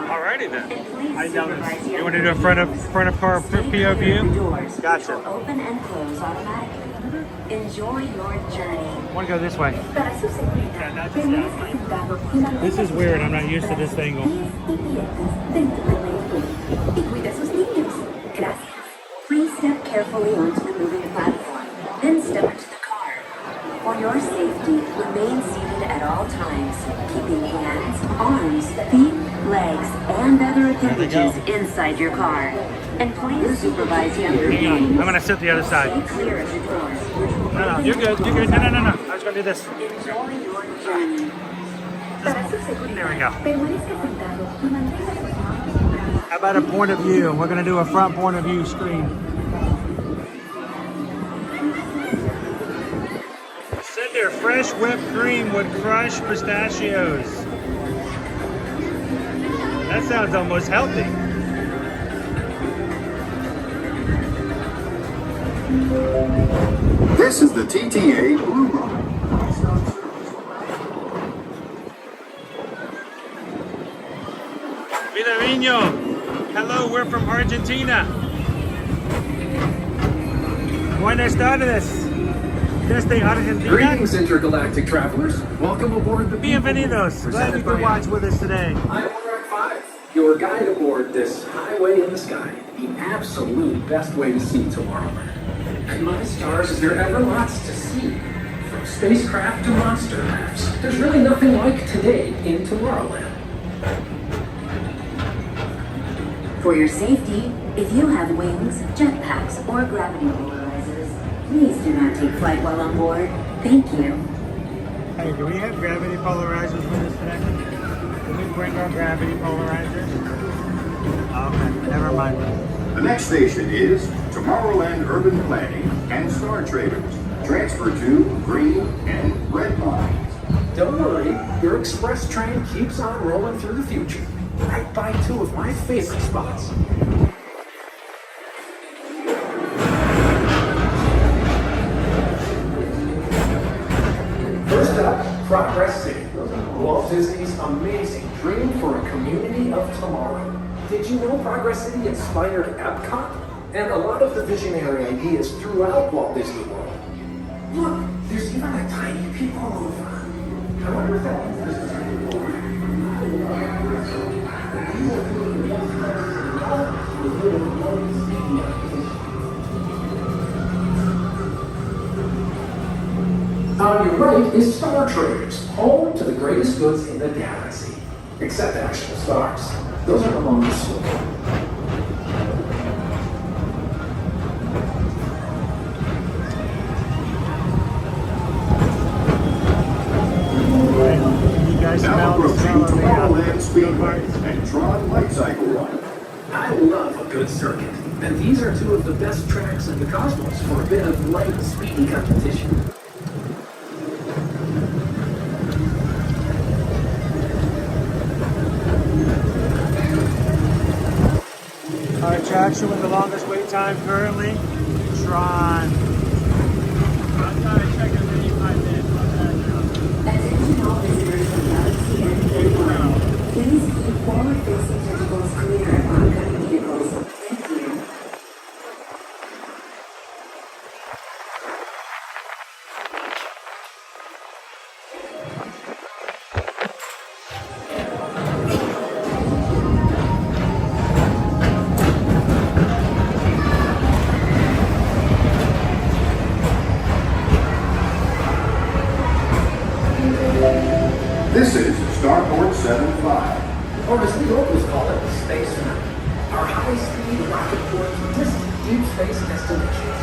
alrighty then. I know this. You want to do a front of car POV? Gotcha. Open and close automatically. Enjoy your journey. I want to go this way. Para su seguridad, permanezca sentado y mantenga This is weird. I'm not used to this angle. sus pies y piernas dentro del vehículo. carefully. Y cuide sus niños. Gracias. Please step carefully onto the moving platform, then step into the car. For your safety, remain seated at all times, keeping hands, arms, feet, legs, and other appendages inside your car. And please supervise younger I'm gonna sit the other side. Stay clear of the doors. No, you're good. You're good. No. I was gonna do this. Enjoy your journey. Para su seguridad, There we go. permanezca sentado y mantenga sus manos. How about a point of view? We're gonna do a front point of view screen. Said there, fresh whipped cream would crush pistachios. That sounds almost healthy. This is the TTA Blue Line. Vida Niño. Hello, we're from Argentina. Buenas tardes. Desde Argentina. Greetings, intergalactic travelers. Welcome aboard the Bienvenidos. Glad you could watch with us today. I'm Owen 5, your guide aboard this highway in the sky, the absolute best way to see Tomorrowland. And my stars, is there ever lots to see? From spacecraft to monster crafts, there's really nothing like today in Tomorrowland. For your safety, if you have wings, jetpacks, or gravity polarizers, please do not take flight while on board. Thank you. Hey, do we have gravity polarizers with us today? Can we bring our gravity polarizers? Okay, never mind. The next station is Tomorrowland Urban Planning and Star Traders. Transfer to green and red lines. Don't worry, your express train keeps on rolling through the future, right by two of my favorite spots. First up, Progress City, Walt Disney's amazing dream for a community of tomorrow. Did you know Progress City inspired Epcot? And a lot of the visionary ideas throughout Walt Disney World. Look, there's even a tiny people mover. I wonder if that means there's a tiny On your right is Star Traders, home to the greatest goods in the galaxy. Except actual stars. Those are among the store. Now approaching Tomorrowland Speedway and Tron Light Cycle Run. I love a good circuit, and these are two of the best tracks in the cosmos for a bit of light, speedy competition. Our attraction with the longest wait time currently, Tron. Attention all visitors from Galaxy and Emporium. Please keep forward-facing tentacles clear of oncoming vehicles. Thank you. This is Starport 75. Or as we always call it, Space Mountain. Our high-speed rocket port to distant deep space destinations.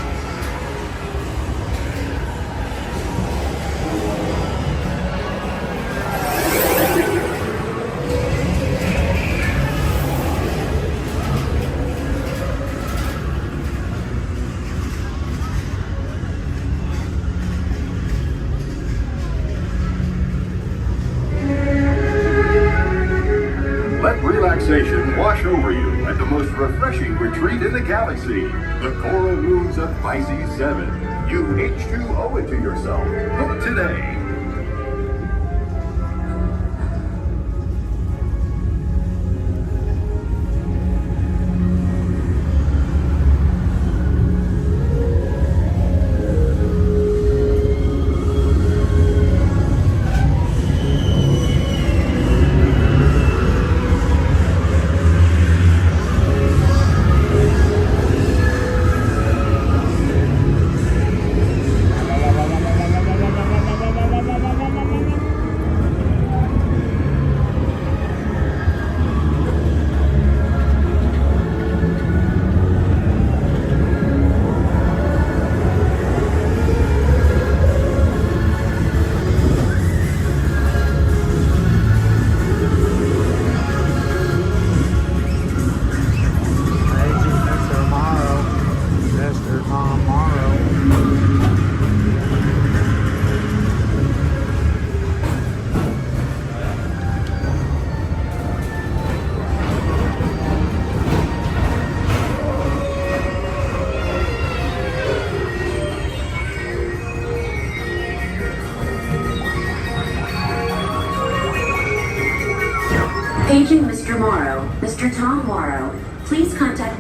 Let relaxation wash over you at the most refreshing retreat in the galaxy, the coral moons of Pisces 7. You H2 owe it to yourself. Book today.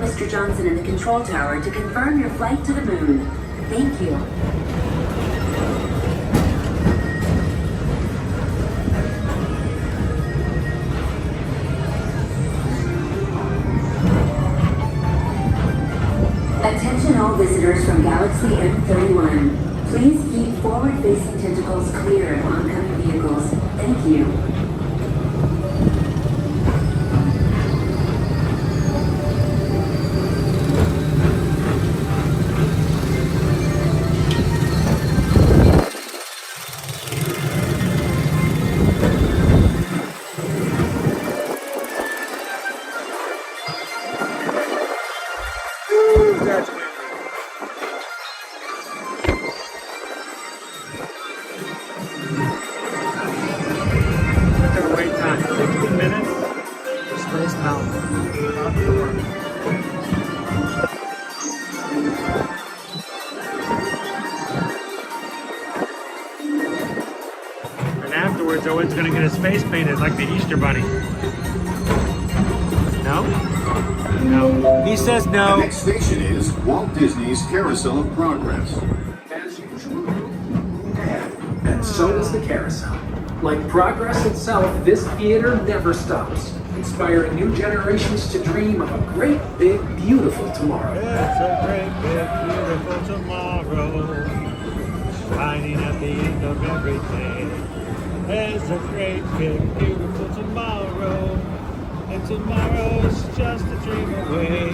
Mr. Johnson in the control tower to confirm your flight to the moon. Thank you. Attention all visitors from Galaxy M31. Please keep forward-facing tentacles clear of oncoming vehicles. Thank you. Owen's gonna get his face painted like the Easter Bunny. No? No. He says no. The next station is Walt Disney's Carousel of Progress. As usual, and so does the carousel. Like progress itself, this theater never stops, inspiring new generations to dream of a great, big, beautiful tomorrow. It's a great, big, beautiful tomorrow, shining at the end of every day. There's a great, big, beautiful tomorrow, and tomorrow's just a dream away.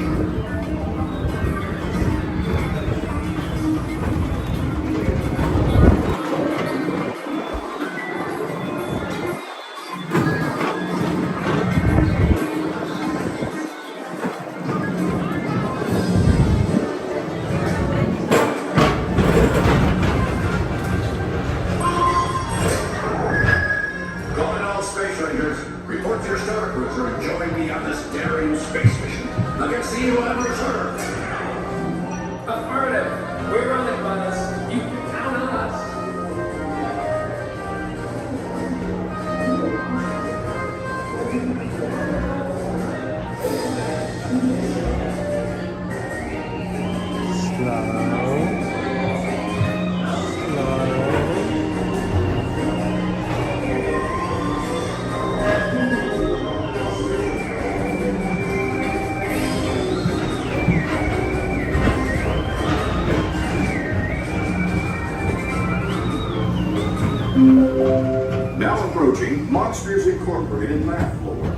Now approaching Monsters Incorporated Laugh Floor.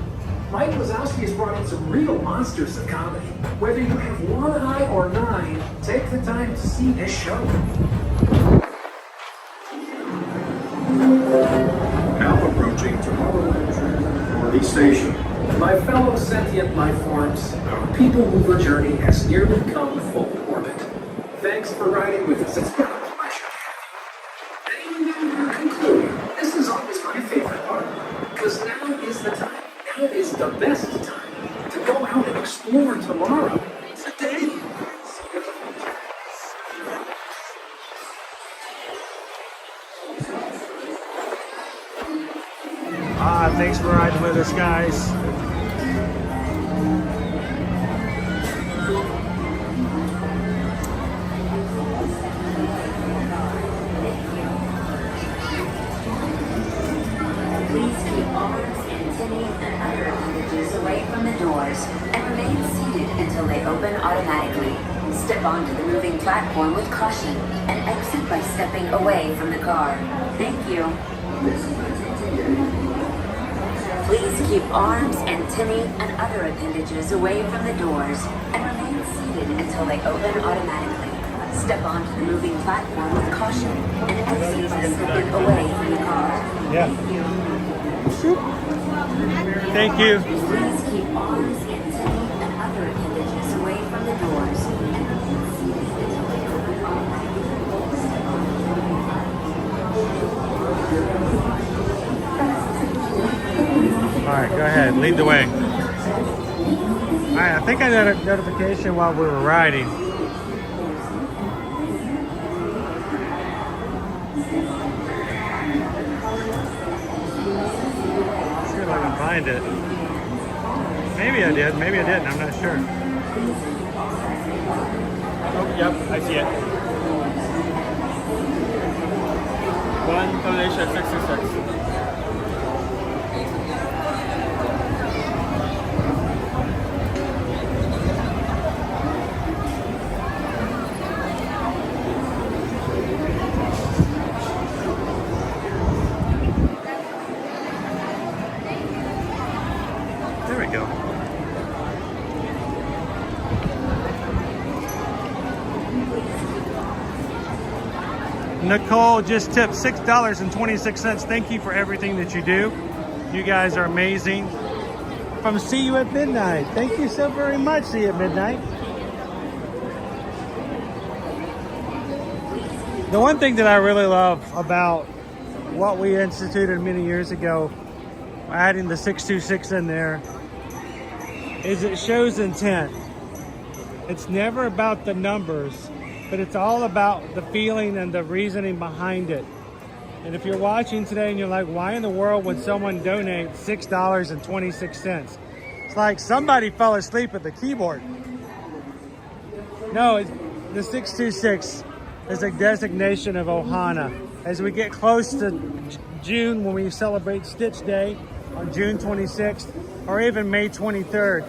Mike Wazowski has brought in some real monsters of comedy. Whether you have one eye or 9, take the time to see this show. Now approaching Tomorrowland Authority Station. My fellow sentient life forms, our people mover journey has nearly come full orbit. Thanks for riding with us. It's been a pleasure. And even though we're concluding, this is always my favorite part. Because now is the time. Now is the best time to go out and explore tomorrow. Today. Thanks for riding with us, guys. Please keep arms, antennae, and other appendages away from the doors and remain seated until they open automatically. Step onto the moving platform with caution and exit by stepping away from the car. Thank you. Please keep arms, antennae, and other appendages away from the doors and remain seated until they open automatically. Step onto the moving platform with caution and exit by stepping away from the car. Yeah. Thank you. Please keep arms, antennae, and other appendages away from the doors and remain seated until they open automatically. All right, go ahead. Lead the way. All right, I think I got a notification while we were riding. See if I can find it. Maybe I did, maybe I didn't. I'm not sure. Oh, yep, I see it. One donation 626. There we go. Nicole just tipped $6.26. Thank you for everything that you do. You guys are amazing. From See You at Midnight. Thank you so very much, See You at Midnight. The one thing that I really love about what we instituted many years ago, adding the 626 in there, is it shows intent. It's never about the numbers, but it's all about the feeling and the reasoning behind it. And if you're watching today and you're like, why in the world would someone donate $6.26? It's like somebody fell asleep at the keyboard. No, the 626 is a designation of Ohana. As we get close to June, when we celebrate Stitch Day on June 26th, or even May 23rd,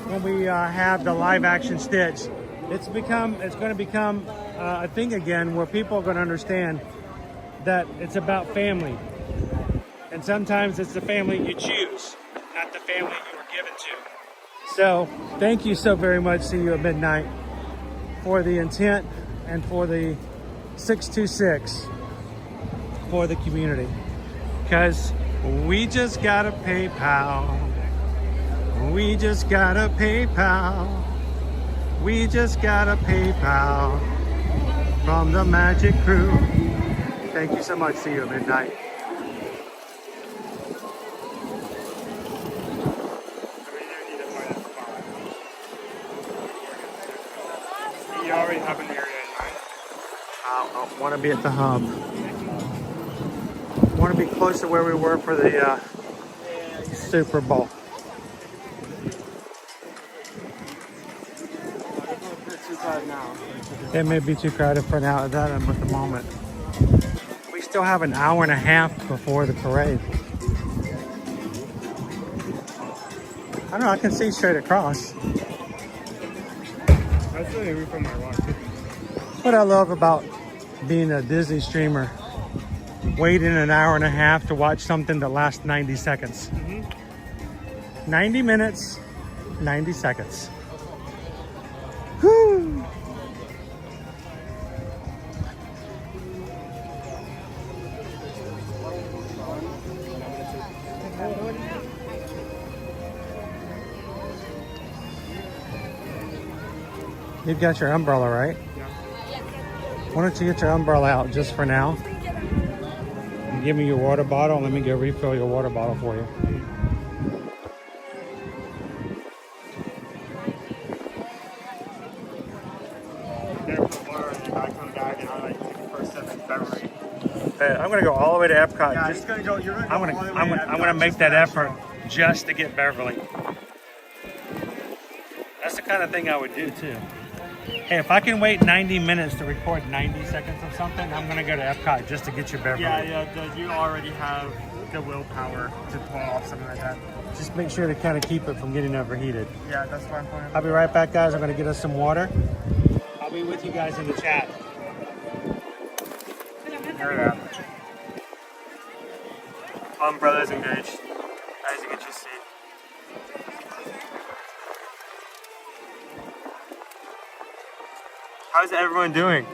when we have the live action Stitch, it's going to become a thing again where people are going to understand that it's about family. And sometimes it's the family you choose, not the family you were given to. So thank you so very much, See You at Midnight, for the intent and for the 626 for the community. Because we just got a PayPal. We just got a PayPal. We just got a PayPal from the Magic Crew. Thank you so much. See you at midnight. You already have an area in mind? I want to be at the hub. I want to be close to where we were for the Super Bowl. It may be too crowded for now at that at the moment. We still have an hour and a half before the parade. I don't know, I can see straight across. That's really weird from my watch. What I love about being a Disney streamer, waiting an hour and a half to watch something that lasts 90 seconds. 90 minutes, 90 seconds. Whew. You've got your umbrella, right? Yeah. Why don't you get your umbrella out just for now? And give me your water bottle and let me go refill your water bottle for you. I'm gonna go all the way to Epcot. Yeah, just, gonna go, you're gonna go I'm all the way to gonna Epcot make just that for effort just to get Beverly. That's the kind of thing I would do too. Hey, if I can wait 90 minutes to record 90 seconds of something, I'm gonna go to Epcot just to get your Beverly. Yeah, you already have the willpower to pull off something like that. Just make sure to kind of keep it from getting overheated. Yeah, that's fine. I'll be right back, guys. I'm gonna get us some water. I'll be with you guys in the chat. Here we are. Umbrellas engaged, as you can just see. How's everyone doing?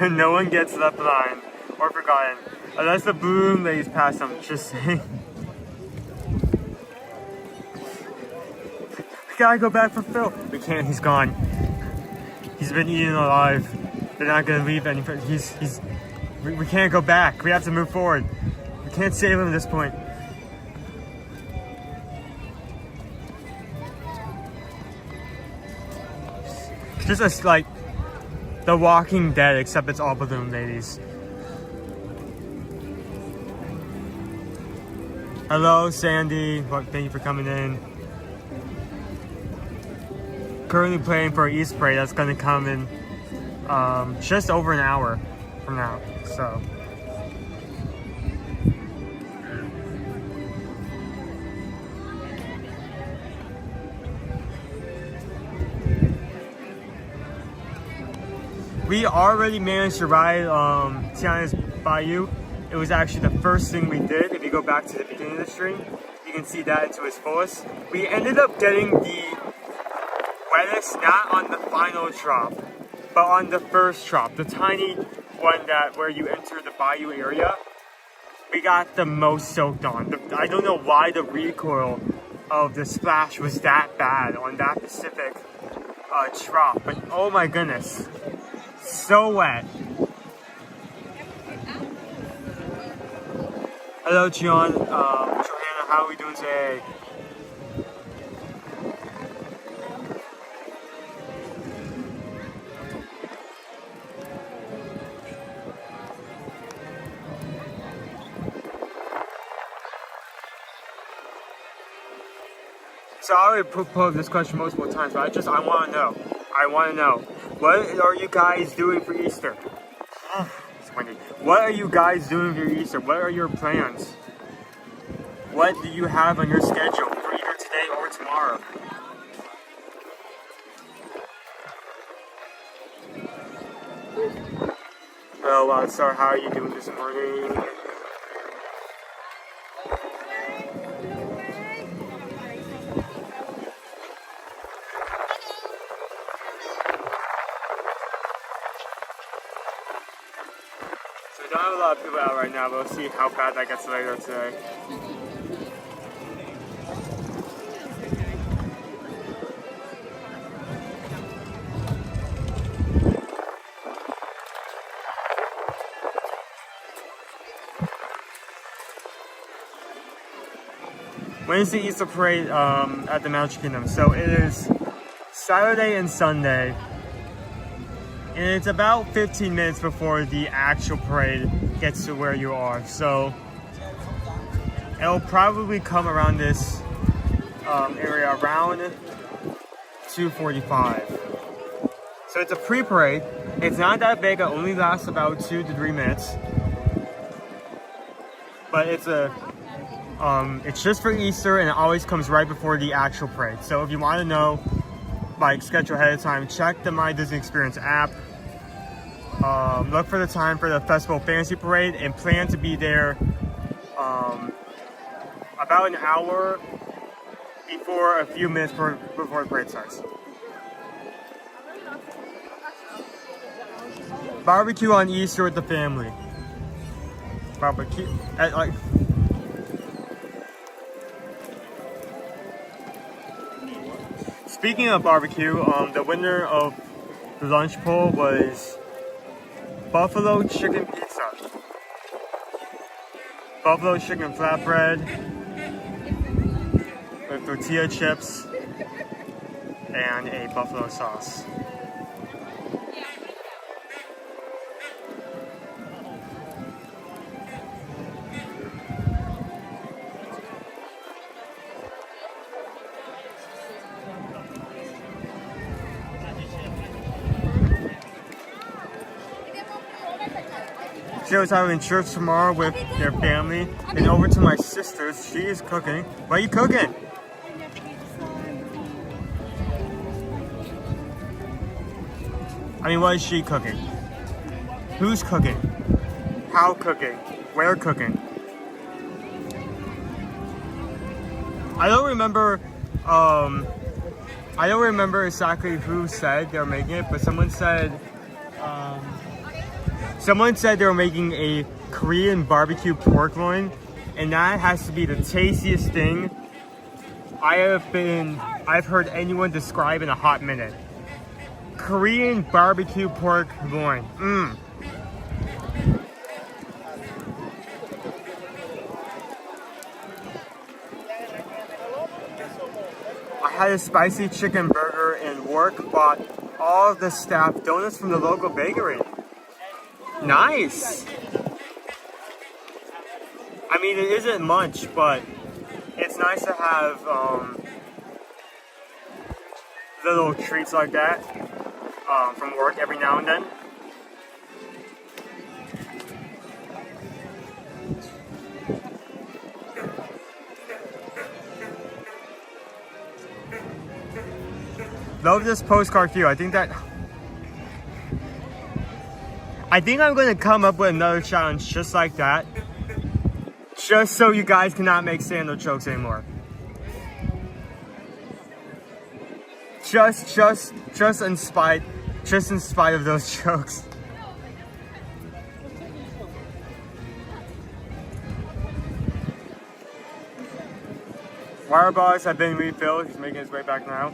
No one gets left behind or forgotten. Unless the balloon lays past them, just saying. We gotta go back for Phil. We can't, he's gone. He's been eaten alive. They're not gonna leave any. We can't go back. We have to move forward. We can't save him at this point. Just like The Walking Dead, except it's all balloon ladies. Hello, Sandy. Well, thank you for coming in. Currently playing for East Parade. That's going to come in just over an hour from now. So. We already managed to ride Tiana's Bayou. It was actually the first thing we did. If you go back to the beginning of the stream, you can see that to its fullest. We ended up getting the wettest, not on the final drop, but on the first drop, the tiny one that where you enter the Bayou area. We got the most soaked on. I don't know why the recoil of the splash was that bad on that specific drop, but oh my goodness. So wet. Hello, Tiana. Johanna, how are we doing today? So I already put up this question multiple times, but I want to know. I want to know. What are you guys doing for Easter? It's windy. What are you guys doing for Easter? What are your plans? What do you have on your schedule for either today or tomorrow? Hello, Star. How are you doing this morning? Don't have a lot of people out right now, but we'll see how bad that gets later today. When is the Easter Parade at the Magic Kingdom? So it is Saturday and Sunday. And it's about 15 minutes before the actual parade gets to where you are. So it'll probably come around this area around 2:45. So it's a pre-parade. It's not that big. It only lasts about 2 to 3 minutes. But it's it's just for Easter, and it always comes right before the actual parade. So if you want to know, like, schedule ahead of time, check the My Disney Experience app. Look for the time for the Festival Fantasy Parade and plan to be there about an hour before, a few minutes before the parade starts. Barbecue on Easter with the family. Barbecue at like. Speaking of barbecue, the winner of the lunch poll was buffalo chicken pizza, buffalo chicken flatbread with tortilla chips and a buffalo sauce. She was having church tomorrow with their family, and over to my sister's. She is cooking. What are you cooking? I mean, what is she cooking? Who's cooking? How cooking? Where cooking? I don't remember exactly who said they were making it, but someone said they were making a Korean barbecue pork loin, and that has to be the tastiest thing I've heard anyone describe in a hot minute. Korean barbecue pork loin. I had a spicy chicken burger and work bought all of the staff donuts from the local bakery. Nice. I mean, it isn't much, but it's nice to have little treats like that from work every now and then. Love this postcard here. I think I'm gonna come up with another challenge just like that. Just so you guys cannot make sandal jokes anymore. Just in spite of those jokes. Wire bars have been refilled. He's making his way back now.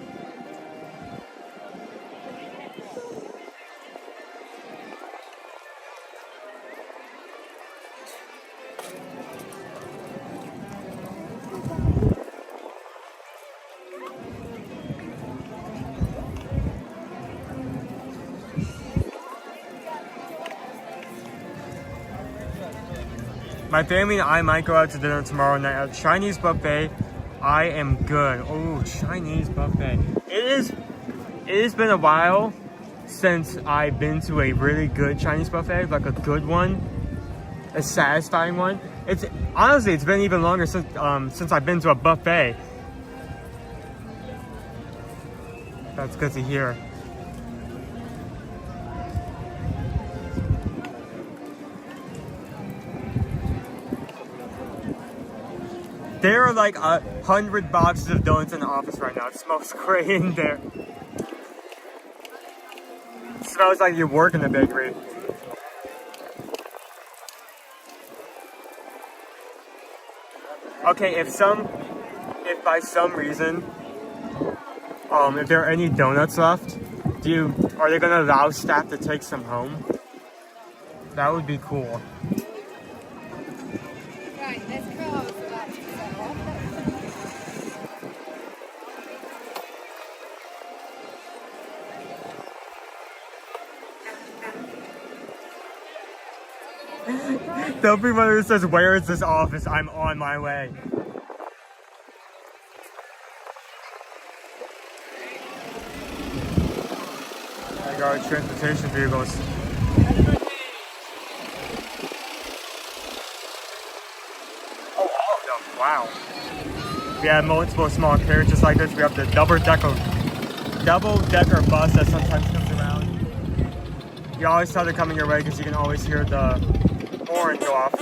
My family and I might go out to dinner tomorrow night at Chinese buffet. I am good. Oh, Chinese buffet. It has been a while since I've been to a really good Chinese buffet, like a good one, a satisfying one. It's been even longer since I've been to a buffet. That's good to hear. There are like 100 boxes of donuts in the office right now. It smells great in there. It smells like you work in the bakery. Okay, if by some reason, if there are any donuts left, are they gonna allow staff to take some home? That would be cool. Right, let's go. The everyone says, "Where is this office? I'm on my way." I got transportation vehicles. Oh, all of them! Wow. We have multiple small carriages like this. We have the double-decker bus that sometimes comes around. You always tell they're coming your way because you can always hear the horn go off.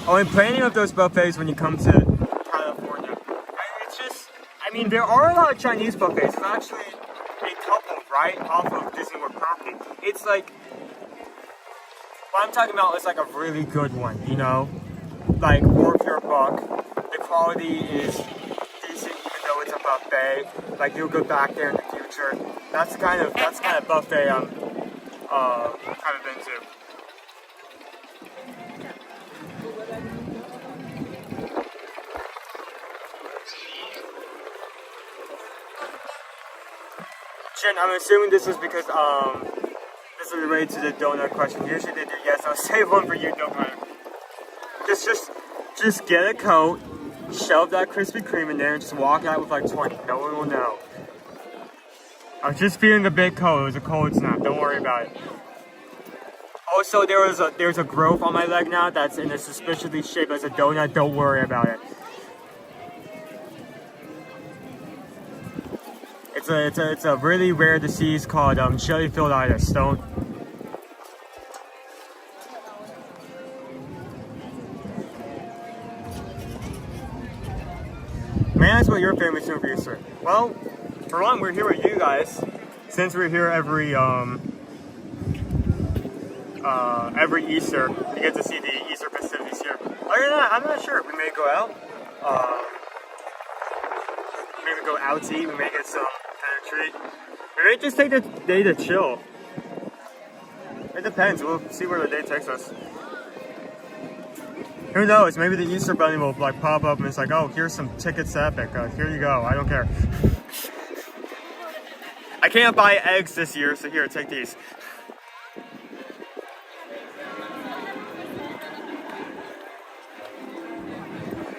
Oh, and planning of those buffets when you come to California. I mean, there are a lot of Chinese buffets. There's actually a couple, right, off of Disney World property. It's like, what I'm talking about is like a really good one, you know? Like, worth your buck. The quality is decent even though it's a buffet. Like, you'll go back there in the future. That's the kind of buffet I'm kind of into. Jen, I'm assuming this is because this is related to the donut question. Usually they do yes. I'll save one for you, don't matter. Just get a coat, shove that Krispy Kreme in there, and just walk out with like 20. No one will know. I was just feeling a bit cold. It was a cold snap. Don't worry about it. Also, there's a growth on my leg now that's in a suspiciously shaped as a donut. Don't worry about it. It's a really rare disease called jelly-filled-itis. May I ask what your family's doing for Easter? Well, for one, we're here with you guys. Since we're here every Easter, we get to see the Easter festivities here. Other than that, I'm not sure. We may go out. Maybe go out to eat. We may get some kind of treat. We may just take the day to chill. It depends. We'll see where the day takes us. Who knows? Maybe the Easter Bunny will like pop up and it's like, oh, here's some tickets to Epic. Here you go. I don't care. I can't buy eggs this year, so here, take these.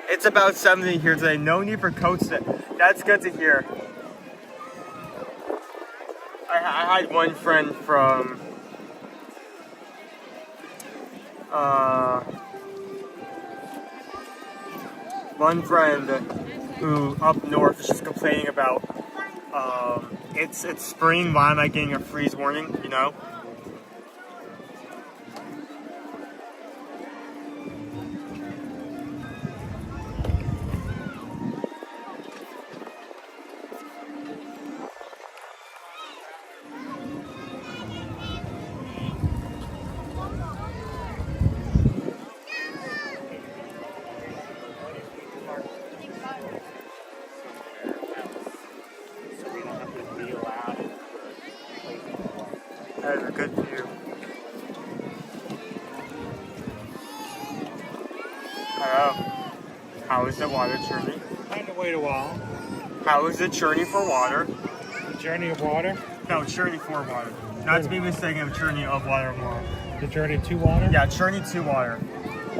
It's about 70 here today. No need for coats today. That's good to hear. I had one friend from who up north is just complaining about it's spring. Why am I getting a freeze warning? You know. That is a good view. Hello. How is the water journey? Had to wait a while. How is the journey for water? The journey of water? No, journey for water. Not to be mistaken with journey of water more. The journey to water? Yeah, journey to water.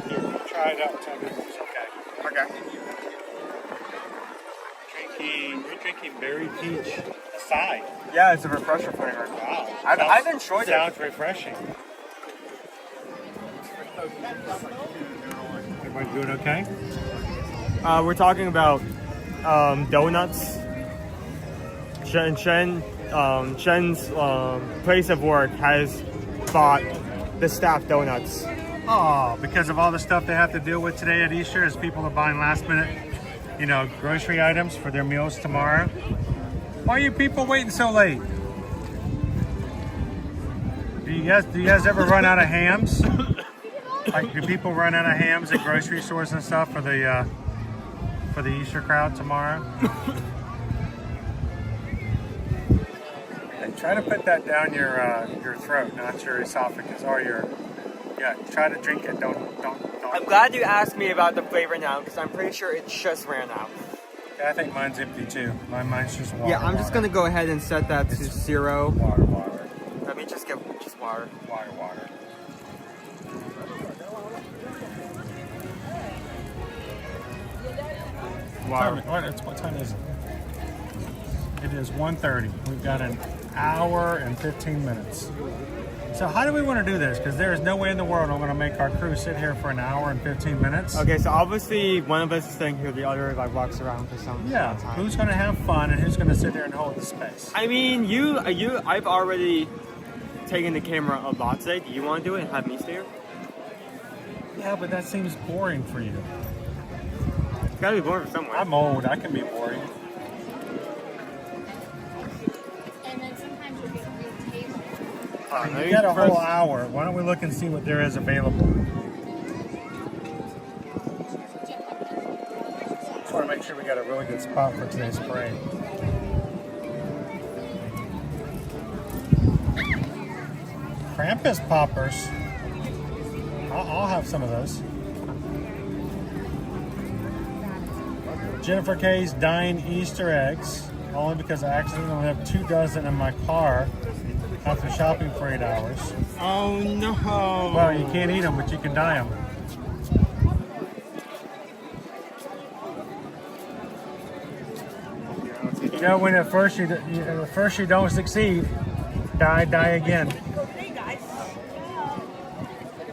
Here, try it out and tell me if it's okay. Okay. We're drinking berry peach aside. Yeah, it's a refresher flavor. Wow. I've enjoyed it. Sounds refreshing. Everybody doing okay? We're talking about donuts. Jen's place of work has bought the staff donuts. Oh, because of all the stuff they have to deal with today at Easter as people are buying last minute, you know, grocery items for their meals tomorrow. Why are you people waiting so late? Do you guys ever run out of hams? Like, do people run out of hams at grocery stores and stuff for the Easter crowd tomorrow? And try to put that down your throat, not your esophagus or your. Yeah, try to drink it. Don't. I'm glad you asked me about the flavor now because I'm pretty sure it just ran out. Yeah, I think mine's empty too. Mine's just water. Yeah, I'm just gonna go ahead and set that to 0. Water. Let me just get just water. Water. What time is it? It is 1:30. We've got an hour and 15 minutes. So how do we want to do this? Because there is no way in the world I'm going to make our crew sit here for an hour and 15 minutes. Okay, so obviously one of us is staying here, the other like walks around for some time. Who's going to have fun and who's going to sit there and hold the space? I mean, I've already taken the camera a lot today. Do you want to do it and have me stay here? Yeah, but that seems boring for you. It's got to be boring for someone. I'm old. I can be boring. And then sometimes you'll get a real table. You got a whole hour. Why don't we look and see what there is available? Just want to make sure we got a really good spot for today's parade. Krampus poppers. I'll have some of those. Jennifer K's dying Easter eggs, only because I actually only have 2 dozen in my car after shopping for 8 hours. Oh no! Well, you can't eat them, but you can dye them. You know, when at first you don't succeed, die again.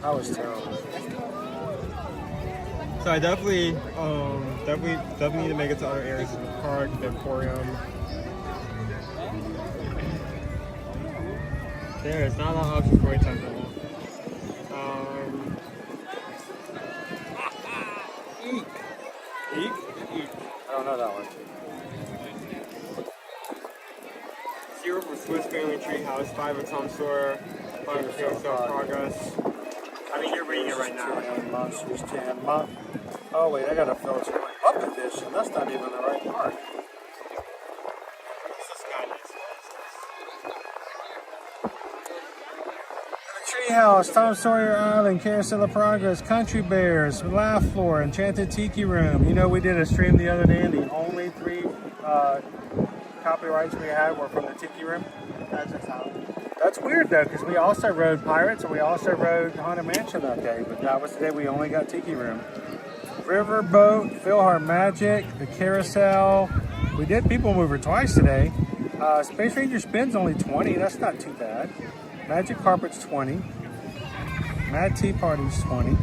That was terrible. So I definitely need to make it to other areas in the park, the Emporium. There's not a lot of options for time. Eek? I don't know that one. 0 for Swiss Family Treehouse, 5 at Tom Sawyer, 5 for Carousel Progress. I mean, you're reading it right now. Monsters Jam. Oh wait, I gotta filter my up edition. That's not even the right part. House, Tom Sawyer Island, Carousel of Progress, Country Bears, Laugh Floor, Enchanted Tiki Room. You know, we did a stream the other day, and the only 3 copyrights we had were from the Tiki Room. That's weird though, because we also rode Pirates and we also rode Haunted Mansion that day, but that was the day we only got Tiki Room. Riverboat, Philhar Magic, the Carousel. We did People Mover twice today. Space Ranger Spin's only 20, that's not too bad. Magic Carpet's 20. Mad Tea Party's 20. You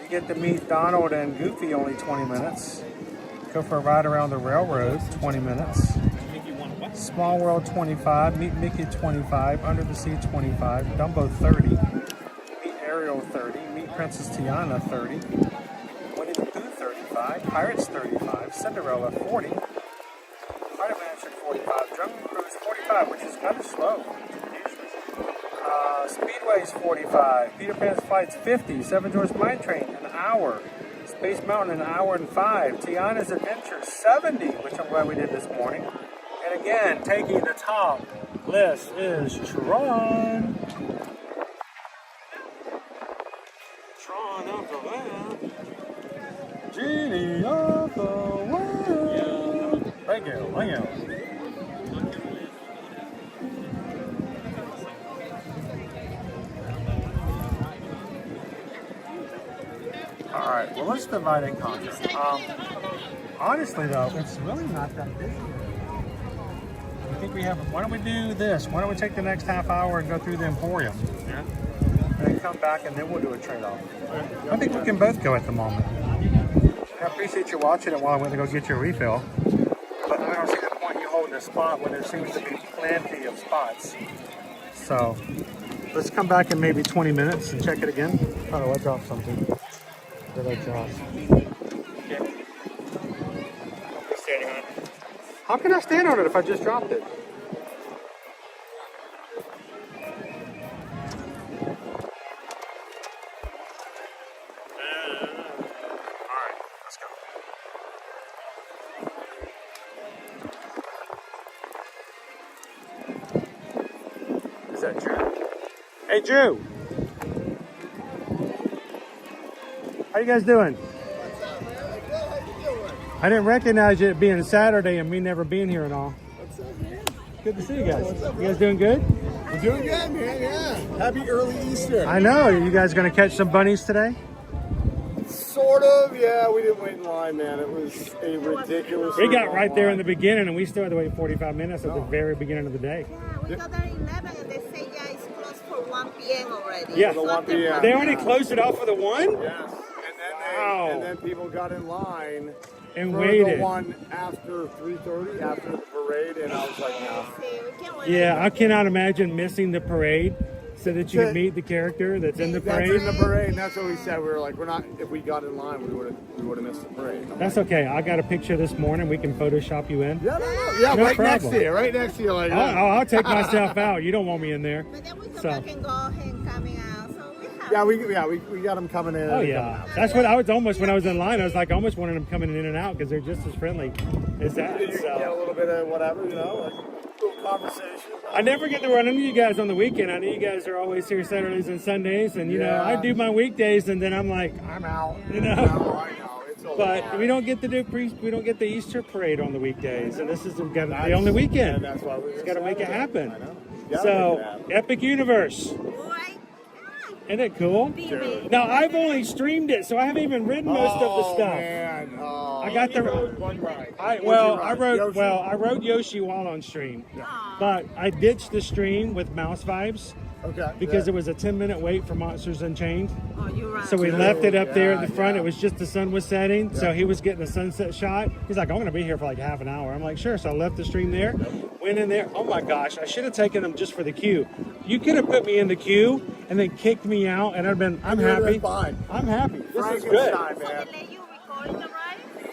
get to meet Donald and Goofy, only 20 minutes. Go for a ride around the railroad, 20 minutes. Small World 25, Meet Mickey 25, Under the Sea 25, Dumbo 30, Meet Ariel 30, Meet Princess Tiana 30, Winnie the Pooh 35, Pirates 35, Cinderella 40, Haunted Mansion 45, Jungle Cruise 45, which is kind of slow. Speedway's 45, Peter Pan's Flight's 50, Seven Dwarfs Mine Train an hour, Space Mountain an hour and 5, Tiana's Adventure 70, which I'm glad we did this morning. And again, taking the top list is Tron. Tron of the Land. Genie of the World. Thank you. Alright, well let's divide in content. Honestly though, it's really not that busy. I think we have, why don't we do this? Why don't we take the next half hour and go through the Emporium? Yeah. And then come back and then we'll do a trade-off. I think we can both go at the moment. I appreciate you watching it while I went to go get your refill. But I don't see the point in you holding a spot when there seems to be plenty of spots. So let's come back in maybe 20 minutes and check it again. Oh, I dropped something. What did I drop? How can I stand on it if I just dropped it? Alright, let's go. Is that Drew? Hey Drew! How you guys doing? I didn't recognize it being Saturday and me never being here and all. What's up, man? Good to see you guys. You guys doing good? We're doing good, man, yeah. Happy early Easter. I know. Are you guys going to catch some bunnies today? Sort of, yeah. We didn't wait in line, man. It was a ridiculous. We got right there in the beginning and we still had to wait 45 minutes at the very beginning of the day. Yeah, we got there at 11 and they say, yeah, it's closed for 1 p.m. already. Yeah, the 1 p.m. They already closed it off for the 1? Yes. And then people got in line and for waited. The one after 3:30, after the parade, and I was like, no. Yeah, I cannot imagine missing the parade so that you can meet the character that's in the parade. That's in the parade, and that's what we said. We were like, we're not. If we got in line, we would have missed the parade. That's okay. I got a picture this morning. We can Photoshop you in. Yeah, no right problem. next to you, right next to you. Like, I'll take myself out. You don't want me in there. But then we come back and go and coming out. So we have. Yeah, we got them coming in. Oh yeah, that's what I was almost when I was in line. I was like almost wanting them coming in and out because they're just as friendly as that. You get a little bit of whatever, you know, like a little conversation. I never get to run into you guys on the weekend. I know you guys are always here Saturdays and Sundays, and you know I do my weekdays, and then I'm like I'm out, you know. I know. It's but we don't get to do we don't get the Easter parade on the weekdays, and this is the only weekend. That's why we just got to make it happen. I know. So Epic Universe. Isn't it cool? Now I've only streamed it, so I haven't even ridden most of the stuff. Man. I got the. I rode Yoshi while on stream, but I ditched the stream with mouse vibes. Okay. Because it was a 10-minute wait for Monsters Unchained. Oh, you're right. So we left it up there at the front. It was just the sun was setting, so he was getting a sunset shot. He's like, I'm going to be here for like half an hour. I'm like, sure. So I left the stream there, went in there. Oh my gosh, I should have taken them just for the queue. You could have put me in the queue and then kicked me out, and I'd been. I'm happy. I'm happy. This is good.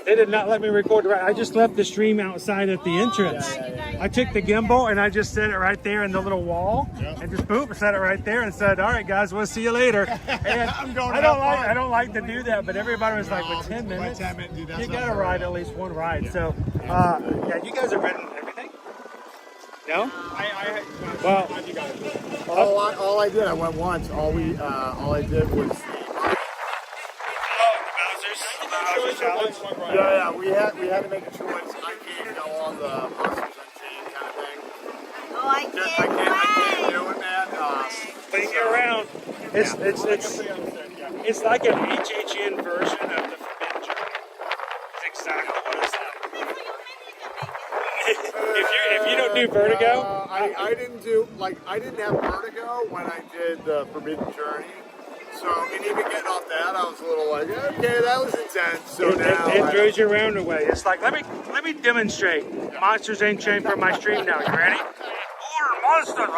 They did not let me record the ride. I just left the stream outside at the entrance. I took the gimbal and I just set it right there in the little wall and just boop, set it right there and said, all right guys, we'll see you later. And I don't like to do that, but everybody was like, with 10 minutes, you gotta ride at least one ride. So yeah, you guys have ridden everything? No? Well, All I did, I went once. All I did was. Yeah, we had to make a choice. I can't go on the Monsters Unchained kind of thing. Oh, I can't do it, man. Playing it around. It's like an HHN version of the Forbidden Journey. It's exactly what it's like. if you don't do Vertigo, I didn't have Vertigo when I did the Forbidden Journey. So, and even getting off that, I was a little like, okay, that was intense. So it throws you around the way. It's like, let me demonstrate. Monsters Ain't Chained for my stream now. You ready? Monsters!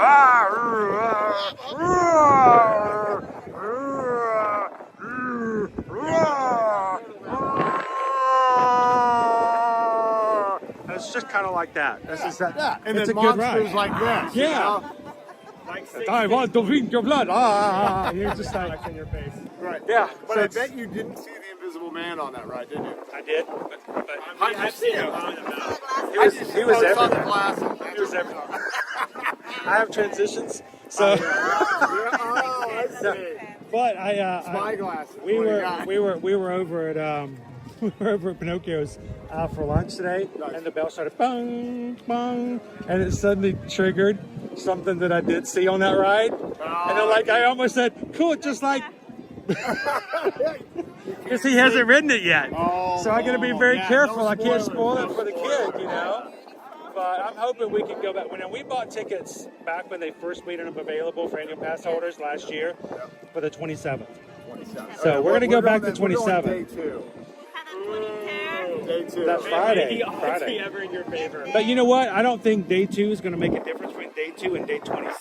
It's just kind of like that. This is that. Yeah, and it's then a good monsters ride. like this. Yeah. You know? I want to drink your blood. You're just like in your face. Right. Yeah. But So I it's- bet you didn't see the Invisible Man on that ride, did you? I did. But I've seen him. He was everywhere. Glasses. He was everywhere. I have transitions, so. I see. But My glasses. we were over at Pinocchio's for lunch today, and the bell started bang bang, and it suddenly triggered something that I did see on that ride, and I almost said, "Cool," just like. Because he hasn't ridden it yet, so I got to be very careful. I can't spoil it for the kid, you know. But I'm hoping we can go back. When we bought tickets back when they first made them available for annual pass holders last year for the 27th. So we're going to go back to 27th. Day 2. Day 2. That's Friday. Any odds be ever in your favor? But you know what? I don't think day 2 is going to make a difference between day 2 and day 27.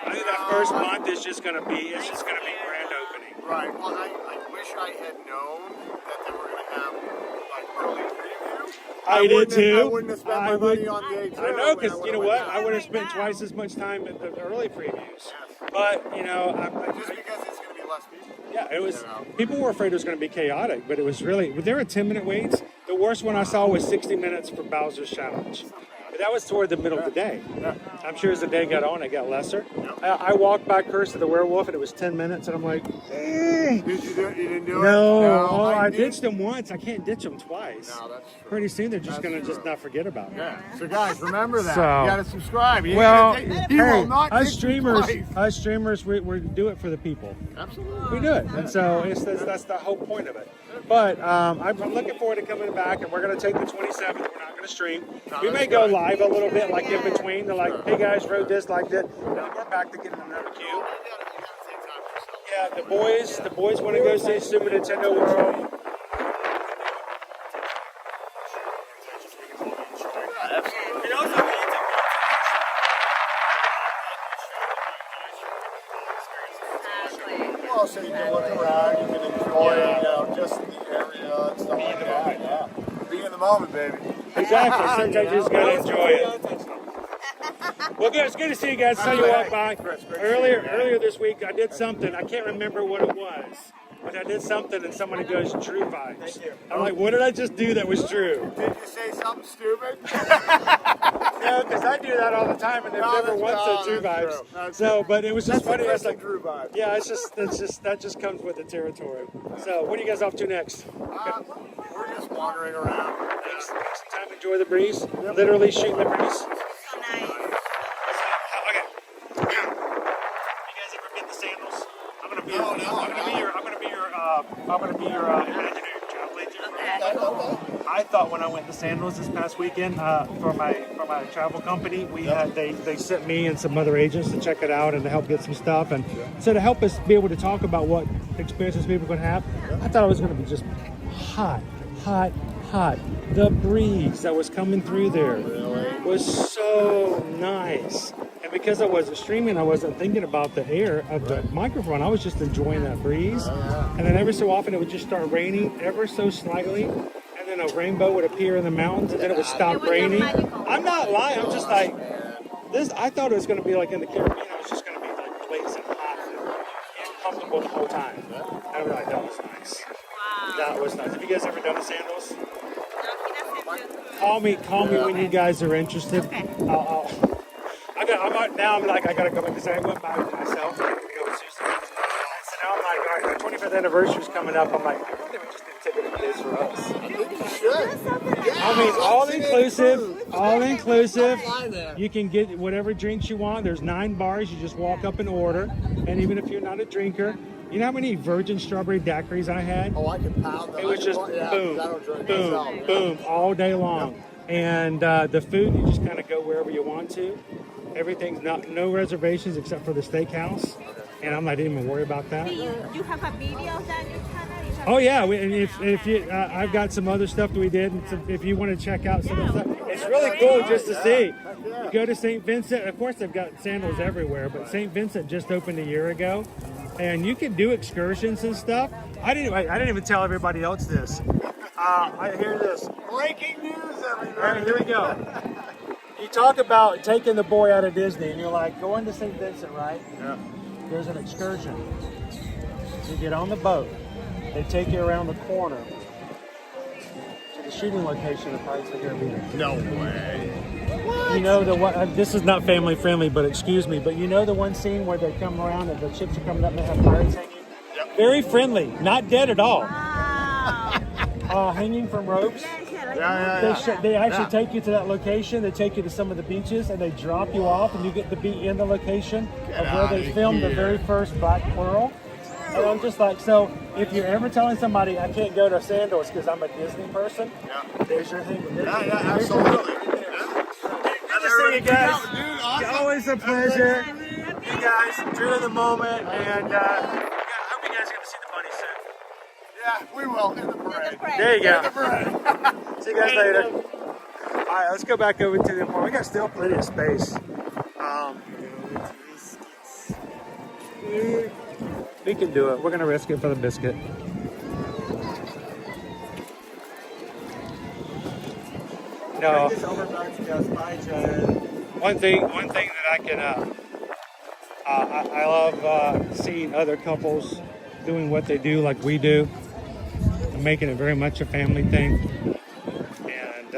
I think that first month is just going to be grand opening. Right. Well, I wish I had known that they were going to have early preview. I did too. I wouldn't have spent my money on day 2. I know, because you know what? I would have spent twice as much time at the early previews. But you know, just because it's going to be less people. Yeah, it was. People were afraid it was going to be chaotic, but it was really. There were 10-minute waits. The worst one I saw was 60 minutes for Bowser's Challenge. But that was toward the middle of the day. I'm sure as the day got on, it got lesser. I walked by Curse of the Werewolf, and it was 10 minutes, and I'm like, Did you do it? You didn't do it? no. I ditched them once. I can't ditch them twice. No, that's true. Pretty soon they're just going to just not forget about me. Yeah. So guys, remember that. So- You got to subscribe. You Well, ain't gonna take- he will not us take you streamers, twice. we do it for the people. Absolutely. We do it, and so that's the whole point of it. But I'm looking forward to coming back, and we're going to take the 27th. We're not going to stream. We may go live a little bit, like in between. They're like, "Hey guys, rode this like that." And then we're back to getting another queue. Yeah, the boys want to go see Super Nintendo World. It also means well, so you can look around, you can enjoy, just the area and stuff like that. Yeah. Be in the moment, baby. Exactly. Sometimes you just gotta enjoy it. Well, good. It's good to see you guys. Saw you walk by earlier this week. I did something. I can't remember what it was, but I did something, and somebody goes, "True vibes." I'm like, "What did I just do that was true?" Did you say something stupid? No, because I do that all the time, and they've never once said true vibes. So, but it was just funny. I was like, "True vibes." Yeah, it's just that just comes with the territory. So, what are you guys off to next? We're just wandering around. Take some time to enjoy the breeze. Literally shooting the breeze. So nice. Okay. You guys ever get the sandals? I'm gonna be your imaginary travel agent. Okay. I thought when I went to Sandals this past weekend for my travel company, they sent me and some other agents to check it out and to help get some stuff, and so to help us be able to talk about what experiences people are going to have. I thought it was going to be just hot. The breeze that was coming through there was so nice. And because I wasn't streaming, I wasn't thinking about the air of the microphone. I was just enjoying that breeze. And then every so often it would just start raining ever so slightly. And then a rainbow would appear in the mountains, and then it would stop raining. I'm not lying. I'm just like, this. I thought it was going to be like in the Caribbean. It was just going to be like blazing hot and comfortable the whole time. I was like, that was nice. Wow. That was nice. Have you guys ever done the Sandals? Call me when you guys are interested. Okay. I'm like, I gotta go back to I went by myself. To go with Susan. So now I'm like, all right, our 25th anniversary is coming up. I'm like, I really would just need to take it this for us. I think you should. I mean, all inclusive. You can get whatever drinks you want. There's 9 bars. You just walk up and order. And even if you're not a drinker, you know how many virgin strawberry daiquiris I had? Oh, I can pound them. It was just boom, I don't drink boom, myself, boom, all day long. Yep. And the food, you just kind of go wherever you want to. Everything's no reservations except for the steakhouse. And I'm not even worried about that. You have a video of that you Oh yeah, and if you, I've got some other stuff that we did. And so if you want to check out some of the stuff, it's really cool just to see. You go to St. Vincent. Of course, they've got sandals everywhere, but St. Vincent just opened a year ago, and you can do excursions and stuff. I didn't even tell everybody else this. I hear this. Breaking news, everybody. All right, here we go. You talk about taking the boy out of Disney, and you're like, going to St. Vincent, right? Yeah. There's an excursion. You get on the boat. They take you around the corner to the shooting location of Pirates of the Caribbean. No way. What? You know the one. This is not family friendly, but excuse me. But you know the one scene where they come around and the ships are coming up and they have pirates hanging. Yep. Very friendly, not dead at all. Wow. Hanging from ropes. They actually take you to that location. They take you to some of the beaches and they drop you off, and you get to be in the location of where they filmed the very first Black Pearl. And I'm just like, so if you're ever telling somebody I can't go to Sandals because I'm a Disney person, there's your thing. Absolutely. Good to see you guys. It's always a pleasure. You guys enjoy the moment, and I hope you guys are going to see the bunnies soon. Yeah, we will in the parade. There you go. In the parade. See you guys later. All right, let's go back over to the Emporium. We got still plenty of space. We can do it. We're going to risk it for the biscuit. No. One thing that I can, I love seeing other couples doing what they do like we do, and making it very much a family thing. And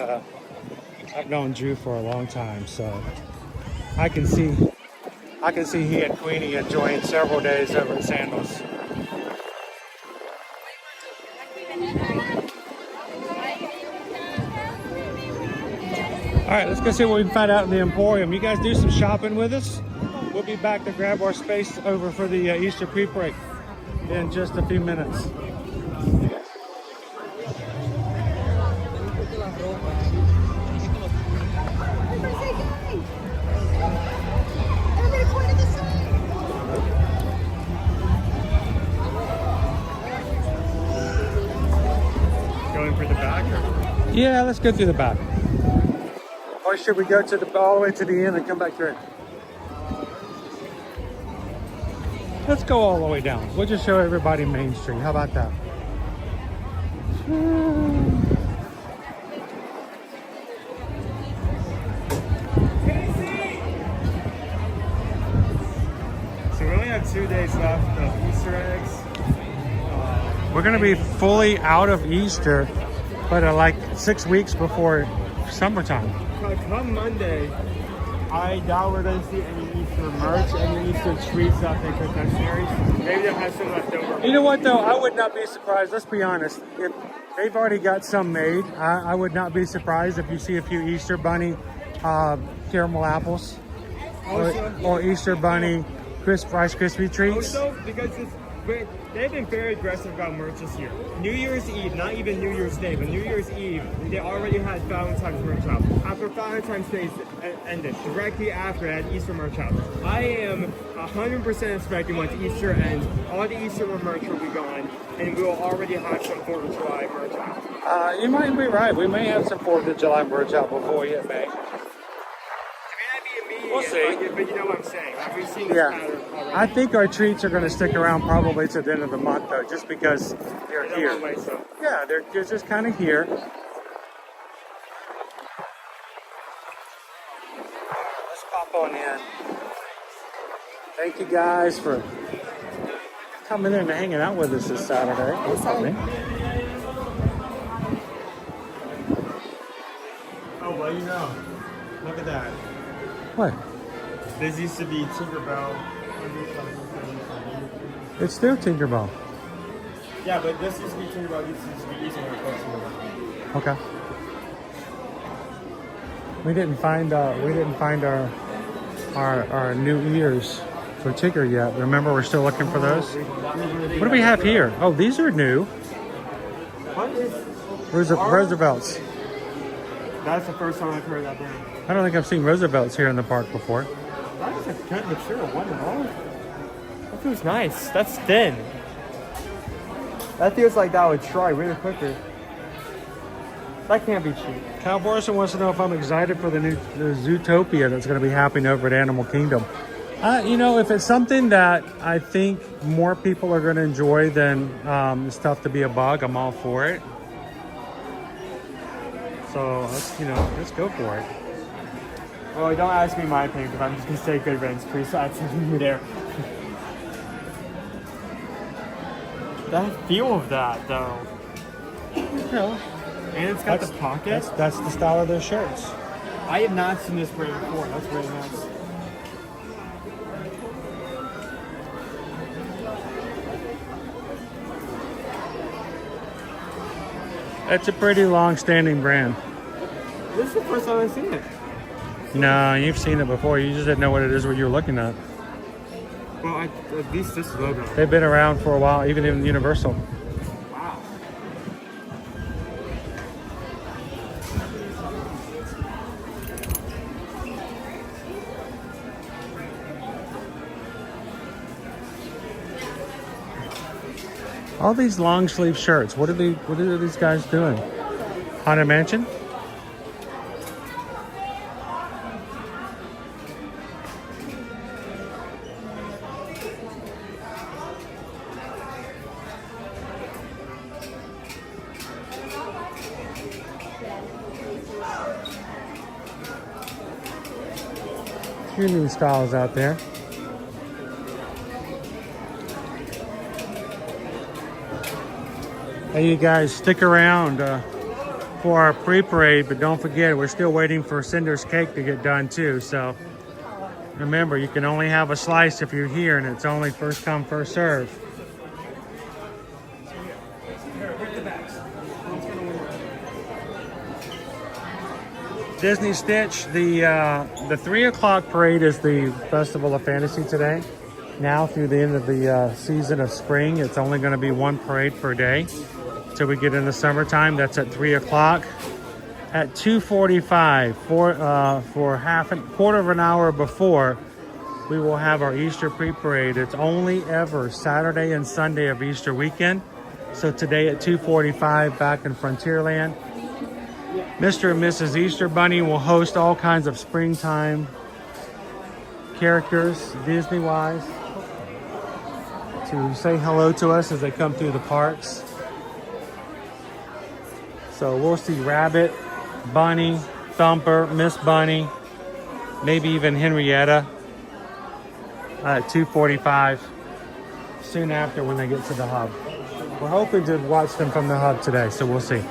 I've known Drew for a long time, so I can see he and Queenie enjoying several days over at Sandals. All right, let's go see what we can find out in the Emporium. You guys do some shopping with us. We'll be back to grab our space over for the Easter pre-break in just a few minutes. Going for the back? Or? Yeah, let's go through the back. Or should we go to all the way to the end and come back through? Let's go all the way down. We'll just show everybody Main Street. How about that? So we only have 2 days left of Easter eggs. We're going to be fully out of Easter, but like 6 weeks before summertime. Come Monday, I doubt we're going to see any Easter merch, any Easter treats out there, confectionaries. Maybe they'll have some left over. You know what though? I would not be surprised. Let's be honest. If they've already got some made, I would not be surprised if you see a few Easter Bunny caramel apples or Easter Bunny Rice Krispie treats. Also, because they've been very aggressive about merch this year. New Year's Eve, not even New Year's Day, but New Year's Eve, they already had Valentine's merch out. After Valentine's Day ended, directly after that Easter merch out. I am 100% expecting once Easter ends, all the Easter merch will be gone, and we will already have some 4th of July merch out. You might be right. We may have some 4th of July merch out before we hit May. We'll see. But you know what I'm saying. We've seen this pattern already. I think our treats are going to stick around probably to the end of the month, though, just because they're here. Yeah, they're just kind of here. Let's pop on in. Thank you guys for coming in and hanging out with us this Saturday. Oh, well, you know. Look at that. What? This used to be Tinkerbell. It's still Tinkerbell. Yeah, but this used to be Tinkerbell. This used to be Eastern Tinkerbell. Okay. We didn't find our new ears for Tigger yet. Remember, we're still looking for those. What do we have here? Oh, these are new. What is Roosevelt's. That's the first time I've heard that brand. I don't think I've seen Roosevelt's here in the park before. That is a good material. $1. That feels nice. That's thin. That feels like that would dry really quickly. That can't be cheap. Cal Borson wants to know if I'm excited for the new Zootopia that's going to be happening over at Animal Kingdom. You know, if it's something that I think more people are going to enjoy than the stuff to be a bug, I'm all for it. So let's go for it. Well, don't ask me my opinion because I'm just going to say good riddance. Please stop sending me there. That feel of that, though. Yeah. And it's got the pocket. That's the style of their shirts. I have not seen this brand before. That's really nice. It's a pretty long-standing brand. This is the first time I've seen it. No, you've seen it before. You just didn't know what it is what you were looking at. Well, at least this logo. They've been around for a while, even in Universal. Wow. All these long sleeve shirts. What are these guys doing? Haunted Mansion? A few new styles out there. Hey, you guys, stick around for our pre-parade, but don't forget, we're still waiting for Cinder's cake to get done too. So remember, you can only have a slice if you're here, and it's only first come, first serve. Disney Stitch, the 3 o'clock parade is the Festival of Fantasy today. Now through the end of the season of spring, it's only going to be one parade per day. Till we get in the summertime, that's at 3 o'clock. At 2:45, for quarter of an hour before, we will have our Easter pre-parade. It's only ever Saturday and Sunday of Easter weekend. So today at 2:45 back in Frontierland, Mr. and Mrs. Easter Bunny will host all kinds of springtime characters, Disney-wise, to say hello to us as they come through the parks. So we'll see Rabbit, Bunny, Thumper, Miss Bunny, maybe even Henrietta at 2:45 soon after when they get to the hub. We're hoping to watch them from the hub today, so we'll see.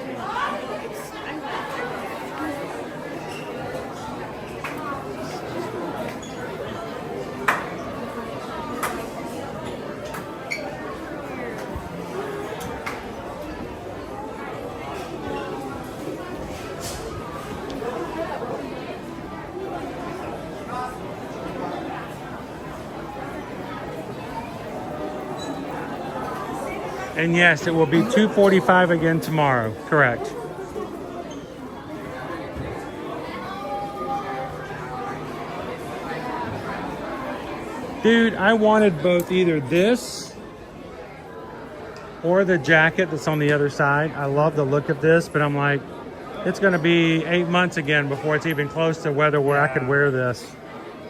And yes, it will be 2:45 again tomorrow. Correct. Dude, I wanted both either this or the jacket that's on the other side. I love the look of this, but I'm like, it's going to be 8 months again before it's even close to weather where I could wear this.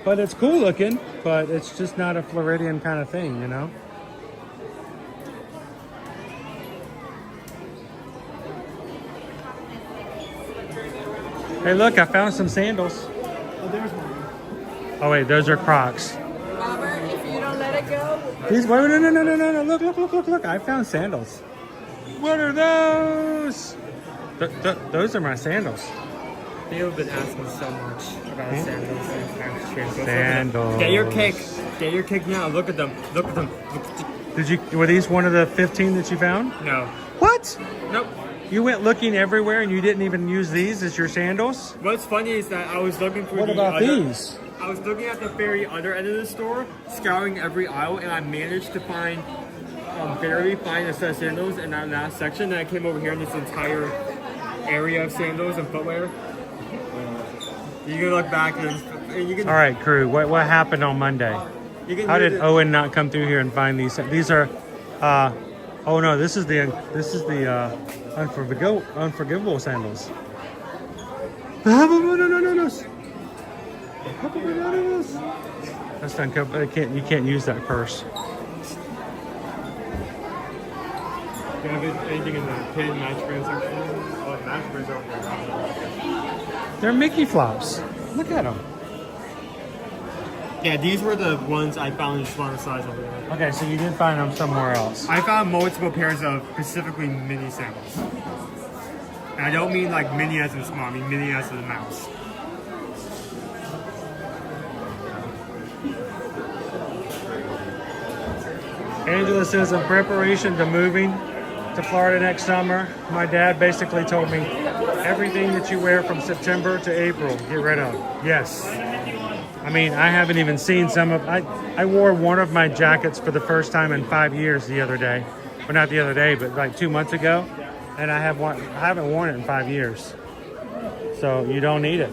But it's cool looking, but it's just not a Floridian kind of thing, you know? Hey, look, I found some sandals. Oh, there's one. Oh, wait, those are Crocs. Robert, if you don't let it go. These, wait, no. Look. I found sandals. What are those? Those are my sandals. They've been asking so much about sandals and pants. Sandals. Get your cake. Get your cake now. Look at them. Look at them. Look at them. Were these one of the 15 that you found? No. What? Nope. You went looking everywhere and you didn't even use these as your sandals? What's funny is that I was looking for What about these? I was looking at the very other end of the store, scouring every aisle, and I managed to find barely find a set of sandals in that last section. And I came over here in this entire area of sandals and footwear. You can look back and you can. All right, crew. What happened on Monday? How did Owen not come through here and find these? These are. Oh no! This is the unforgivable sandals. That's uncovered. You can't use that purse. Do you have anything in the pin match brand section? Oh, the match brands are over there. They're Mickey flops. Look at them. Yeah, these were the ones I found in the smaller size over there. Okay, so you did find them somewhere else. I found multiple pairs of specifically mini sandals. And I don't mean like mini as in small, I mean mini as in the mouse. Angela says, in preparation to moving to Florida next summer, my dad basically told me everything that you wear from September to April, get rid of. Yes. I mean, I haven't even seen some of, I wore one of my jackets for the first time in 5 years the other day. Well, not the other day, but like 2 months ago. And I haven't worn it in 5 years. So you don't need it.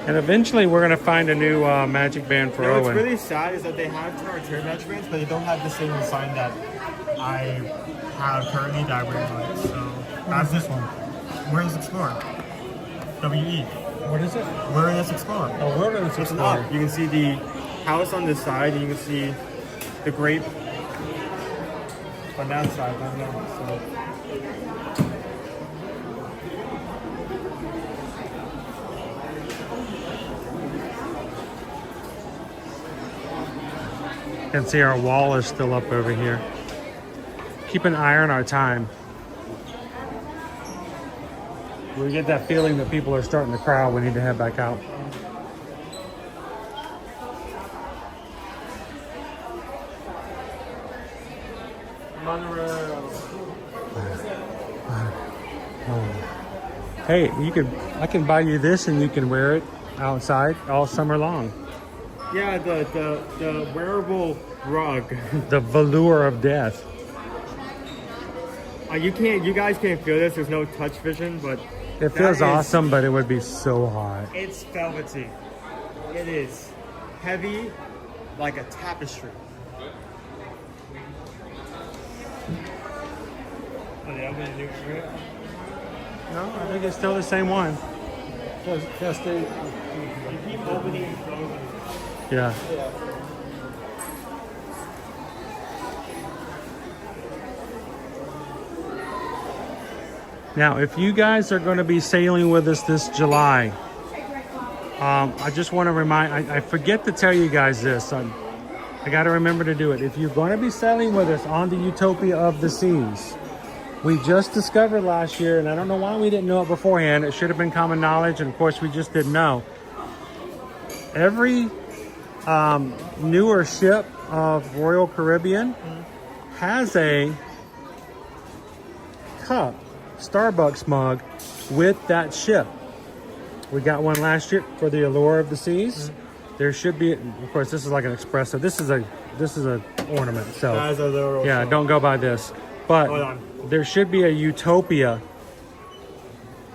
And eventually we're going to find a new magic band for Owen. What's really sad is that they have Tarantino magic bands, but they don't have the same design that I have currently that I wear tonight. So that's this one. Wilderness Explorer. WE. What is it? Wilderness Explorer. Oh, Wilderness Explorer. You can see the house on this side, and you can see the grape on that side. I don't know. So. You can see our wall is still up over here. Keep an eye on our time. We get that feeling that people are starting to crowd. We need to head back out. Hey, I can buy you this and you can wear it outside all summer long. Yeah, the wearable rug. The velour of death. You guys can't feel this. There's no touch vision, but it feels awesome, but it would be so hot. It's velvety. It is heavy, like a tapestry. No, I think it's still the same one. Just you keep opening and closing. Yeah. Now, if you guys are going to be sailing with us this July, I just want to remind, I forget to tell you guys this. I got to remember to do it. If you're going to be sailing with us on the Utopia of the Seas, we just discovered last year, and I don't know why we didn't know it beforehand. It should have been common knowledge, and of course we just didn't know. Every newer ship of Royal Caribbean has a cup, Starbucks mug, with that ship. We got one last year for the Allure of the Seas. There should be, of course, this is like an espresso. This is a ornament. So that is a literal yeah, ship. don't go by this. But there should be a Utopia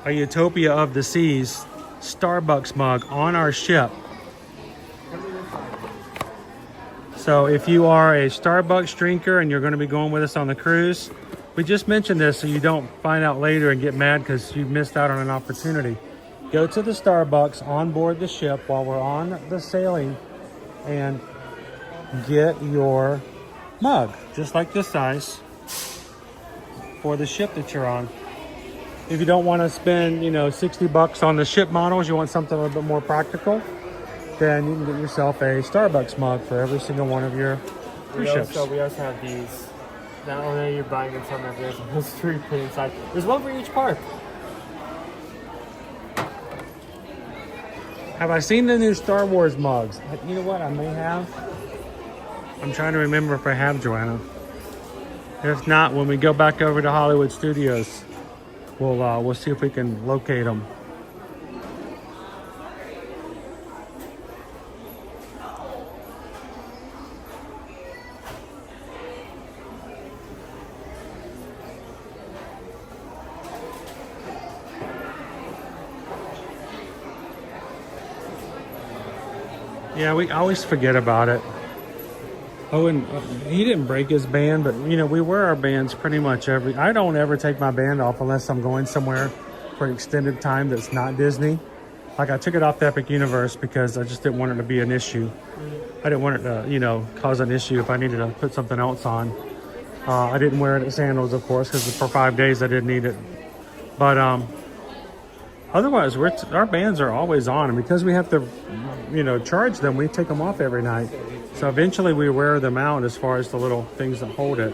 of the Seas Starbucks mug on our ship. So if you are a Starbucks drinker and you're going to be going with us on the cruise, we just mentioned this so you don't find out later and get mad because you missed out on an opportunity. Go to the Starbucks on board the ship while we're on the sailing and get your mug, just like this size, for the ship that you're on. If you don't want to spend, $60 on the ship models, you want something a little bit more practical, then you can get yourself a Starbucks mug for every single one of your cruise ships. We also have these Not only are you buying them from there's a mystery pin inside. There's one for each park. Have I seen the new Star Wars mugs? You know what? I may have. I'm trying to remember if I have, Joanna. If not, when we go back over to Hollywood Studios, we'll see if we can locate them. Yeah, we always forget about it. Owen, he didn't break his band, but you know, we wear our bands pretty much I don't ever take my band off unless I'm going somewhere for an extended time that's not Disney. Like I took it off the Epic Universe because I just didn't want it to be an issue. I didn't want it to, you know, cause an issue if I needed to put something else on. I didn't wear it at Sandals, of course, because for 5 days I didn't need it. But otherwise, our bands are always on, and because we have to, you know, charge them, we take them off every night. So eventually we wear them out as far as the little things that hold it.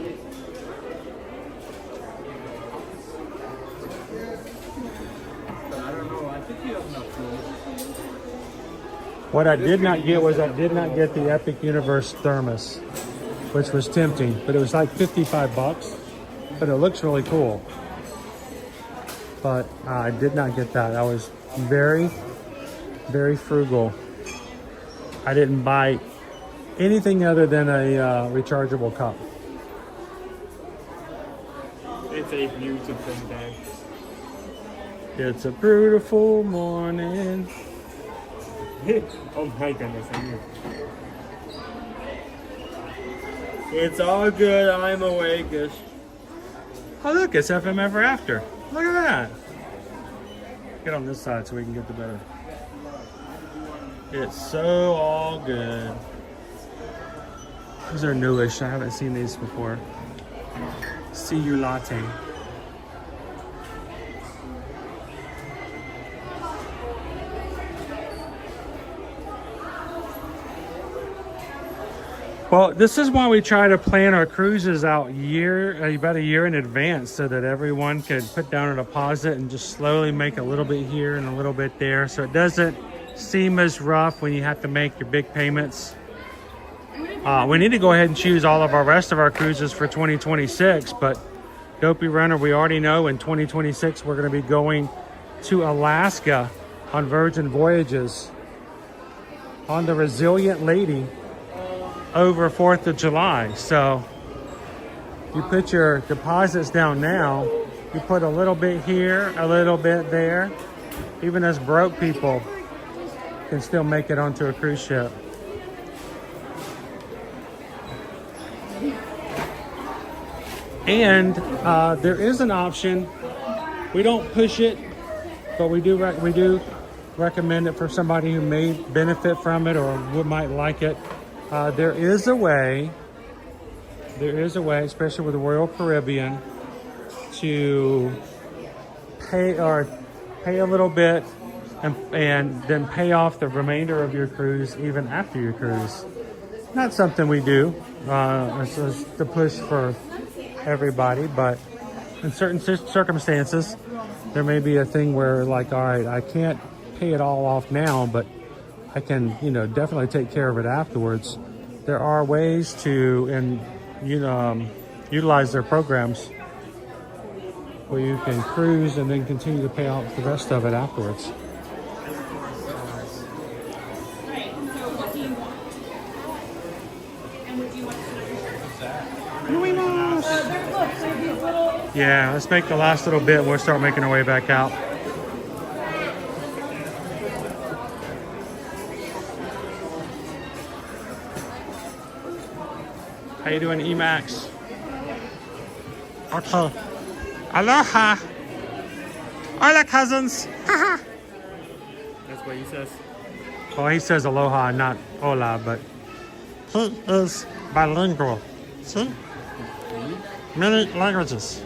What I did not get was I did not get the Epic Universe thermos, which was tempting, but it was like $55, but it looks really cool. But I did not get that. I was very, very frugal. I didn't buy anything other than a rechargeable cup. It's a beautiful day. It's a beautiful morning. Oh my goodness, I knew. It's all good, I'm awake-ish. Oh look, it's FM Ever After. Look at that. Get on this side so we can get the better. It's so all good. These are newish. I haven't seen these before. See you latte. Well, this is why we try to plan our cruises out about a year in advance, so that everyone can put down a deposit and just slowly make a little bit here and a little bit there, so it doesn't seem as rough when you have to make your big payments. We need to go ahead and choose all of our rest of our cruises for 2026, but Dopey Runner, we already know in 2026 we're going to be going to Alaska on Virgin Voyages on the Resilient Lady over 4th of July. So you put your deposits down now, you put a little bit here, a little bit there. Even us broke people can still make it onto a cruise ship. And there is an option. We don't push it, but we do recommend it for somebody who may benefit from it or might like it. There is a way, especially with the Royal Caribbean, to pay a little bit and then pay off the remainder of your cruise even after your cruise. Not something we do. It's just to push for everybody, but in certain circumstances, there may be a thing where, like, all right, I can't pay it all off now, but I can, definitely take care of it afterwards. There are ways to, utilize their programs where you can cruise and then continue to pay off the rest of it afterwards. Yeah, let's make the last little bit and we'll start making our way back out. How you doing, Emax? Okay. Aloha. Hola, cousins. That's what he says. Well, he says aloha, not hola, but he is bilingual. See? Many languages.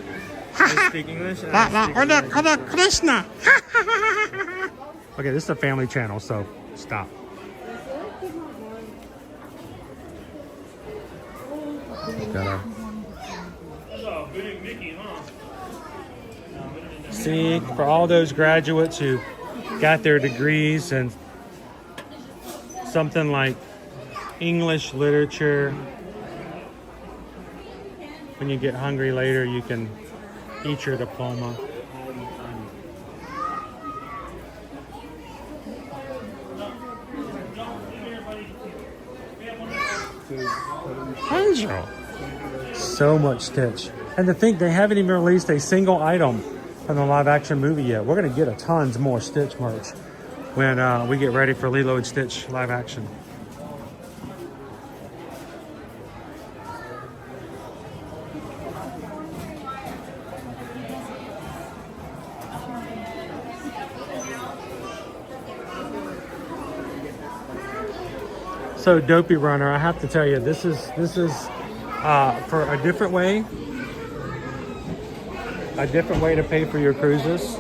I speak English. I speak Krishna. Okay, this is a family channel, so stop. See, for all those graduates who got their degrees in something like English literature, when you get hungry later, you can eat your diploma. Angel. So much Stitch. And to think they haven't even released a single item from the live action movie yet. We're going to get a tons more Stitch merch when we get ready for Lilo and Stitch live action. So Dopey Runner, I have to tell you, this is for a different way to pay for your cruises,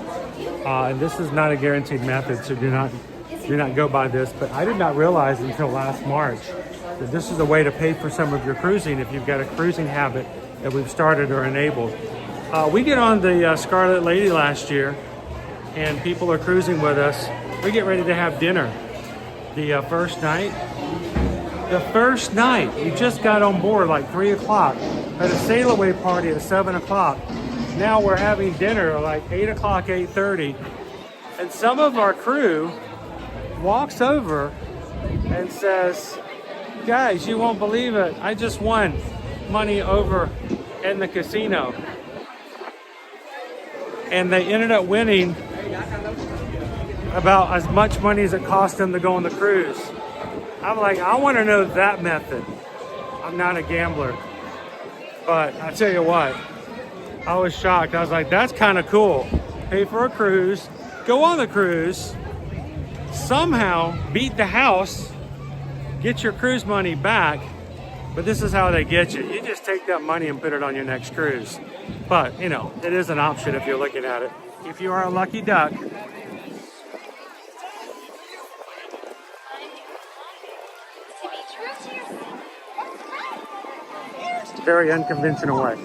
and this is not a guaranteed method, so do not go by this. But I did not realize until last March that this is a way to pay for some of your cruising if you've got a cruising habit that we've started or enabled. We get on the Scarlet Lady last year, and people are cruising with us. We get ready to have dinner the first night. The first night, we just got on board like 3 o'clock, had a sail away party at 7 o'clock. Now we're having dinner like 8 o'clock, 8:30. And some of our crew walks over and says, guys, you won't believe it. I just won money over in the casino. And they ended up winning about as much money as it cost them to go on the cruise. I'm like, I want to know that method. I'm not a gambler. But I tell you what, I was shocked. I was like, that's kind of cool. Pay for a cruise, go on the cruise, somehow beat the house, get your cruise money back. But this is how they get you. You just take that money and put it on your next cruise. But, you know, it is an option if you're looking at it. If you are a lucky duck. Very unconventional way.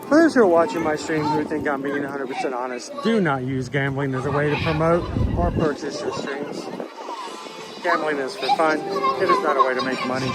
For those who are watching my stream who think I'm being 100% honest, do not use gambling as a way to promote or purchase your streams. Gambling is for fun. It is not a way to make money.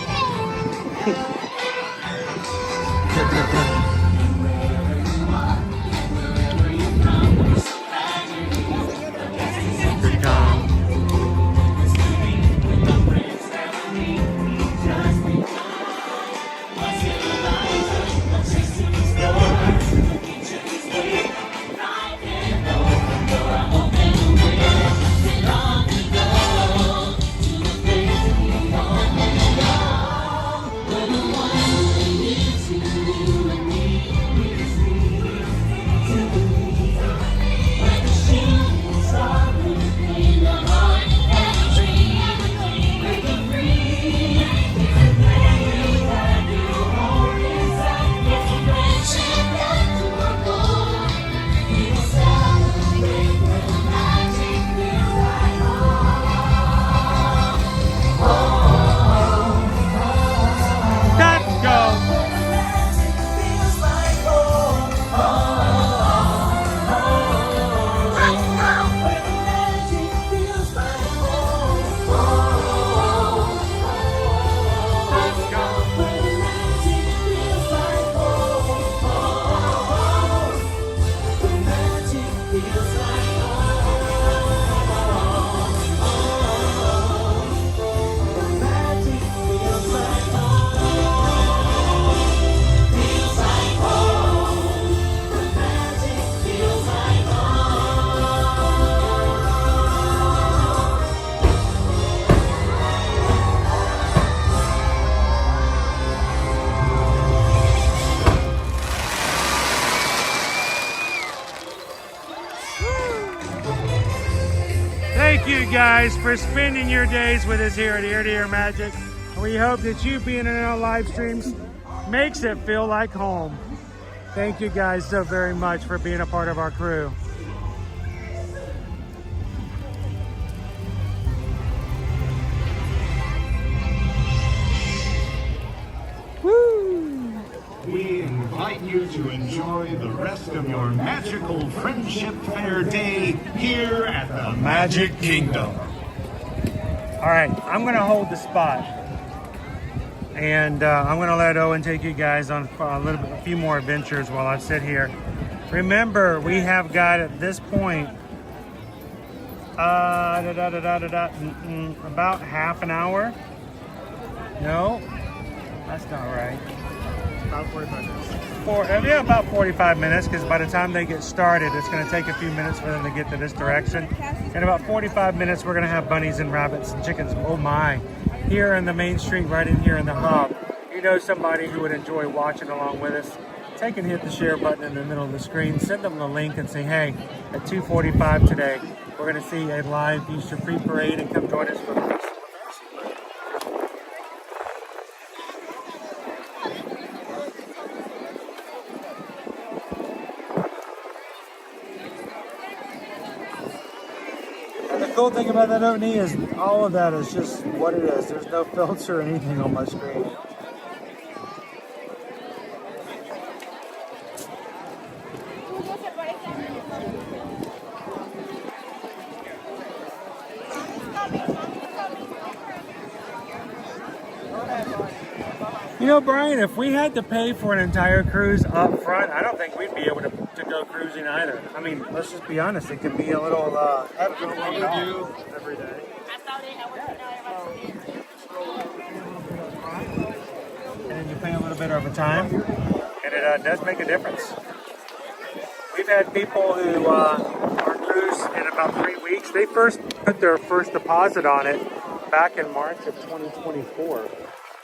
Thank you guys for spending your days with us here at Ear to Ear Magic. We hope that you being in our live streams makes it feel like home. Thank you guys so very much for being a part of our crew. Woo! we invite you to enjoy the rest of your magical Friendship Fair day here at the Magic Kingdom. All right, I'm gonna hold the spot, and I'm gonna let Owen take you guys on a few more adventures while I sit here. Remember, we have got at this point about half an hour. No, that's not right. About 45 minutes. Yeah, about 45 minutes, because by the time they get started, it's going to take a few minutes for them to get to this direction. In about 45 minutes, we're going to have bunnies and rabbits and chickens. Oh my! Here in the main street, right in here in the hub. You know somebody who would enjoy watching along with us. Take and hit the share button in the middle of the screen. Send them the link and say, hey, at 2:45 today, we're going to see a live Easter pre-parade, and come join us for the cool thing about that O&E is all of that is just what it is. There's no filter or anything on my screen. You know, Brian, if we had to pay for an entire cruise up front, I don't think we'd be able to go cruising either. I mean, let's just be honest, it could be a little heavy to do every day. And then you pay a little bit over time, and it does make a difference. We've had people who are cruise in about 3 weeks. They first put their first deposit on it back in March of 2024.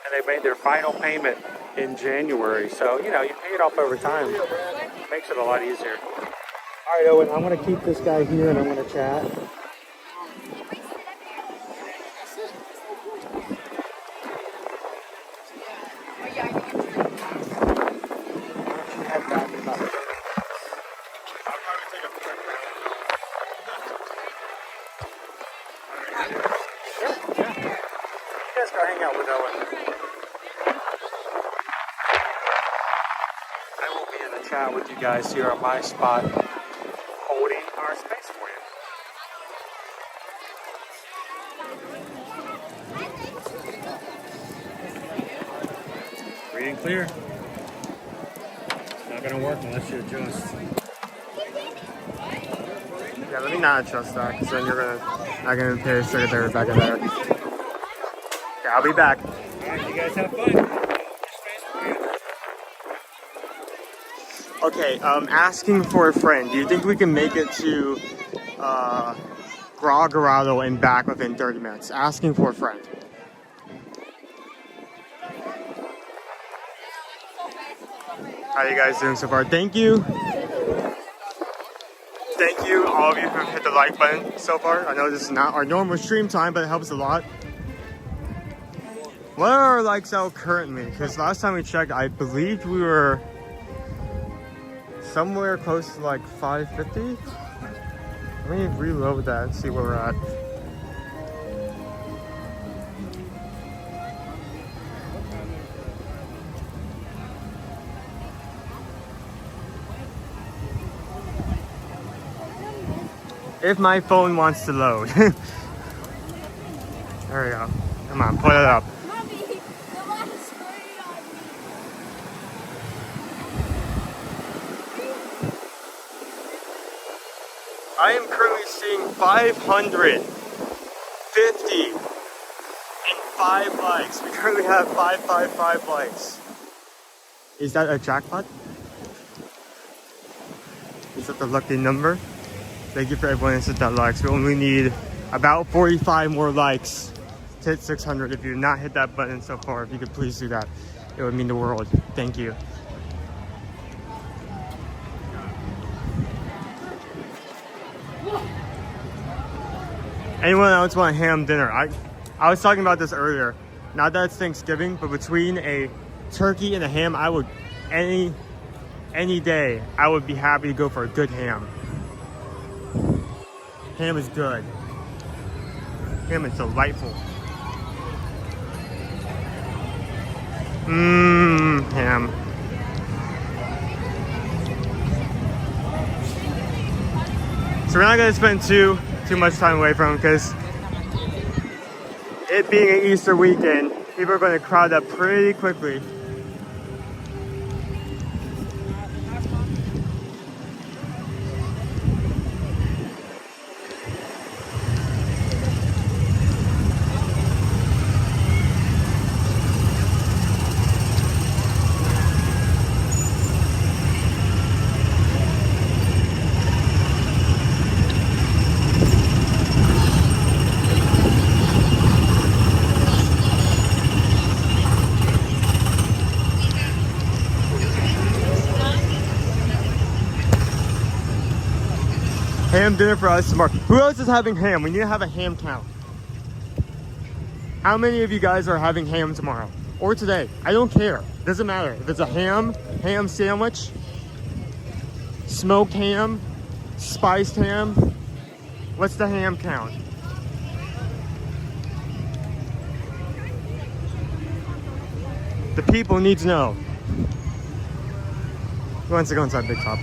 And they made their final payment in January. So, you know, you pay it off over time. Makes it a lot easier. All right, Owen, I'm going to keep this guy here and I'm going to chat. With you guys here on my spot, holding our space for you. Read and clear. It's not going to work unless you adjust. Yeah, let me not adjust that, because then you're not going to pay a secretary back in there. Yeah, I'll be back. All right, you guys have fun. Okay, asking for a friend. Do you think we can make it to Groggerado and back within 30 minutes? Asking for a friend. How are you guys doing so far? Thank you. Thank you, all of you who have hit the like button so far. I know this is not our normal stream time, but it helps a lot. What are our likes out currently? Because last time we checked, I believed we were somewhere close to like 550. Let me reload that and see where we're at. If my phone wants to load. There we go. Come on, put it up. I am currently seeing 555 likes. We currently have 555 likes. Is that a jackpot? Is that the lucky number? Thank you for everyone who hit that likes. We only need about 45 more likes to hit 600. If you did not hit that button so far, if you could please do that, it would mean the world. Thank you. Anyone else want ham dinner? I was talking about this earlier. Not that it's Thanksgiving, but between a turkey and a ham, I would any day I would be happy to go for a good ham. Ham is good. Ham is delightful. Ham. So we're not gonna spend too much time away from them because it being an Easter weekend, people are gonna crowd up pretty quickly. Ham dinner for us tomorrow. Who else is having ham? We need to have a ham count. How many of you guys are having ham tomorrow? Or today? I don't care. Doesn't matter. If it's a ham sandwich, smoked ham, spiced ham, what's the ham count? The people need to know. Who wants to go inside Big Top?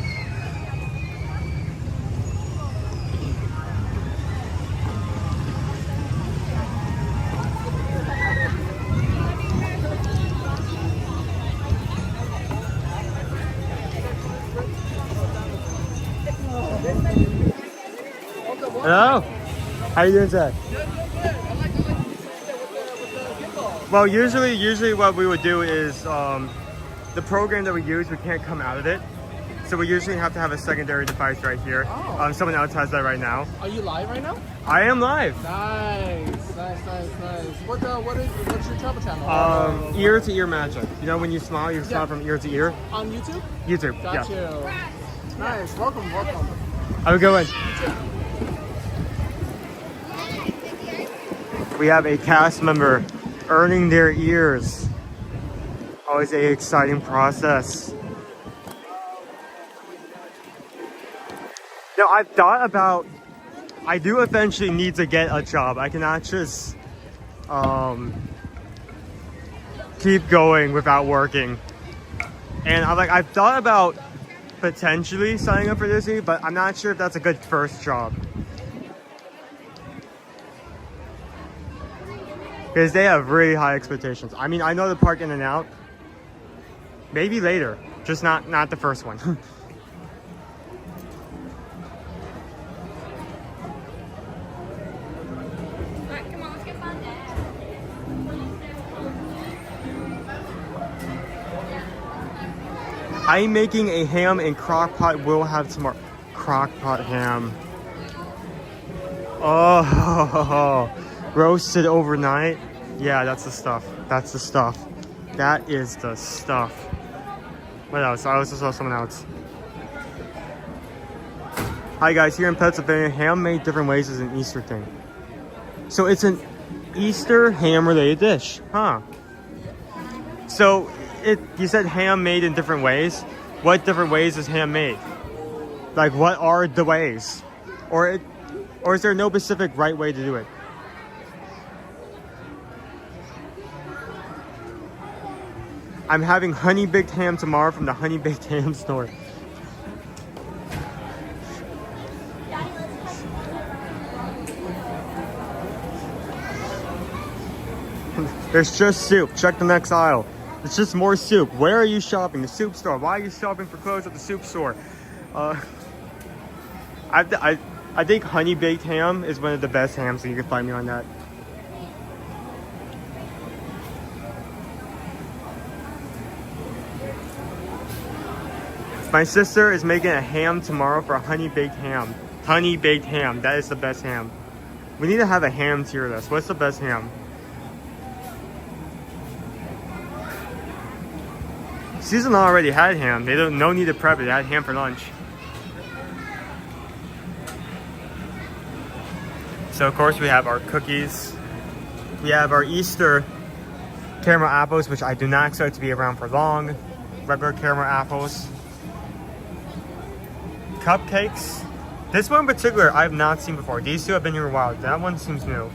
Hello. How you doing today? Well, usually what we would do is the program that we use, we can't come out of it. So we usually have to have a secondary device right here. Oh. Someone else has that right now. Are you live right now? I am live. Nice. What's your travel channel? Ear to ear magic. You know when you smile, you smile from ear to ear? On YouTube? YouTube, Got yeah. you. Nice. Welcome. Have a good one. We have a cast member earning their ears. Always an exciting process. Now, I've thought about, I do eventually need to get a job. I cannot just keep going without working. And I've thought about potentially signing up for Disney, but I'm not sure if that's a good first job. Because they have really high expectations. I mean, I know the park in and out. Maybe later, just not the first one. I'm making a ham and crock pot. We'll have tomorrow. Crock pot ham. Oh, roasted overnight. Yeah, that's the stuff. That's the stuff. That is the stuff. What else? I also saw someone else. Hi guys, here in Pennsylvania, ham made different ways is an Easter thing. So it's an Easter ham related dish, huh? So you said ham made in different ways. What different ways is ham made? Like what are the ways? Or is there no specific right way to do it? I'm having honey baked ham tomorrow from the honey baked ham store. There's just soup. Check the next aisle. It's just more soup. Where are you shopping? The soup store. Why are you shopping for clothes at the soup store? I think honey baked ham is one of the best hams, so you can find me on that. My sister is making a ham tomorrow for a honey baked ham. Honey baked ham. That is the best ham. We need to have a ham tier list. What's the best ham? Susan already had ham. They don't no need to prep it. They had ham for lunch. So of course we have our cookies. We have our Easter caramel apples, which I do not expect to be around for long. Regular caramel apples. Cupcakes. This one in particular I have not seen before. These two have been here a while. That one seems new.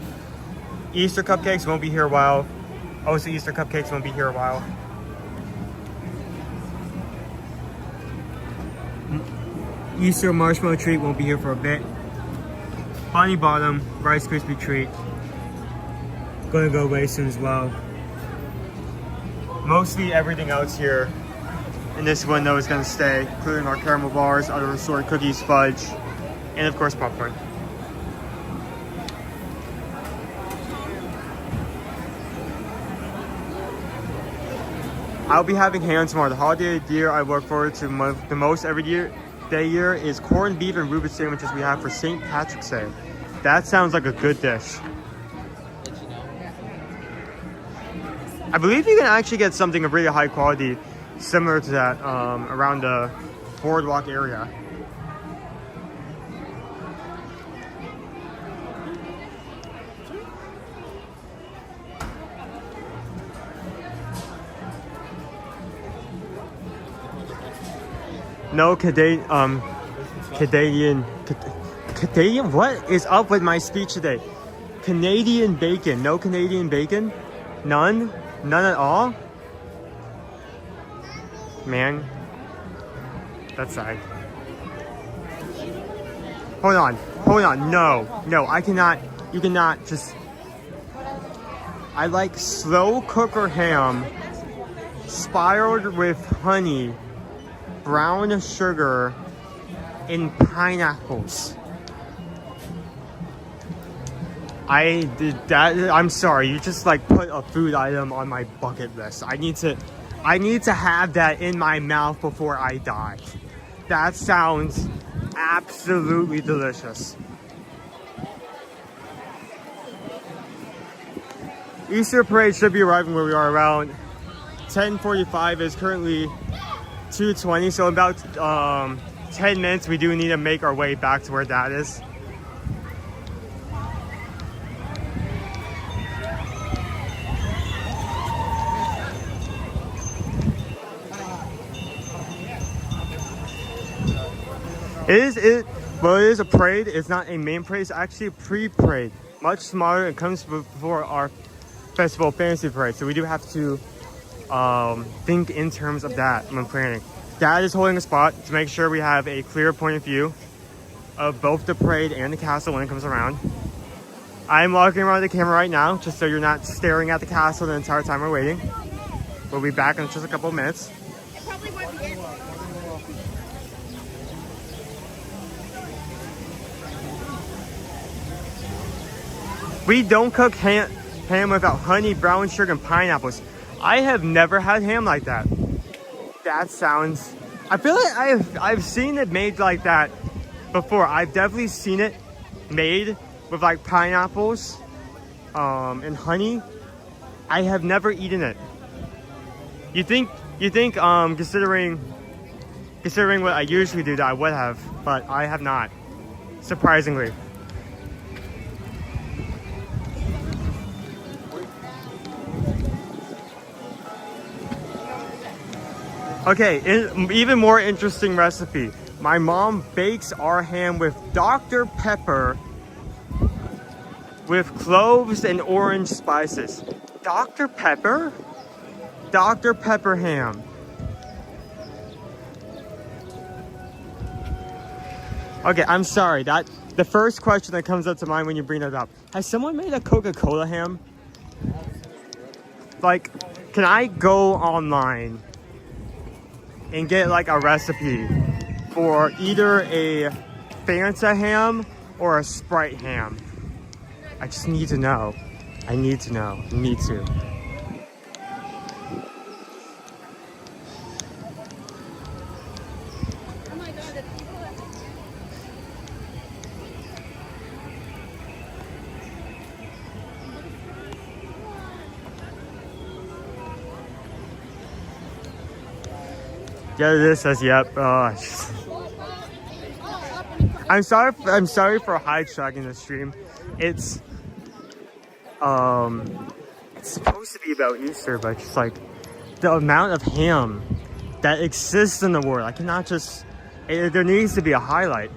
Easter cupcakes won't be here a while. Also Easter cupcakes won't be here a while. Easter marshmallow treat won't be here for a bit. Bunny Bottom Rice Krispie treat. Gonna go away soon as well. Mostly everything else here in this window is gonna stay, including our caramel bars, other assorted cookies, fudge, and of course popcorn. I'll be having ham tomorrow. The holiday dinner I look forward to the most every year is corned beef and Reuben sandwiches we have for St. Patrick's Day. That sounds like a good dish. I believe you can actually get something of really high quality similar to that around the boardwalk area. No Canadian, what is up with my speech today? Canadian bacon, no Canadian bacon? None? None at all? Man, that's sad. Hold on, no, I cannot, you cannot just, I like slow cooker ham, spiraled with honey, brown sugar, and pineapples. I did that. I'm sorry, you just like put a food item on my bucket list. I need to have that in my mouth before I die. That sounds absolutely delicious. Easter parade should be arriving where we are around 10:45. Is currently 2:20, so in about 10 minutes we do need to make our way back to where Dad is. It is a parade. It's not a main parade, it's actually a pre-parade. Much smaller. It comes before our festival fantasy parade, so we do have to think in terms of that when planning. Dad is holding a spot to make sure we have a clear point of view of both the parade and the castle when it comes around. I'm walking around the camera right now, just so you're not staring at the castle the entire time we're waiting. We'll be back in just a couple of minutes. We don't cook ham without honey, brown sugar, and pineapples. I have never had ham like that. That sounds... I feel like I've seen it made like that before. I've definitely seen it made with like pineapples and honey. I have never eaten it. You think considering what I usually do, that I would have, but I have not, surprisingly. Okay, even more interesting recipe. My mom bakes our ham with Dr. Pepper with cloves and orange spices. Dr. Pepper? Dr. Pepper ham. Okay, I'm sorry. The first question that comes up to mind when you bring that up. Has someone made a Coca-Cola ham? Like, can I go online and get like a recipe for either a Fanta ham or a Sprite ham? I just need to know. I need to know. Me too. Yeah, this says yep. I'm sorry for hijacking the stream. It's supposed to be about Easter, but just like the amount of ham that exists in the world, I cannot just. There needs to be a highlight.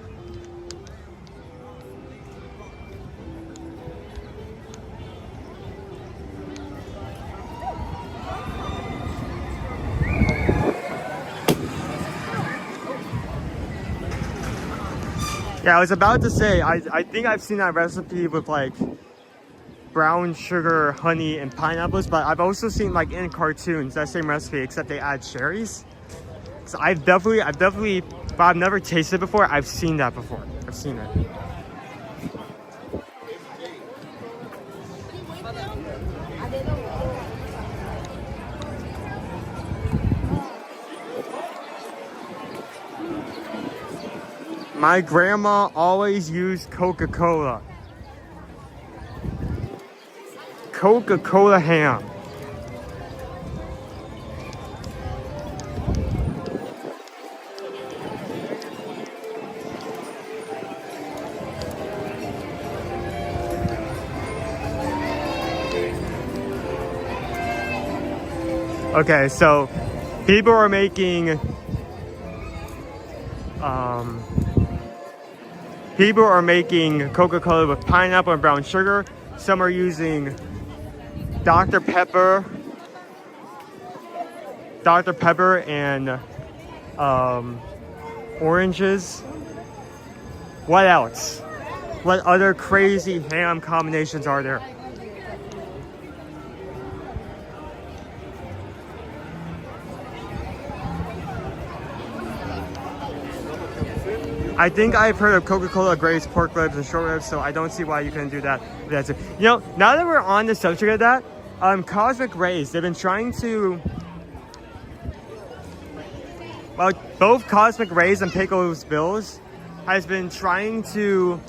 Yeah, I was about to say, I think I've seen that recipe with like brown sugar, honey, and pineapples, but I've also seen like in cartoons that same recipe, except they add cherries. So I've definitely, but I've never tasted it before. I've seen that before. I've seen it. My grandma always used Coca-Cola. Coca-Cola ham. Okay, so people are making Coca-Cola with pineapple and brown sugar. Some are using Dr. Pepper and oranges. What else? What other crazy ham combinations are there? I think I've heard of Coca-Cola grates pork ribs and short ribs, so I don't see why you couldn't do that. That's it. You know, now that we're on the subject of that, Cosmic Rays, they've been trying to, well, both Cosmic Rays and Pickle's Bills has been trying to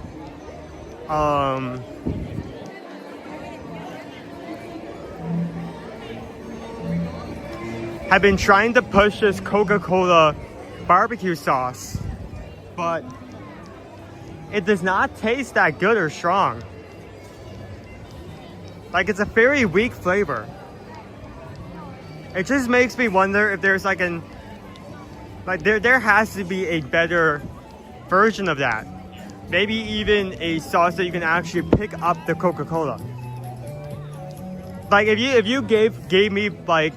push this Coca-Cola barbecue sauce, but it does not taste that good or strong. Like, it's a very weak flavor. It just makes me wonder if there's like there has to be a better version of that. Maybe even a sauce that you can actually pick up the Coca-Cola. Like, if you gave me like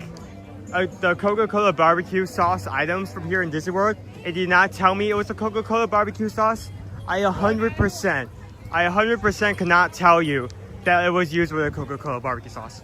the Coca-Cola barbecue sauce items from here in Disney World, it did not tell me it was a Coca-Cola barbecue sauce, I 100% cannot tell you that it was used with a Coca-Cola barbecue sauce.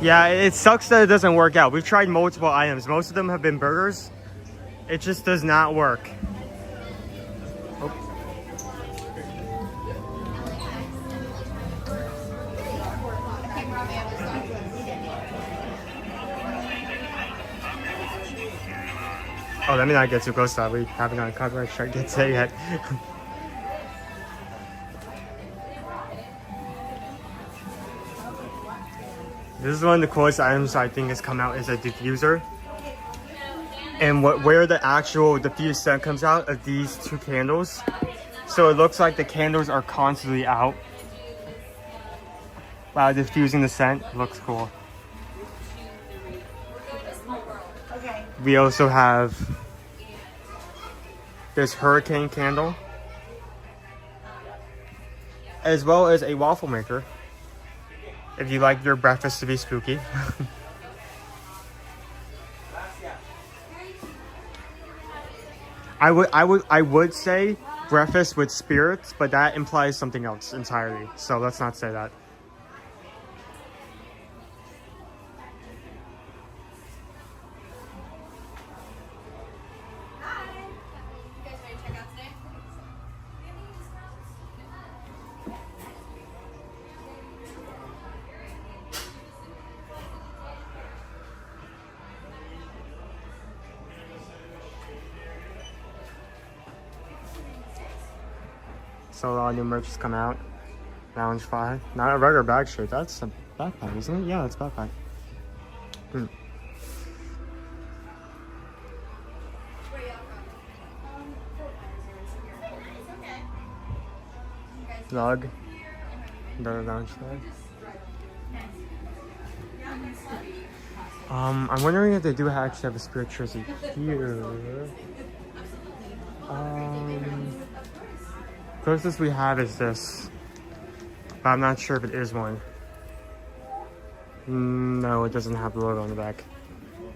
Yeah, it sucks that it doesn't work out. We've tried multiple items. Most of them have been burgers. It just does not work. Oh, let me not get too close to that. We haven't gotten a copyright strike yet. This is one of the coolest items I think has come out, is a diffuser. And where the actual diffused scent comes out of these two candles. So it looks like the candles are constantly out while diffusing the scent. It looks cool. We also have this hurricane candle, as well as a waffle maker, if you like your breakfast to be spooky. I would say breakfast with spirits, but that implies something else entirely. So let's not say that. So a lot of new merch has come out. Lounge 5. Not a regular bag shirt. That's a backpack, isn't it? Yeah, that's a backpack. Lug. Another lounge flag. I'm wondering if they do actually have a spirit jersey here. Closest we have is this, but I'm not sure if it is one. No, it doesn't have the logo on the back.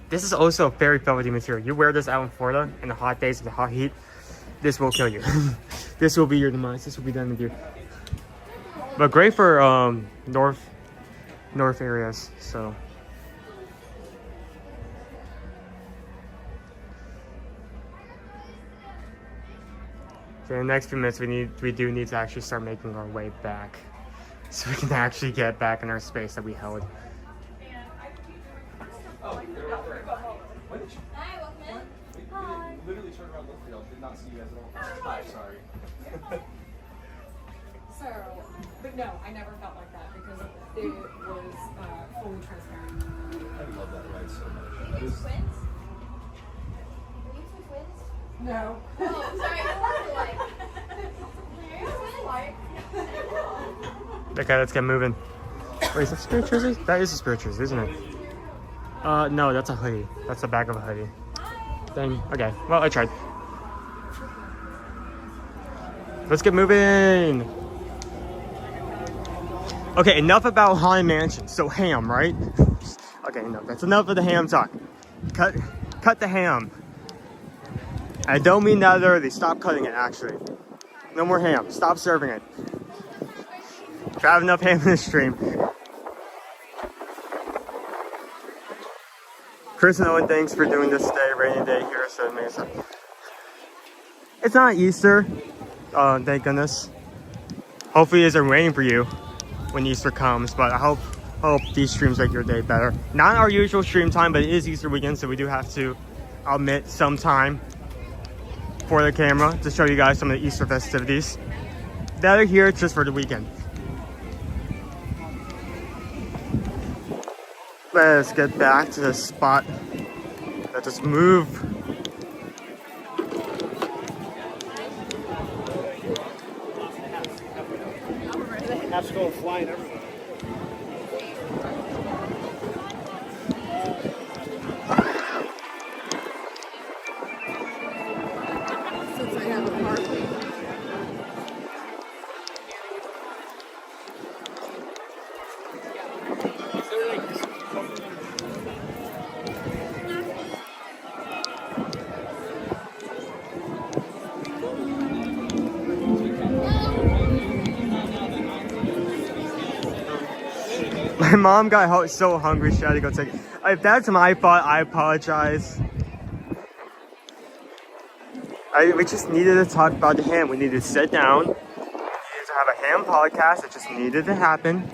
This is also a very velvety material. You wear this out in Florida in the hot days of the hot heat, this will kill you. This will be your demise. This will be done with you. But great for north areas. So. Okay, in the next few minutes, we do need to actually start making our way back, so we can actually get back in our space that we held. Oh, hi, welcome in. Hi. Literally turned around, looked for y'all, did not see you guys at all. Hi, sorry. So, but no, I never felt like that because it was fully transparent. I love that ride so much. Twins? Were you two twins? No. Oh, sorry, I like. Okay, let's get moving. Wait, is that Spirit jersey? That is a Spirit jersey, isn't it? No, that's a hoodie. That's the back of a hoodie. Dang. Okay, well, I tried. Let's get moving. Okay, enough about Haunted Mansion. So ham, right? Okay, no, that's enough of the ham talk. Cut the ham. I don't mean that literally. Stop cutting it, actually. No more ham. Stop serving it. If I have enough ham in this stream. Chris and Owen, thanks for doing this day. Rainy day here at Southern Mesa. It's not Easter. Thank goodness. Hopefully it isn't raining for you when Easter comes, but I hope these streams make your day better. Not our usual stream time, but it is Easter weekend, so we do have to omit some time for the camera to show you guys some of the Easter festivities that are here just for the weekend. Let's get back to the spot. Let us move. Have to go flying everywhere. Since I have a party. My mom got so hungry she had to go take it. If that's my fault, I apologize. We just needed to talk about the ham. We needed to sit down. We needed to have a ham podcast. It just needed to happen.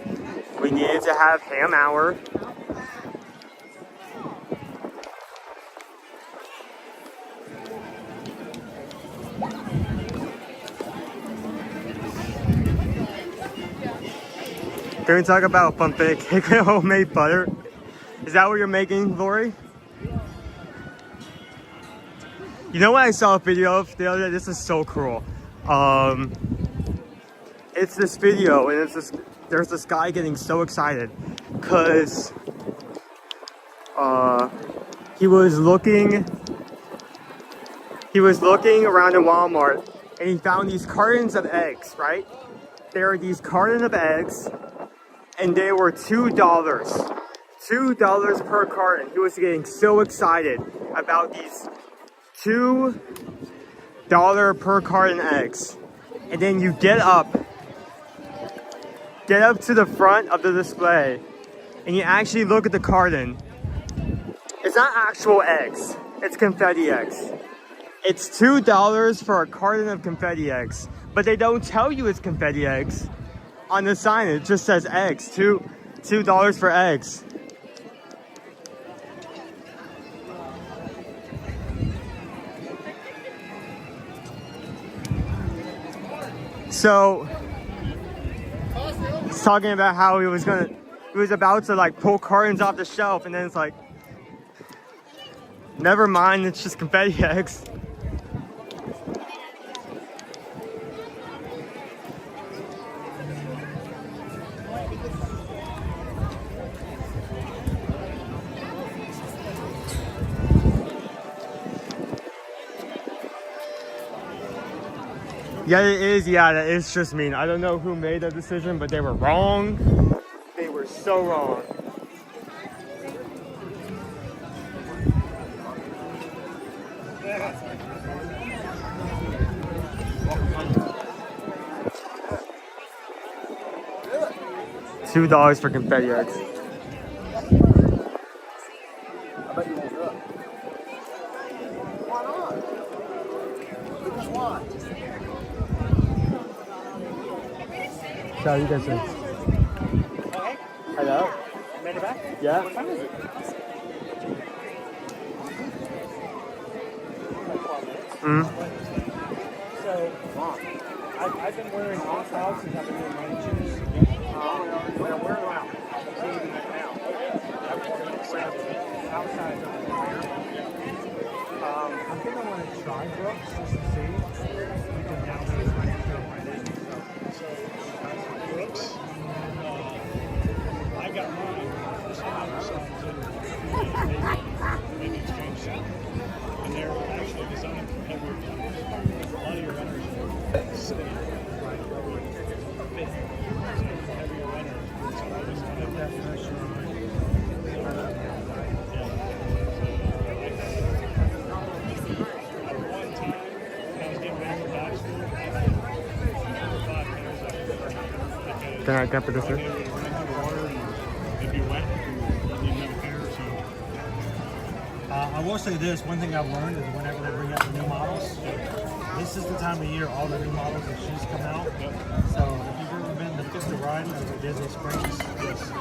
We needed to have ham hour. Can we talk about funfetti cake with homemade butter? Is that what you're making, Lori? You know what I saw a video of the other day? This is so cruel. It's this video, and there's this guy getting so excited because he was looking around in Walmart and he found these cartons of eggs, right? There are these cartons of eggs and they were $2. $2 per carton. He was getting so excited about these $2 per carton eggs. And then you get up to the front of the display and you actually look at the carton. It's not actual eggs, it's confetti eggs. It's $2 for a carton of confetti eggs, but they don't tell you it's confetti eggs. On the sign, it just says eggs. $2 for eggs. So he's talking about how he was about to like pull cartons off the shelf, and then it's like, never mind, it's just confetti eggs. Yeah, it is. Yeah, that is just mean. I don't know who made that decision, but they were wrong. They were so wrong. $2 for confetti eggs. I bet you won't do it. Why not? Because why? So how you guys doing? Hello? Made it back? Yeah? What time is it? So, I've been wearing off-outs since I've been doing running shoes. Wear them out. See them now. I'm outside of the wear. I think I want to try Brooks just to see. Because now there's running through right in. So Brooks. I got mine. Maybe exchange them. And they're actually designed for heavier runners. A lot of your runners are sitting right where we fit. So for heavier runners, it's always kind of definition. One time, I was getting back from high school, I had 5 pairs of them. Can I put this in? If you wet, you need another pair. So I will say this: one thing I've learned is whenever they bring out the new models, this is the time of year all the new models of shoes come out. So if you've ever been to Fit the Run over Disney Springs, yes.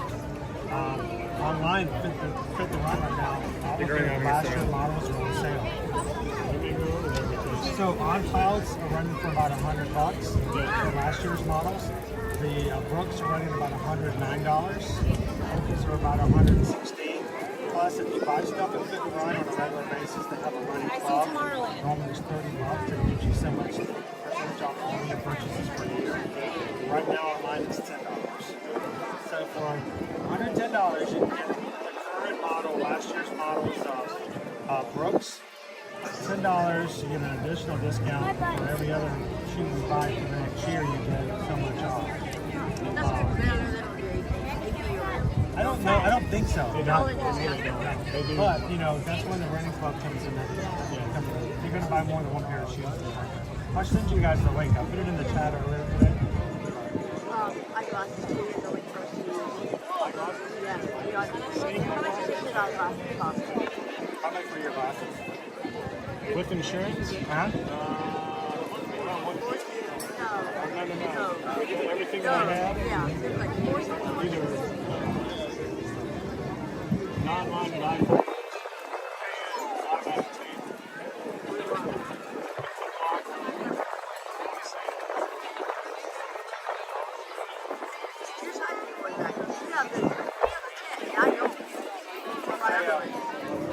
Online, Fit the Run right now, all of their last year models are on sale. So On Clouds are running for about $100 for last year's models. The Brooks are running about $109. These are about $116. Plus, if you buy stuff at Fit and Run on a regular basis, they have a running club. Normally it's $30 and it gives you so much percentage off all your purchases per year. Right now online it's $10. So for $110, you can get the current model, last year's models of Brooks. $10, you get an additional discount for every other shoe you buy for the next year. You get so much off. I don't know. I don't think so. But you know, that's when the running club comes in. You're going to buy more than one pair of shoes. I'll send you guys the link. I put it in the chat earlier today. Eyeglasses too. The link for shoes. Yeah. How much is $50 glasses cost? How much for your glasses? With insurance? Huh? No. Everything I have? Yeah. There's like 4 something. These are non-line life.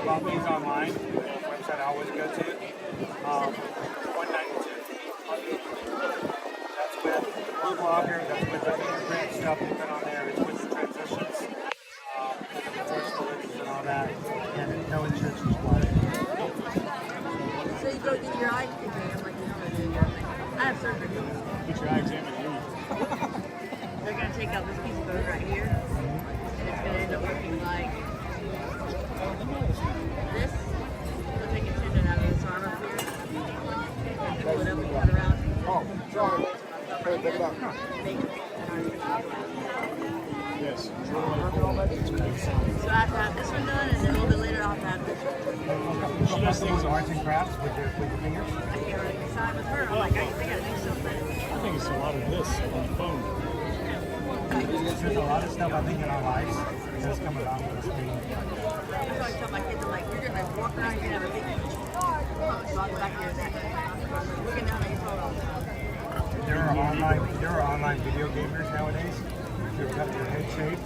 Bought these online, the website I always go to. $192. That's with Blue Blogger, that's with the fingerprint stuff we put on there, it's with the transitions, the voice solutions and all that, and no insurance required. So you go get your eye examined like you normally do. I have surgery. Get your eye examined. They're going to take out this piece of bone right here, and it's going to end up looking like this. They'll take a tendon out of this arm up here, and pull it up and cut around. Oh, sorry. Hey, pick it up. Yes. So I have to have this one done, and then a little bit later I'll have to have this one. She does things arts and crafts with your fingers. I can't really decide with her. I'm like, I gotta do something. I think it's a lot of this on the phone. There's a lot of stuff I think in our lives that's come about with this thing. That's why I tell my kids, I'm like, you're gonna walk around, you're gonna have a big dog back here. Looking down at your phone. There are online video gamers nowadays who cut your head shape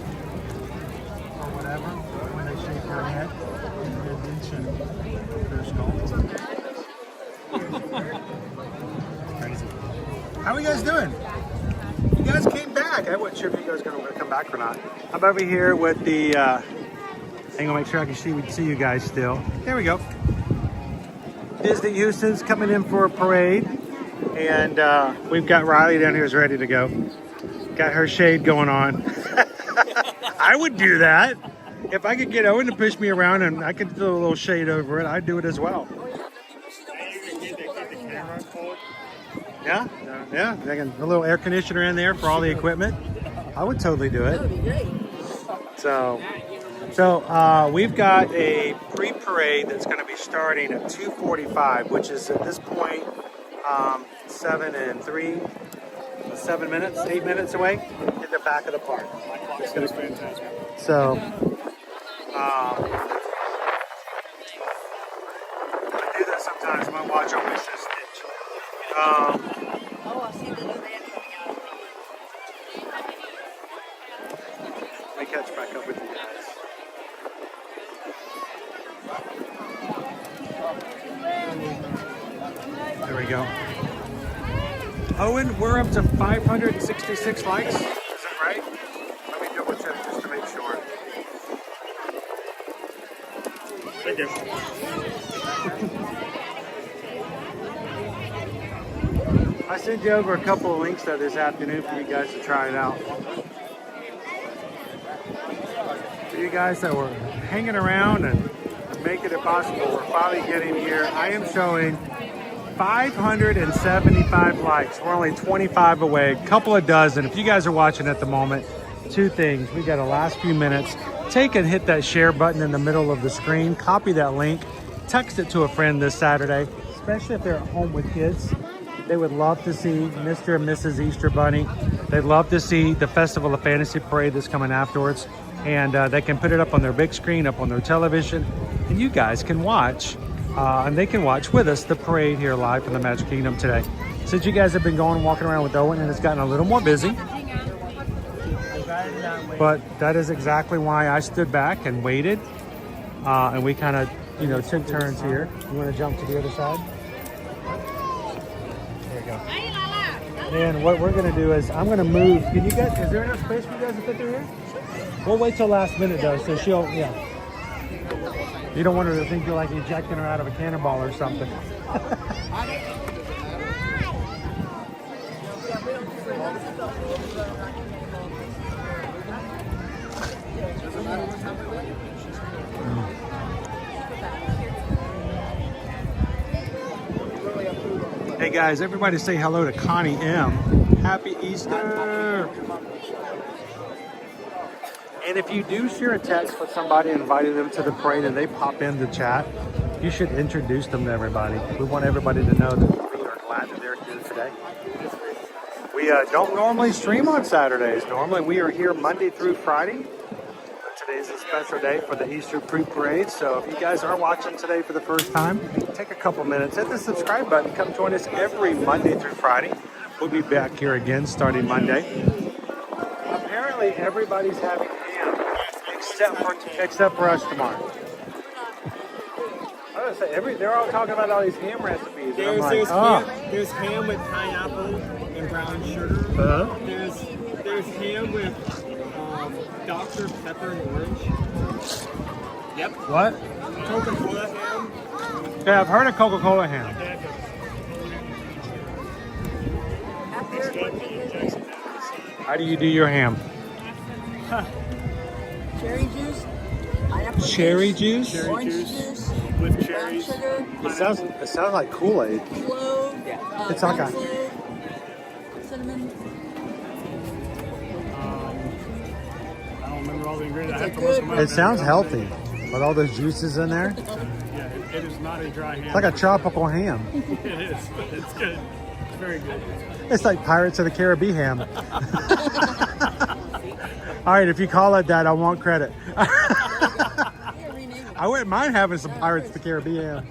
or whatever when they shape their head and their skull. Crazy. How are you guys doing? You guys came back. I wasn't sure if you guys were going to come back or not. I'm over here with the, I'm going to make sure I can see you guys still. There we go. Disney Houston's coming in for a parade. And we've got Riley down here who's ready to go. Got her shade going on. I would do that. If I could get Owen to push me around and I could throw a little shade over it, I'd do it as well. Yeah, yeah. A little air conditioner in there for all the equipment. I would totally do it. That would be great. So we've got a pre-parade that's going to be starting at 2:45, which is at this point 7 minutes, 8 minutes away in the back of the park. That's fantastic. So I do that sometimes. My watch always says stitch. Oh, I see the new band coming out. Let me catch back up with you guys. There we go. Owen, we're up to 566 likes. Is that right? Let me double check just to make sure. Thank you. I sent you over a couple of links though this afternoon for you guys to try it out. For you guys that were hanging around and making it possible, we're finally getting here. I am showing 575 likes. We're only 25 away, a couple of dozen. If you guys are watching at the moment, two things. We got the last few minutes. Take and hit that share button in the middle of the screen. Copy that link. Text it to a friend this Saturday, especially if they're at home with kids. They would love to see Mr. and Mrs. Easter Bunny. They'd love to see the Festival of Fantasy Parade that's coming afterwards. And they can put it up on their big screen, up on their television. And you guys can watch. And they can watch with us the parade here live from the Magic Kingdom today. Since you guys have been going and walking around with Owen and it's gotten a little more busy. But that is exactly why I stood back and waited. And we kind of, you know, took turns here. You want to jump to the other side? There you go. And what we're going to do is I'm going to move. Can you guys, is there enough space for you guys to fit through here? We'll wait till last minute though, so she'll, yeah. You don't want her to think you're like ejecting her out of a cannonball or something. Hey guys, everybody say hello to Connie M. Happy Easter! And if you do share a text with somebody inviting them to the parade and they pop in the chat, you should introduce them to everybody. We want everybody to know that we are glad that they're here today. We don't normally stream on Saturdays. Normally we are here Monday through Friday. But today's a special day for the Easter pre-parade. So if you guys are watching today for the first time, take a couple minutes, hit the subscribe button. Come join us every Monday through Friday. We'll be back here again starting Monday. Apparently everybody's having ham except for us tomorrow. I was gonna say they're all talking about all these ham recipes. And I'm like, There's ham with pineapple and brown sugar. There's ham with Dr. Pepper and orange. Yep. What? Coca-Cola ham. Yeah, I've heard of Coca-Cola ham. How do you do your ham? Cherry juice. Cherry juice? Orange juice. With cherries. Sugar. It sounds like Kool-Aid. Clove. It's like a... Cinnamon. I don't remember all the ingredients. It's a good It sounds healthy with all those juices in there. Yeah, it is not a dry ham. It's like a tropical ham. It is. It's good. It's very good. It's like Pirates of the Caribbean ham. All right, if you call it that, I want credit. I wouldn't mind having some Pirates of the Caribbean ham.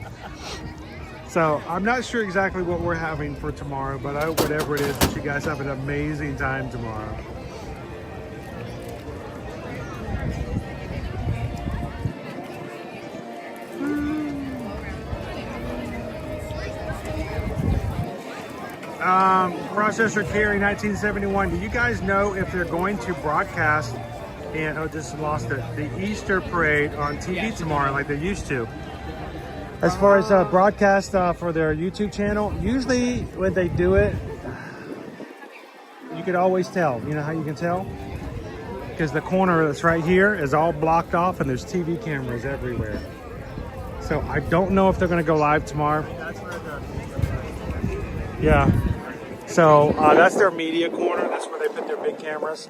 So I'm not sure exactly what we're having for tomorrow, but I hope whatever it is that you guys have an amazing time tomorrow. Processor Carry 1971. Do you guys know if they're going to broadcast and just lost it, the Easter parade on TV tomorrow like they used to? As far as broadcast for their YouTube channel, usually when they do it, you could always tell. You know how you can tell? Because the corner that's right here is all blocked off and there's TV cameras everywhere. So I don't know if they're going to go live tomorrow. Yeah. So that's their media corner. That's where they put their big cameras.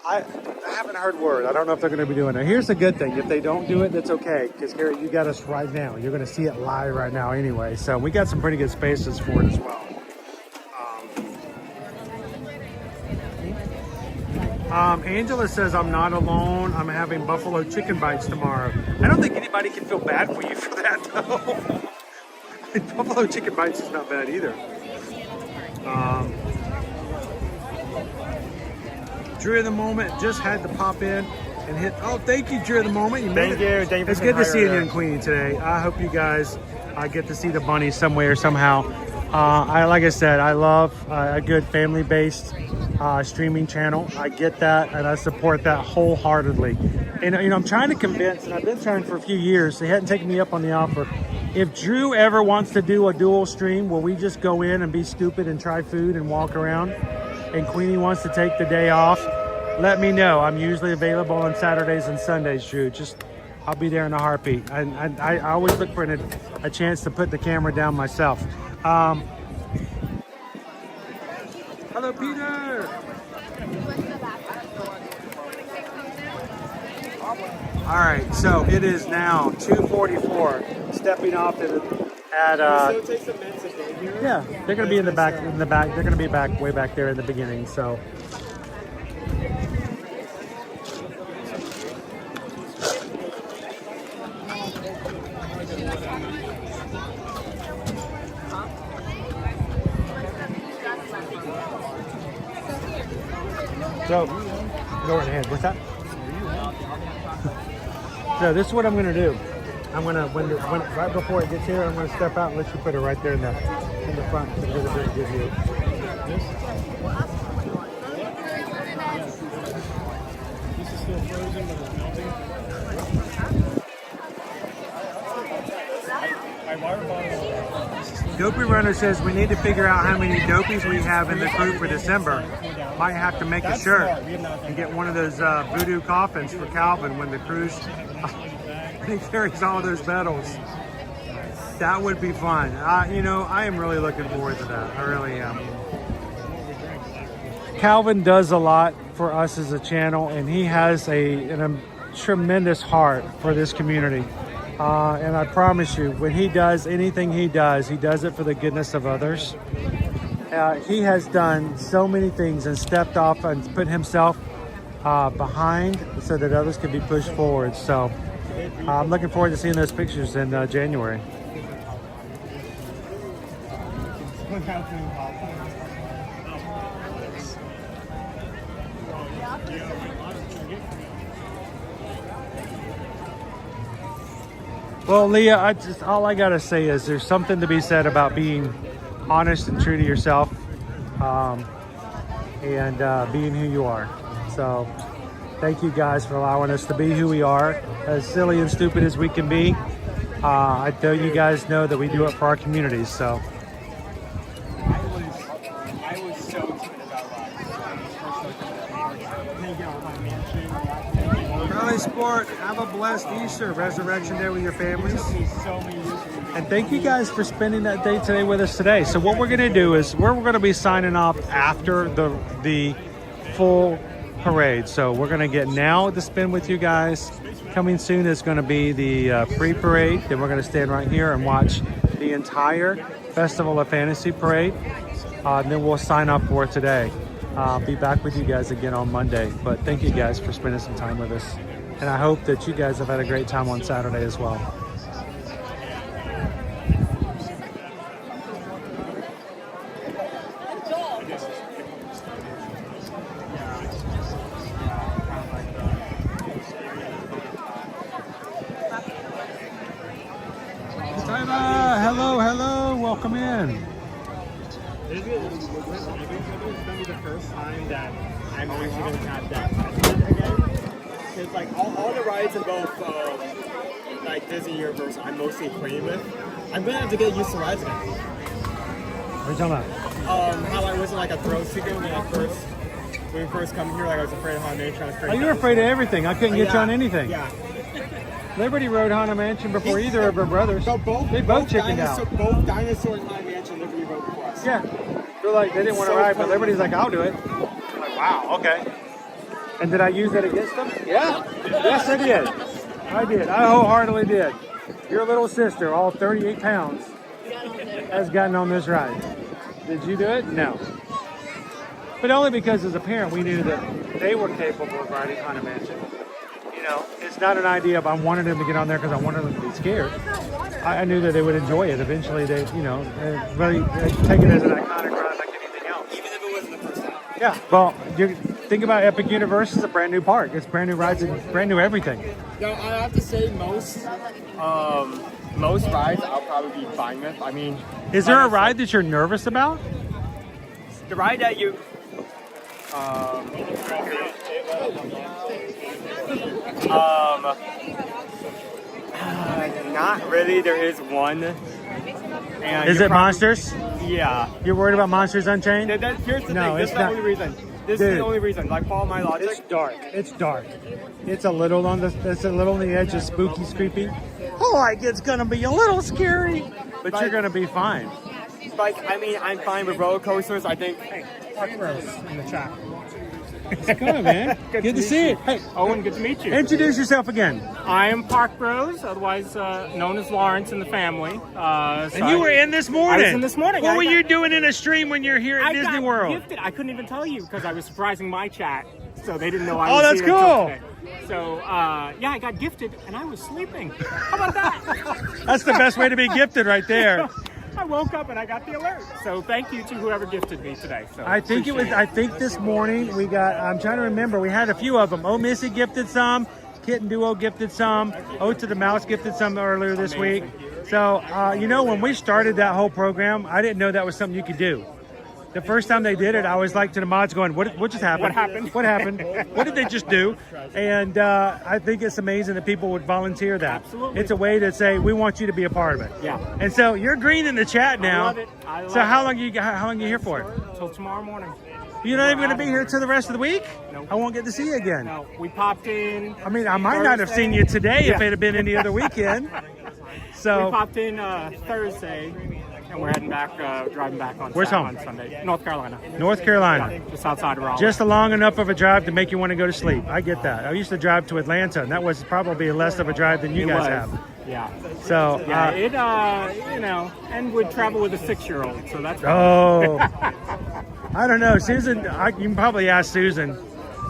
I haven't heard word. I don't know if they're going to be doing it. Here's the good thing. If they don't do it, that's okay. Because here, you got us right now. You're going to see it live right now anyway. So we got some pretty good spaces for it as well. Angela says, I'm not alone. I'm having buffalo chicken bites tomorrow. I don't think anybody can feel bad for you for that, though. Buffalo chicken bites is not bad either. Drew of the Moment just had to pop in and hit. Oh, thank you, Drew of the Moment. You made it. Thank you. It's good to see you and Queenie today. I hope you guys get to see the bunnies some way or somehow. Like I said, I love a good family-based streaming channel. I get that, and I support that wholeheartedly. And you know, I'm trying to convince, and I've been trying for a few years. They hadn't taken me up on the offer. If Drew ever wants to do a dual stream where we just go in and be stupid and try food and walk around, and Queenie wants to take the day off, let me know. I'm usually available on Saturdays and Sundays, Drew. I'll be there in a heartbeat. And I always look for a chance to put the camera down myself. Hello, Peter. All right, so it is now 2:44. Stepping off at yeah, they're gonna be in the back. They're gonna be way back there in the beginning. So. So, go right ahead. What's that? So this is what I'm gonna do. I'm gonna right before it gets here, I'm gonna step out and let you put it right there in the front to get a very good view. This is still frozen, but it's melting. Dopey Runner says we need to figure out how many dopies we have in the crew for December. Might have to make a shirt and get one of those voodoo coffins for Calvin when the cruise he carries all those medals. That would be fun. You know, I am really looking forward to that. I really am. Calvin does a lot for us as a channel, and he has a tremendous heart for this community. And I promise you, when he does anything he does it for the goodness of others. He has done so many things and stepped off and put himself behind so that others can be pushed forward. So I'm looking forward to seeing those pictures in January. Well, Leah, all I gotta say is there's something to be said about being honest and true to yourself, and being who you are. So thank you guys for allowing us to be who we are, as silly and stupid as we can be. I know you guys know that we do it for our communities. So I was so excited about Rally Sport, have a blessed Easter, Resurrection Day with your families. And thank you guys for spending that day today with us today. So what we're going to do is we're going to be signing off after the full parade. So we're going to get now to spend with you guys. Coming soon is going to be the pre-parade. Then we're going to stand right here and watch the entire Festival of Fantasy parade. And then we'll sign off for today. I'll be back with you guys again on Monday. But thank you guys for spending some time with us. And I hope that you guys have had a great time on Saturday as well. Hello, welcome in. It's going to be the first time that I'm actually going to have that again. Because like all the rides in both like Disney Universe, I'm mostly acquainted with. I'm gonna have to get used to rides again. What are you talking about? How I wasn't like a thrill seeker when we first come here. Like I was afraid of Haunted Mansion. I was afraid. Oh, you were afraid of everything. I couldn't get you on anything. Yeah. Liberty rode Haunted Mansion before either of her brothers. So they both chickened out. Both Dinosaur and Haunted Mansion, Liberty rode before us. Yeah. They're like, they didn't want to ride, but Liberty's like, I'll do it. I'm like, wow, okay. And did I use that against them? Yeah. Yes, I did. I did. I wholeheartedly did. Your little sister, all 38 pounds, has gotten on this ride. Did you do it? No. But only because as a parent, we knew that they were capable of riding Haunted Mansion. You know, it's not an idea of I wanted them to get on there because I wanted them to be scared. I knew that they would enjoy it. Eventually, they, you know, really take it as an iconic ride like anything else. Even if it wasn't the first time. Yeah. Well, you think about Epic Universe. It's a brand new park. It's brand new rides and brand new everything. No, I have to say most rides I'll probably be fine with. I mean, is there a ride that you're nervous about? The ride that you not really. There is one. And is it Monsters? Yeah. You're worried about Monsters Unchained? Here's the thing. This is the only reason. This is the only reason. Like, follow my logic. It's dark. It's dark. It's a little on the edge of spooky, creepy. Oh, like it's gonna be a little scary, but you're gonna be fine. Like, I mean, I'm fine with roller coasters. I think. Hey, Park Rose in the chat. Come on, man. Good to see you. Hey, Owen, good to meet you. Introduce yourself again. I am Park Rose, otherwise known as Lawrence in the family. And you were in this morning. I was in this morning. What were you doing in a stream when you're here at Disney World? Gifted. I couldn't even tell you because I was surprising my chat, so they didn't know I was here. Oh, that's cool. So, yeah, I got gifted and I was sleeping. How about that? That's the best way to be gifted right there. I woke up and I got the alert. So thank you to whoever gifted me today. So I think it was. I think this morning we got. I'm trying to remember. We had a few of them. Oh, Missy gifted some. Kitten Duo gifted some. Oh, to the Mouse gifted some earlier this week. So you know, when we started that whole program, I didn't know that was something you could do. The first time they did it, I was like to the mods going, what just happened? What happened? What happened? What did they just do? And I think it's amazing that people would volunteer that. Absolutely. It's a way to say, we want you to be a part of it. Yeah. And so you're green in the chat now. I love it. I love so how long it. how long are you here for? Till tomorrow morning. You're not even going to be here till the rest of the week? No. I won't get to see you again. No, we popped in. I mean, I might not have seen you today if it had been any other weekend. So we popped in Thursday, and we're heading back, driving back on, where's home? On Sunday. North Carolina. North Carolina. Yeah, just outside of Raleigh. Just long enough of a drive to make you want to go to sleep. I get that. I used to drive to Atlanta, and that was probably less of a drive than you guys have. Yeah. So yeah, it you know, and would travel with a 6-year-old, so that's. Oh. I don't know, Susan. You can probably ask Susan.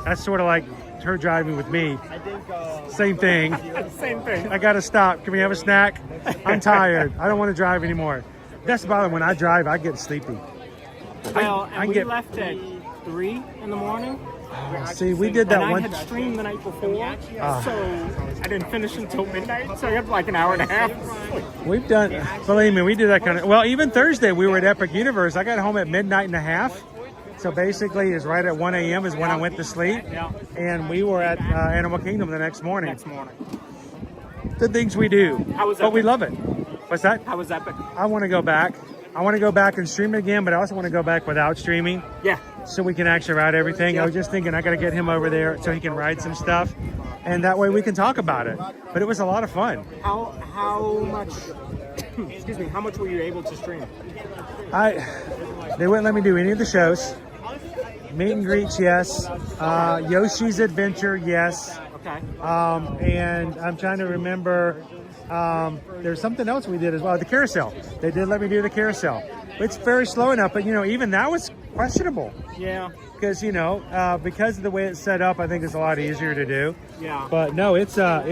That's sort of like her driving with me. I think same thing. Same thing. I gotta stop. Can we have a snack? I'm tired. I don't want to drive anymore. That's the problem. When I drive, I get sleepy. Well, and we left at 3 in the morning. See, we did that and one. I had streamed the night before, so I didn't finish until midnight. So I had like an hour and a half. We've done, believe me, we do that kind of. Well, even Thursday we were at Epic Universe. I got home at midnight and a half. So basically, it's right at 1 a.m. is when I went to sleep, and we were at Animal Kingdom the next morning. The things we do, but we love it. What's that? How was Epic? I want to go back. I want to go back and stream it again, but I also want to go back without streaming. Yeah. So we can actually ride everything. I was just thinking I got to get him over there so he can ride some stuff, and that way we can talk about it. But it was a lot of fun. How much? Excuse me. How much were you able to stream? They wouldn't let me do any of the shows. Meet and greets, yes. Yoshi's Adventure, yes. Okay. And I'm trying to remember. There's something else we did as well. The carousel. They did let me do the carousel. It's very slow enough, but you know, even that was questionable. Yeah. Because you know, because of the way it's set up, I think it's a lot easier to do. Yeah. But no, it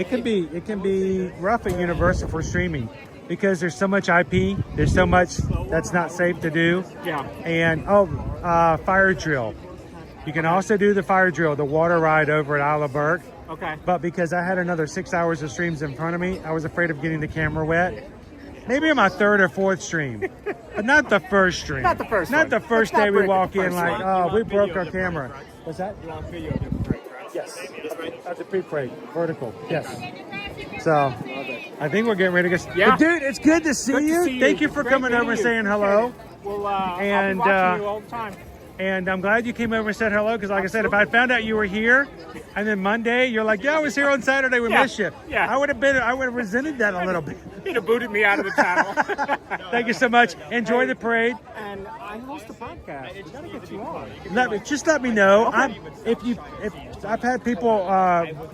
can be rough at Universal for streaming because there's so much IP. There's so much that's not safe to do. Yeah. And fire drill. You can also do the fire drill, the water ride over at Isle of Burke. Okay. But because I had another 6 hours of streams in front of me, I was afraid of getting the camera wet. Maybe on my third or fourth stream, but not the first stream. Not the first. Not the first day we walk in one. like, oh, we broke our camera. What's that? You want video of your right, right? Yes. That's a pre-parade, vertical. Yes. So, I think we're getting ready to go. Yeah. But dude, it's good to see Good to you. see you. Thank you for Great coming over and meeting you. saying hello. Well, I'll And, be watching you all the time. And I'm glad you came over and said hello because, like I said, if I found out you were here, and then Monday you're like, "Yeah, I was here on Saturday. We missed you." Yeah. I would have resented that a little bit. You'd have booted me out of the channel. Thank you so much. Enjoy the parade. And I host a podcast. We gotta get you on. Let me know. If I've had people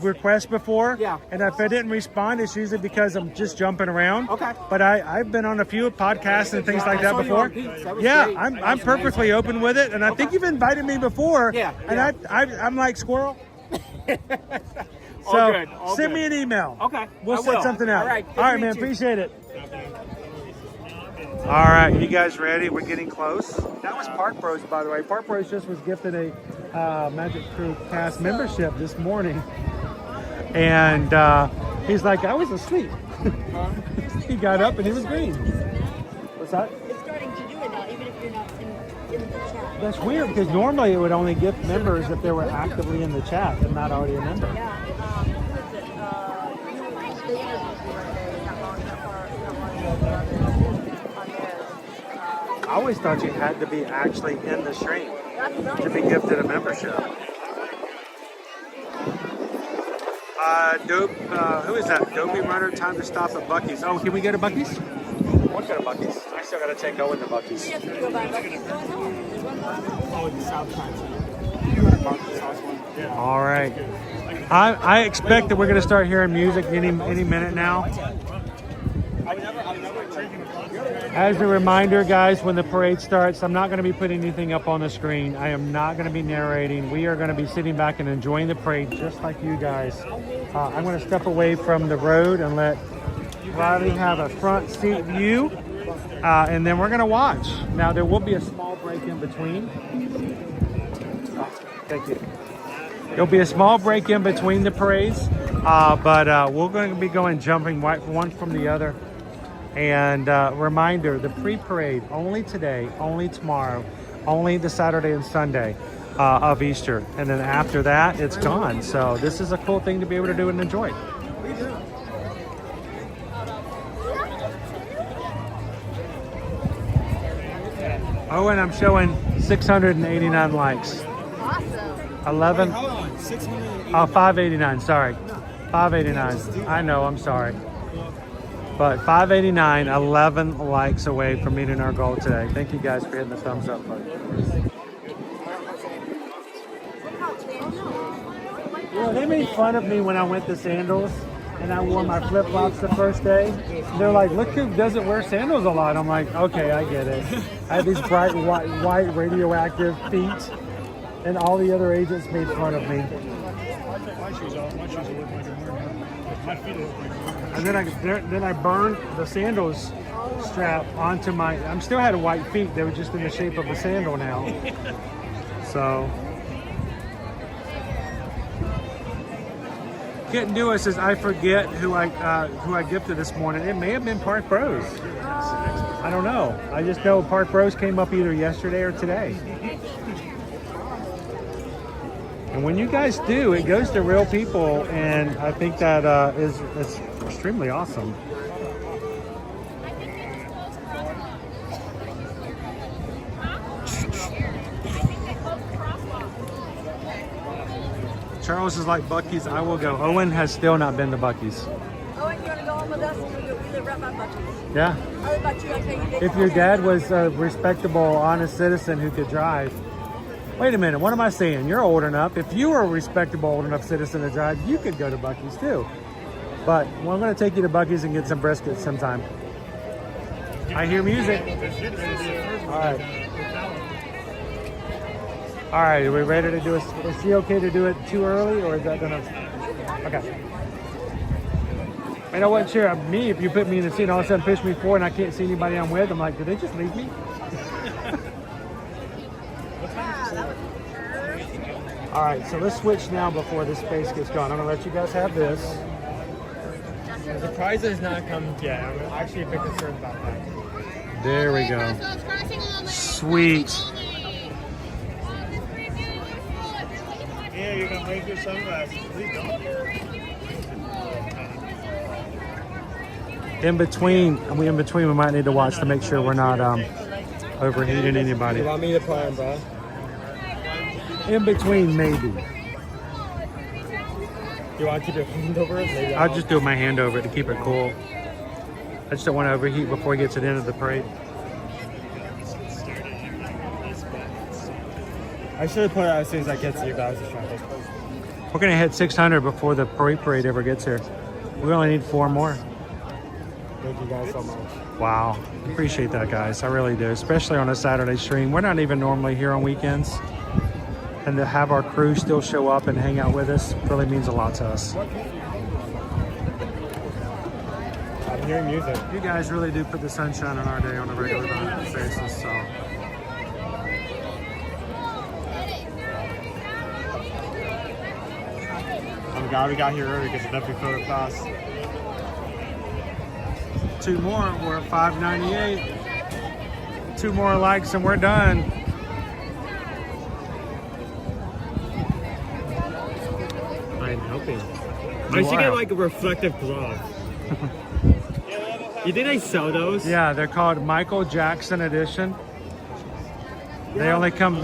request before, and if I didn't respond, it's usually because I'm just jumping around. Okay. But I've been on a few podcasts and things like that saw you before. on Pete's. That was Yeah, great. I'm perfectly open with it, and I think you've invited me before. Yeah. And I'm like squirrel. All So good, all send good. me an email. Okay. We'll I set will. something out. All right. Good All to right, meet man. you. Appreciate it. All right, you guys ready? We're getting close. That was Park Bros, by the way. Park Bros just was gifted a Magic Crew cast membership this morning. And he's like, I was asleep. He got up and he was green. What's that? It's starting to do it now, even if you're not in the chat. That's weird because normally it would only gift members if they were actively in the chat and not already a member. I always thought you had to be actually in the stream to be gifted a membership. Who is that? Dopey Runner, time to stop at Buc-ee's. Oh, can we go to Buc-ee's? What kind of Buc-ee's? I still got to take Owen to Buc-ee's. Oh, the South side. All right. I expect that we're going to start hearing music any minute now. As a reminder, guys, when the parade starts, I'm not going to be putting anything up on the screen. I am not going to be narrating. We are going to be sitting back and enjoying the parade just like you guys. I'm going to step away from the road and let Riley have a front seat view, and then we're going to watch. Now, there will be a small break in between. Thank you. There'll be a small break in between the parades, but we're going to be jumping one from the other. And reminder, the pre-parade only today, only tomorrow, only the Saturday and Sunday of Easter. And then after that, it's gone. So this is a cool thing to be able to do and enjoy. Oh, and I'm showing 689 likes. Awesome. 11. 589, sorry. 589. I know, I'm sorry. But 589, 11 likes away from meeting our goal today. Thank you guys for hitting the thumbs up button. You know, they made fun of me when I went to Sandals and I wore my flip-flops the first day. They're like, look who doesn't wear sandals a lot. I'm like, okay, I get it. I have these bright white radioactive feet, and all the other agents made fun of me. My shoes look like I'm wearing my feet look like And then I burned the sandals strap onto my. I still had white feet. They were just in the shape of a sandal now. So Getting to us says I forget who I gifted this morning. It may have been Park Bros. I don't know. I just know Park Bros came up either yesterday or today. And when you guys do, it goes to real people, and I think that is extremely awesome. Charles is like, Buc-ee's, I will go. Owen has still not been to Buc-ee's. Owen, you want to go home with us? We live right by Buc-ee's. Yeah. How about you? I tell you, If your dad was a respectable, honest citizen who could drive. Wait a minute, what am I saying? You're old enough. If you were a respectable, old enough citizen to drive, you could go to Buc-ee's too. But well, I'm going to take you to Buc-ee's and get some brisket sometime. I hear music. All right. All right, are we ready to do it? Is she okay to do it too early, or is that going to... Okay. And I wasn't sure of me, if you put me in the seat and all of a sudden push me forward and I can't see anybody I'm with, I'm like, did they just leave me? All right, so let's switch now before this space gets gone. I'm going to let you guys have this. The prize has not come yet. I'm actually a bit concerned about that. There we go. Sweet. Yeah, Hey, you're gonna break your sunglasses. Please don't. In between, we might need to watch to make sure we're not overheating anybody. You want me to put on, bro? In between, maybe. You want to keep your hand over it? Maybe I'll just do my hand over it to keep it cool. I just don't want to overheat before we get to the end of the parade. I should have put it out as soon as I get to you guys' traffic. We're gonna hit 600 before the parade ever gets here. We only need 4 more. Thank you guys so much. Wow, appreciate that, guys. I really do, especially on a Saturday stream. We're not even normally here on weekends. And to have our crew still show up and hang out with us really means a lot to us. I'm hearing music. You guys really do put the sunshine on our day on a regular basis, so. I'm glad we got here early because it definitely flew fast. 2 more, we're at 598. 2 more likes and we're done. I'm helping. I should get like a reflective glove. You think they sell those? Yeah, they're called Michael Jackson edition. They only come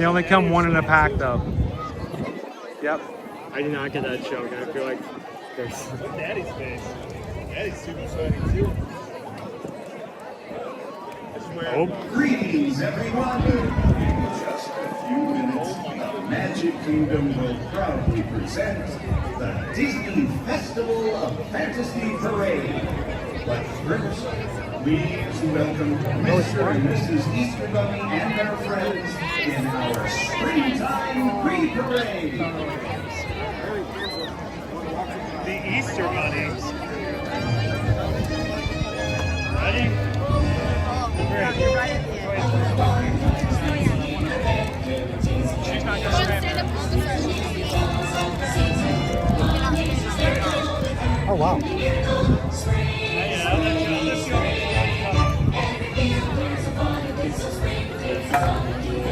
one in a pack though. Yep. I did not get that joke. I feel like there's Daddy's face. Daddy's super sweaty too. Oh. Greetings, everyone. In just a few minutes, the Magic Kingdom will proudly present the Disney Festival of Fantasy Parade. But first, please welcome Mr. and Mrs. Easter Bunny and their friends in our springtime pre-parade. The Easter bunnies. Ready? You're right at the end. She's not gonna stand there. Oh wow.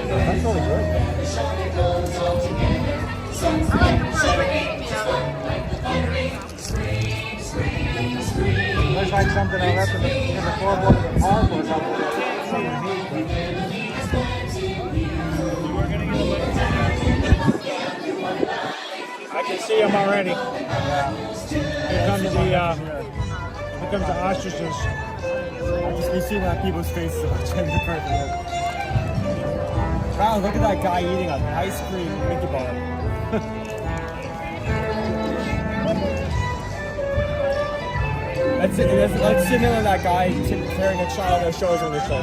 That's really good. Looks like something I left in the floorboard of the car for something. I can see them already. Here comes the ostriches. You see that people's faces about trying to perfect. Wow, look at that guy eating an ice cream Mickey bar. Let's sit near that guy carrying a child that shows on the show.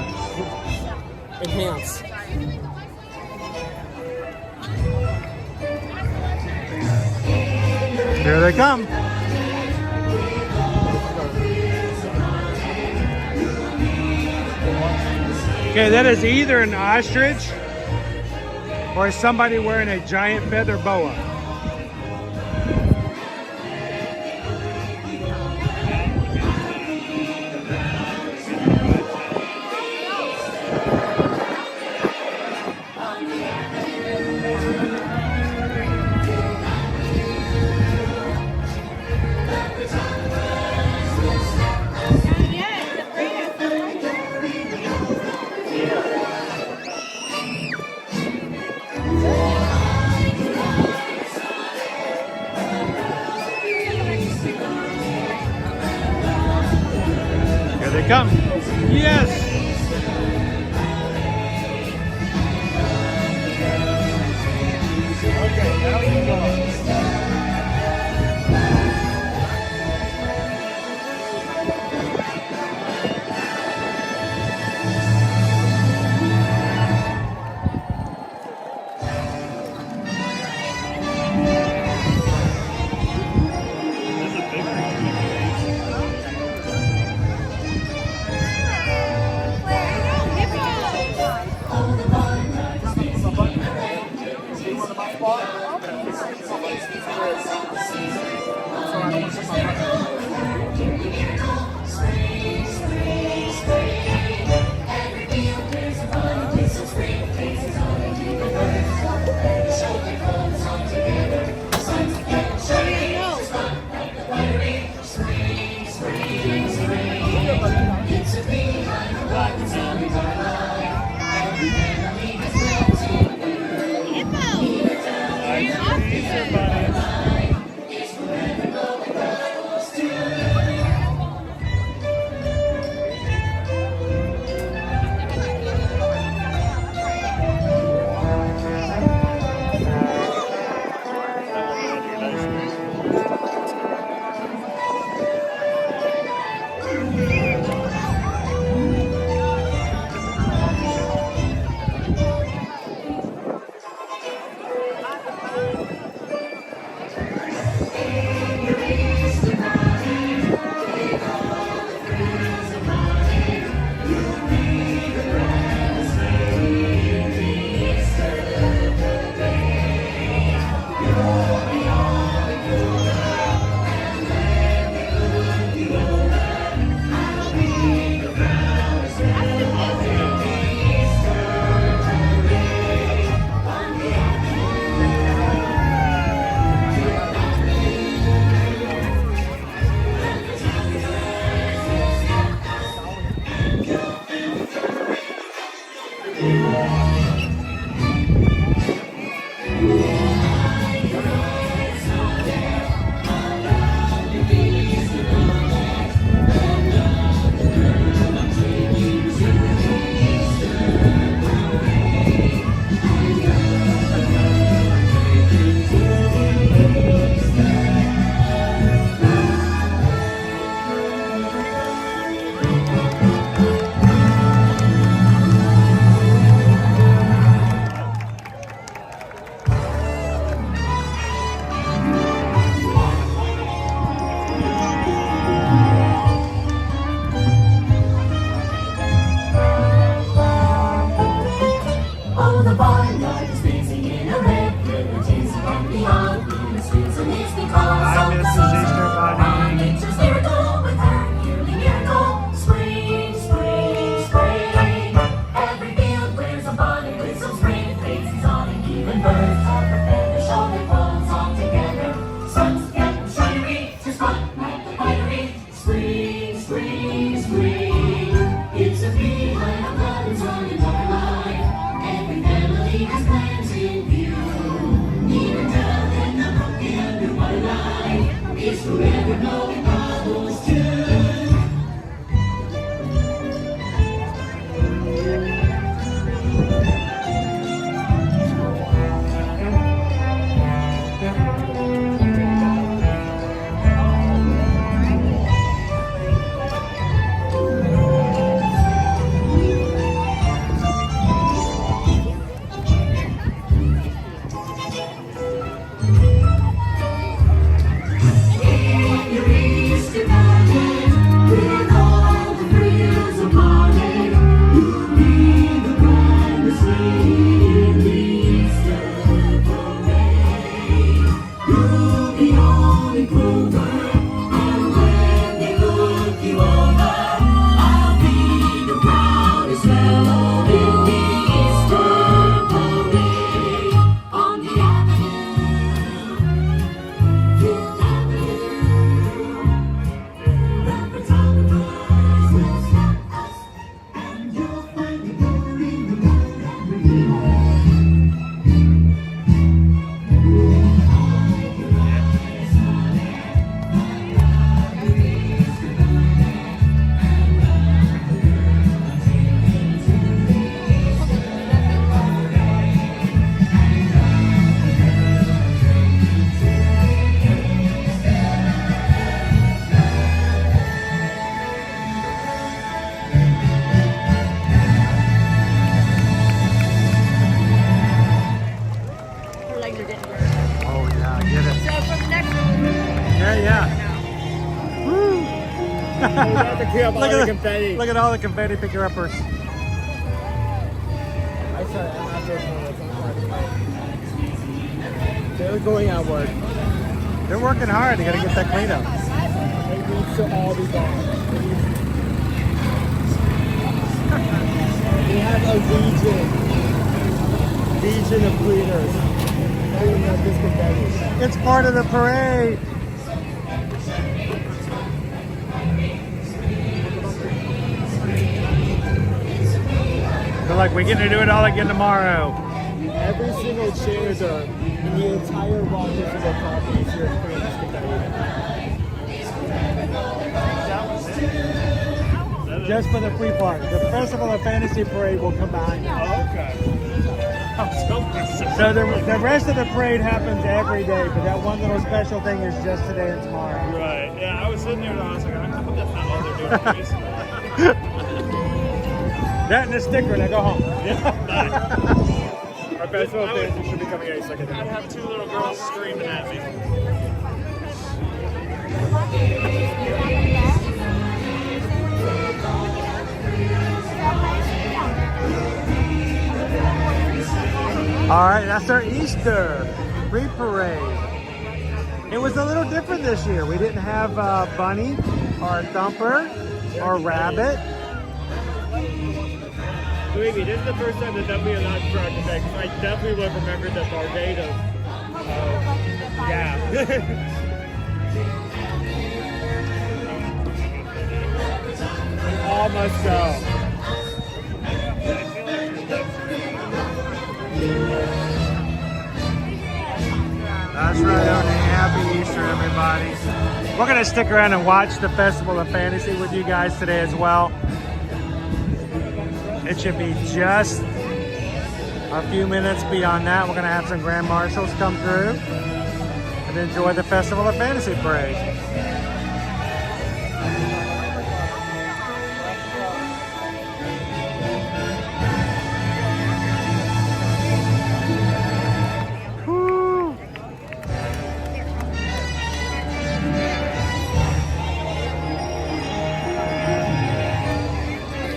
Enhance. Here they come. Okay, that is either an ostrich or somebody wearing a giant feather boa. the barnyard is busy in a red river, dizzy and beyond. In the streets and it's because Hi, Mrs. Easter Bunny. nature's miracle with her yearly miracle. Spring, spring, spring. Every field wears a bonnet with some spring faces on it. Even birds have a feather, show their clothes all together. Sun's getting shinery, just fun like the finery. Spring, spring, spring. It's a feeling of love is running down life. Every family has plans in view. Even down in the brook and new my life is forever blowing bubbles too. Look at all the confetti picker-uppers. They're going at work. They're working hard. They gotta get that clean up. It needs to all be gone. We have a legion of cleaners. Cleaning up this confetti. It's part of the parade. They're like, we're gonna do it all again tomorrow. Every single janitor in the entire Walt Disney World property is here to clean this confetti. Just for the free part. The Festival of Fantasy Parade will come back. So the rest of the parade happens every day, but that one little special thing is just today and tomorrow. Right. Yeah, I was sitting there and I was like, I hope that's not all they're doing. That and a sticker, now go home. Our Festival of Fantasy should be coming any second. I'd have two little girls screaming at me. All right, that's our Easter free parade. It was a little different this year. We didn't have Bunny or Thumper or Rabbit. Believe me, this is the first time that definitely allowed to try to because I definitely would have remembered the Barbados. Yeah. We all must go. That's right, Owen. Happy Easter, everybody. We're going to stick around and watch the Festival of Fantasy with you guys today as well. It should be just a few minutes beyond that. We're going to have some Grand Marshals come through and enjoy the Festival of Fantasy Parade.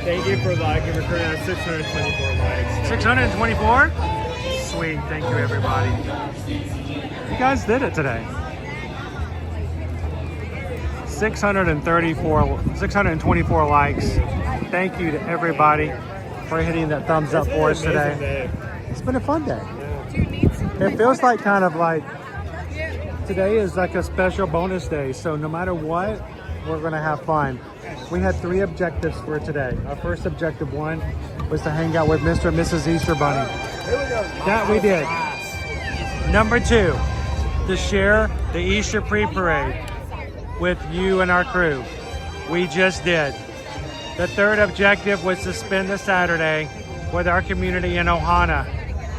Thank you for liking. We're currently at 624 likes. 624? sweet. Thank you, everybody. You guys did it today. 624 likes. Thank you to everybody for hitting that thumbs up for us today. It's been a fun day. It feels like kind of like today is like a special bonus day. So no matter what, we're gonna have fun. We had 3 objectives for today. Our first objective one was to hang out with Mr. and Mrs. Easter Bunny. That we did. Number 2, to share the Easter pre-parade with you and our crew. We just did. The third objective was to spend the Saturday with our community in Ohana,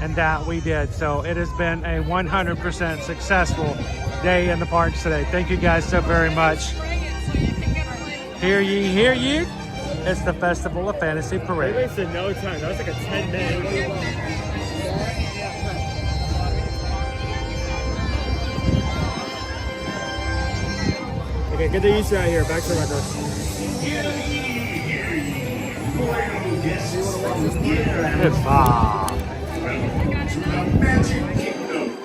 and that we did. So it has been a 100% successful day in the parks today. Thank you guys so very much. Hear ye, hear ye. It's the Festival of Fantasy Parade. They wasted no time. That was like a 10-minute. Okay, get the Easter out here. Back to the record. Welcome to the Magic Kingdom.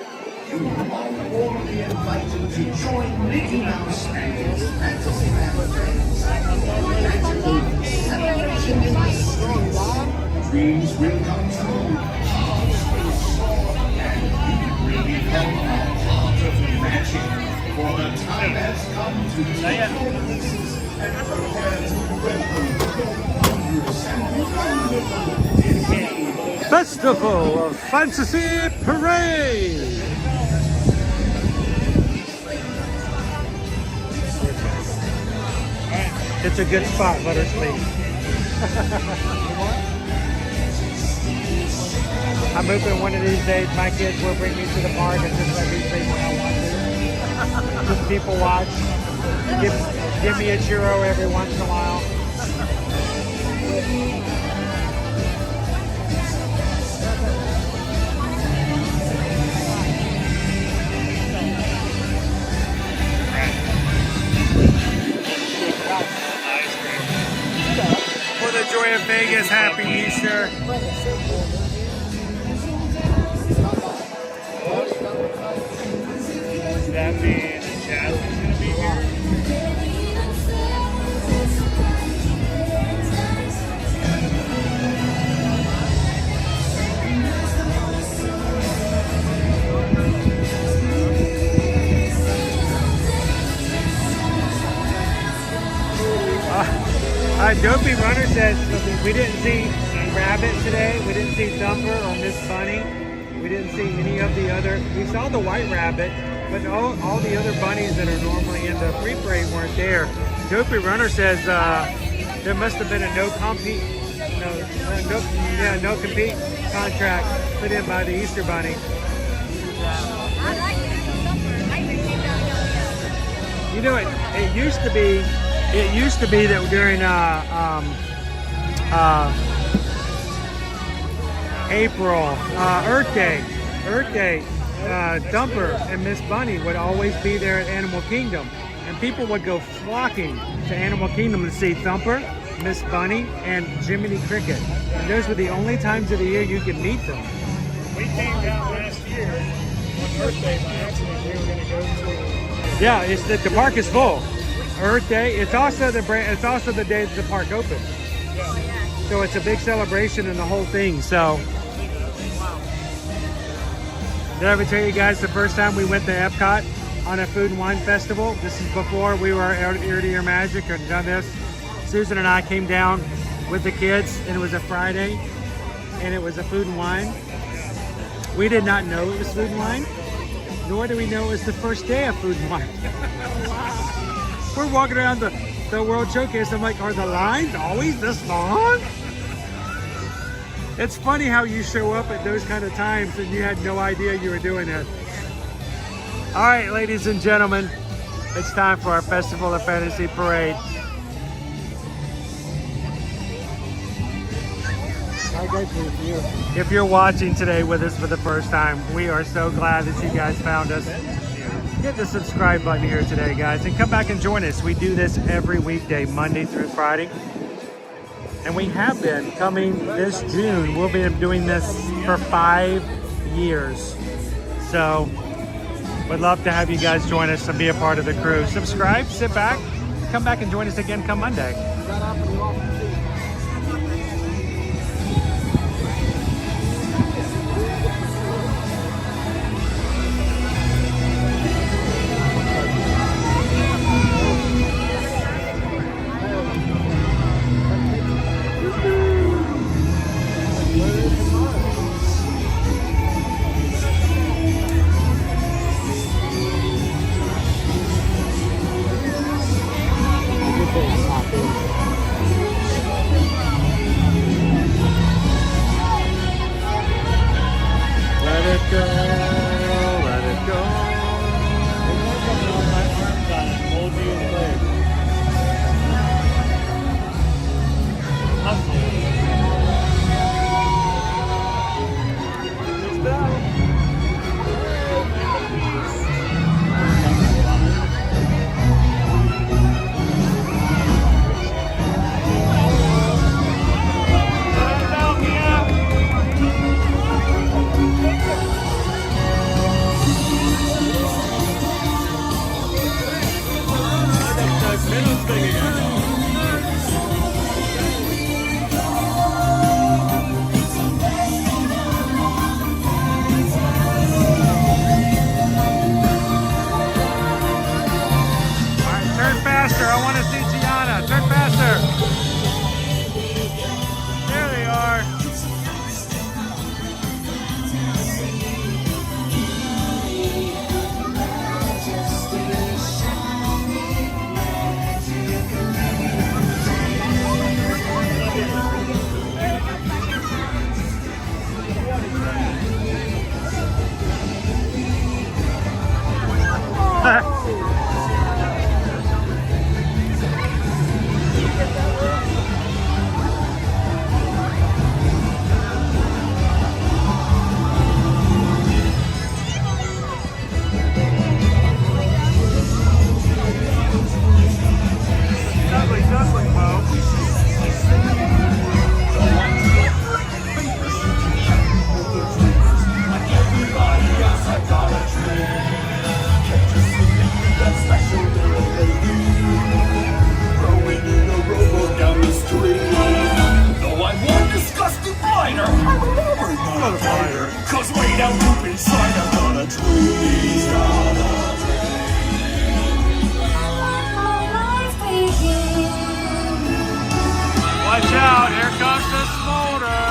You are warmly invited to join Mickey Mouse and his Fantasyland friends. Magical celebration in the streets. Dreams will come true. Hearts will soar. And you will become a part of magic. For the time has come to take your places and prepare to welcome your wondrous and wonderful Disney. Festival of Fantasy Parade. It's a good spot, Buttersleep. I'm hoping one of these days my kids will bring me to the park and just let me sleep when I want to. Just people watch. Give me a churro every once in a while. For the joy of Vegas, happy Easter. That mean Jasmine's gonna be here? Dopey Runner says we didn't see Rabbit today. We didn't see Thumper or Miss Bunny. We didn't see any of the other. We saw the White Rabbit, but all the other bunnies that are normally in the pre-parade weren't there. Dopey Runner says there must have been a no compete contract put in by the Easter Bunny. You know, it used to be that during April, Earth Day, Thumper and Miss Bunny would always be there at Animal Kingdom, and people would go flocking to Animal Kingdom to see Thumper, Miss Bunny, and Jiminy Cricket. And those were the only times of the year you could meet them. We came down last year on Earth Day by accident. We were going to go to. Yeah, it's the park is full. Earth Day. It's also the day that the park opens. So it's a big celebration and the whole thing. So did I ever tell you guys the first time we went to Epcot on a food and wine festival? This is before we were Ear to Ear Magic and done this. Susan and I came down with the kids, and it was a Friday, and it was a food and wine. We did not know it was food and wine, nor do we know it was the first day of food and wine. We're walking around the World Showcase. I'm like, are the lines always this long? It's funny how you show up at those kind of times and you had no idea you were doing it. All right, ladies and gentlemen, it's time for our Festival of Fantasy Parade. If you're watching today with us for the first time, we are so glad that you guys found us. Hit the subscribe button here today, guys, and come back and join us. We do this every weekday, Monday through Friday. And we have been coming this June. We'll be doing this for 5 years. So would love to have you guys join us and be a part of the crew. Subscribe, sit back, come back and join us again come Monday. Turn faster. I want to see Tiana. Turn faster. There they are. Cause way down deep inside I've got a dream. Watch out, here comes the smolder.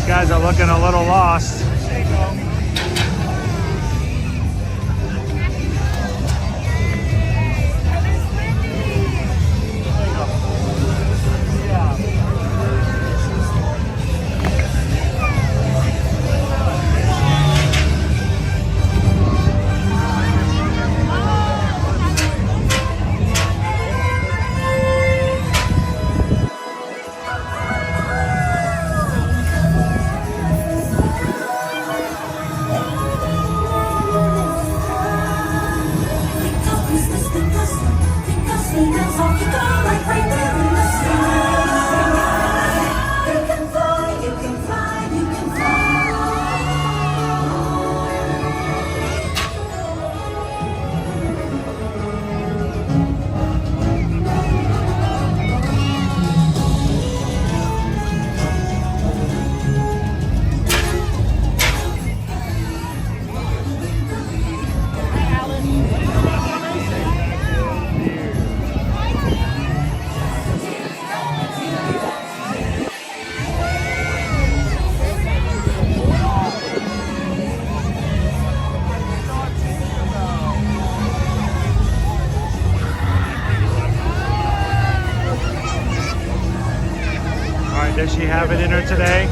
Guys are looking a little lost. Does she have it in her today?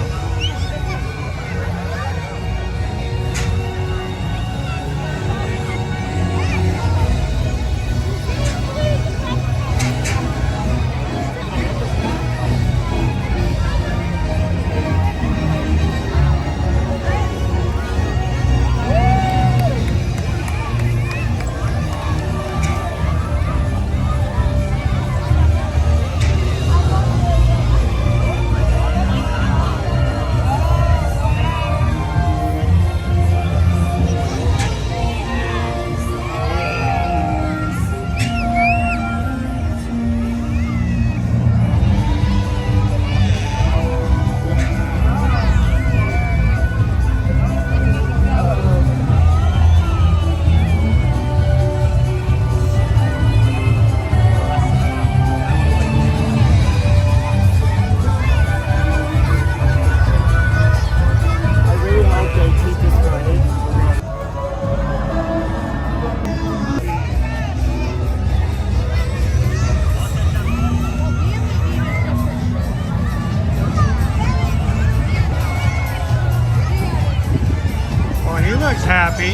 Happy.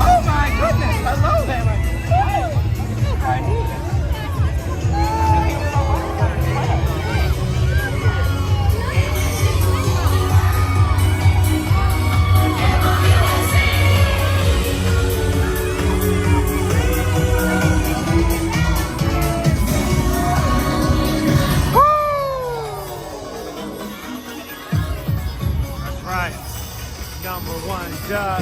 Oh my goodness, I love him. Duck.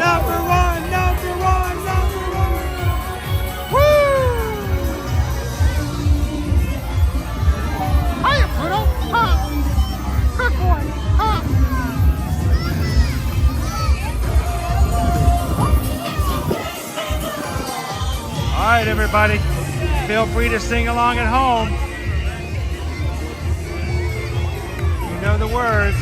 Number one. Woo! Hiya, Pluto. Good boy. All right, everybody. Feel free to sing along at home. You know the words.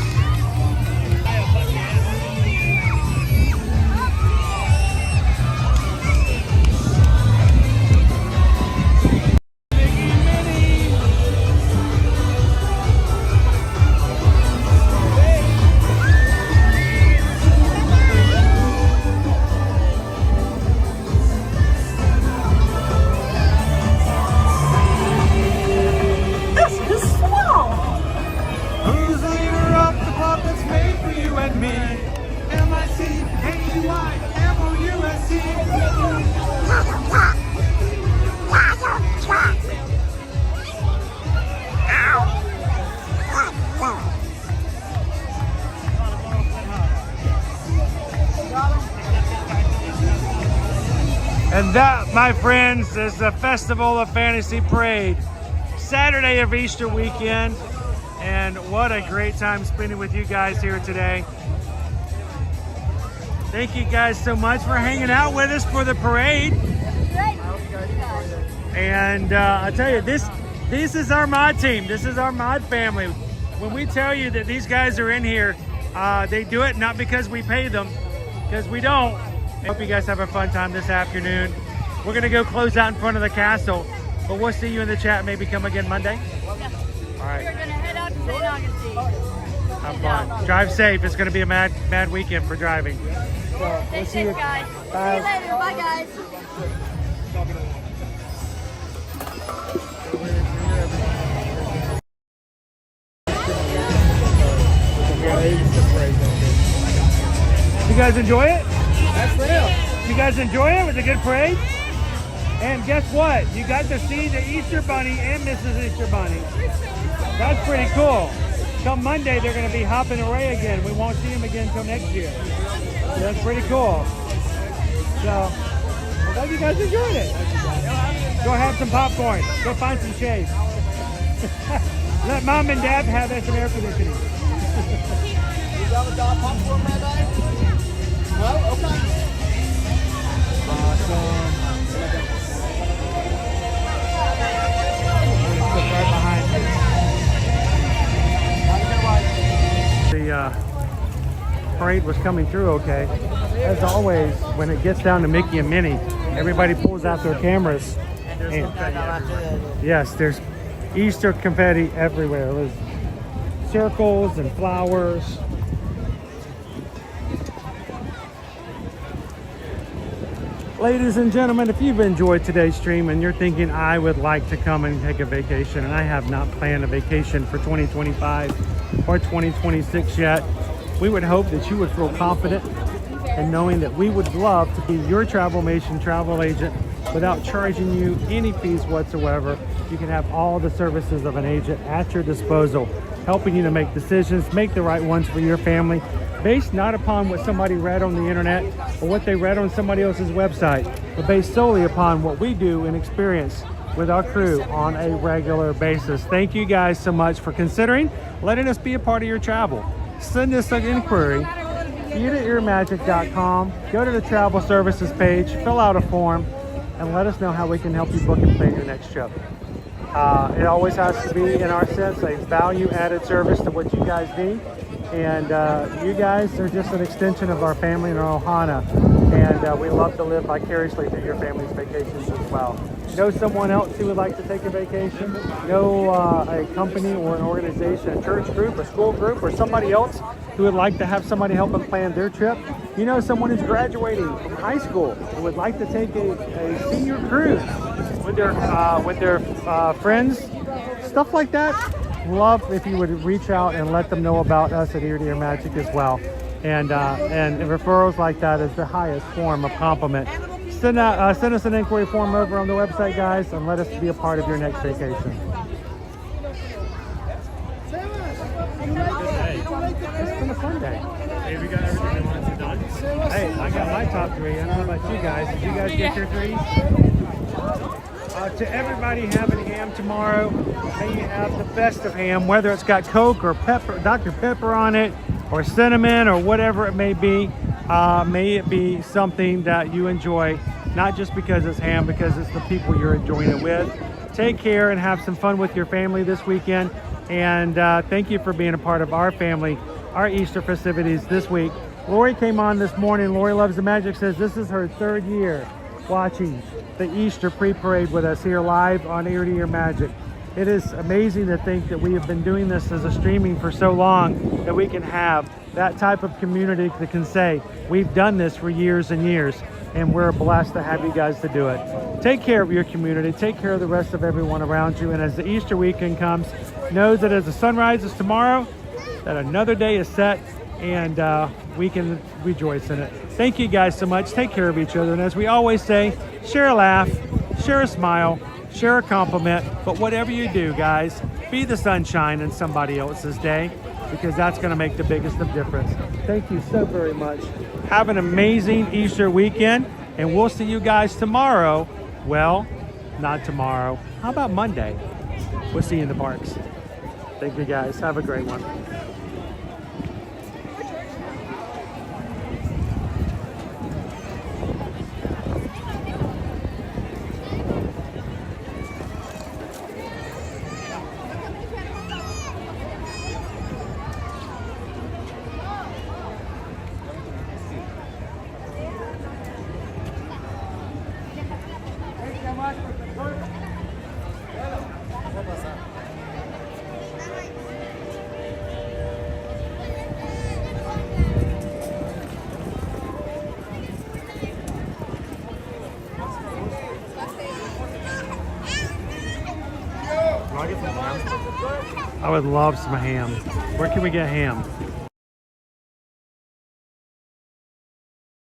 And that, my friends, is the Festival of Fantasy Parade. Saturday of Easter weekend. And what a great time spending with you guys here today. Thank you guys so much for hanging out with us for the parade. And I tell you, this is our mod team. This is our mod family. When we tell you that these guys are in here, they do it not because we pay them, because we don't. I hope you guys have a fun time this afternoon. We're gonna go close out in front of the castle, but we'll see you in the chat. Maybe come again Monday. Yeah. All right. We're gonna head out to St. Augustine. Have fun. Drive safe. It's gonna be a mad weekend for driving. So, Stay safe, guys. Bye. See you later. Bye, guys. You guys enjoy it? That's real. You guys enjoy it? It was a good parade? And guess what? You got to see the Easter Bunny and Mrs. Easter Bunny. That's pretty cool. Come Monday, they're going to be hopping away again. We won't see them again until next year. So that's pretty cool. So, I hope you guys enjoyed it. Go have some popcorn. Go find some shade. Let mom and dad have some air conditioning. You got a dog popcorn, Rabbi? No? Okay. Awesome. was coming through okay. As always, when it gets down to Mickey and Minnie, everybody pulls out their cameras. And yes, there's Easter confetti everywhere. There's circles and flowers. Ladies and gentlemen, if you've enjoyed today's stream and you're thinking I would like to come and take a vacation, and I have not planned a vacation for 2025 or 2026 yet, we would hope that you would feel confident in knowing that we would love to be your Travelmation travel agent without charging you any fees whatsoever. You can have all the services of an agent at your disposal, helping you to make decisions, make the right ones for your family, based not upon what somebody read on the internet or what they read on somebody else's website, but based solely upon what we do and experience with our crew on a regular basis. Thank you guys so much for considering letting us be a part of your travel. Send us an inquiry, earairmagic.com, go to the travel services page, fill out a form, and let us know how we can help you book and plan your next trip. It always has to be, in our sense, a value-added service to what you guys need. And you guys are just an extension of our family in Ohana, and we love to live vicariously through your family's vacations as well. Know someone else who would like to take a vacation? Know a company or an organization, a church group, a school group, or somebody else who would like to have somebody help them plan their trip? You know someone who's graduating from high school who would like to take a senior cruise with their friends, stuff like that? Love if you would reach out and let them know about us at Ear to Ear Magic as well. And referrals like that is the highest form of compliment. Send us an inquiry form over on the website, guys, and let us be a part of your next vacation. It's been a fun day. Hey, we got everything we wanted to done. Hey, I got my top 3. I don't know about you guys. Did you guys get your 3? To everybody having ham tomorrow, may you have the best of ham, whether it's got Coke or pepper, Dr. Pepper on it, or cinnamon, or whatever it may be. May it be something that you enjoy, not just because it's ham, because it's the people you're enjoying it with. Take care and have some fun with your family this weekend. And thank you for being a part of our family, our Easter festivities this week. Lori came on this morning. Lori Loves the Magic says this is her 3rd year watching the Easter pre-parade with us here live on Ear to Ear Magic. It is amazing to think that we have been doing this as a streaming for so long that we can have that type of community that can say we've done this for years and years, and we're blessed to have you guys to do it. Take care of your community, take care of the rest of everyone around you, and as the Easter weekend comes, know that as the sun rises tomorrow, that another day is set, and we can rejoice in it. Thank you guys so much. Take care of each other. And as we always say, share a laugh, share a smile, share a compliment. But whatever you do, guys, be the sunshine in somebody else's day, because that's going to make the biggest of difference. Thank you so very much. Have an amazing Easter weekend. And we'll see you guys tomorrow. Well, not tomorrow. How about Monday? We'll see you in the parks. Thank you guys. Have a great one. I would love some ham. Where can we get ham?